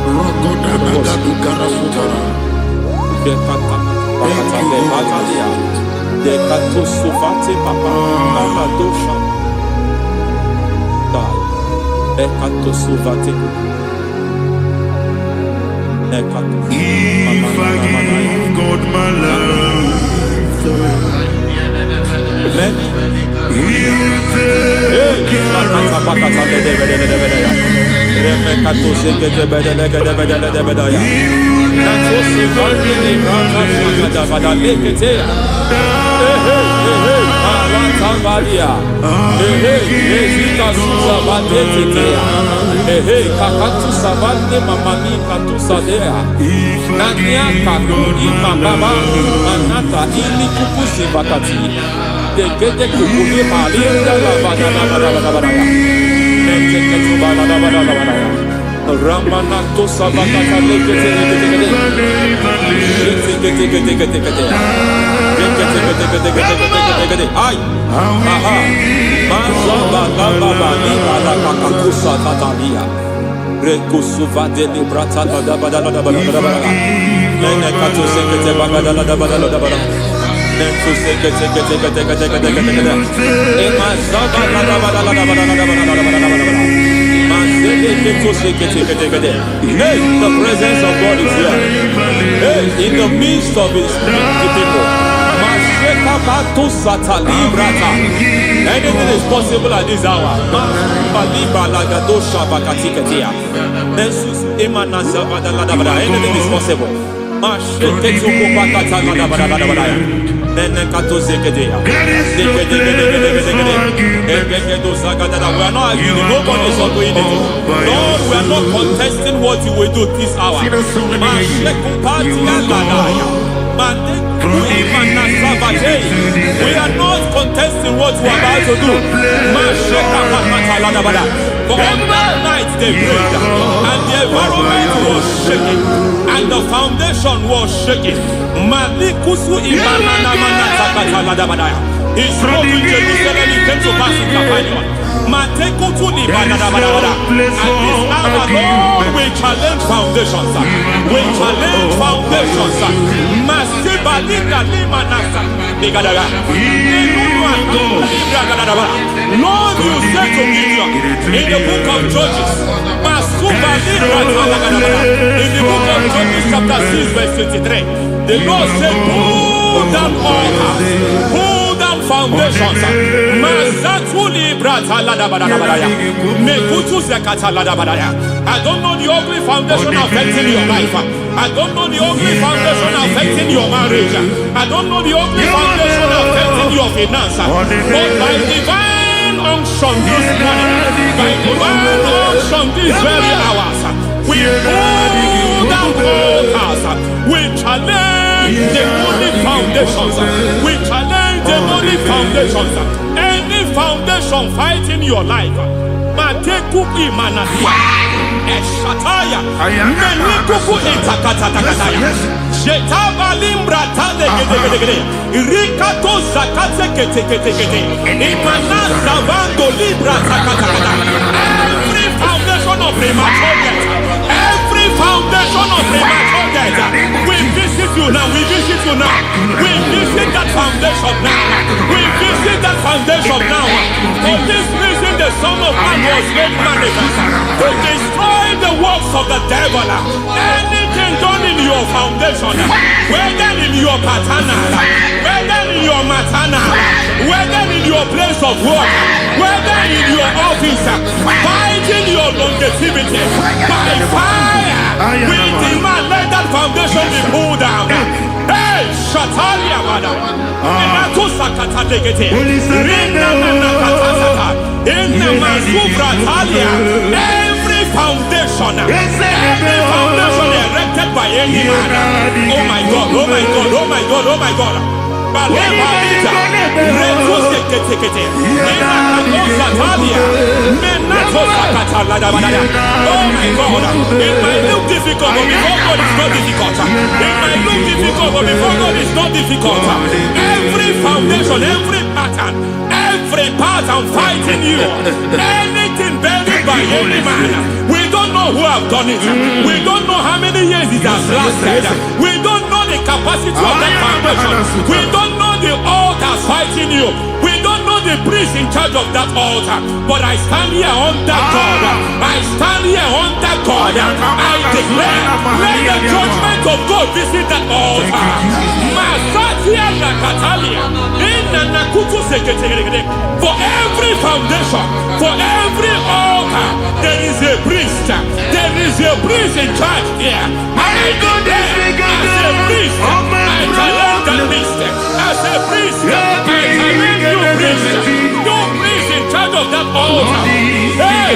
Rogodanagadukara Dekata Batalia Dekato Sufate Papa Aladosha Dekato Sufate Dekato If I give God my love Ramanato Savakata Ay, aha, Mazaba Baba Nibala Kakakusa Tatalia, Rekusuva de Librata Badabada, Nene Katu Sekete Bagada Badabada, Nentu Sekete, Emazaba Hey, the presence of God is here. Hey, in the midst of His people. Anything is possible at this hour. Anything is possible. We are not arguing, nobody is agreeing. Lord, we are not contesting what you will do this hour. We are not contesting what you are about to do. For on that night they prayed, and the environment was shaking, and the foundation was shaking. He spoke in Jerusalem, he came to pass in Capernaum. And this hour, Lord, we challenge foundations. We challenge foundations. Lord, you said to Gideon in the book of Judges, in the book of Judges chapter 6 verse 23, the Lord said, pull down altars, pull down foundations. I don't know the ugly foundation affecting your life. I don't know the ugly foundation affecting your marriage. I don't know the ugly foundation affecting your finance. But by divine unction this morning, by divine unction these very hours, we pull down altars. We challenge demonic foundations. We challenge demonic foundations. Any foundation fighting your life, Mateku Imanasia. Sataya, Menikuku Itakatatakataya, Jetaba Limbra Tade Gede, Rikato Zakate Kete, Imanasa Bando Libra Takatakata. Every foundation of premature death, every foundation of premature death, we visit you now, we visit you now, we visit that foundation now, we visit that foundation now. For this reason, the Son of Man was made manifest to destroy the works of the devil. Anything done in your foundation, whether in your paternal, whether in your maternal, whether in your place of work, whether in your office, fighting your longevity by fire, we demand let that foundation be pulled down. Hey, Shatalia Bada, Inatusakata Legate, Rina Nakatasata, in the Masufra Talia, every foundation erected by any man. Oh my God, oh my God, oh my God, oh my God. Baleba, Retusekete, Inakatosatalia, Menatosakata. Oh my God, it might look difficult, but before God it's not difficult. It might look difficult, but before God it's not difficult. Every foundation, every pattern fighting you, anything buried by any man. We don't know who have done it. We don't know how many years it has lasted. We don't know the capacity of that foundation. We don't know the altars fighting you. We don't know the priest in charge of that altar. But I stand here under God. I stand here under God. I declare, let the judgment of God visit that altar. Masatia Nakatalia. For every foundation, for every altar, there is a priest. There is a priest in charge here. I declare, as a priest, I challenge that priest. As a priest, I challenge you priest. You priest in charge of that altar. Hey!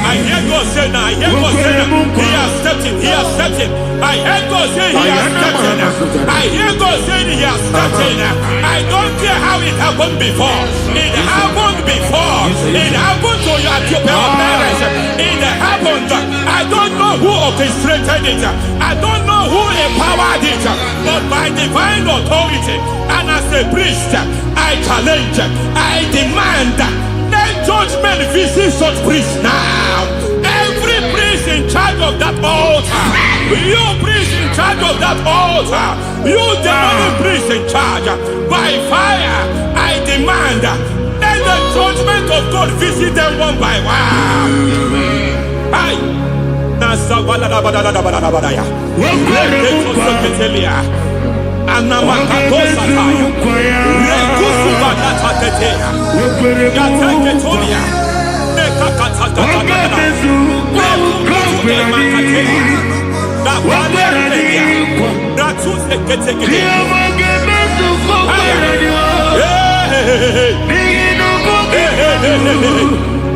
I hear God say now, I hear God say now, he has stepped in, he has stepped in. I hear God say he has stepped in. I hear God say he has stepped in. I don't care how it happened before. It happened before. It happened to your parents. It happened. I don't know who orchestrated it. I don't know who empowered it. But by divine authority and as a priest, I challenge, I demand, let judgment visit such priests now. Every priest in charge of that altar, you priest in charge of that altar, you demonic priest in charge, by fire, I demand, let the judgment of God visit them one by one. Aye. Nasa balada balada balada balada. Anamakatosa taya, rekusu banata tetea, yateketonia, nekakatakataka, rekusu emakatea, nabalea, ratuse ketekete,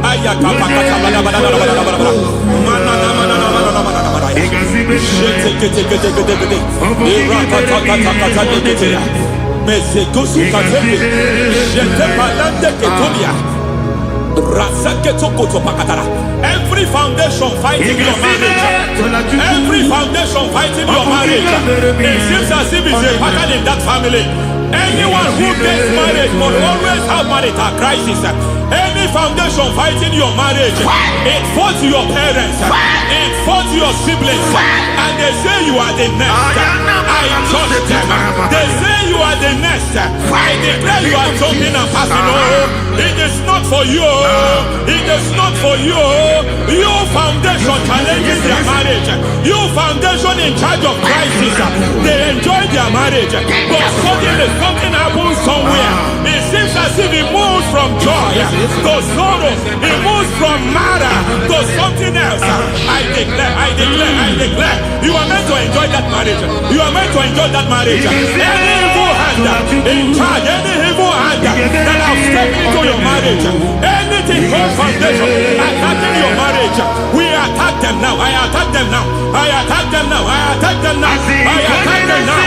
ayakapakata balabala, every foundation fighting your marriage, every foundation fighting your marriage, it seems as if it's a pattern in that family. Anyone who gets married must always have marital crisis. Any foundation fighting your marriage, it fought your parents, it fought your siblings, and they say you are the next. I judge them. They say you are the next. I declare you are jumping and passing. Oh, it is not for you. It is not for you. You foundation challenging their marriage. You foundation in charge of crisis. They enjoy their marriage, but suddenly something happens somewhere. It seems as if it moves from joy to sorrow. It moves from matter to something else. I declare, you are meant to enjoy that marriage. You are meant to enjoy that marriage. Any evil hand in charge, any evil hand that have stepped into your marriage, anything called foundation attacking your marriage, we attack them now. I attack them now. I attack them now. I attack them now. I attack them now.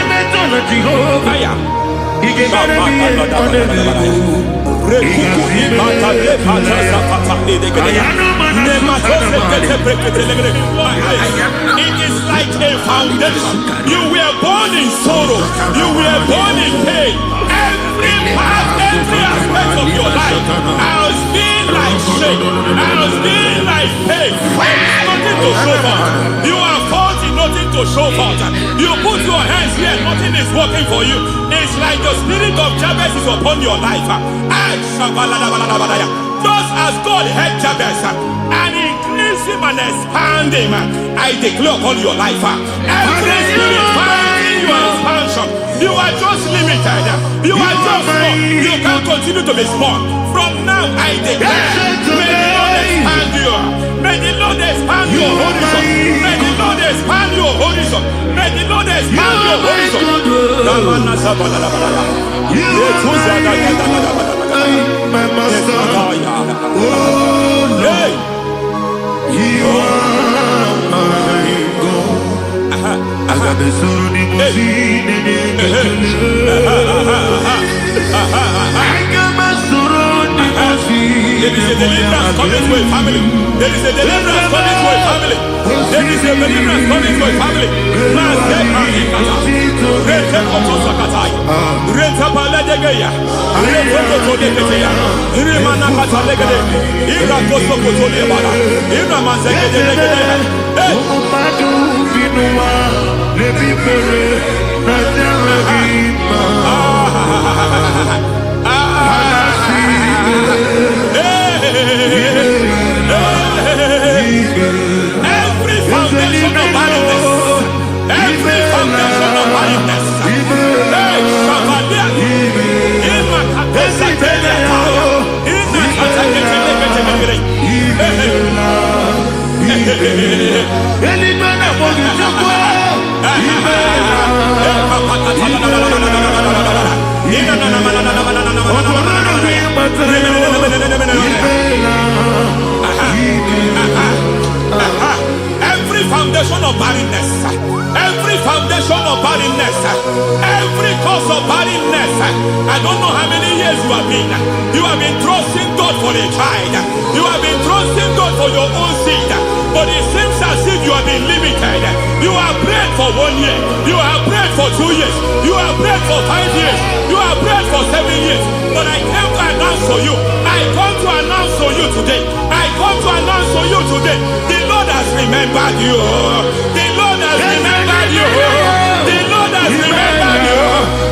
It is like a foundation. You were born in sorrow. You were born in pain. Every part, every aspect of your life has been like shame. Has been like pain. Nothing to show for. You are faulty, nothing to show for. You put your hands here, nothing is working for you. It's like the spirit of Jabez is upon your life. Just as God had Jabez and increased him and expand him, I declare upon your life. Every spirit finding your expansion, you are just limited. You are just small. You can't continue to be small. From now, I declare, may the Lord expand you. May the Lord expand your horizon. May the Lord expand your horizon. May the Lord expand your horizon. My master, oh Lord, you are my God. I got the soul in my feet, I got my soul in my feet. There is a deliverance coming to a family. There is a deliverance coming to a family. There is a deliverance coming to a family. Every foundation of barrenness, every foundation of barrenness, every foundation of barrenness, every foundation of barrenness, every cause of barrenness. I don't know how many years you have been trusting God for a child. You have been trusting God for your own seed, but it seems as if you have been limited. You have prayed for 1 year, you have prayed for 2 years, you have prayed for 5 years, you have prayed for 7 years. But I came to announce for you, I come to announce for you today, I come to announce for you today, the Lord has remembered you. The Lord has remembered you. The Lord has remembered you.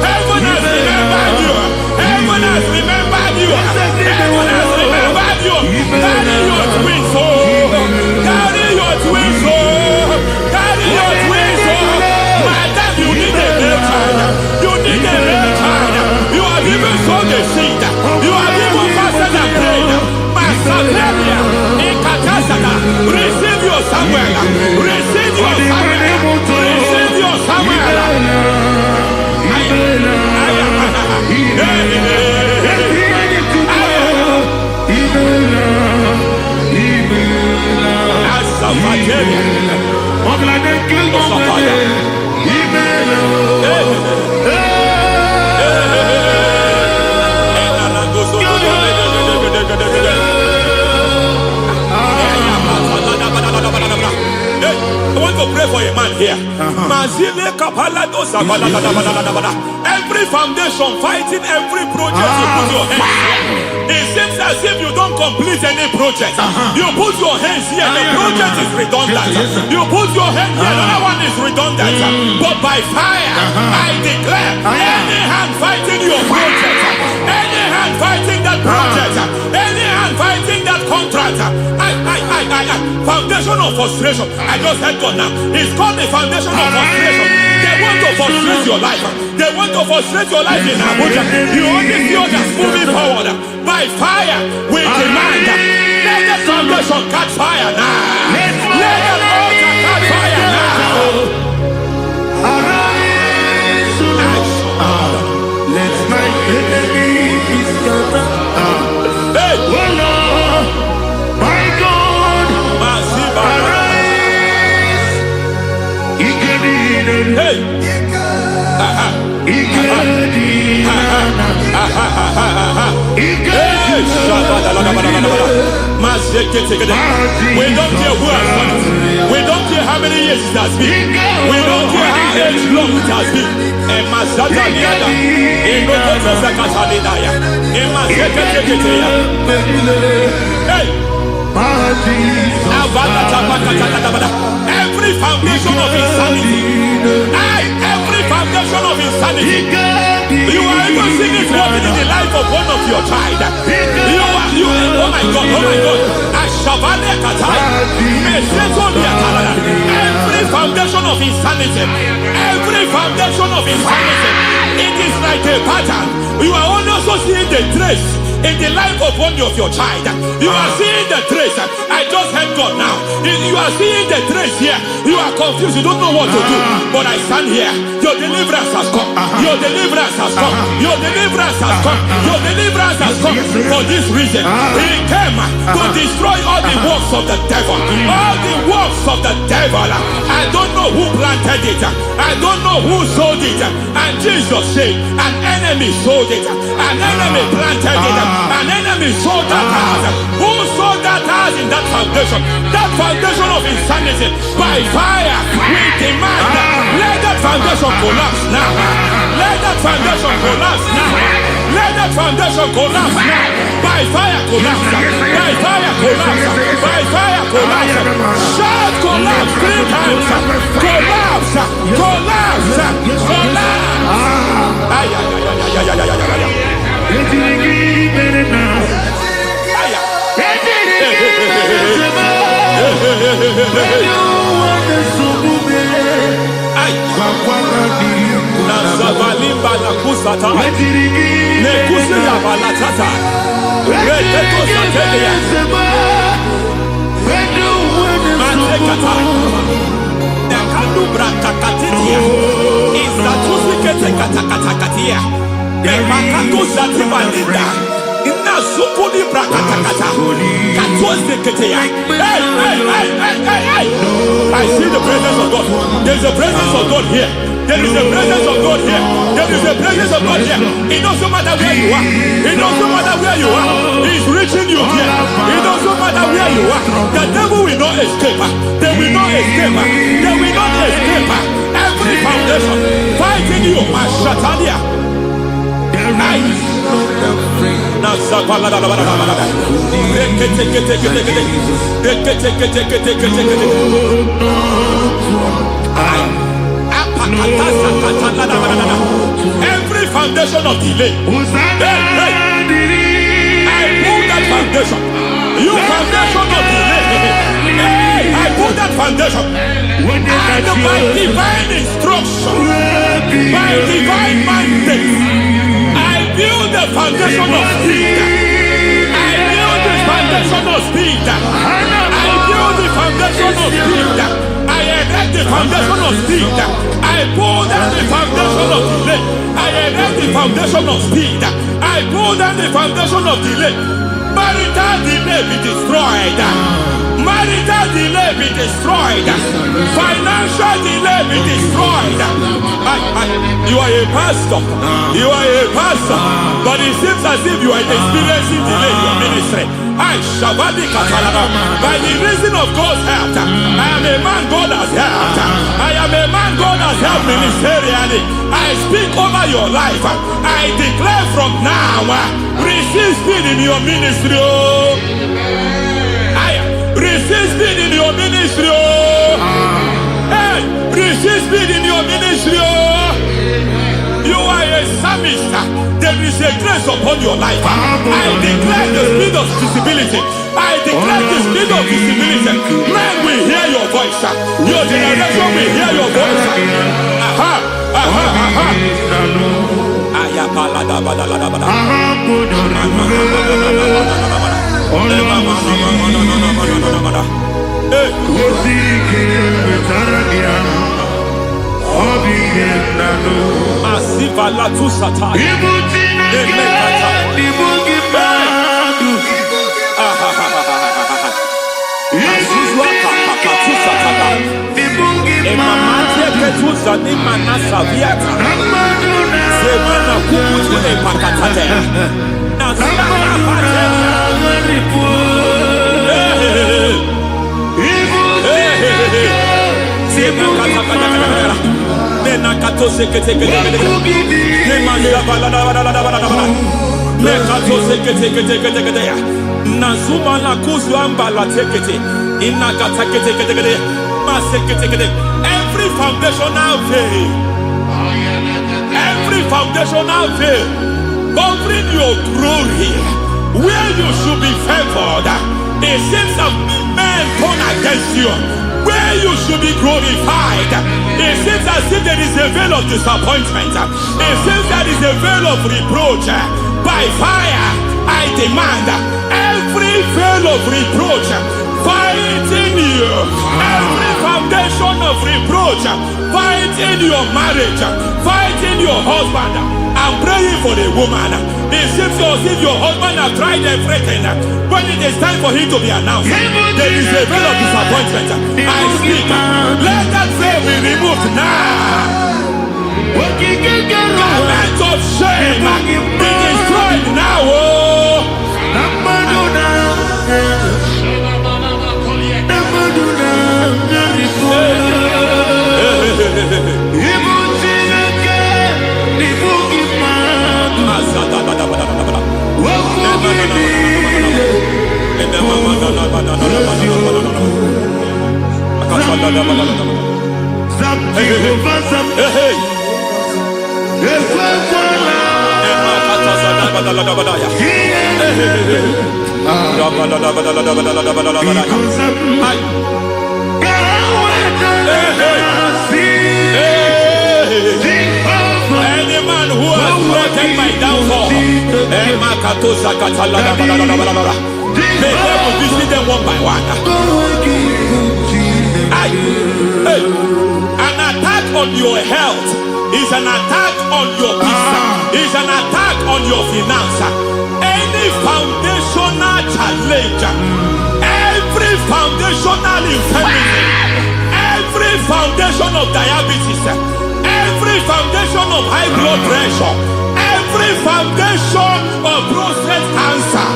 Heaven has remembered you. Heaven has remembered you. Heaven has remembered you. Carry your twins home. Carry your twins home. Carry your twins home. Madam, you need a male child. You need a male child. You have even sown the seed. You have even fasted and prayed. Masaperia, Ekatasata, receive your Samuel. Receive your Samuel. Receive your Samuel. I want to pray for a man here. Every foundation fighting every project you put your hands here. It seems as if you don't complete any project. You put your hands here, the project is redundant. You put your hand here, another one is redundant. But by fire, I declare, any hand fighting your project, any hand fighting that project, any hand fighting that contract, I Foundation of frustration. I just heard God now. It's called the foundation of frustration. They want to frustrate your life. They want to frustrate your life in Abuja. You only see others moving forward. By fire, we demand. Let the foundation catch fire now. Let the altar catch fire now. Let my enemies scatter. Hey, Oh Lord, my God, arise. hey, we don't care who has done it. We don't care how many years it has been. We don't care how long it has been. Hey, every foundation of insanity, every foundation of insanity, you are even seeing it working in the life of one of your child. Oh my God, every foundation of insanity, it is like a pattern. You are also seeing the trace in the life of one of your child. You are seeing the trace. I just heard God now. You are seeing the trace here. You are confused. You don't know what to do. But I stand here. Your deliverance has come. Your deliverance has come. Your deliverance has come. Your deliverance has come. For this reason, He came to destroy all the works of the devil. All the works of the devil. I don't know who planted it. I don't know who sold it. And Jesus said, an enemy sold it. An enemy planted it. An enemy sold that house. Who sold that house in that foundation? That foundation of insanity. By fire, we demand let that foundation collapse now. Let that foundation collapse now. Let that foundation collapse now. By fire collapse. By fire collapse. By fire collapse. Shout collapse 3 times. Collapse. Collapse. Collapse. I see the presence of God. There's a presence of God here. There is a presence of God here. There is a presence of God here. It doesn't matter where you are. It doesn't matter where you are. He's reaching you here. It doesn't matter where you are. The devil will not escape. They will not escape. They will not escape. Every foundation fighting you, Shatters. Every foundation of delay, I pull that foundation. You foundation of delay, I pull that foundation. And by divine instruction, by divine mandate, build the foundation of speed. I build the foundation of speed. I build the foundation of speed. I erect the foundation of speed. I pull down the foundation of delay. I erect the foundation of speed. I pull down the foundation of delay. Marital delay be destroyed. Marital delay be destroyed. Financial delay be destroyed. You are a pastor. You are a pastor. But it seems as if you are experiencing delay in your ministry. By the reason of God's help, I am a man God has helped. I am a man God has helped ministerially. I speak over your life. I declare from now, receive speed in your ministry. Receive speed in your ministry. Hey, receive speed in your ministry. You are a psalmist. There is a grace upon your life. I declare the spirit of visibility. I I declare the spirit of visibility. Men will hear your voice. Your generation will hear your voice. Aha, aha, aha. Masiva la tu sataya. Nazuma la kuzwamba la tekete inakata kete masekete. Every foundational veil, every foundational veil covering your glory, where you should be favored, it seems that men turn against you. Where you should be glorified, it seems as if there is a veil of disappointment. It seems there is a veil of reproach. By fire, I demand every veil of reproach fighting you, every foundation of reproach fighting your marriage, fighting your husband. I'm praying for the woman. It seems as if your husband has tried everything. When it is time for him to be announced, there is a veil of disappointment. I speak. Let that veil be removed now. Garment of shame be destroyed now. Any man who has threatened my downfall, may God visit them one by one. An attack on your health is an attack on your peace, is an attack on your finance. Any foundational challenge, every foundational infirmity, every foundation of diabetes, every foundation of high blood pressure, every foundation of prostate cancer,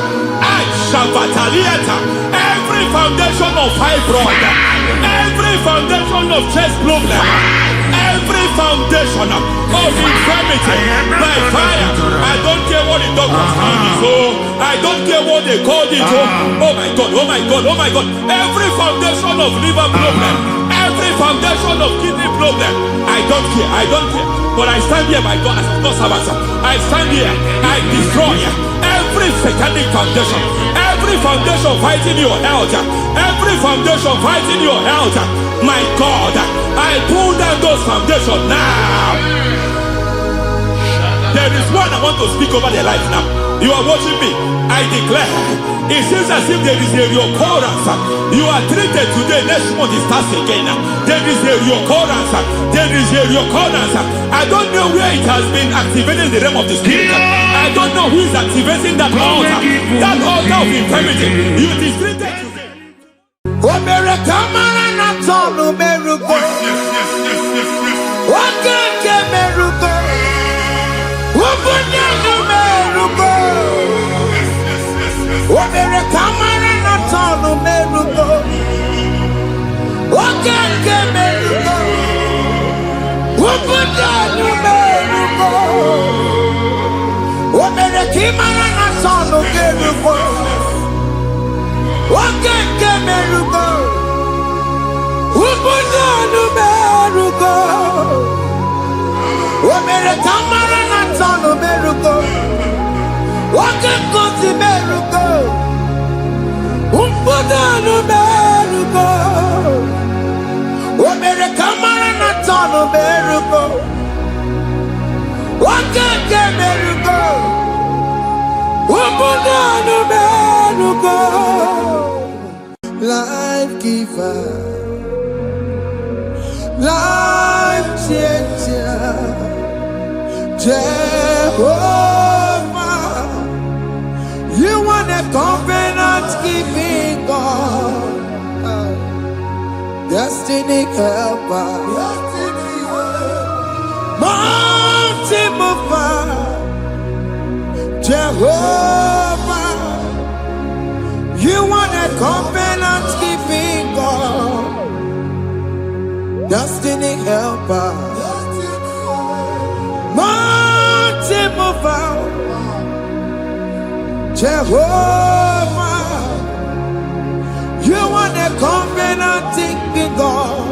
every foundation of fibroid, every foundation of chest problem, every foundation of infirmity, by fire. I don't care what the doctors call it, so I don't care what they call it. Oh my God, oh my God, oh my God. Every foundation of liver problem, every foundation of kidney problem, I don't care, I don't care. But I stand here, my God, as a God servant. I stand here, I destroy every satanic foundation, every foundation fighting your health, every foundation fighting your health. My God, I pull down those foundations now. There is one I want to speak over their life now. You are watching me. I declare, it seems as if there is a reoccurrence. You are treated today, next month it starts again. There is a reoccurrence. There is a reoccurrence. I don't know where it has been activated in the realm of the spirit. I don't know who is activating that altar of infirmity. You is treated today. Ubudanu beruko. Omere kamara na tonu beruko. Wakeke beruko. Ubudanu beruko. Life giver, life changer, Jehovah, you want a covenant keeping God, destiny helper, mountain mover, Jehovah, you want a covenant keeping God, destiny helper, mountain mover, Jehovah, you want a covenant keeping God.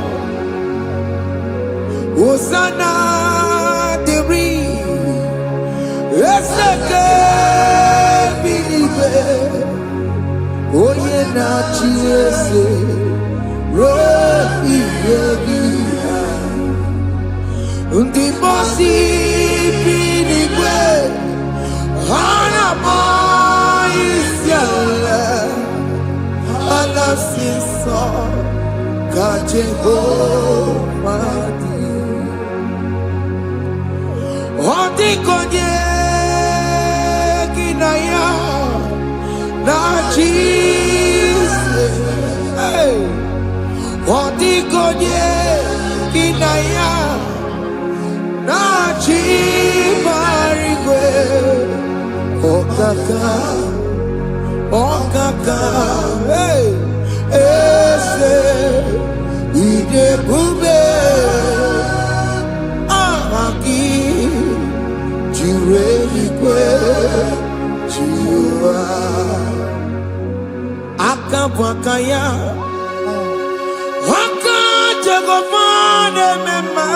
Hosanna, the it's a good believer. Oh, yeah, not Jesus. Unti bosi pinigwe hana maisiala ala siso ka Jehovah di Odi konye kinaya na Jesus. Hey. Odi konye kinaya na chibarigwe. Okaka, hey, ese ide bube, ahaki, jireligwe, jiwa, akabwakaya. Jagomane mema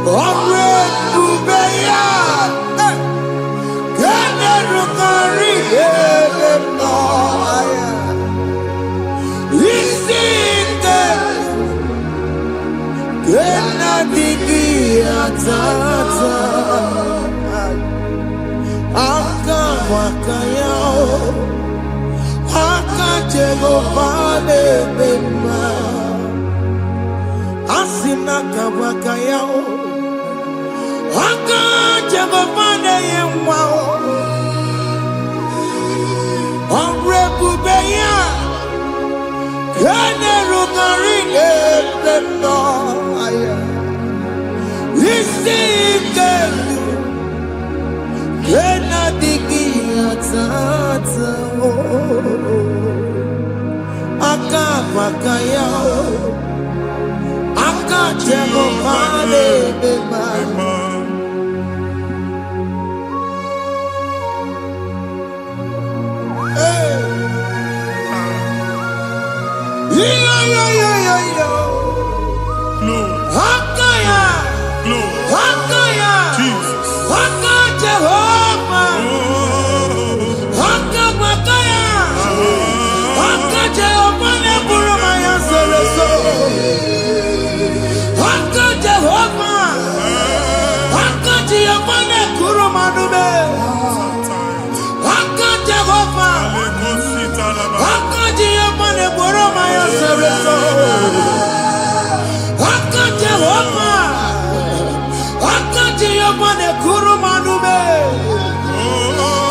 Omre Ubeya Gene Rukari Edemno Isinde Gena Digi Atata Aka Wakayao Aka Jegovane Bema Asina Kawakayao Aka Jegovane Yemwao Omre Bubeya Kene Rugarine Bema Isike Kena Digi Atata Aka Wakayao Aka Jehovane Bema Hakaya Hakaya Jesus Haka Jehovah Haka Wakaya Haka Jehovah Neburumaya Sereso Haka Jehovah Haka Jehovah Nekurumanume Haka Jehovah Haka Jehovah Neburumaya Sereso Haka Jehovah Haka Jehovah Nekurumanume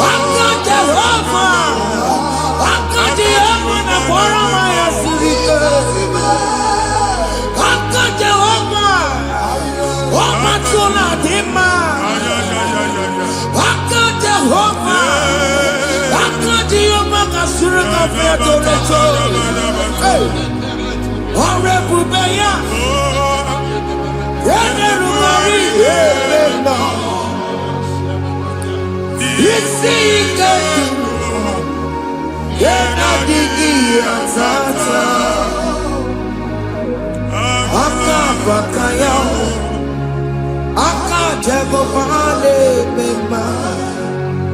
Haka Jehovah Haka Jehovah Neburumaya Sirike Haka Jehovah Omatuna Dima Haka Jehovah Haka Jehovah Kasurika Fiatoreto Ore Bubeya Yene Rumari Yene Isi Iketu Yena Digi Atata Aka Bakayao Aka Jegovane Bema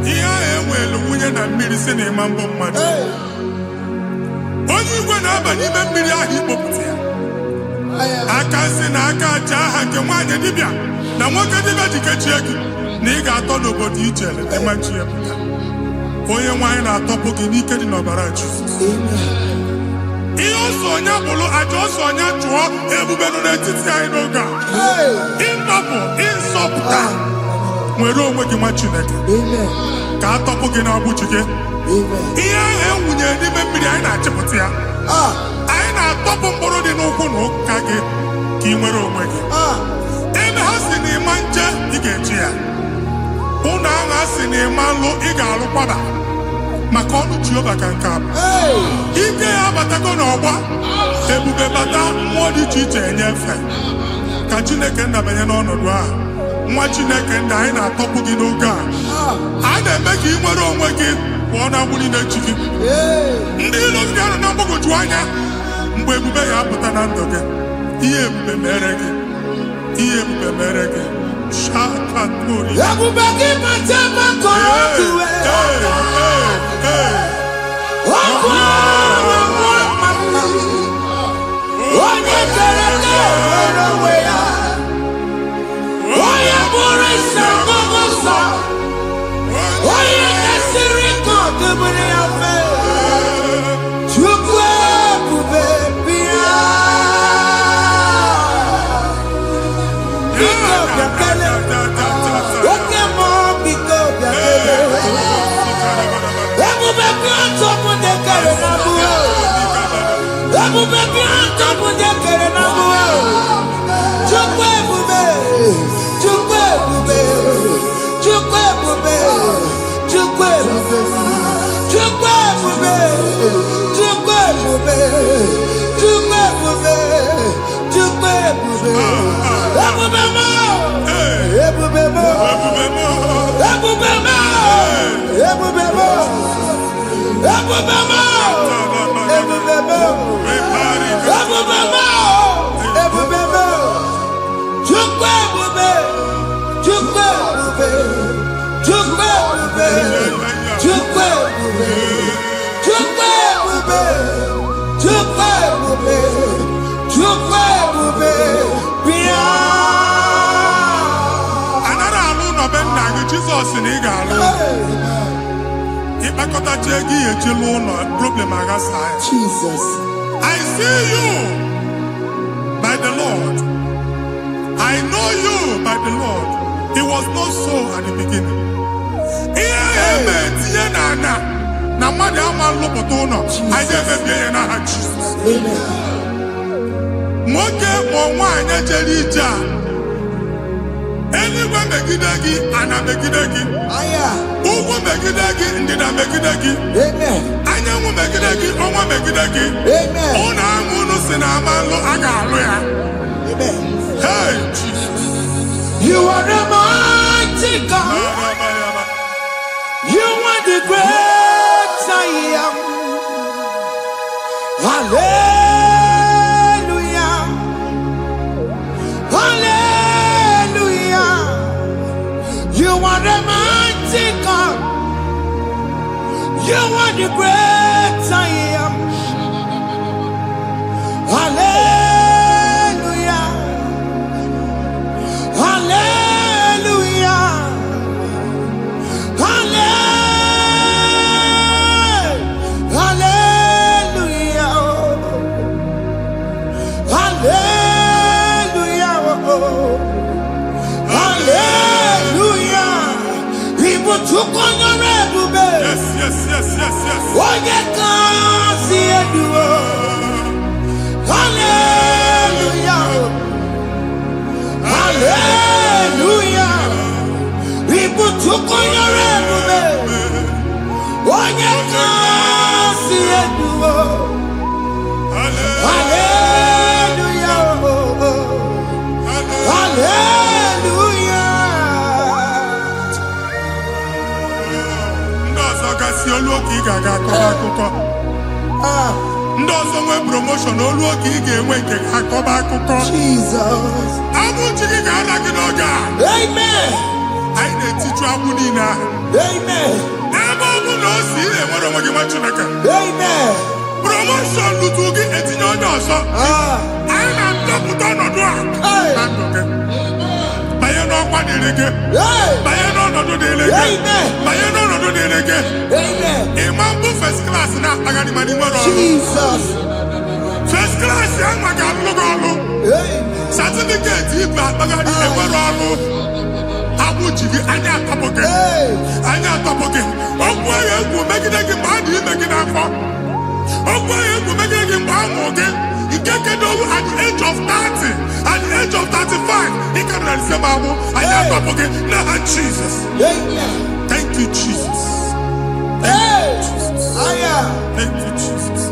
Iya ewelu wunye na mmiri si na ịma mbụ mmadụ. Onye igwe na-aba n'ime mmiri ahụ ikpopụta ya. Aka si na aka aja aha nke nwaanyị dibịa na nwoke dibịa ji kechie gị na ị ga-atọ n'obodo ijele ịmachi ya pụta. Onye nwaanyị na-atọpụ gị n'ike dị n'ọbara Jizọs. Ihe ọsọ onye bụrụ aja ọsọ onye chụọ ebube nọ n'etiti anyị n'oge a. Ịtọpụ ịsọpụta nwere onwe gị nwa Chineke ka atọpụ gị na-agbụchi gị. Ihe ahụ enwunye n'ime mmiri anyị na-achịpụta ya. Anyị na-atọpụ mkpụrụ dị n'ụkwụ na ụka gị ka ị nwere onwe gị. Ebe ha si na ịma nje ị ga-eji ya. Ụlọ ahụ ha si na ịma nlụ ị ga-alụkwaba maka ọnụ Jehova ka nke a bụ. Ike ya abatago n'ọgba ebube bata mmụọ dị iche iche enyefe ka Chineke ndabanye n'ọnọdụ a. Nwa Chineke ndị anyị na-atọpụ gị n'oge a. A na-eme ka ị nwere onwe gị pụọ na agbụrụ na-echi gị. Ndị ilo gị anọ na mgbagwoju anya mgbe ebube ya apụta na ndụ gị. Ihe ebube mere gị. Ihe ebube mere gị. Shakatori. Ebube gị mata maka ọkụ onye kere nwere onwe ya. Onye bụrụ isi ọgụgụ nsọ. Onye kesịrị ka ọ dịbụrụ ya mfe. Chukwu ebube bịa. Biko bịa kele. Oke mmụọ biko bịa kele. Ebube bịa tọpụ ndị kere na mbuo. Ebube bịa tọpụ ndị kere na mbuo. Chukwu ebube. Chukwu ebube. Chukwu ebube. Chukwu ebube. Chukwu ebube. Chukwu ebube. Chukwu ebube. Chukwu ebube. Ebube mo. Ebube mo. Ebube mo. Ebube mo. Ebube mo. Ebube mo. Ebube mo. Ebube mo. Chukwu ebube. Chukwu ebube. Chukwu ebube. Chukwu ebube. Chukwu ebube. Chukwu ebube. Chukwu ebube. Bịa. Anara alụ nọbe nna gị Jizọs na ị ga-alụ. Ịkpakọtacha ego ihe eji lụọ ụlọ problem aghasa ya. Jesus. I see you by the Lord. I know you by the Lord. It was not so at the beginning. Ihe eme tinye na ana na mmadụ ama nlụpụta ụlọ. Anyị ga-emebie ya n'aha Jizọs. Nwoke ma nwaanyị jere ije a. Eluigwe megide gị, ana megide gị. Ugwu megide gị, ndịda megide gị. Anyanwụ megide gị, ọnwa megide gị. Ụlọ ahụ unu si na ama nlụ a ga-alụ ya. Hey, Jesus. You are the mighty God. You are the great I am. Hallelujah. Hallelujah. You are the mighty God. You are the great I am. Hallelujah. Hallelujah. Hallelujah. Hallelujah. Hallelujah. People took on your ebube. Yes, yes, yes, yes, yes. Onye kasi eduo. Hallelujah. Hallelujah. People took on your ebube. Onye kasi eduo. Hallelujah. Hallelujah. Ndị ọzọ gasị olu oge ị ga-aga akọba akụkọ. Ndị ọzọ nwee promotion olu oge ị ga-enwe nke akọba akụkọ. Jesus. Abụ chi gị ga-ala gị n'oge a. Amen. Anyị na-etiju agbụ niile ahụ. Amen. Amen. Promotion lutugi etinyo nyoso. Aina toputo nodo a. Baye no kwa delege. Baye no nodo delege. Baye no nodo delege. Amen. Imambu first class na agani mani moro. Jesus. First class yang maga lugolo. Certificate iba agani emoro. Abu jigi anya topoke. Anya topoke. Ogwa yegu megidegi madi megidafo. Ogwa yegu megidegi mbamoge. At the age of 30, at the age of 35, he can say, Babu, I am up again. Now, Jesus. Thank you, Jesus. Thank you, Jesus. Thank you, Jesus.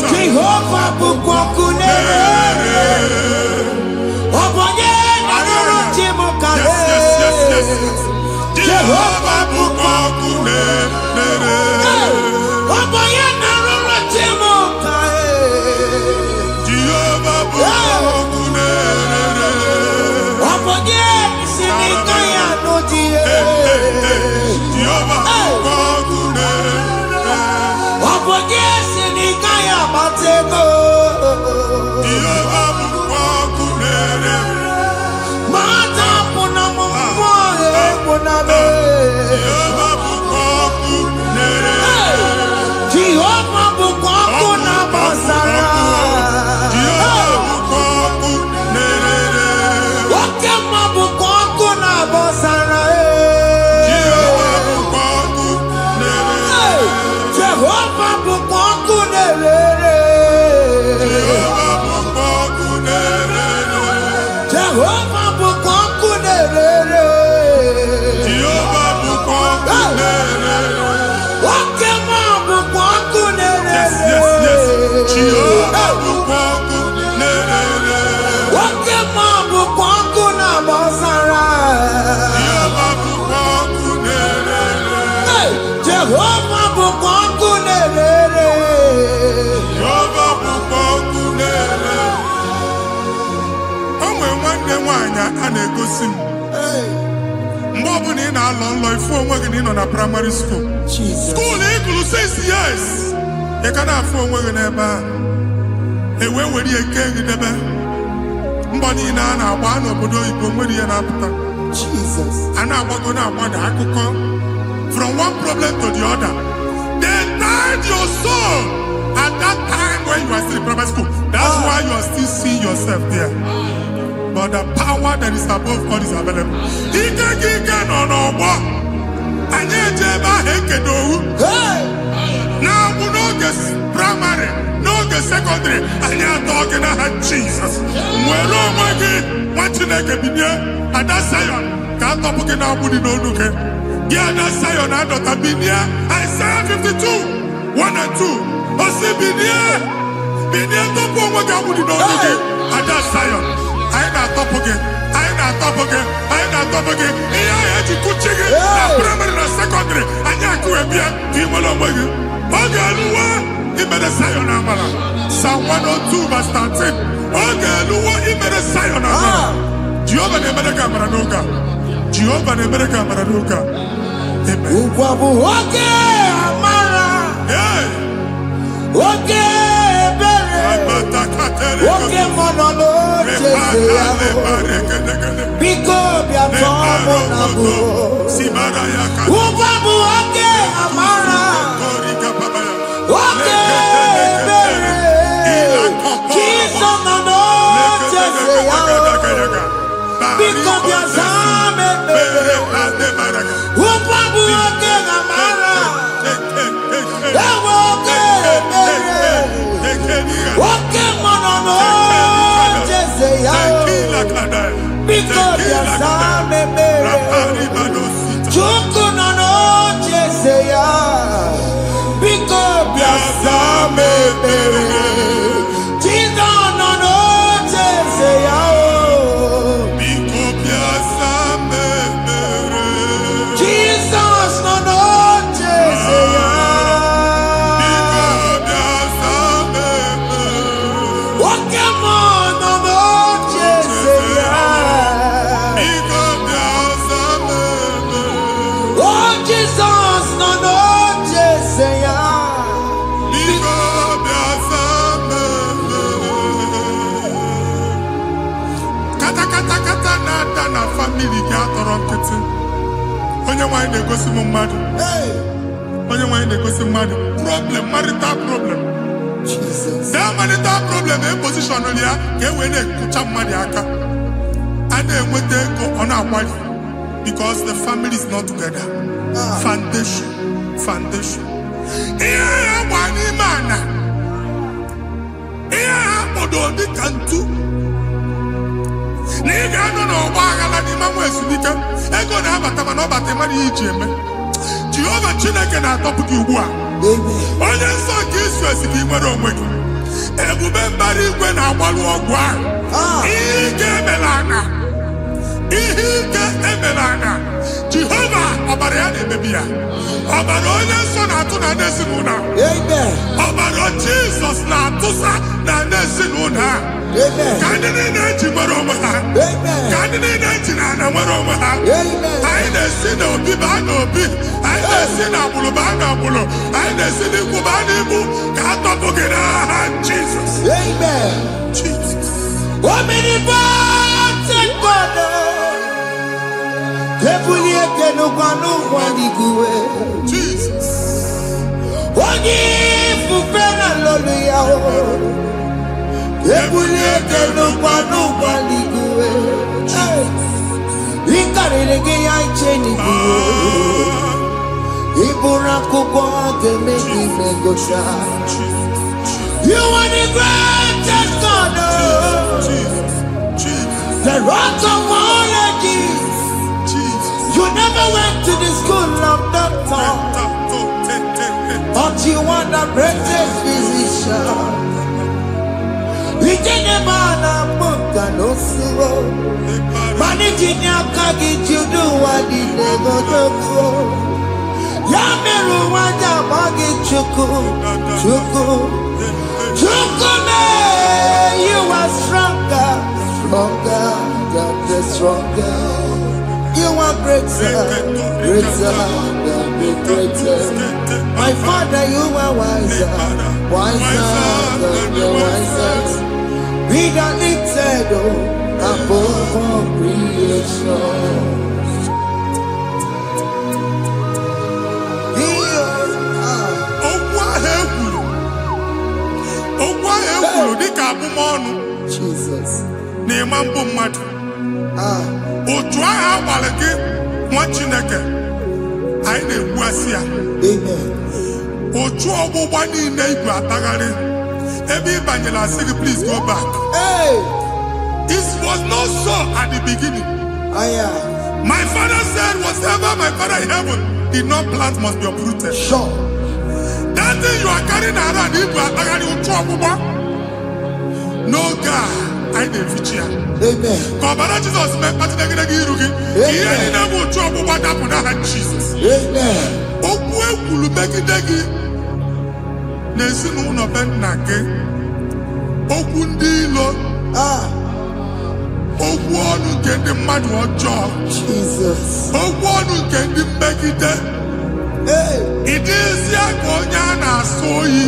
Jehovah Bukokune. Primary school. School equal 6 years. You can have 4 women ever. A way where you can get them. Mbani na na one obodo Igbo nwere ihe na-apụta. Jesus. And I want to know what akụkọ from one problem to the other. They tied your soul at that time when you are still in primary school. That's why you are still seeing yourself there. But the power that is above God is available. Ike no no what? Anye jeba hekedowu. Now we no get primary, no get secondary. Anye talking about Jesus. Mwelo mwagi mwachineke bidye. Ada Zion can't talk again now. Budi no look. Yeah, ada Zion adota bidye. Isaiah 52, 1 and 2. Osi bidye topo mwagi budi no look. Ada Zion. I ain't top again. Iya eji kuchige na primary na secondary. Anya kuebia timolo mwagi. Ogaluwa imede Zion amala. Psalm 102 verse 13. Ogaluwa imede Zion amala. Jehovah ne mereka maranuka. Jehovah ne mereka maranuka. Amen. Ukwabu oke amara. Oke bere. Oke monolo jese yabo. Biko biatomo nabo. Ukwabu oke amara. Oke bere. Kiso nano jese yabo. Because your son Upabu oke amara. Oke monono jese yao. Because your son Chuku nono jese yao. Because your son Jesus nono jese yao. na family gị atọrọ nkịtị. Onye nwanyị na-egosi m mmadụ. Onye nwanyị na-egosi mmadụ. Problem, marital problem. That marital problem position ya ka e wee na-ekụcha mmadụ aka. A na-enweta ego ọ na-akwali because the family is not together. Foundation. Ihe ya gba n'ime ana. Ihe ha kpọdọ dị ka ntu. Na ị ga-anọ n'ọgba aghara n'ime nwa ezumike. Ego na-abata mana ọ bata mmadụ ihe iji eme. Jehova Chineke na-atọpụ gị ugbu a. Onye nsọ nke Izrel si gị nwere onwe gị. Ebube mbara igwe na-agbalụ ọgwụ ahụ. Ihe ike emela ana. Jehova ọbara ya na-emebi ya. Ọbara onye nsọ na-atụ na ndị ezinụlọ. Ọbara Jizọs na-atụsa na ndị ezinụlọ. Ka ndị niile eji nwere onwe ha. Ka ndị niile eji na ana nwere onwe ha. Anyị na-esi n'obi baa n'obi. Anyị na-esi n'agbụrụ baa n'agbụrụ. Anyị na-esi n'ikwu baa n'ikwu. Ka a tọpụ gị n'aha Jizọs. Jesus. Onye ifufe na lolu ya o. Ebulie n'ụgwa n'igwe. Ịkarịrị gị ya iche n'igwe. Ịbụrụ akwụkwọ ga-eme gị megocha. You are the greatest God. The rock of all ages. You never went to the school of doctor, but you are the greatest physician. We didn't man a book and no slow. Managing your carriage, you do what you never do. Yameru wanja magi chuku. You are stronger, stronger. You are greater than the greatest. My Father, you are wiser than the wisest. Be the lifted above all creation. Jesus. Otu agha agbara gị nwa Chineke anyị na-egbu asị ya. Otu ọgbụgba niile igwe atagharị ebe ị banyere asị gị please go back. It was not so at the beginning. My father said whatever my father in heaven did not plant must be uprooted. Sure. That thing you are carrying around igwe atagharị otu ọgbụgba. No God. I didn't feature. Amen. Kọbara Jesus mee kpatị negidegi iru gị. Ihe niile bụ otu ọgbụgba dapụ n'aha Jesus. Amen. Okwu ekwuru megide gị n'ezinụlọ be nna gị. Okwu ndị ilo. Okwu ọnụ nke ndị mmadụ ọjọọ. Jesus. Okwu ọnụ nke ndị mmegide. Ị dịzie ka onye a na-asọ oyi.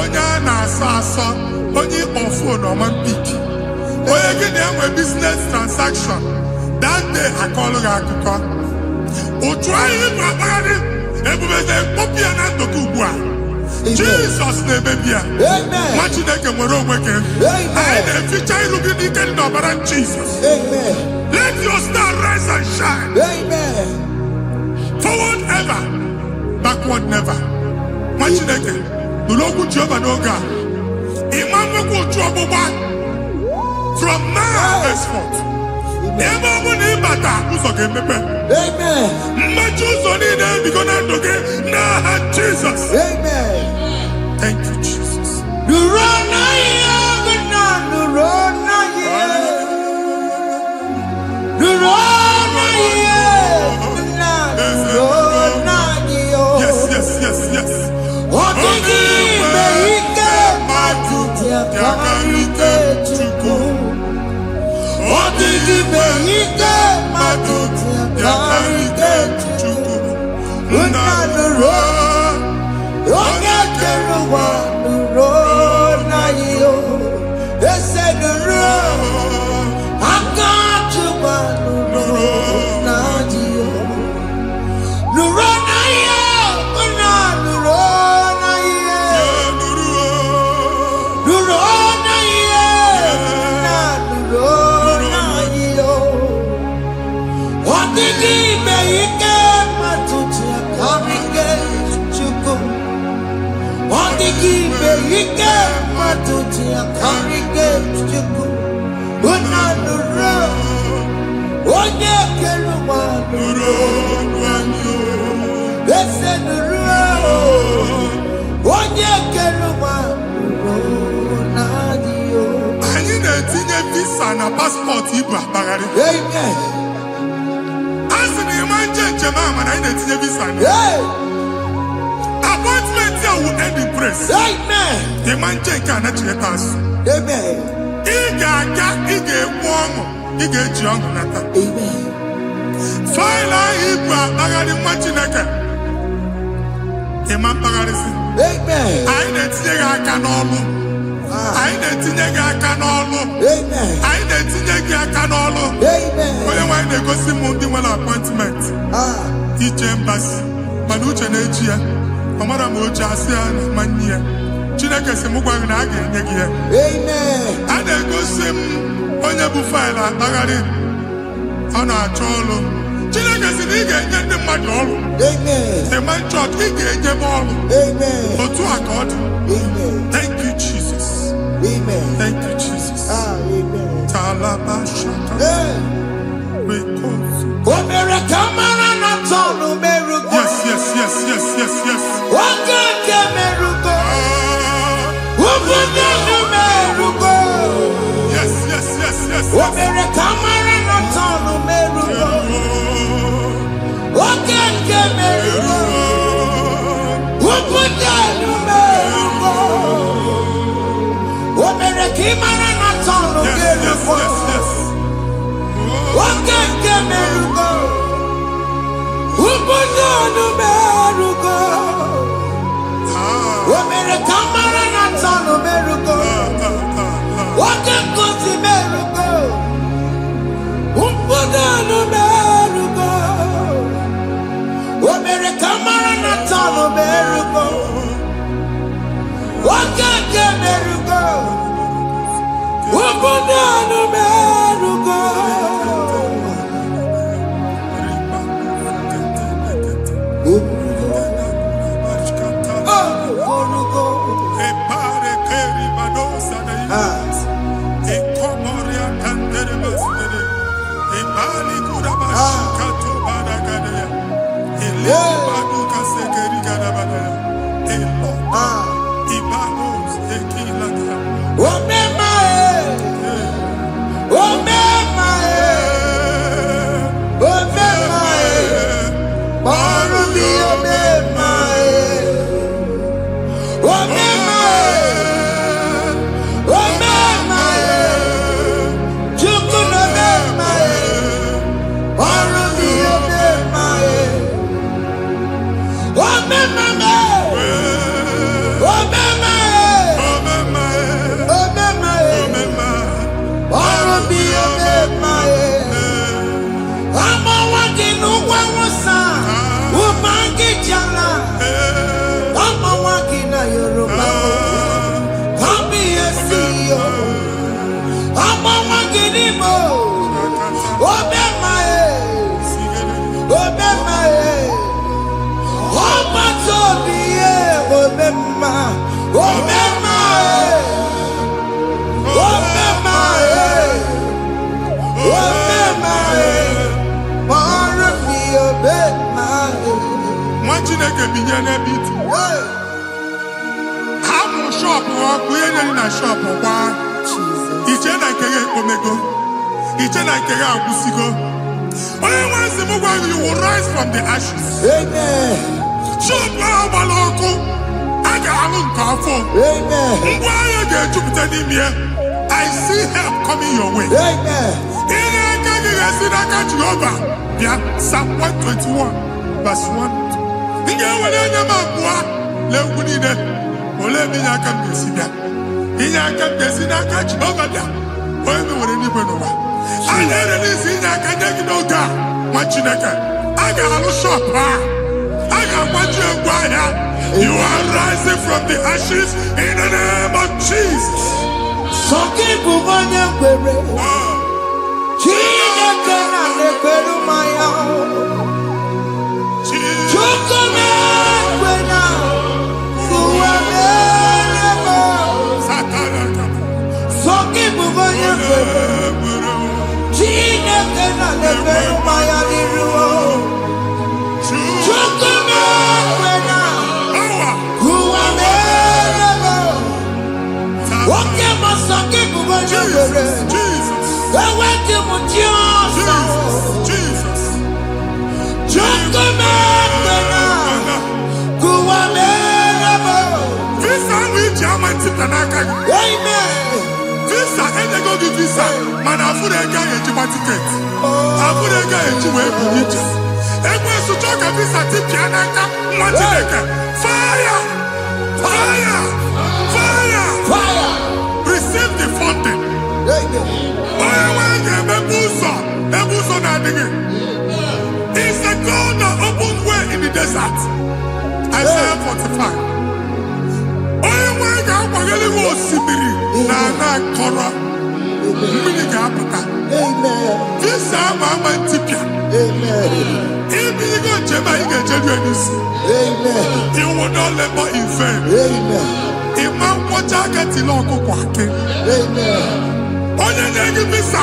Onye a na-asọ asọ. Onye ịkpọ phone ọma mpiki. Onye gị na-enwe business transaction. That day akọlụ gị akụkọ. Otu anyị bụ akpagharị ebube na-ekpọpụ ya na ndụ gị ugbu a. Jesus na-emebi ya. Nwa Chineke nwere onwe gị. Anyị na-eficha iru gị n'ike dị n'ọbara Jesus. Let your star rise and shine. Forward ever, backward never. Nwa Chineke nụrụ okwu Jehova n'oge a. From now henceforth, ebe ọ bụ na ịbata ụzọ ga-emepe. Mmechi ụzọ niile ebigo na ndụ gị n'aha Jizọs. Thank you, Jesus. Yes. Yakarike Chukwu. Odigime ike matuti yakarike Chukwu. Unanuro, onye kere ụwa nuro na iyo. Ese nuro, aka Chukwu visa na passport Igbo akpagharị. Amen. Asị na ịma njem ama na ị na-etinye visa na. Appointment here will end in praise. Amen. Ịma nke a na-echeta azụ. Amen. Ị ga-aga, ị ga-ekwu ọṅụ, ị ga-eji ọṅụ nata. Amen. Faịlụ ahụ Igbo akpagharị nwa Chineke. Ịma mkpagharịsị. Amen. Anyị na-etinye gị aka n'ọlụ. Anyị na-etinye gị aka n'ọlụ. Amen. Anyị na-etinye gị aka n'ọlụ. Amen. Onye nwaanyị na-egosi m ndị nwere appointment ije mbasi mana uche na-eji ya ọ mara ma oche asị ya na mmanyi ya. Chineke si m gwa gị na a ga-enye gị ya. Amen. A na-egosi m onye bụ faịlụ akpagharị ọ na-achọ ọlụ. Chineke si na ị ga-enye ndị mmadụ ọrụ. Amen. The man church ị ga-enye m ọrụ. Amen. Otu a ka ọ dị. Amen. Thank you Jesus. Amen. Thank you Jesus. Amen. Talaba shaka. Rekosu. Omere kamara na tonu merugo. Yes. Wakeke merugo. Ubunenu merugo. Yes. Omere kamara na tonu merugo. Wakeke merugo. Ubunenu merugo. Omere kimara na tonu merugo. Wakeke merugo. Ubunenu merugo. Omere kamara na tonu merugo. Wakeke merugo. Ubunenu merugo. Omere kamara na tonu merugo. Wakeke merugo. Ubunenu merugo. Chineke binye n'ebe itu. Hapụ shọpụ ọkụ ihe nyere na shọpụ kwa. Iche na nke ya ekpomego. Iche na nke ya agwụsigo. Onye nwe nsị m gwa you will rise from the ashes. Amen. Shọpụ ahụ gbara ọkụ. A ga-alụ nke afọ. Amen. Ngwa ahịa ga-ejupụta n'ime ya. I see help coming your way. Amen. Ihe aka gị ga-esi n'aka Jehova bịa Psalm 121 verse 1. Ị ga-ewere anya m abụọ na-egwu niile ole ebe inye aka m ga-esi bịa. Inye aka m ga-esi n'aka Jehova bịa onye mewere n'igwe n'ụwa. A na-ere n'isi inye aka nye gị n'oge a nwa Chineke. A ga-alụ shọpụ a. A ga-agbaji egwu ahịa. You are rising from the ashes in the name of Jesus. Sọkị bụ onye kwere. Chineke na-ekwere mmanya. Chukwu na-ekwe na ụwa na-eme. Sọkị bụ onye kwere. Chineke na-ekwere mmanya n'iru. Chukwu na-ekwe na ụwa na-eme. Nwoke ma sọkị bụ onye kwere. Jesus. Visa which Amen. Visa and go give visa. Man, I put a guy in my ticket. I put a guy in my ticket. And when you talk a visa ticket, fire! Fire! Fire! Fire. Receive the funding. It's the God that opens way in the desert. Isaiah 45. This is my tipia. If you go to you will not labor in vain. Imam Wajagati Loko Kwake. Onye negi visa.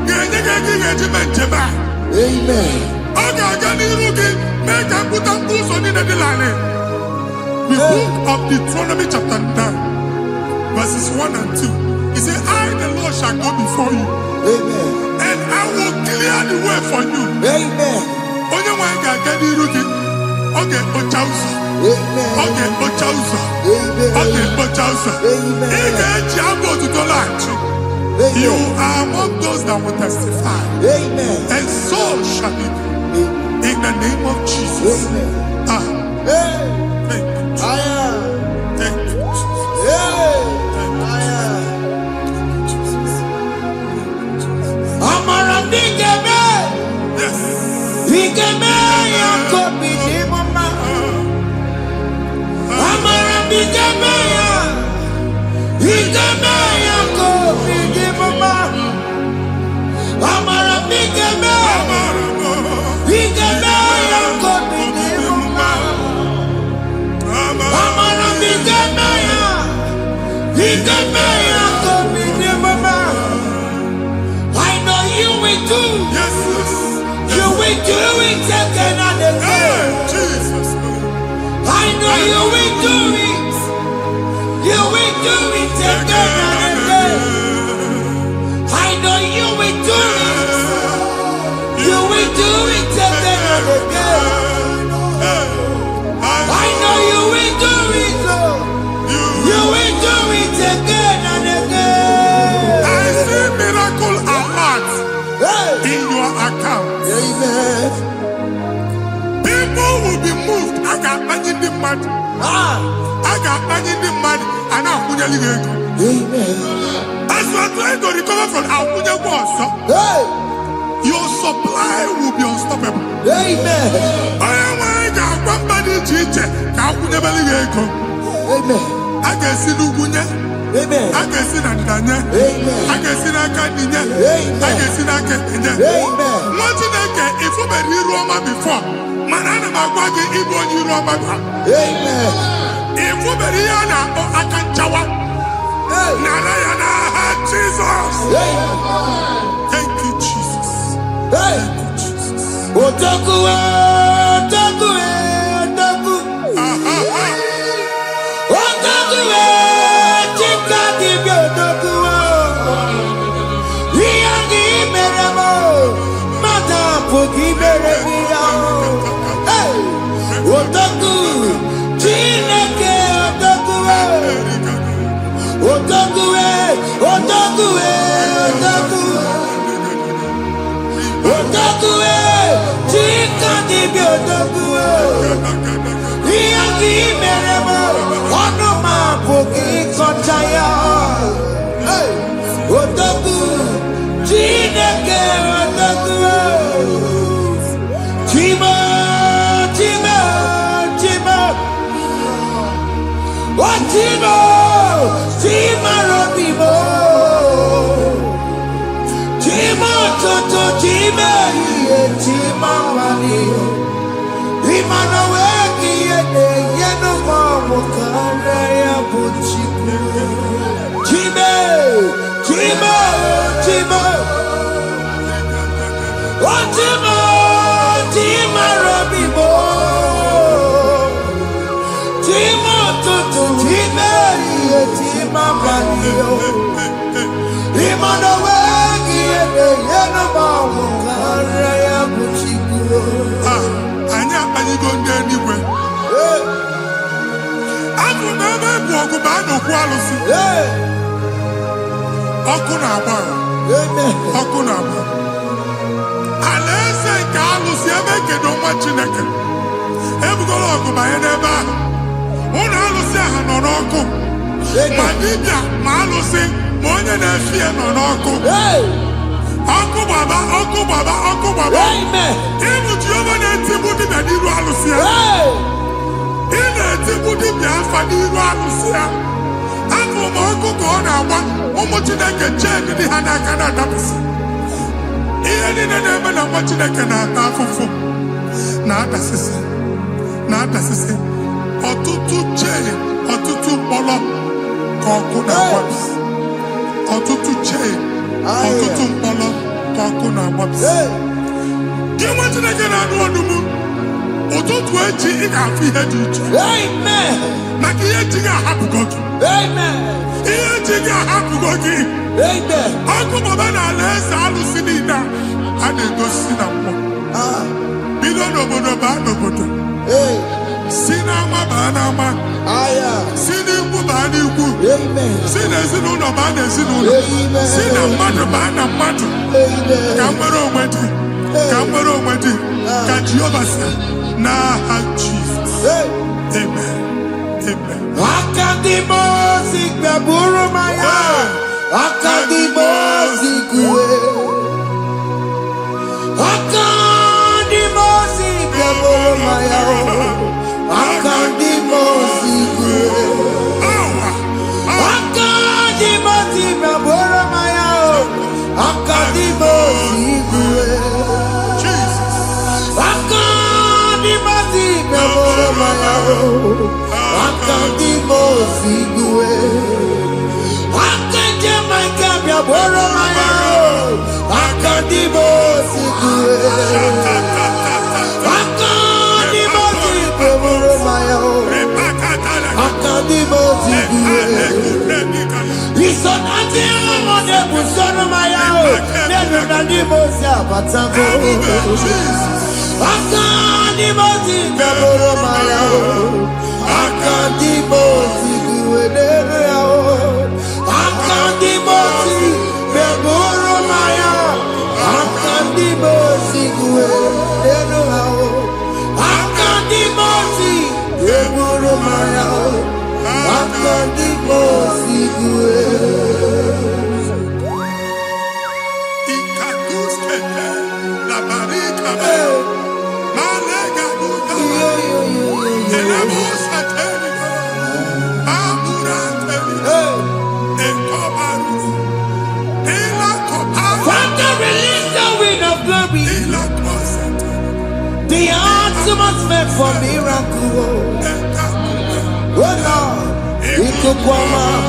Genye regiment jeba. Oga gani rugi. Make a put a boost on in the line. The book of Deuteronomy chapter 9, verses 1 and 2. He said, I, the Lord, shall go before you. And I will clear the way for you. Onye wanga gani rugi. Okay, Ochausa. Okay, Ochausa. Okay, Ochausa. You are among those that will testify. And so shall it be. In the name of Jesus. Thank you. Thank you. Yes. I know you will do. Yes. You will do it again and again. Jesus. I know you will do it. You will do it again and again. I know you will do it. You will do it again and again. I know you will do it, Lord. You will do it again and again. I see miracle alert in your account. People will be moved. I got imagine the mad. I got imagine the mad. And I'm going to leave. As you are trying to recover from Abuja Boss, your supply will be unstoppable. Amen. I got one body teacher. I can see Lugunya. Amen. I can see Nadanya. Amen. I can see Nakaninya. I can see Nakaninya. Amen. What you think if you were in Roma before? Manana Magwagi Ibo in Roma. Amen. If you were here now, I can chawa. Narayana, Jesus. Thank you, Jesus. Thank you, Jesus. Otaku, Otaku, Otaku. Otaku, Chika, Dibio, Otaku. We are the Meramo. Madam, forgive me. Hey, Otaku, Chineke, Otaku. Otaku, Otaku, Otaku. Otaku, Chika, Dibio, Otaku. We are the Meramo. Onoma, Poki, Kochaya. Hey, Otaku, Chineke, Otaku. Chima, Chima, Chima. What Chima? Chima, Robimo. Chima, Toto, Chima, Chima, Mani. Imanaweki, Yenoma, Karaya, Puchiku. Chima, Chima, Chima. What Chima? Chima, Robimo. Chima, Toto, Chima, Chima, Mani. Imanaweki, na-ekwu alụsị ọkụ na-agba ọkụ na-agba alaeze nke alụsị ebe kedu nwa Chineke ebugoro ọgụ banye n'ebe ahụ ụlọ alụsị ahụ nọ n'ọkụ ma dibịa ma alụsị ma onye na-efi ya nọ n'ọkụ ọkụ gbaba ọkụ gbaba ọkụ gbaba ịbụ Jehova na-etigbu dibịa n'iru alụsị ya ị na-etigbu dibịa afa n'iru alụsị ya afọ ma ọkụ ka ọ na-agba ụmụ Chineke chee dị ha n'aka na-adapụsị ihe niile na-eme na nwa Chineke na-ata afụfụ na-adasịsị ọtụtụ chee ọtụtụ mkpọrọ ka ọkụ na-agbapụsị ọtụtụ chee ọtụtụ mkpọrọ ka ọkụ na-agbapụsị gị nwa Chineke na-anụ ọdụm ụtụtụ echi ị ga-afụ ihe dị iche maka ihe echi ga-ahapụgo gị ihe echi ga-ahapụgo gị ọkụ baba na ala eze alụsị niile a na-egosi na mmụọ bido n'obodo baa n'obodo si n'ama baa n'ama si n'ikwu baa n'ikwu si n'ezinụlọ baa n'ezinụlọ si na mmadụ baa na mmadụ ka nwere onwe dị ka nwere onwe dị ka Jehova si n'aha Jizọs amen amen. Akadimosi gbẹ̀bùrú maya, akadimosi kúwe. Akadimosi gbẹ̀bùrú maya, akadimosi kúwe. Akadimosi gbẹ̀bùrú maya, akadimosi kúwe. Akadimosi gbẹ̀bùrú maya. Akadimosi kúwe. Akadimosi gbẹ̀bùrú maya, akadimosi kúwe. Akadimosi gbẹ̀bùrú maya, akadimosi kúwe. Isonati ọmọdé busonu maya o, nenu nadimosi abatago. Akadimosi gbẹ̀bùrú maya o, akadimosi kúwe nenu ya o. Akadimosi gbẹ̀bùrú maya, akadimosi kúwe nenu ya o. Akadimosi gbẹ̀bùrú maya o, akadimosi kúwe. The ultimate meant for miracle. Oh Lord, it could come out.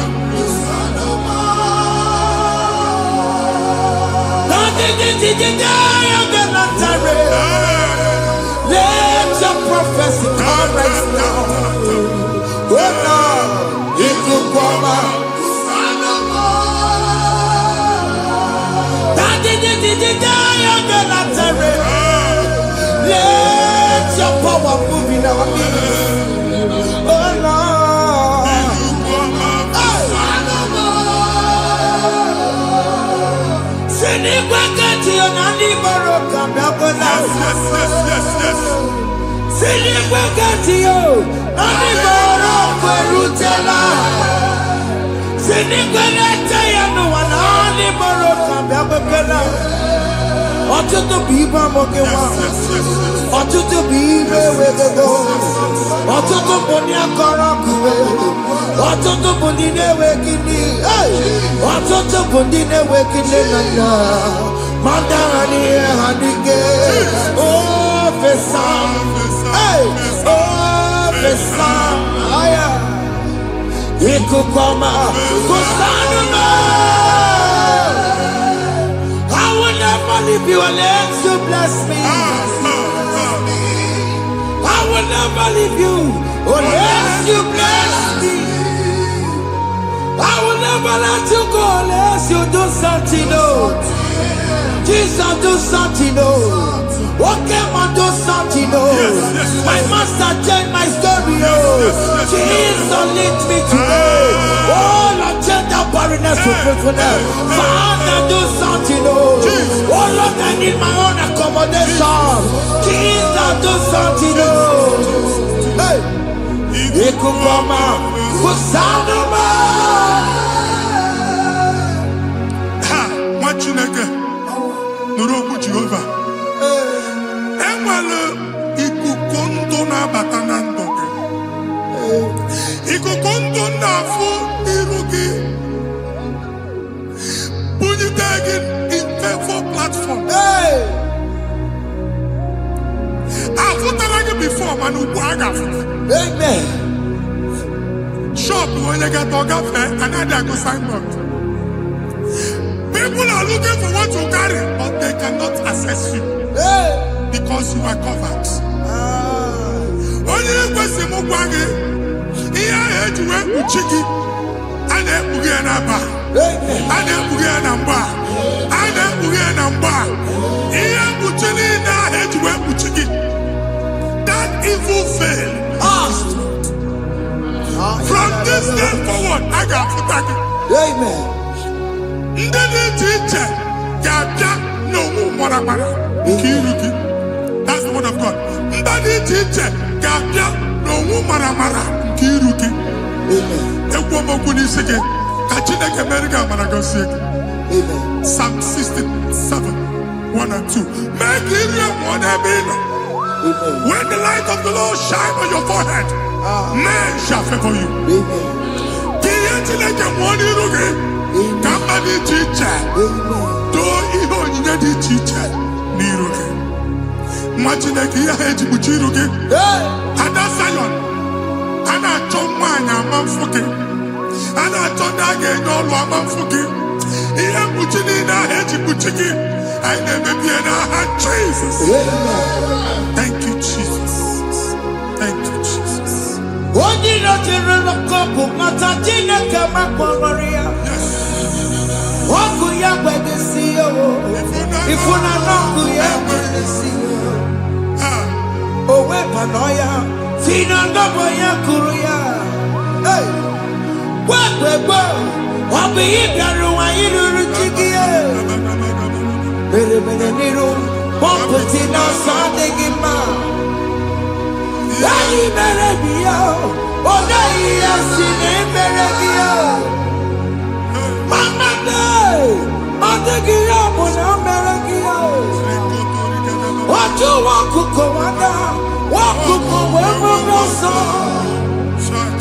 Let your prophecy come right now. Oh Lord, it could come out. Let your power move in our midst. Oh Lord. Ọtụtụ bụ ibe amụghị nwa, ọtụtụ bụ ibe ewegego, ọtụtụ bụ ndị akọrọ ọkụwe, ọtụtụ bụ ndị na-enweghị nne, ọtụtụ bụ ndị na-enweghị nne na nna, ma ndị agha n'ihe ha n'ike. Ofesa, ofesa, aya, ikuku ọma, kụsanụ m. I will never leave you unless you bless me. I will never leave you unless you bless me. I will never let you go unless you do something. Oh, Jesus, do something. Oh, okay, man, do something. Oh, my master changed my story. Jesus, lead me today. Oh, Lord, change that barrenness to fruitfulness. Father, do something. Oh, Lord, I need my own accommodation. Jesus, do something. Hey, Ikukoma, Kusanuma. Ha, Machineke, Nuroku Jehovah. Enwale ikukondo na batanando. Ikukondo na fu irugi. Bunitagin in favor platform. Hey, Afutalagi before manu waga. amen. Shop when you get to fair another go signboard. People are looking for what you carry, but they cannot access you Hey, because you are covered. Onye kwesi mu gwage, iya ejuwe uchiki, ane buge na ba, amen. ane buge na mba, ane buge na mba, iya uchini na ejuwe uchiki. That evil veil, from this day forward, I got to thank you. Amen. That's the word of God. Amen. Psalm 67, 1 and 2. Make it one. Amen. When the light of the Lord shine on your forehead, men shall favor you. Amen. Somebody teacher, do you need a teacher? Niruke. Imagine a key head to Buchiruke. Ada Zion. Ana Chomana Mamfuki. Ana Tondaga no Mamfuki. Ia Buchina head to Buchiki. I never be an Jesus. Thank you, Jesus. Thank you, Jesus. What did not run a couple? Matatina Kamakoria. What could you have to see? If you not know, you have to see. Oh, Wepanoya, Fina Noboya Kuria. Hey, what the girl? What be it? You Chikia. Very many room. One put in our Sunday Gima. Daddy Merabia. Oh, Daddy, I've seen him Merabia. Mama Day. I'm taking up on America. What you want to go under? What to go where we go so?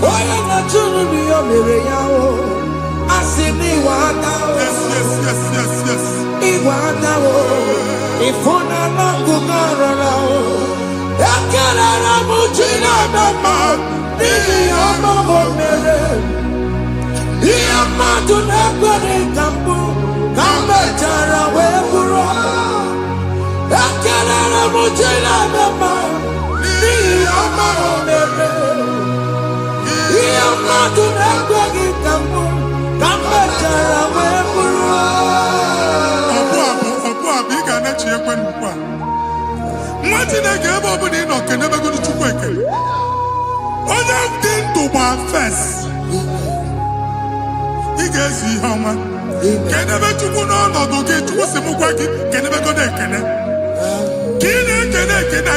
Why are not you to be a miracle? I see me water. Yes. Iwata wo. If you not go around. I can't mujina mama. Ni amamo mere. Ni amatu na kwani kambu. Kamba chara we buro. I can't mujina mama. Ni amamo mere. Ni amatu na kwani kambu. Kamba chara we buro. Martina gave up in no can never go to work. Other thing to my face. He gets you how much. Can never to go on or get to what's the Mugwaki, can never go there. Can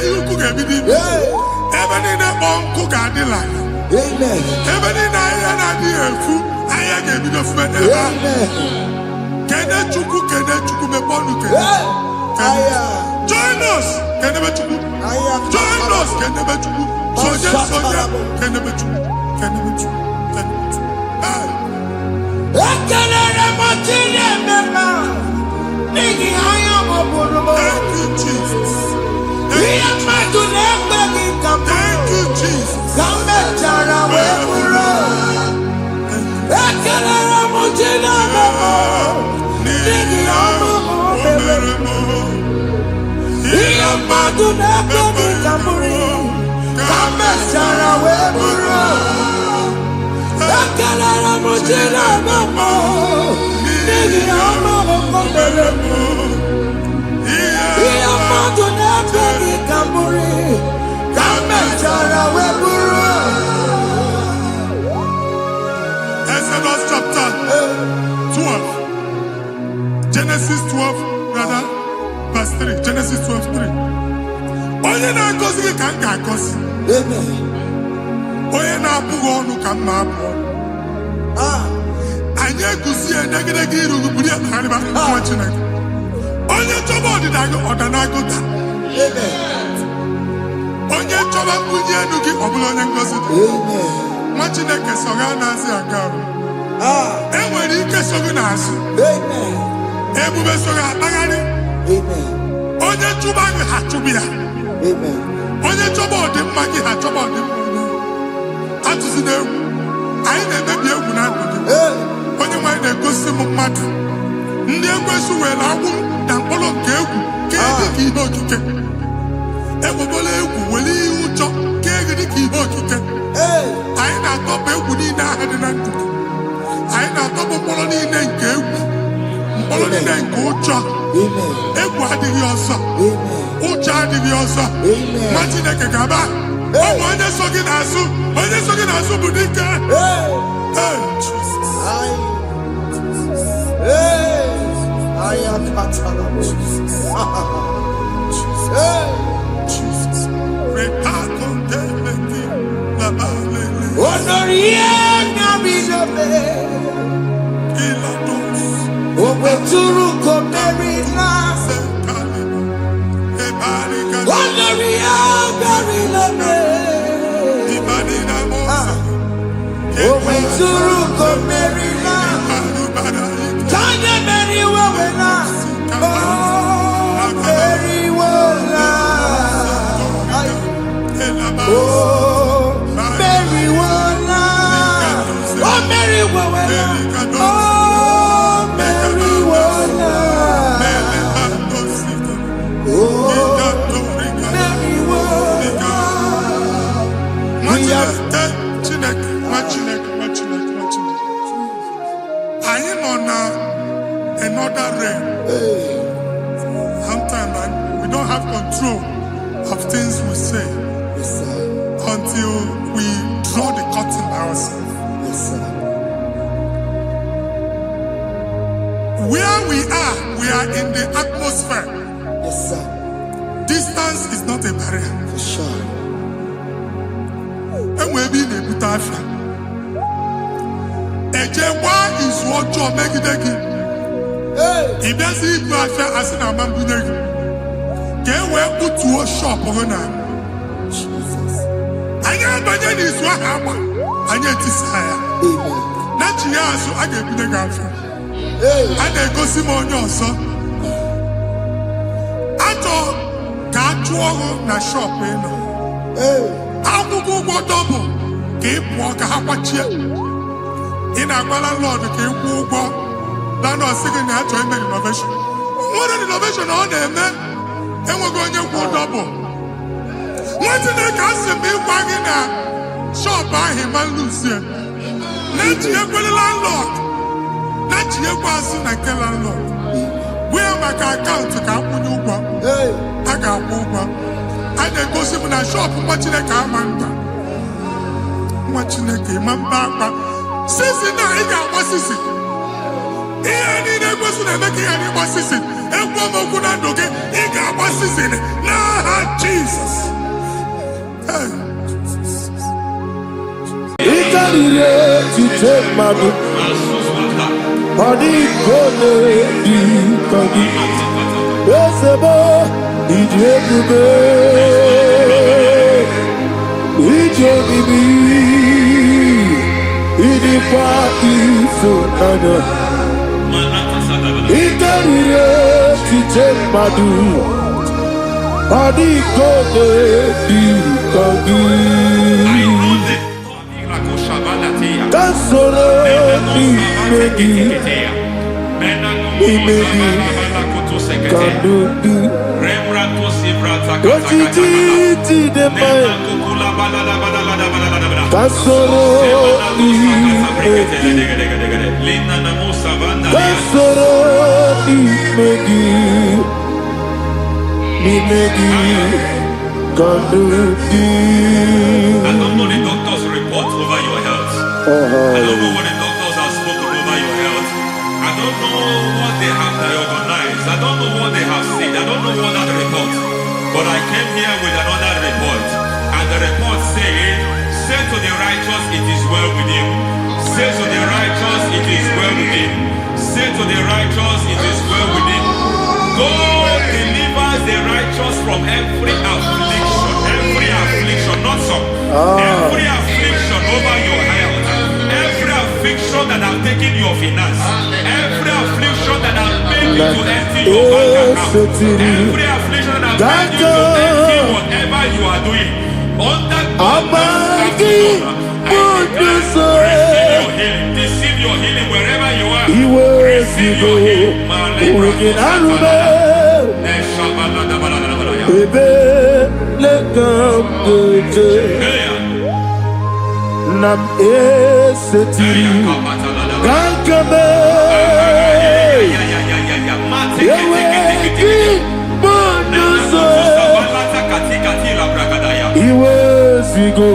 you cook everything? Even in a bomb cook at the line. Even in I food, I gave you the friend. Can I cook a bonuke? Join us, can never do. Join us, can never do. Soldier, can never do. Can never do. Thank you, Jesus. Thank you, Jesus. Come Genesis 12, rather, verse 3. Genesis 12:3. Onye na-agọzi gị ka m ga-agọzi. Onye na-abụghị ọnụ ka m na-abụ ọnụ. Anyị eguzie negedege iru gị buru ya kparịba nwa Chineke. Onye chọba ọdịda gị ọdanagụta. Onye chọba mbunye elu gị ọ bụla onye ngọzi dị. Nwa Chineke so gị anaghịzi aga arụ. Enwere ike so gị n'azụ. Ebube so gị akpagharị. Onye chụba gị ha chụba ya. Onye chọba ọdịmma gị ha chọba ọdịmma onye. Atụzina egwu. Anyị na-emebi egwu na ndụ gị. Onye nwanyị na-egosi m mmadụ. Ndị ekwensu were agwụ na mkpụrụ nke egwu kee dị ka ihe okike. Egbebola egwu were ihe ụjọ kee gị dị ka ihe okike. Anyị na-atọpụ egwu niile ahụ dị na ndụ gị. Anyị na-atọpụ mkpọrọ niile nke egwu. Mkpọrọ niile nke ụjọ. Egwu adịghị ọzọ. Ụjọ adịghị ọzọ. Nwa Chineke ga-aba. Ụmụ onye so gị n'azụ. Onye so gị n'azụ bụ dike. I am another realm. Sometimes we don't have control of things we say until we draw the curtain by ourselves. Where we are in the atmosphere. Distance is not a barrier. For sure. And we'll be in a good affair. Ejewa is what you make it again. If there's a good affair, as in a man, can we put to a shop or not? Jesus. I am Banyan is what happened. I get desire. Not you, so I get the affair. And they go Simon also. Ato Katuo na shop, you know. How to go double? Keep walk a hapachi. In a Lord, keep walk. Land or second to make innovation. What an innovation on them, man. And we're going to go double. What did they cast me wagging a shop by him and Lucia? Let you have a landlord. Let you pass in a landlord. We have my account to come with you. I got over. And they go see in a shop watching a car man. Watching a game and back. Since now, he got what's this? Here, he never was making any what's this? And one more good and okay, he got what's this in it. Nah, Jesus. It's a to take my book. Body gonna be coming. Yes, a boy, it's your baby. It's your baby. It's the party, so kind. It's a to take my book. Body gonna be coming. Kasoro imegi kanudu ojiji dema kasoro imegi kasoro imegi kanudu. I don't know the doctor's report over your health. I don't know what the doctors have spoken over your health. I don't know what they have diagnosed Say to the righteous, it is well with him. Say to the righteous, it is well with him. God delivers the righteous from every affliction, not some. Every affliction over your health, every affliction that have taken your finance, every affliction that have made you to empty your bank account, every affliction that have made you to empty whatever you are doing. Under receive your healing wherever you are. Receive your healing. Nam esetiri gankame yeweki bonuso iwezigo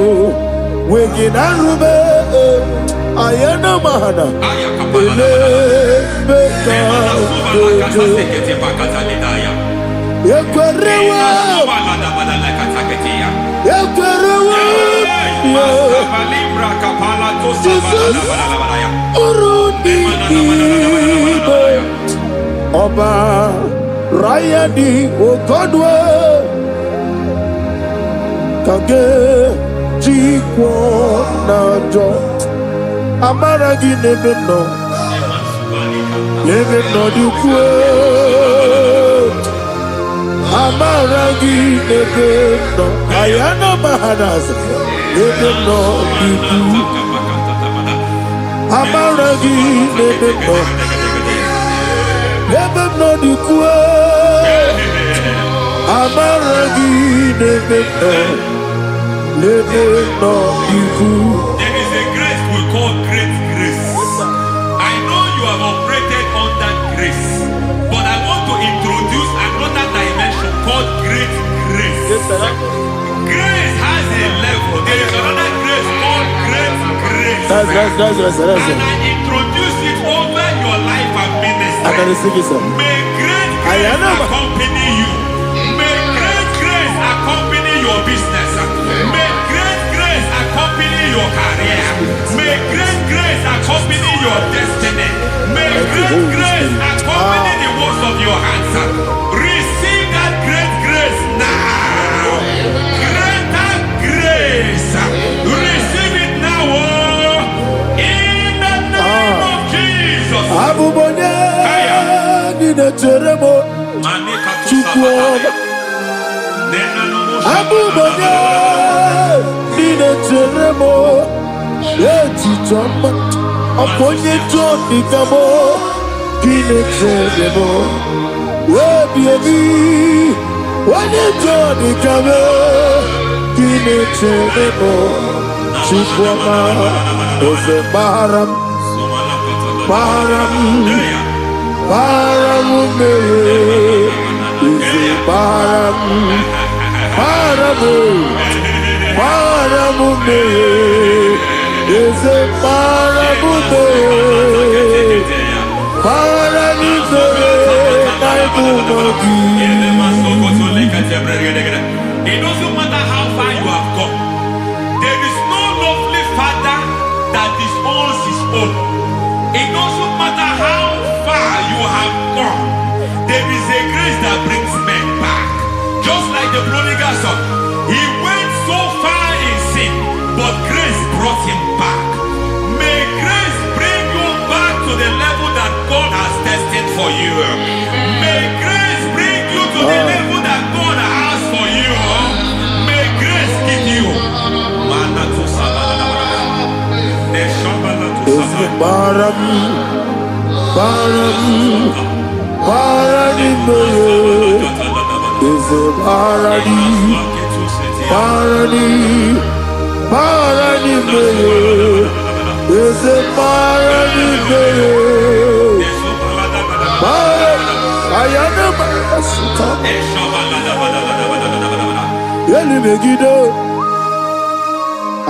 weginarube ayana mahana ele beka yekwerewa Ọba Rayadi Ogodwe Kage Jikwo Najo Amaragi Nebeno Nebeno Dukwe Amaragi Nebeno Ayana Mahanas Nebeno Dukwe Amaragi Nebeno Nebeno Dukwe Amaragi Nebeno Nebeno Dukwe. There is a grace we call great grace. I know you have operated under grace, but I want to introduce another dimension called great grace. Grace has a level. There is another grace called great grace. That's and I introduce it over your life and ministry. I can receive it, sir. May great grace accompany you. May great grace accompany your business. May great grace accompany your career. May great grace accompany your destiny. May great grace accompany the works of your hands. Receive that great grace now. Greater grace. Receive it now. In the name of Jesus. Abubonye Nina Teremo Chukwoba Abubonye Nina Teremo Eti Chamba Aponye Johnny Gamo Kine Teremo Webi Wane Johnny Gamo Kine Teremo Chukwoba Ose Baharam Baharam Paramume Ise Paramume Ise Paramume It doesn't matter how far you have gone. There is no lovely father that disowns his own. It doesn't matter how far you have gone. There is a grace that brings men back. Just like the prodigal son. He went so far in sin, but grace brought him back. May grace bring you back to the level that God has destined for you. May grace bring you to the level that God has for you. May grace give you.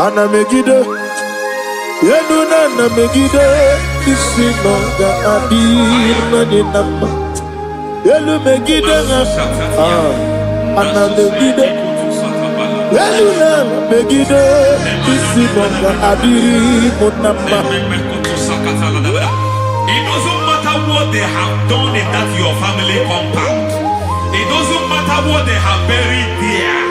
Ana Megide, Yeduna Megide, Isinoga Adi Naninama, Yelu Megide, Ana Megide, Yeduna Megide, Isimonga Adiri Munamba. It doesn't matter what they have done in that your family compound. It doesn't matter what they have buried there.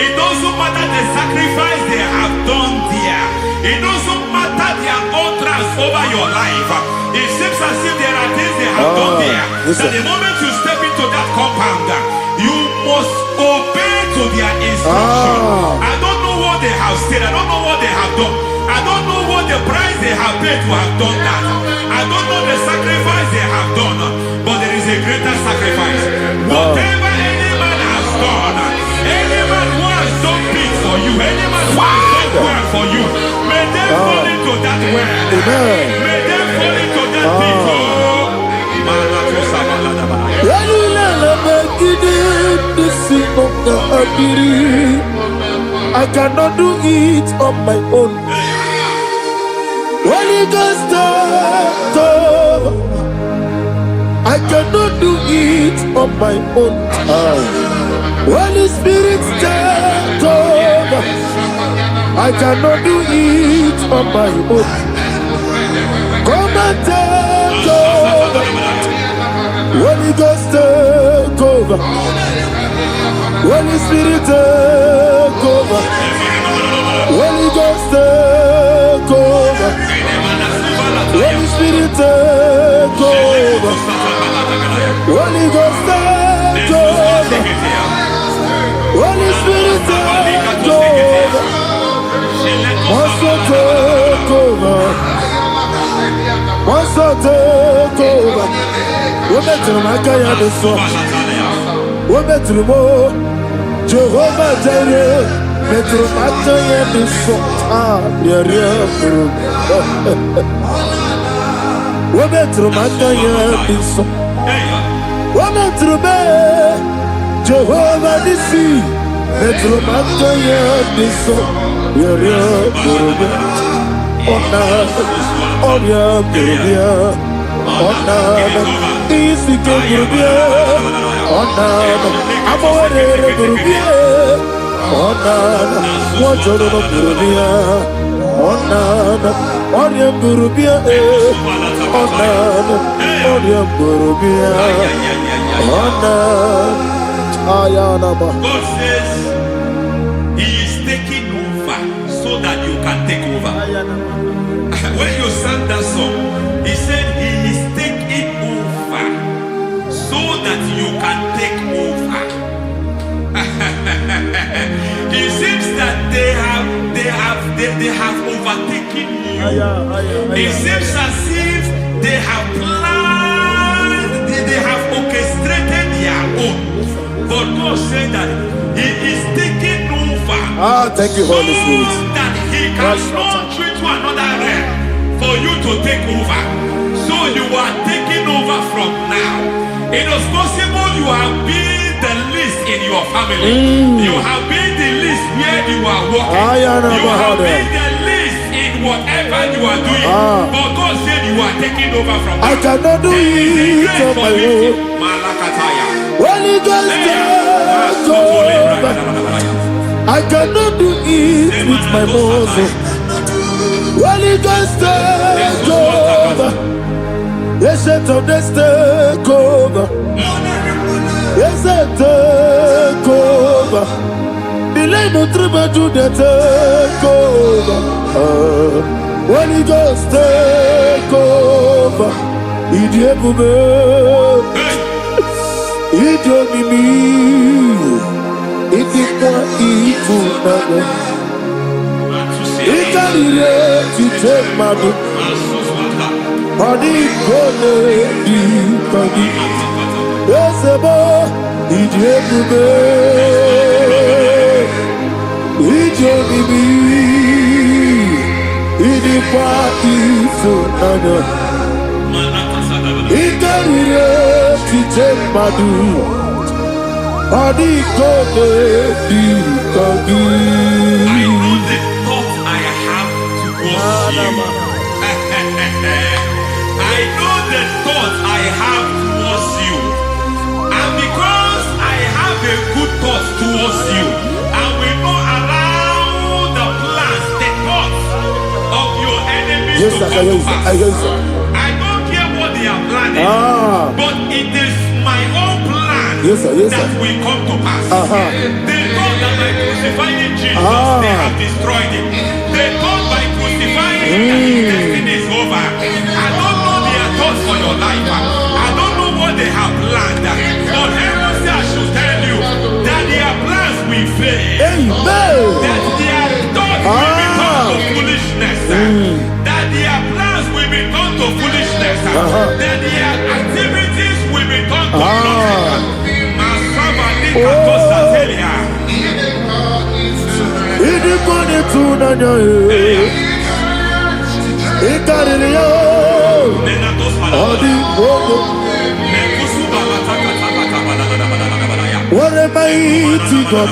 It doesn't matter the sacrifice they have done there. It doesn't matter their utterance over your life. It seems as if there are things they have done there. That the moment you step into that compound, you must obey to their instruction. I don't know what they have said. I don't know what they have done. I don't know what the price they have paid to have done that. I don't know the sacrifice they have done. But there is a greater sacrifice. Whatever any man has done, any man who has done big for you, any man who has done well for you, may they fall into that well. May they fall into that pit. I cannot do it on my own. Holy Ghost, take over. I cannot do it on my own. Holy Spirit, take over. I cannot do it on my own. Come and take over. Holy Ghost, take over. Holy Spirit, take over. Holy Ghost, take over. Holy Spirit, take over. Holy Ghost, take over. Holy Spirit, take over. Also take over. Also take over. We better make a decision. We better more. Jehovah Jireh, better make a decision. We better make a decision. We better make Jehovah Nissi, better make a decision. God says He is taking over so that you can take over. When you sang that song, He said He is taking over so that you can take over. It seems that they have overtaken you. It seems as if they have planned, they have orchestrated their own. But God said that He is taking over. Thank you, Holy Spirit. So that He can launch you to another realm for you to take over. So you are taking over from now. It is possible you have been the least in your family. You have been the least where you are working. You have been the least in whatever you are doing. But God said you are taking over from now. I cannot do it on my own. Holy Ghost, take over. I cannot do it with my muscle. Holy Ghost, take over. Yes, of this take over. Yes, take over. Delay no trouble to the take over. Holy Ghost, take over. Idiebube, idiomimi, idikwa ifunana. Ikanire to take my Body gone di Esebo Idiebube Idiomimi Idikwa ifunana. Ikanire to take my Body gone di I know the thought I have towards you. I know the thoughts I have towards you. And because I have a good thought towards you, I will not allow the plans, the thoughts this Yes, to sir. come to pass. I hear you, sir. I don't care what they are planning, but it is my own plan Yes, sir. Yes, that sir. will come to pass. They thought that by crucifying Jesus, they have destroyed him. They thought by crucifying him that his destiny is over. I don't know their thoughts for your life. I don't know what they have planned. But heaven says I should tell you that their plans will fail. Amen. That their thoughts will become to foolishness. That their plans will become to foolishness. That their activities will become to nothing. Anybody to Nanya? Ikario. Adi Bogo. What a mighty God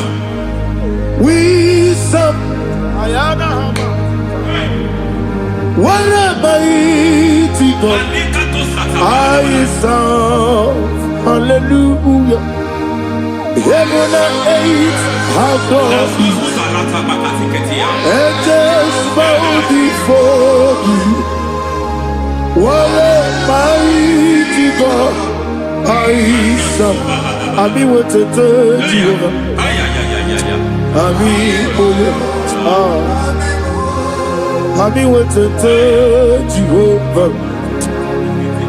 we serve. What a mighty God I serve. Hallelujah. Heaven and earth adore you. Angels bow before you. What a mighty God I serve. I mean what to tell Jehovah. I mean I mean what to tell Jehovah.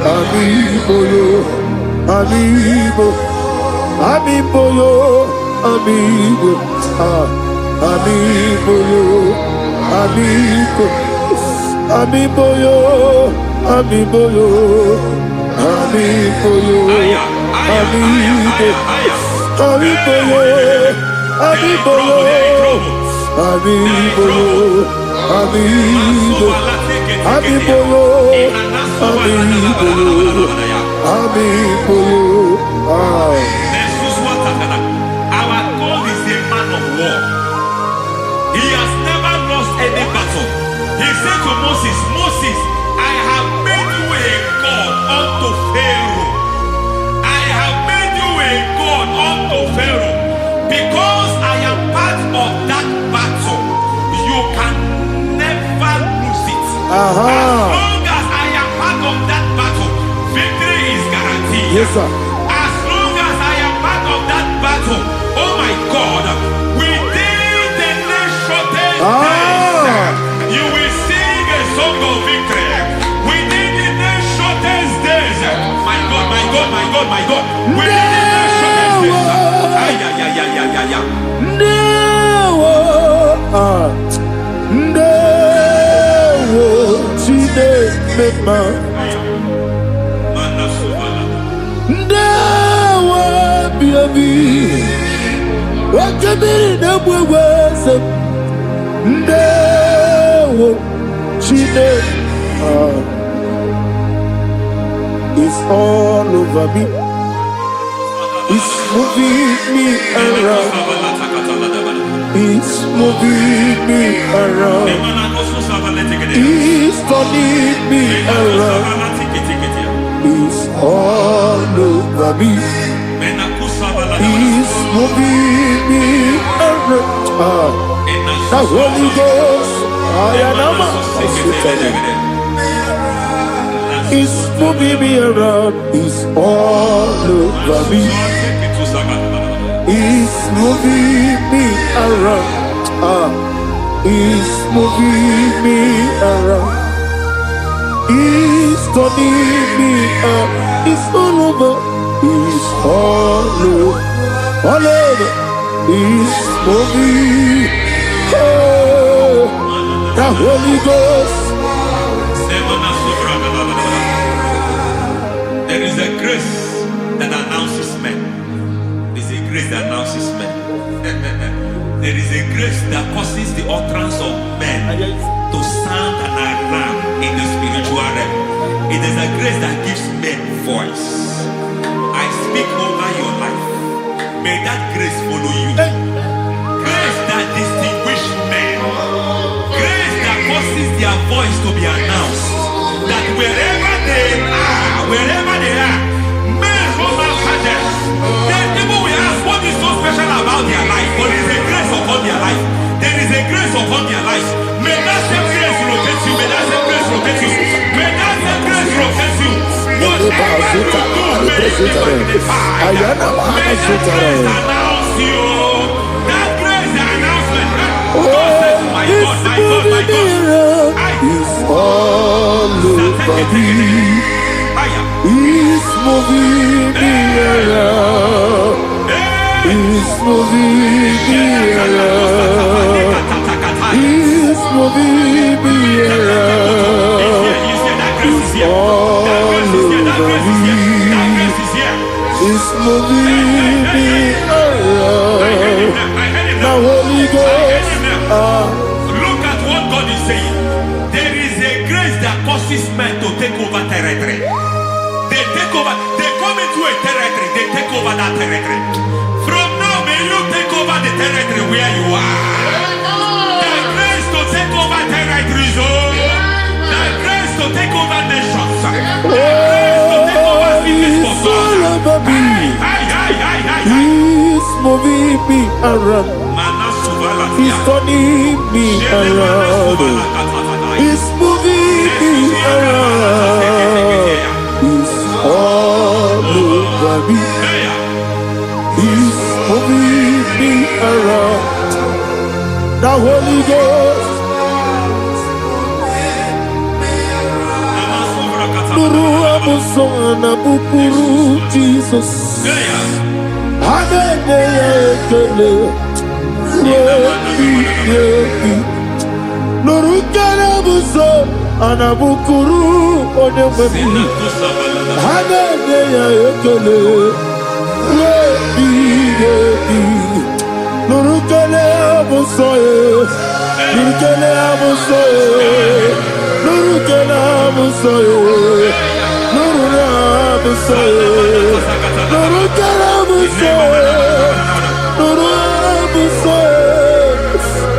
I mean I mean Amiboyo, amigo, amiboyo, amigo, amiboyo, amiboyo, amiboyo, amigo, amiboyo, amiboyo, amiboyo, amigo, amiboyo, amiboyo, amiboyo. Our God is a man of war. He has never lost any battle. He said to Moses, Moses, I have made you a God unto Pharaoh. I have made you a God unto Pharaoh. Because I am part of that battle, you can never lose it. As long as I am part of that battle, victory is guaranteed. Yes, sir. Oh my God, within the next shortest days, you will sing a song of victory. Within the next shortest days, my God, my God, my God, my God. Within the next shortest Wakabiri na mweweza Ndewo Chine It's all over me. It's moving me around. It's moving me around. It's turning me around. It's all over me. He's moving me around. The Holy Ghost, He's moving me around. He's all over me. He's moving me around. He's moving me around. He's turning me up. He's all over. He's all over. All over. He's moving. Oh, the Holy Ghost. There is a grace that announces men. There is a grace that announces men. There is a grace that causes the utterance of men to sound an alarm in the spiritual realm. It is a grace that gives men voice. I speak over your life. May that grace follow you. Grace that distinguishes men. Grace that causes their voice to be announced. That wherever they are, men hold out Shatters. Then people will ask, what is so special about their life? But there is a grace upon their life. There is a grace upon their life. May that same grace locate you. May that same grace locate glorified. May that grace announce you. That grace announcement. God says, my God, my God, my God. He's all over me. He's moving me around. He's moving me around. He's moving me around. He's all over me. He's moving me around. Now Holy Ghost. Look at what God is saying. There is a grace that causes men to take over territory. They take over. They come into a territory. They take over that territory. From now, may you take over the territory where you are. The grace to take over territories. The grace to take over nations. The grace to take over cities for God. He's moving me around. He's turning me around. He's moving me around. He's all over me. He's moving me around. The Holy Ghost. Nuru amusona bukuru Jesus. Hanene ekele. Nurukana buso anabukuru onememi hanene ya ekele nurukana buso nurukana buso nurukana buso nurukana buso nurukana buso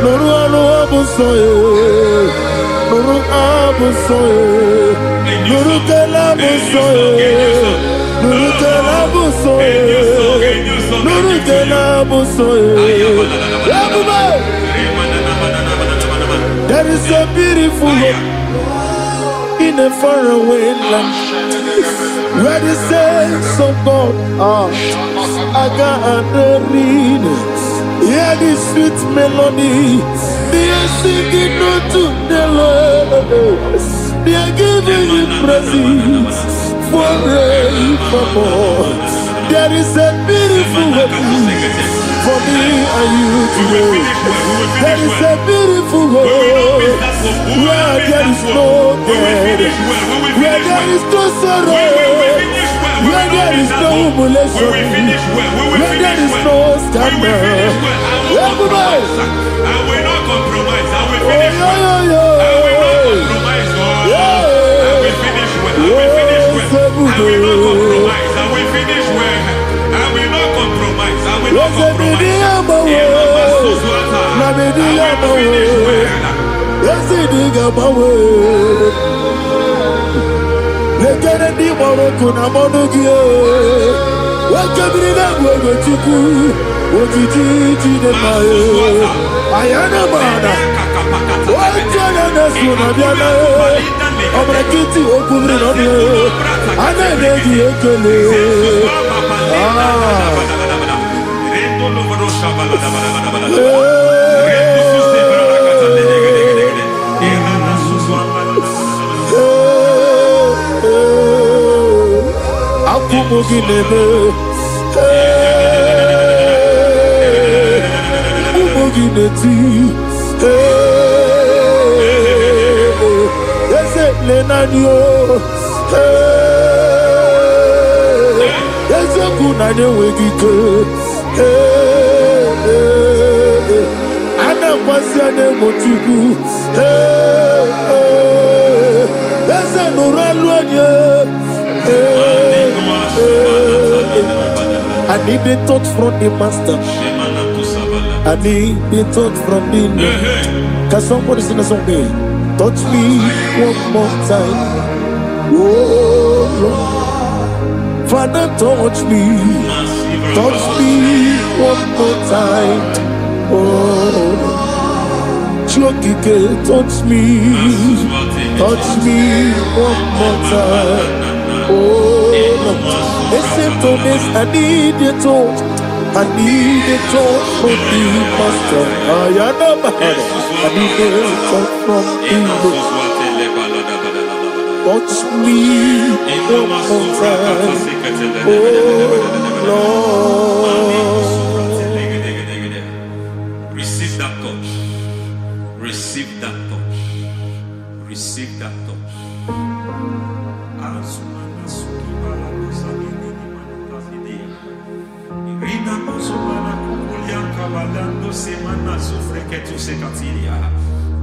Nuru abusoye, Nuru abusoye, Nuru kelabusoye, Nuru kelabusoye, Nuru kelabusoye. There is a beautiful hope in a faraway land where the saints of God are gathering. Hear the sweet melody. They are singing unto the Lord. They are giving you praise forevermore. There is a beautiful hope for me and you today. There is a beautiful hope where there is no death, where there is no sorrow, where there is no humiliation, where there is no scandal. Everybody, I will not compromise. I will finish well. I will not compromise, God. I will finish well. I will finish well. I will not compromise. I will finish well. I will not compromise. I will not compromise. I will finish I need a touch from the master. I need a touch from the Lord. Can somebody sing a song there? Touch me one more time. Oh Lord, Father, touch me. Touch me one more time. Oh, Chokike, touch me. Touch me one more time. Oh. Listen to this, I need you to. I need you to put the master. I need you to from you. Touch me one more time. Oh Lord. Receive that touch. Receive that touch. Receive that touch.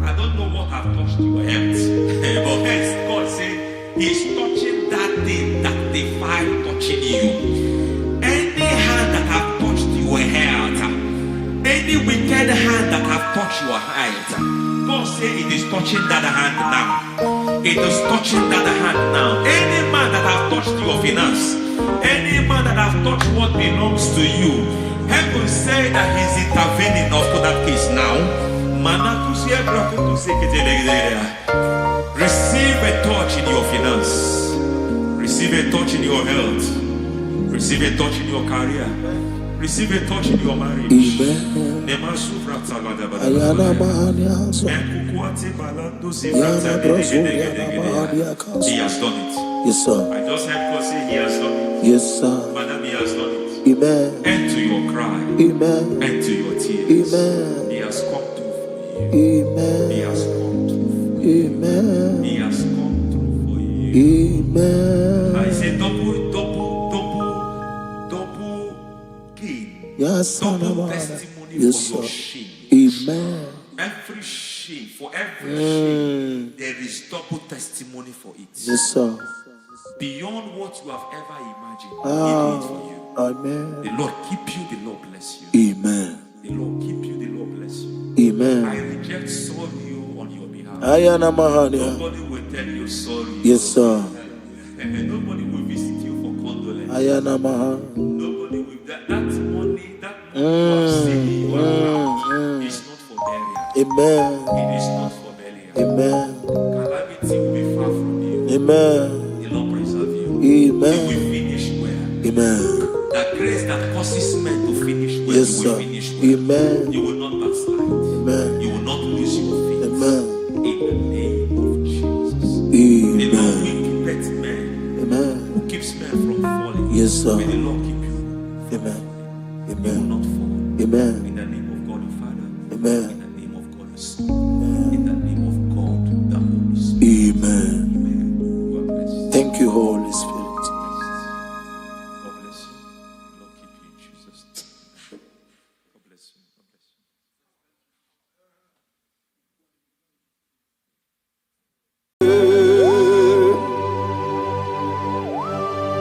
I don't know what I've touched your health, but hence God said He's touching that thing that defied touching you. Any hand that have touched your health, any wicked hand that have touched your health, God said it is touching that hand now. It is touching that hand now. Any man that have touched your finance, any man that have touched what belongs to you, heaven say that He's intervening to that case now. Receive a touch in your finance. Receive a touch in your health. Receive a touch in your career. Receive a touch in your marriage. Amen. He has done it. Yes, sir. I just heard God say He has done it. Yes, sir. Madam, He has done it. Amen. End to your cry. Amen. End to your tears. Amen. He has come through for you. Amen. He has come through for you. Amen. He has come through for you. Amen. I say double gain. Yes, double testimony yes, for your sir. shame. Amen. Every shame, for every shame, there is double testimony for it. Yes, sir. Beyond what you have ever imagined, He did it for you. Amen. The Lord keep you, the Lord bless you. Amen. The Lord keep you, the Lord bless you. Amen. I reject sorry on your behalf. Nobody will tell you sorry. Yes, sir. And nobody will visit you for condolence. Nobody will. That money you have seen in your account is not for burial. Amen. It is not for burial. Amen. Calamity will be far from you. Amen. The Lord preserve you. Amen. You will finish well. Amen. That grace that causes men to finish well, Yes, you sir. will finish well. Amen. You will not backslide. Amen. You will not lose your faith. Amen. In the name of Jesus. Amen. The Lord will keep men. Amen. Who keeps men from falling. Yes, sir. May the Lord keep you. Amen. You will Amen. not fall. Amen. In the name of God the Father. Amen. In the name of God the Son. In the name of God the Holy Spirit. Amen. Amen. God bless you. Thank you, Holy Spirit. God bless you. The Lord keep you in Jesus' name. God bless you. God bless you.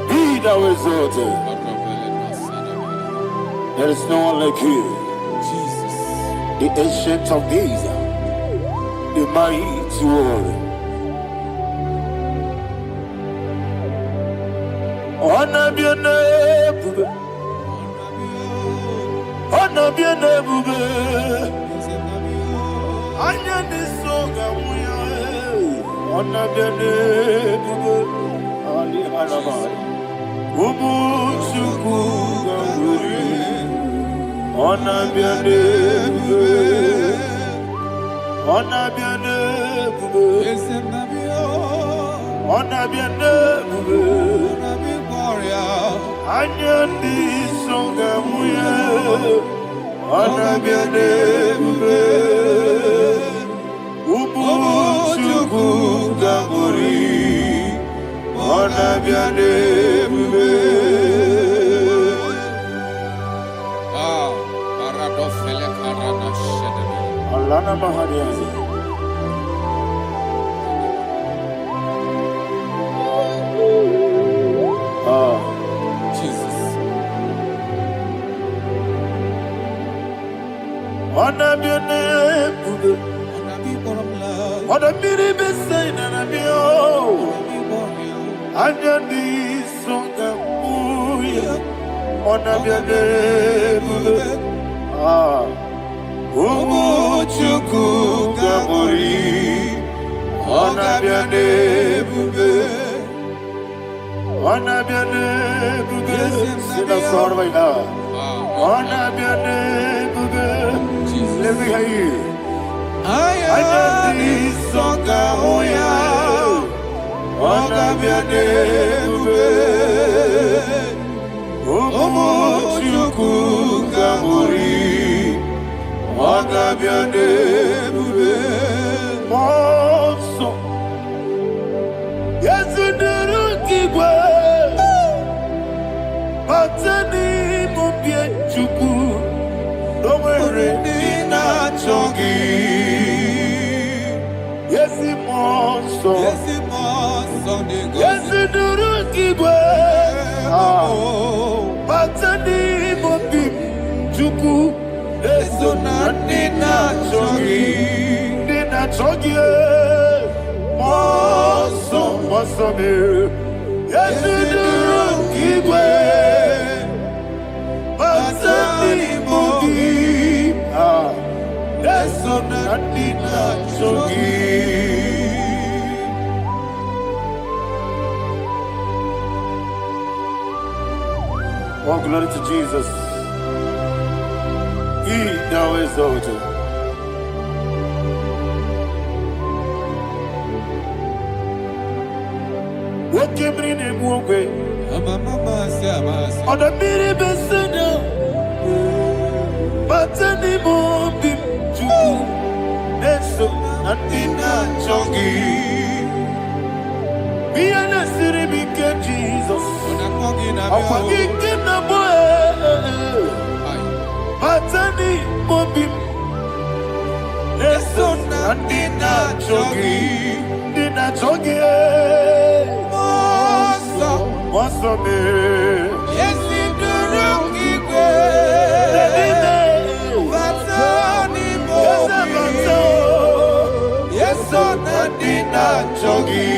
Be thou exalted. There is no one like you. Jesus. The ancient of days, the mighty warrior. Honor be your name, honor be your name, honor be your name, Ali Halabai, Ubu Shuku Gamburi, honor be your name, honor be your name, honor be your name. Anyandi songa muye, anabiane bube, ubu chuku gamburi, anabiane bube. Paradofele karana shedebe. Alana mahadiyazi. Jesus. Anabiane bube, anabiri besai nanabio, anyandi songa muye, anabiane bube. Umuchuku gamburi, anabiane bube, Ona biane bube. Sing that song right now. Ona biane bube. Let me hear you. Ayani soka hoya. Ona biane bube. Omo chuku kamuri. Ona biane bube. Monso. Yasuduru kigwe. Batani mubie chuku. Domere nina chogi. Yesi monso. Yesi monso. Yasuduru kigwe. Batani mubie chuku. Eso na nina chogi. Nina chogi. Monso. Monso me. Yasuduru kigwe. Batani mubie. Eso na nina chogi. Oh, glory to Jesus. He now exalted. What came in him one way? On the mini beside, but anymore be true. That's so nothing not chunky. Be an city became Jesus. I'm forgetting the boy. But anymore be. That's so nothing not chunky. Did not chunky. What's up, man? Yes, in the room, yes, on the dinner, Chogi.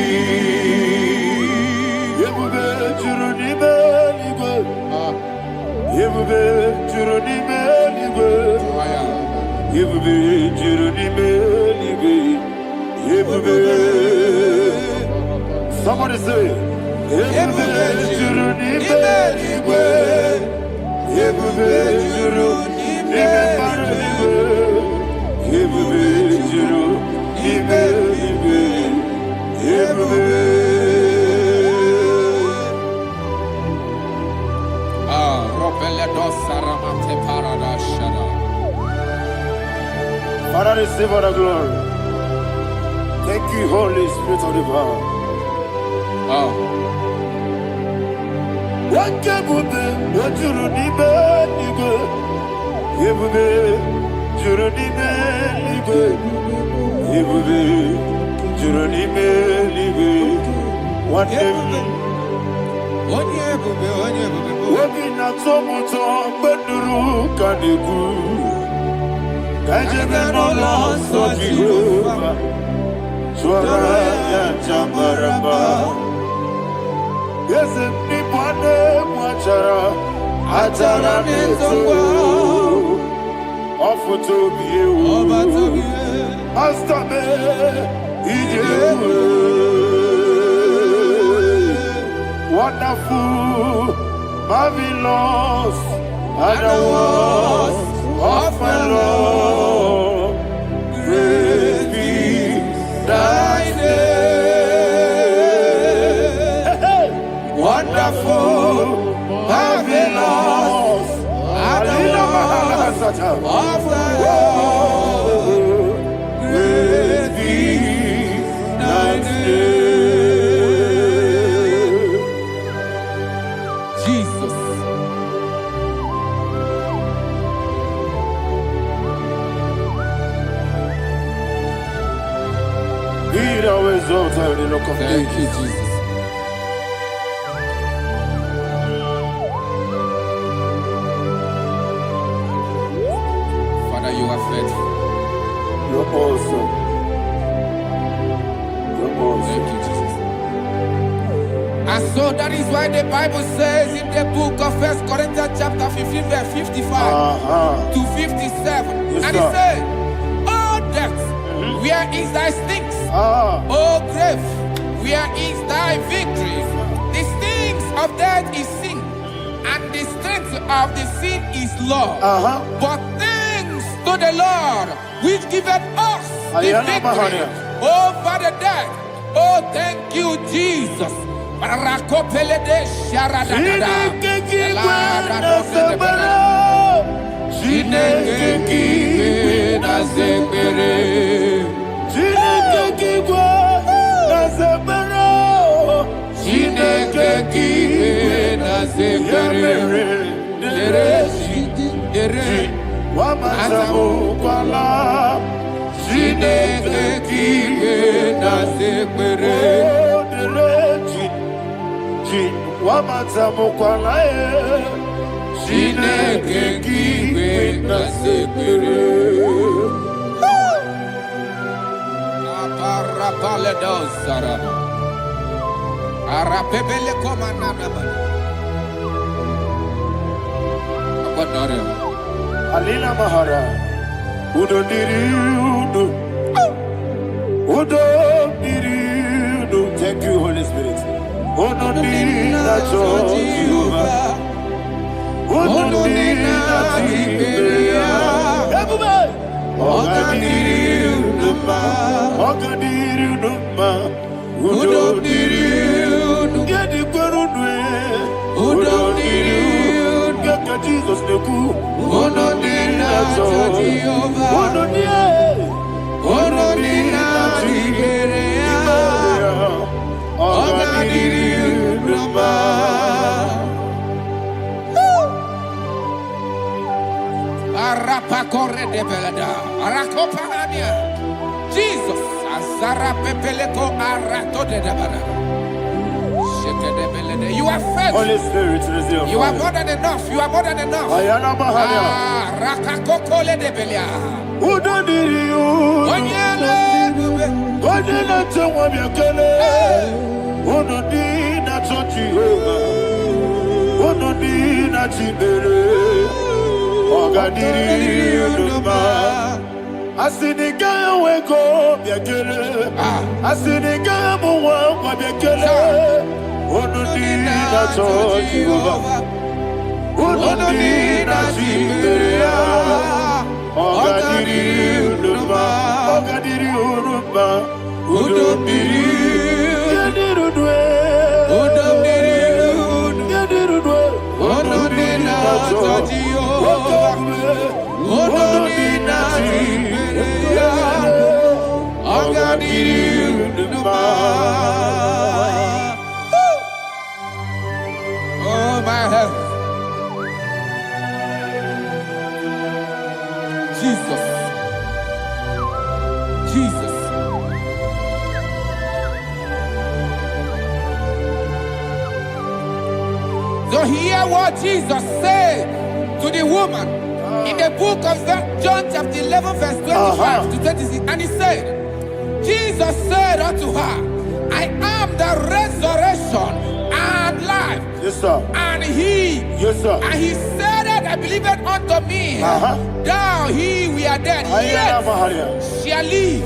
You will be Juruni Belly. You will be Juruni Belly. You will be Juruni Belly. You will be. Somebody say. Juruni Belly. Father, receive all the glory. Thank you, Holy Spirit of the power. What can we do? What you need, nigga? You will be Juruni Belly. You will be Juruni Belly. What can we Walking out so much on Beduru Kadiku. Kajabano lost of Jehovah. Swara Jambaraba. Yes, if Nipane Mwachara, Atara Neto, offer to be you, Master Me, wonderful, marvelous, and the was of my Lord, great be thy name. Wonderful, marvelous, and the was of my Lord, great be thy name. Jesus. Be thou exalted in the look of Thank you, Jesus. Father, you are faithful. You're awesome. You're awesome. Thank you, Jesus. And so that is why the Bible says in the book of 1 Corinthians chapter 15 verse 55 to 57. Yes, and sir. it says, "Oh death, where is thy stings? Oh grave, where is thy victory? The stings of death is sin, and the strength of the sin is law. But thanks to the Lord, which giveth us the victory over the death. Oh, thank you, Jesus. Alina Mahara, Udo Diriudo, Udo Diriudo. Thank you, Holy Spirit. Udo Diriudo, Udo Diriudo, everybody. Ogadiriudo, Udo Diriudo, get the Gurudwe, Udo Diriudo, get the Jesus the Ku. Jesus, Azara Pepeleko Arato de Dabara. You are faithful. Holy Spirit, you are more than enough. You are more than enough. Rakakokole de Belia. Who don't need you? God did not tell what you're killing. Who don't need that Jehovah? Who don't need that Jehovah? Oh, God did you? I see the guy wake up, you're killing. I see the guy who walk, you're killing. Who don't need that Jehovah? Who don't need that Jehovah? Oh, God did you? Oh, God did you? Who don't need you? You did it well. Who don't need you? You did it well. Who don't need that Jehovah? Who don't need that Jehovah? Oh, God did you? Oh, my health. Jesus. Jesus. So hear what Jesus said to the woman in the book of John chapter 11 verse 25 to 26. And he said, Jesus said unto her, I am the resurrection and life. Yes, sir. And he, yes, sir. And he said that I believed unto me, thou he we are dead, yet shall live,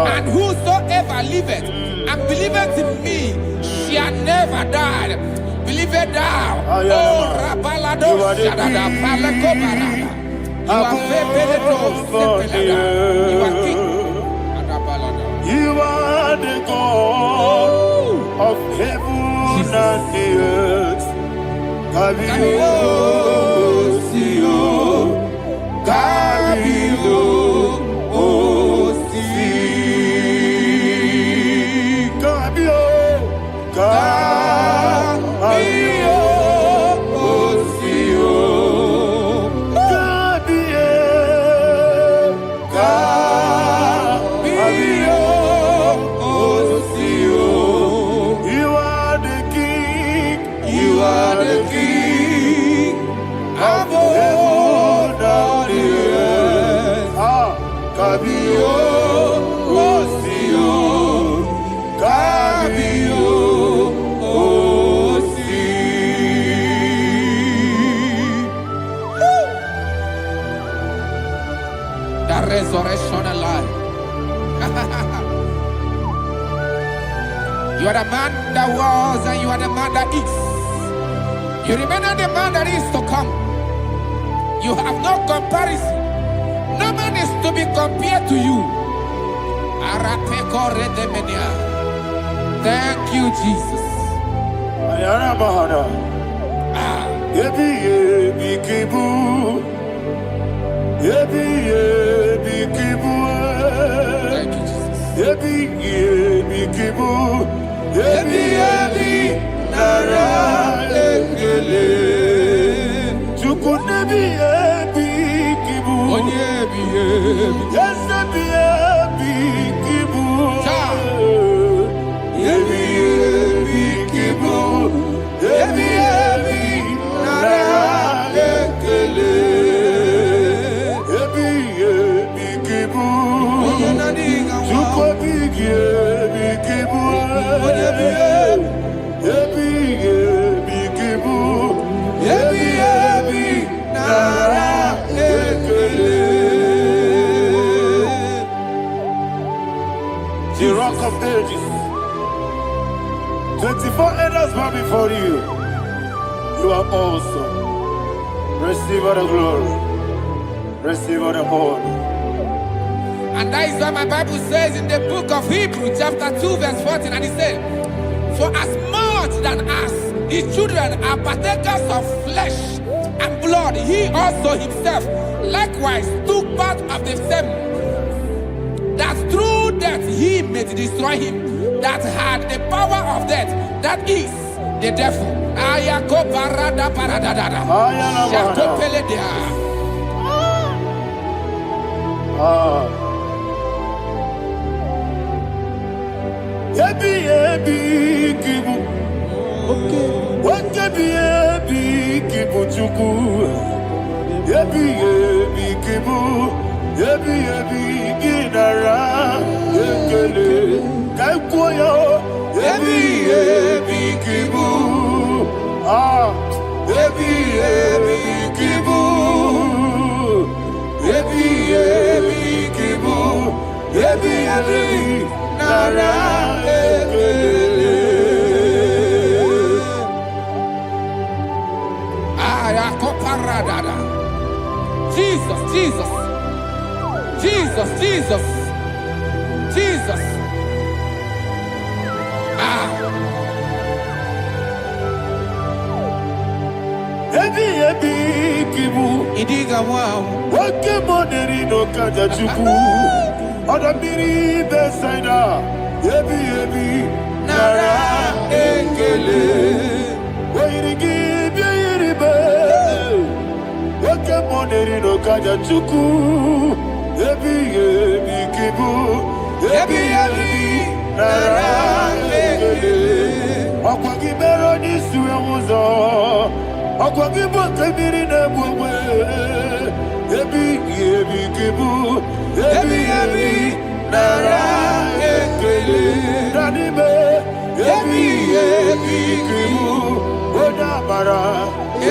and whosoever liveth and believeth in me shall never die. Believeth thou, oh Rabalado Shadada Palakobarada. You are you are king. You are the God of heaven and the earth. Kabio, Sio, Kabio, Si, Kabio, Kabio, Sio, Kabio, Sio. You are the king. You are the king of heaven and the earth. Kabio, Sio, Kabio, Si. The resurrection alive. You are the man that was and you are the man that is. You remain the man that is to come. You have no comparison. No man is to be compared to you. Thank you, Jesus. Thank The rock of ages. 24 elders bow before you. You are awesome. Receive all the glory. Receive all the honor. And that is what my Bible says in the book of Hebrews chapter 2 verse 14. And it said, for as much than us, his children are partakers of flesh and blood, he also himself likewise took part of the same, that through death he may destroy him that had the power of death, that is the devil. Jesus, Jesus, Jesus, Jesus, Jesus. Idiga wow. Wakemoneri no kajachuku. Odamiri besaida. Yebi nara ekele. Wairigi biiribe. Wakemoneri no kajachuku. Yebi kibu. Yebi nara ekele. Okwagibero ni suwe muzo. Akwagibo kebiri na bwe ebi kibu ebi nara ekele nanibe ebi kibu odabara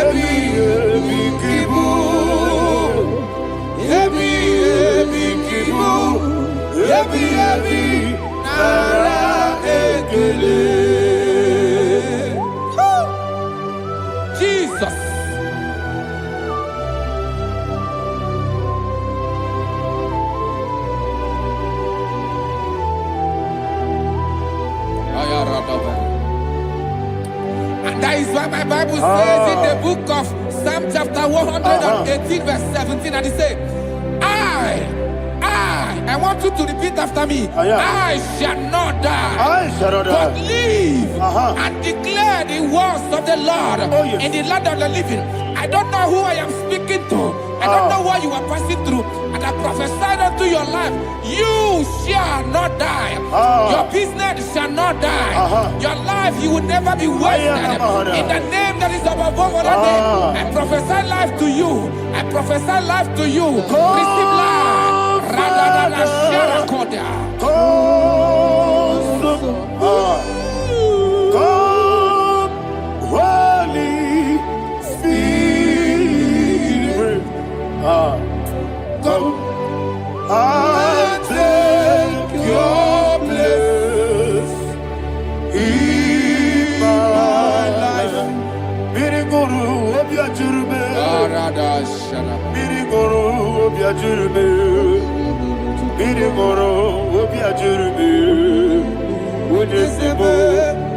ebi kibu ebi kibu ebi nara ekele. Jesus. And that is why my Bible says in the book of Psalm chapter 118 verse 17, and it says, I want you to repeat after me. I shall not die, but live and declare the words of the Lord in the land of the living. I don't know who I am speaking to. I don't know what you are passing through. And I prophesy unto your life, you shall not die. Your business shall not die. Your life, you will never be wasted. In the name that is above all other name, I prophesy life to you. I prophesy life to you. Receive life. Holy Spirit, come and take your place in my life. Miracle Birigoro obiajurube. Birigoro obiajurube. Unesebo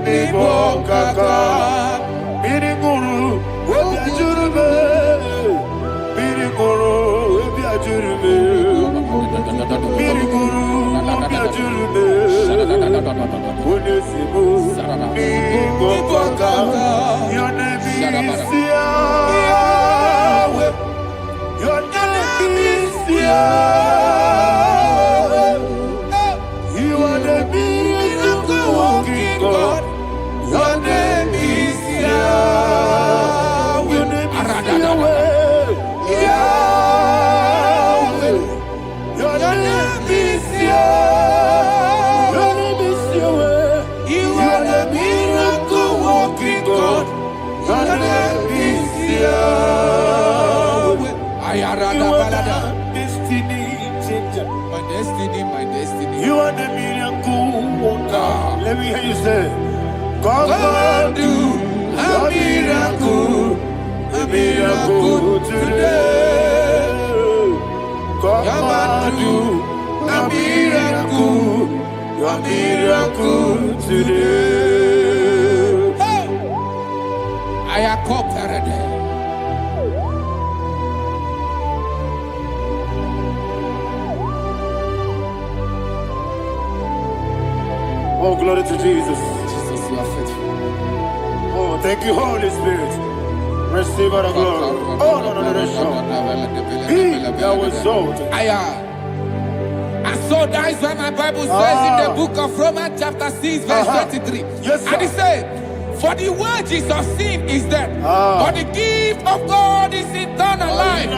nibo kaka. Birigoro obiajurube. Birigoro obiajurube. Birigoro obiajurube. Unesebo nibo kaka. Your name is Yahweh. Your name is Yahweh. You are the miracle working God. Your name is Yahweh. Your name is Yahweh. Yahweh. Your name is Yahweh. Your name is Yahweh. You are the miracle working God. Your name is Yahweh. You are the destiny changer. My destiny. You are the miracle worker. Let me hear you say, come and do a miracle today. Come and do a miracle today. I am cooperative. Oh, glory to Jesus. Jesus, you are faithful. Oh, thank you, Holy Spirit. Receive all the glory. Oh, no, Be thou exalted. And so that is why my Bible says in the book of Romans chapter 6 verse 23. Yes, sir. And it says, for the wages of sin is death, but the gift of God is eternal life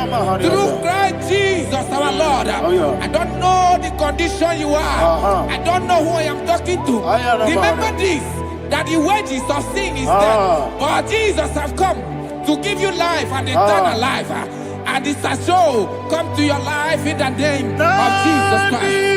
through Christ Jesus our Lord. I don't know the condition you are. I don't know who I am talking to. Remember this, that the wages of sin is death, but Jesus has come to give you life and eternal life. And this shall show come to your life in the name of Jesus Christ.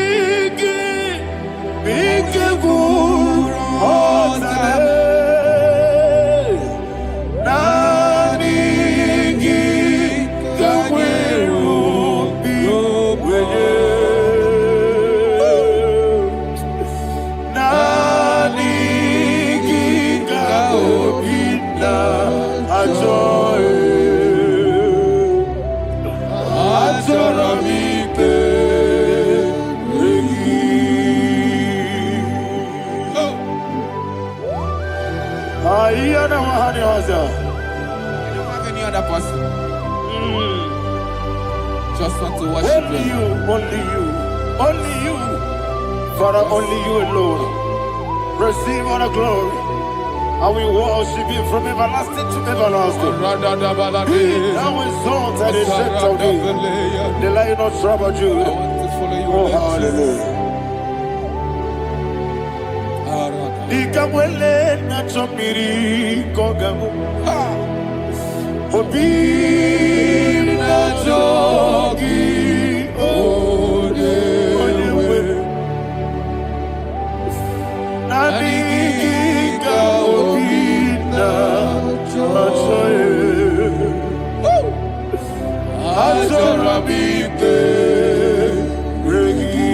You don't have any other person. Just want to worship only you, only you, Father, only you alone. Receive all the glory. I will worship you from everlasting to everlasting. Be thou exalted and set of thee, the Lion of tribe of Judah. Oh, hallelujah. Ikamwele na chomiri kogamu. Obi na jogi onewe. Nabika obi na jogi. Azorabike regi.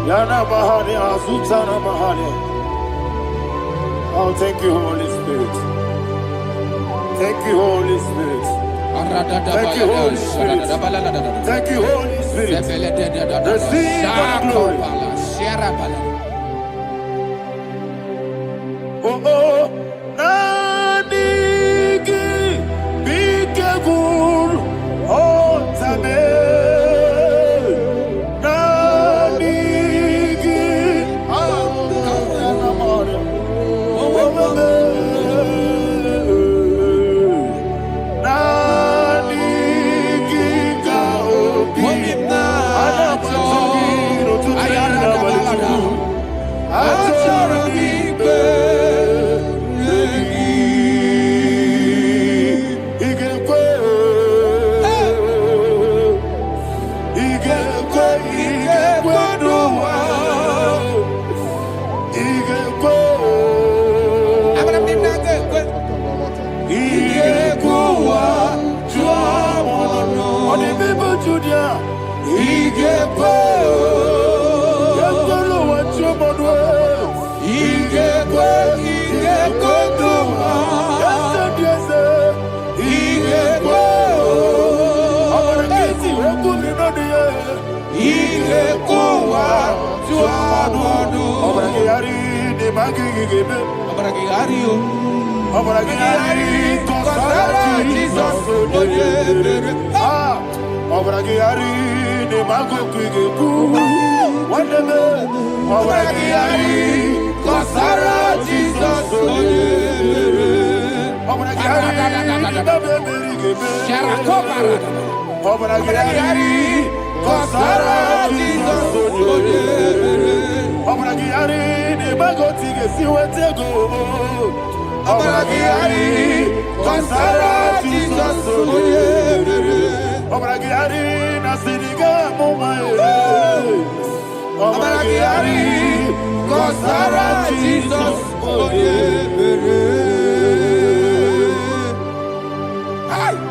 Yana Mahani Azutana Mahani. Oh, thank you, Holy Spirit. Thank you, Holy Spirit. Thank you, Holy Spirit. Thank you, Holy Spirit. Receive the glory. Oh, oh, Nanigi, Bigagul, oh, Tame, Nanigi,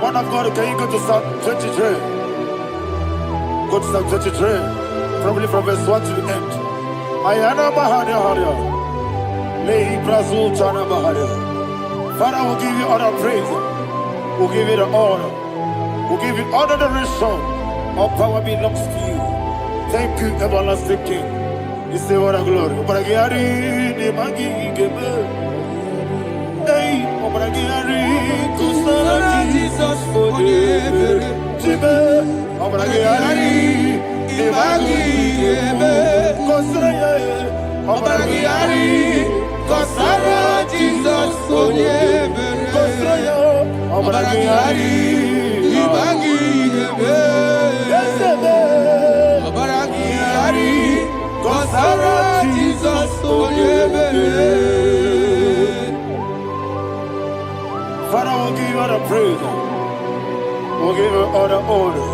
Man of God, can you go to Psalm 23? Go to Psalm 23, probably from verse 1 to the end. Ayana Mahania Haria. Lehi Brazil Chana Mahania. Father, we'll give you all the praise. We'll give you the honor. We'll give you all the adoration. All power belongs to you. Thank you, everlasting King. You say what a glory. Obragiari, the Magi, Gebe. Hey, Obragiari, Kusara, Jesus, for you. Jibe, Obragiari, the Magi, Gebe. Kusara, Obragiari, Kusara, Jesus, for you. Kusara, Obragiari, the Magi, Gebe. Obragiari, Kusara, Jesus, for you. Father, we'll give you all the praise. We'll give you all the honor.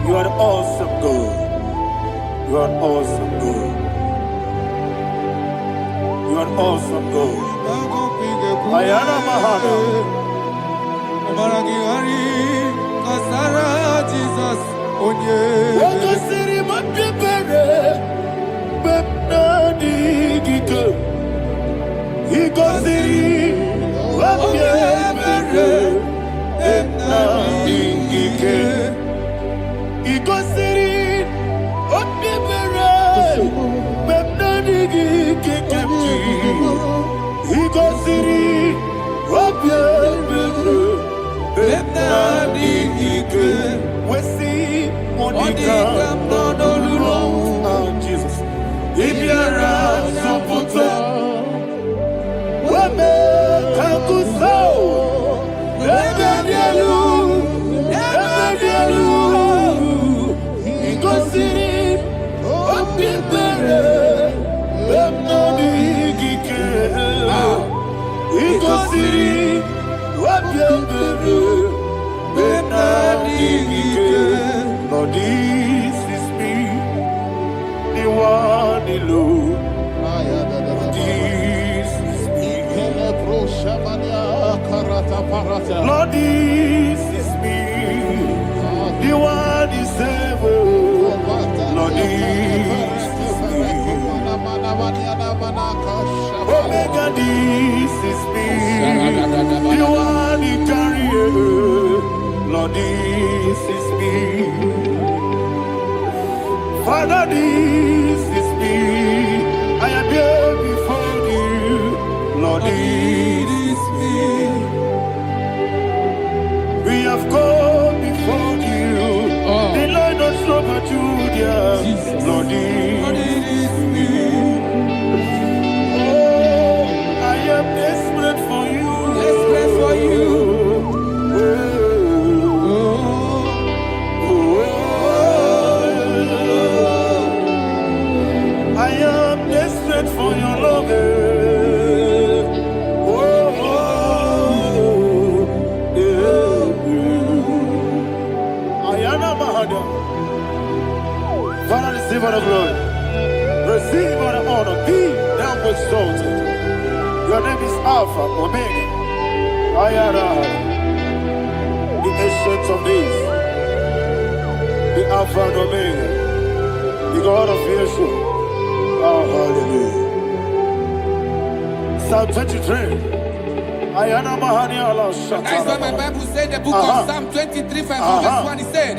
You are the awesome God. You are an awesome God. You are an awesome God. Ayana Mahana. Jesus, onye. Wakasiri mapepere, bepnadi gike. Ikosiri mapepere, bepnadi gike. Ikosiri mapepere, bepnadi gike kemji. Ikosiri mapepere, bepnadi gike. Wesi Monica, oh Jesus. Ibiara Soputo, Wame Kakuso, Ebedielu, Igosiri, Opipere, Bemnodi Gike, Igosiri, Opipere, Bemnodi Gike. Lord, this is me, the one alone. This is me. Lord, this is me, the one is able. Lord, this Omega, this is me. You are the carrier. Lord, this is me. Father, this is me. I am here before you. Lord, this is me. We have come before you. The Lord not so but you, dear. Lord, this is me. Oh, I am desperate for you. Desperate for you. I am desperate for your love. Father, receive all the glory. Receive all the honor. Be thou exalted. Your name is Alpha, Omega. Ayara. The ancient of days. The Alpha and Omega. The God of creation. Oh, hallelujah. Psalm 23. Ayana Mahani Allah Shatters. That's why my Bible said in the book of Psalm 23, verse 1, he said,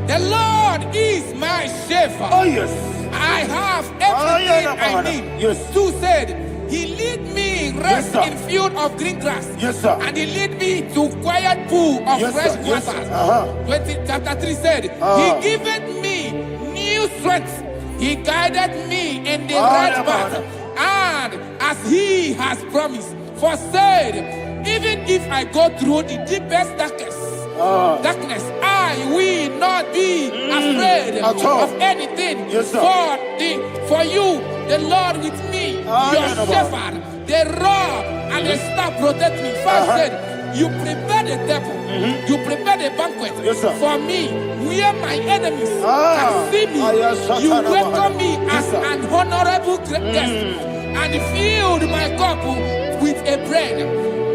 the Lord is my shepherd. Oh, yes. I have everything I need. Yes. 2 said, he lead me rest in field of green grass. Yes, sir. And he lead me to quiet pool of fresh water. Chapter 3 said, he giveth me new strength. He guided me in the right path. And as he has promised, for said, even if I go through the deepest darkness, I will not be afraid of anything. Yes, sir. For you, the Lord with me, your shepherd, the rod and the staff protect me. First said, you prepare the table, you prepare the banquet for me, where my enemies can see me. You welcome me as an honorable guest, and filled my cup with a bread.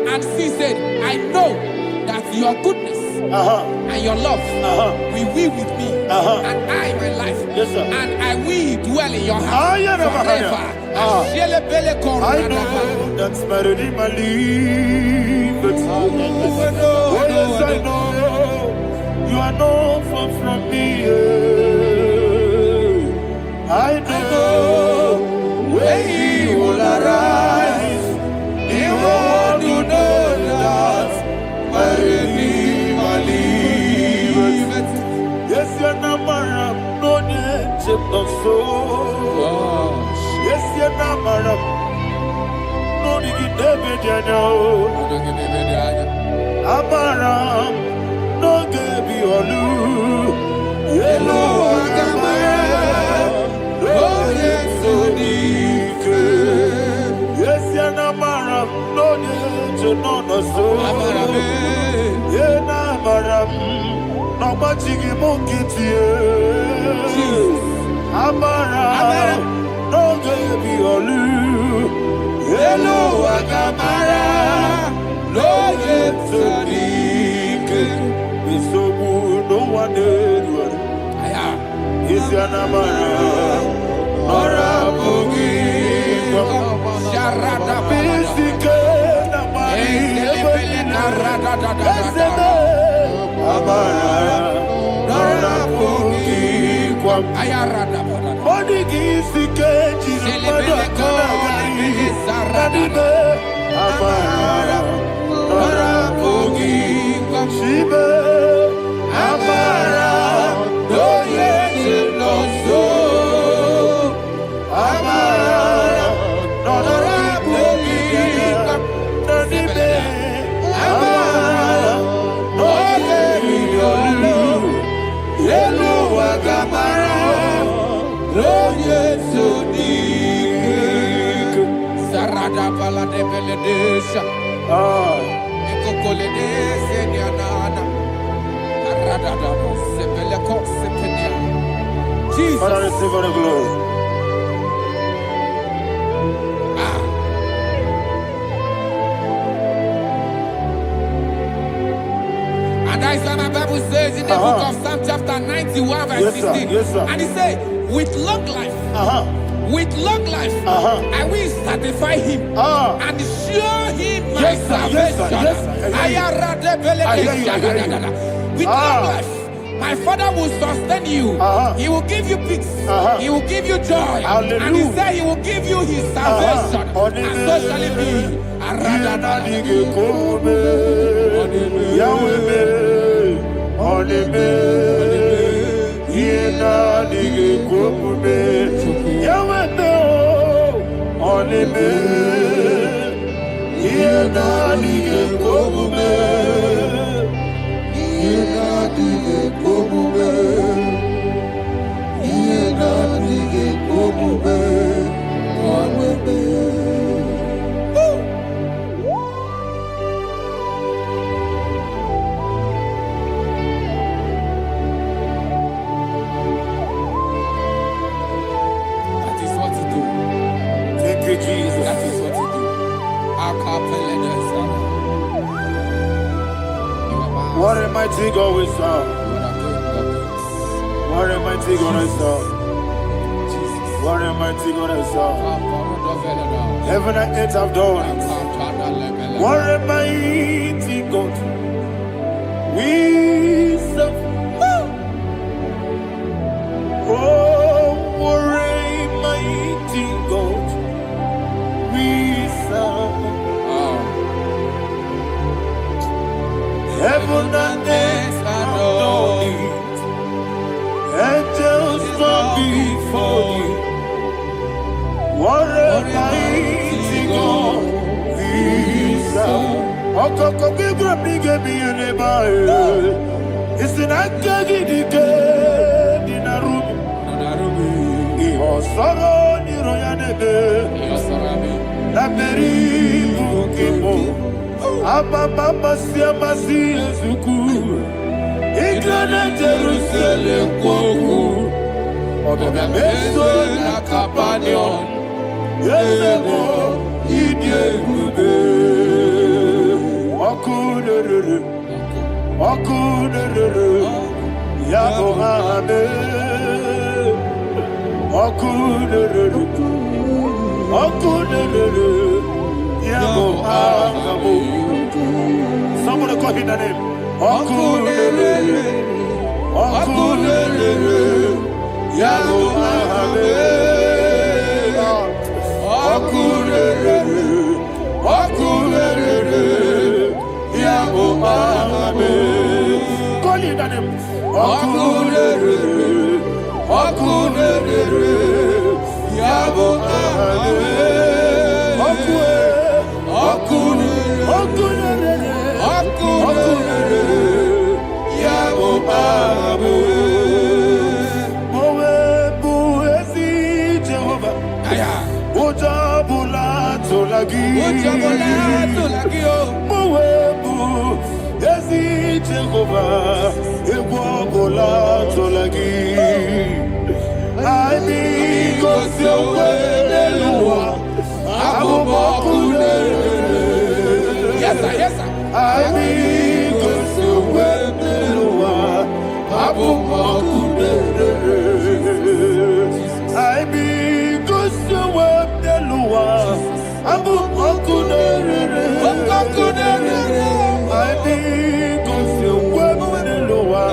And she said, I know that your goodness and your love will be with me, and I, my life, and I will dwell in your house forever. I know that's better than my life. Oh, yes, I know you are not far from me. I know when he will arise, he will do that. Yes, you're not married, no need to so. Yes, you're not married, no need to be no. Amaram, no give you a loo. Hello, Agamara, no yet so deep. Yes, you're not married, no need to know so. Yeah, Namaram. No matching monkey. Amara, no baby olu. Hello, Agamara, no yet so deep. We so good, no one did. Is your Namara, Nora Bogi, Sharada Bisika, Namari, Amara, Nora Bogi, Ayarada Monigisi Keji, Amara, Nora Bogi, Shibe, Amara, no yet no so, Amara, Nora Bogi, Nanibe, Amara, no yet Hello, Agamara, no yet so deep. Sarada Bala de Beledesha, Ecocoledes, and Yanana, Arada, Sebeleco, Sepenia. Jesus, Father, receive all the glory. And that's why my Bible says in the book of Psalm chapter 91 verse 16. Yes, sir. And he said, with long life With long life, I will satisfy him and show him my salvation. With long life, my Father will sustain you. He will give you peace. He will give you joy. And he said he will give you his salvation. And so shall it be. What a mighty God we serve. What a mighty God I serve. What a mighty God I serve. Heaven and earth have done it. What a mighty God we serve. Oh, what a mighty God we serve. Heaven and earth adore it. Angels bow before you. What a mighty God we serve. Okoko bigro bige bi eneba. Isinaka gidike dinarubi. Iho soro ni royanebe. La peri bukimo. Ababa masia masia zuku. Igrana Jerusalem koku. Obe meso na kapanion. Yesemo idye gube. Okunere. Okunere. Yabo hame. Okunere. Okunere. Yabo hame. Somebody call him the name. Okunere. Okunere. Yabo hame. Okunere. Okunere. Yabo hame. Call him the name. Okunere. Okunere. Yabo hame. Mowebu ezi Jehovah ebobola tolagi ani kosyowe leluwa abubokune yes sir ani kosyowe leluwa abubokune ani kosyowe leluwa Abu Okunere, I think of your woman in Loa,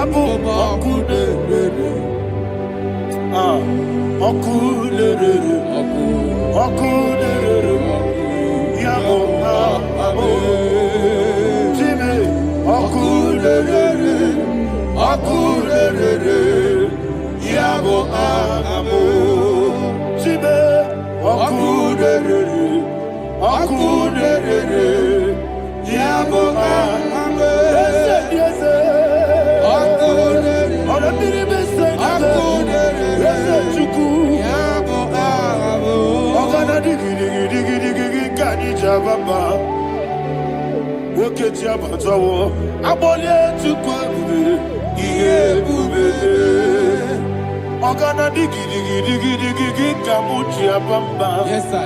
Abu Okunere, Okunere, Okunere, Yabo Abu, Jimmy, Okunere, Okunere, Yabo Abu, Jimmy. Okunere, Okunere, Yabo Ame. Yes, Okunere, Okunere, Yes, Chuku, Yabo Ame. Okana digi, kani jababa. Woke jabatawo, abole Chuku, iye bube. Okana digi, kamuchi abamba. Yes, sir.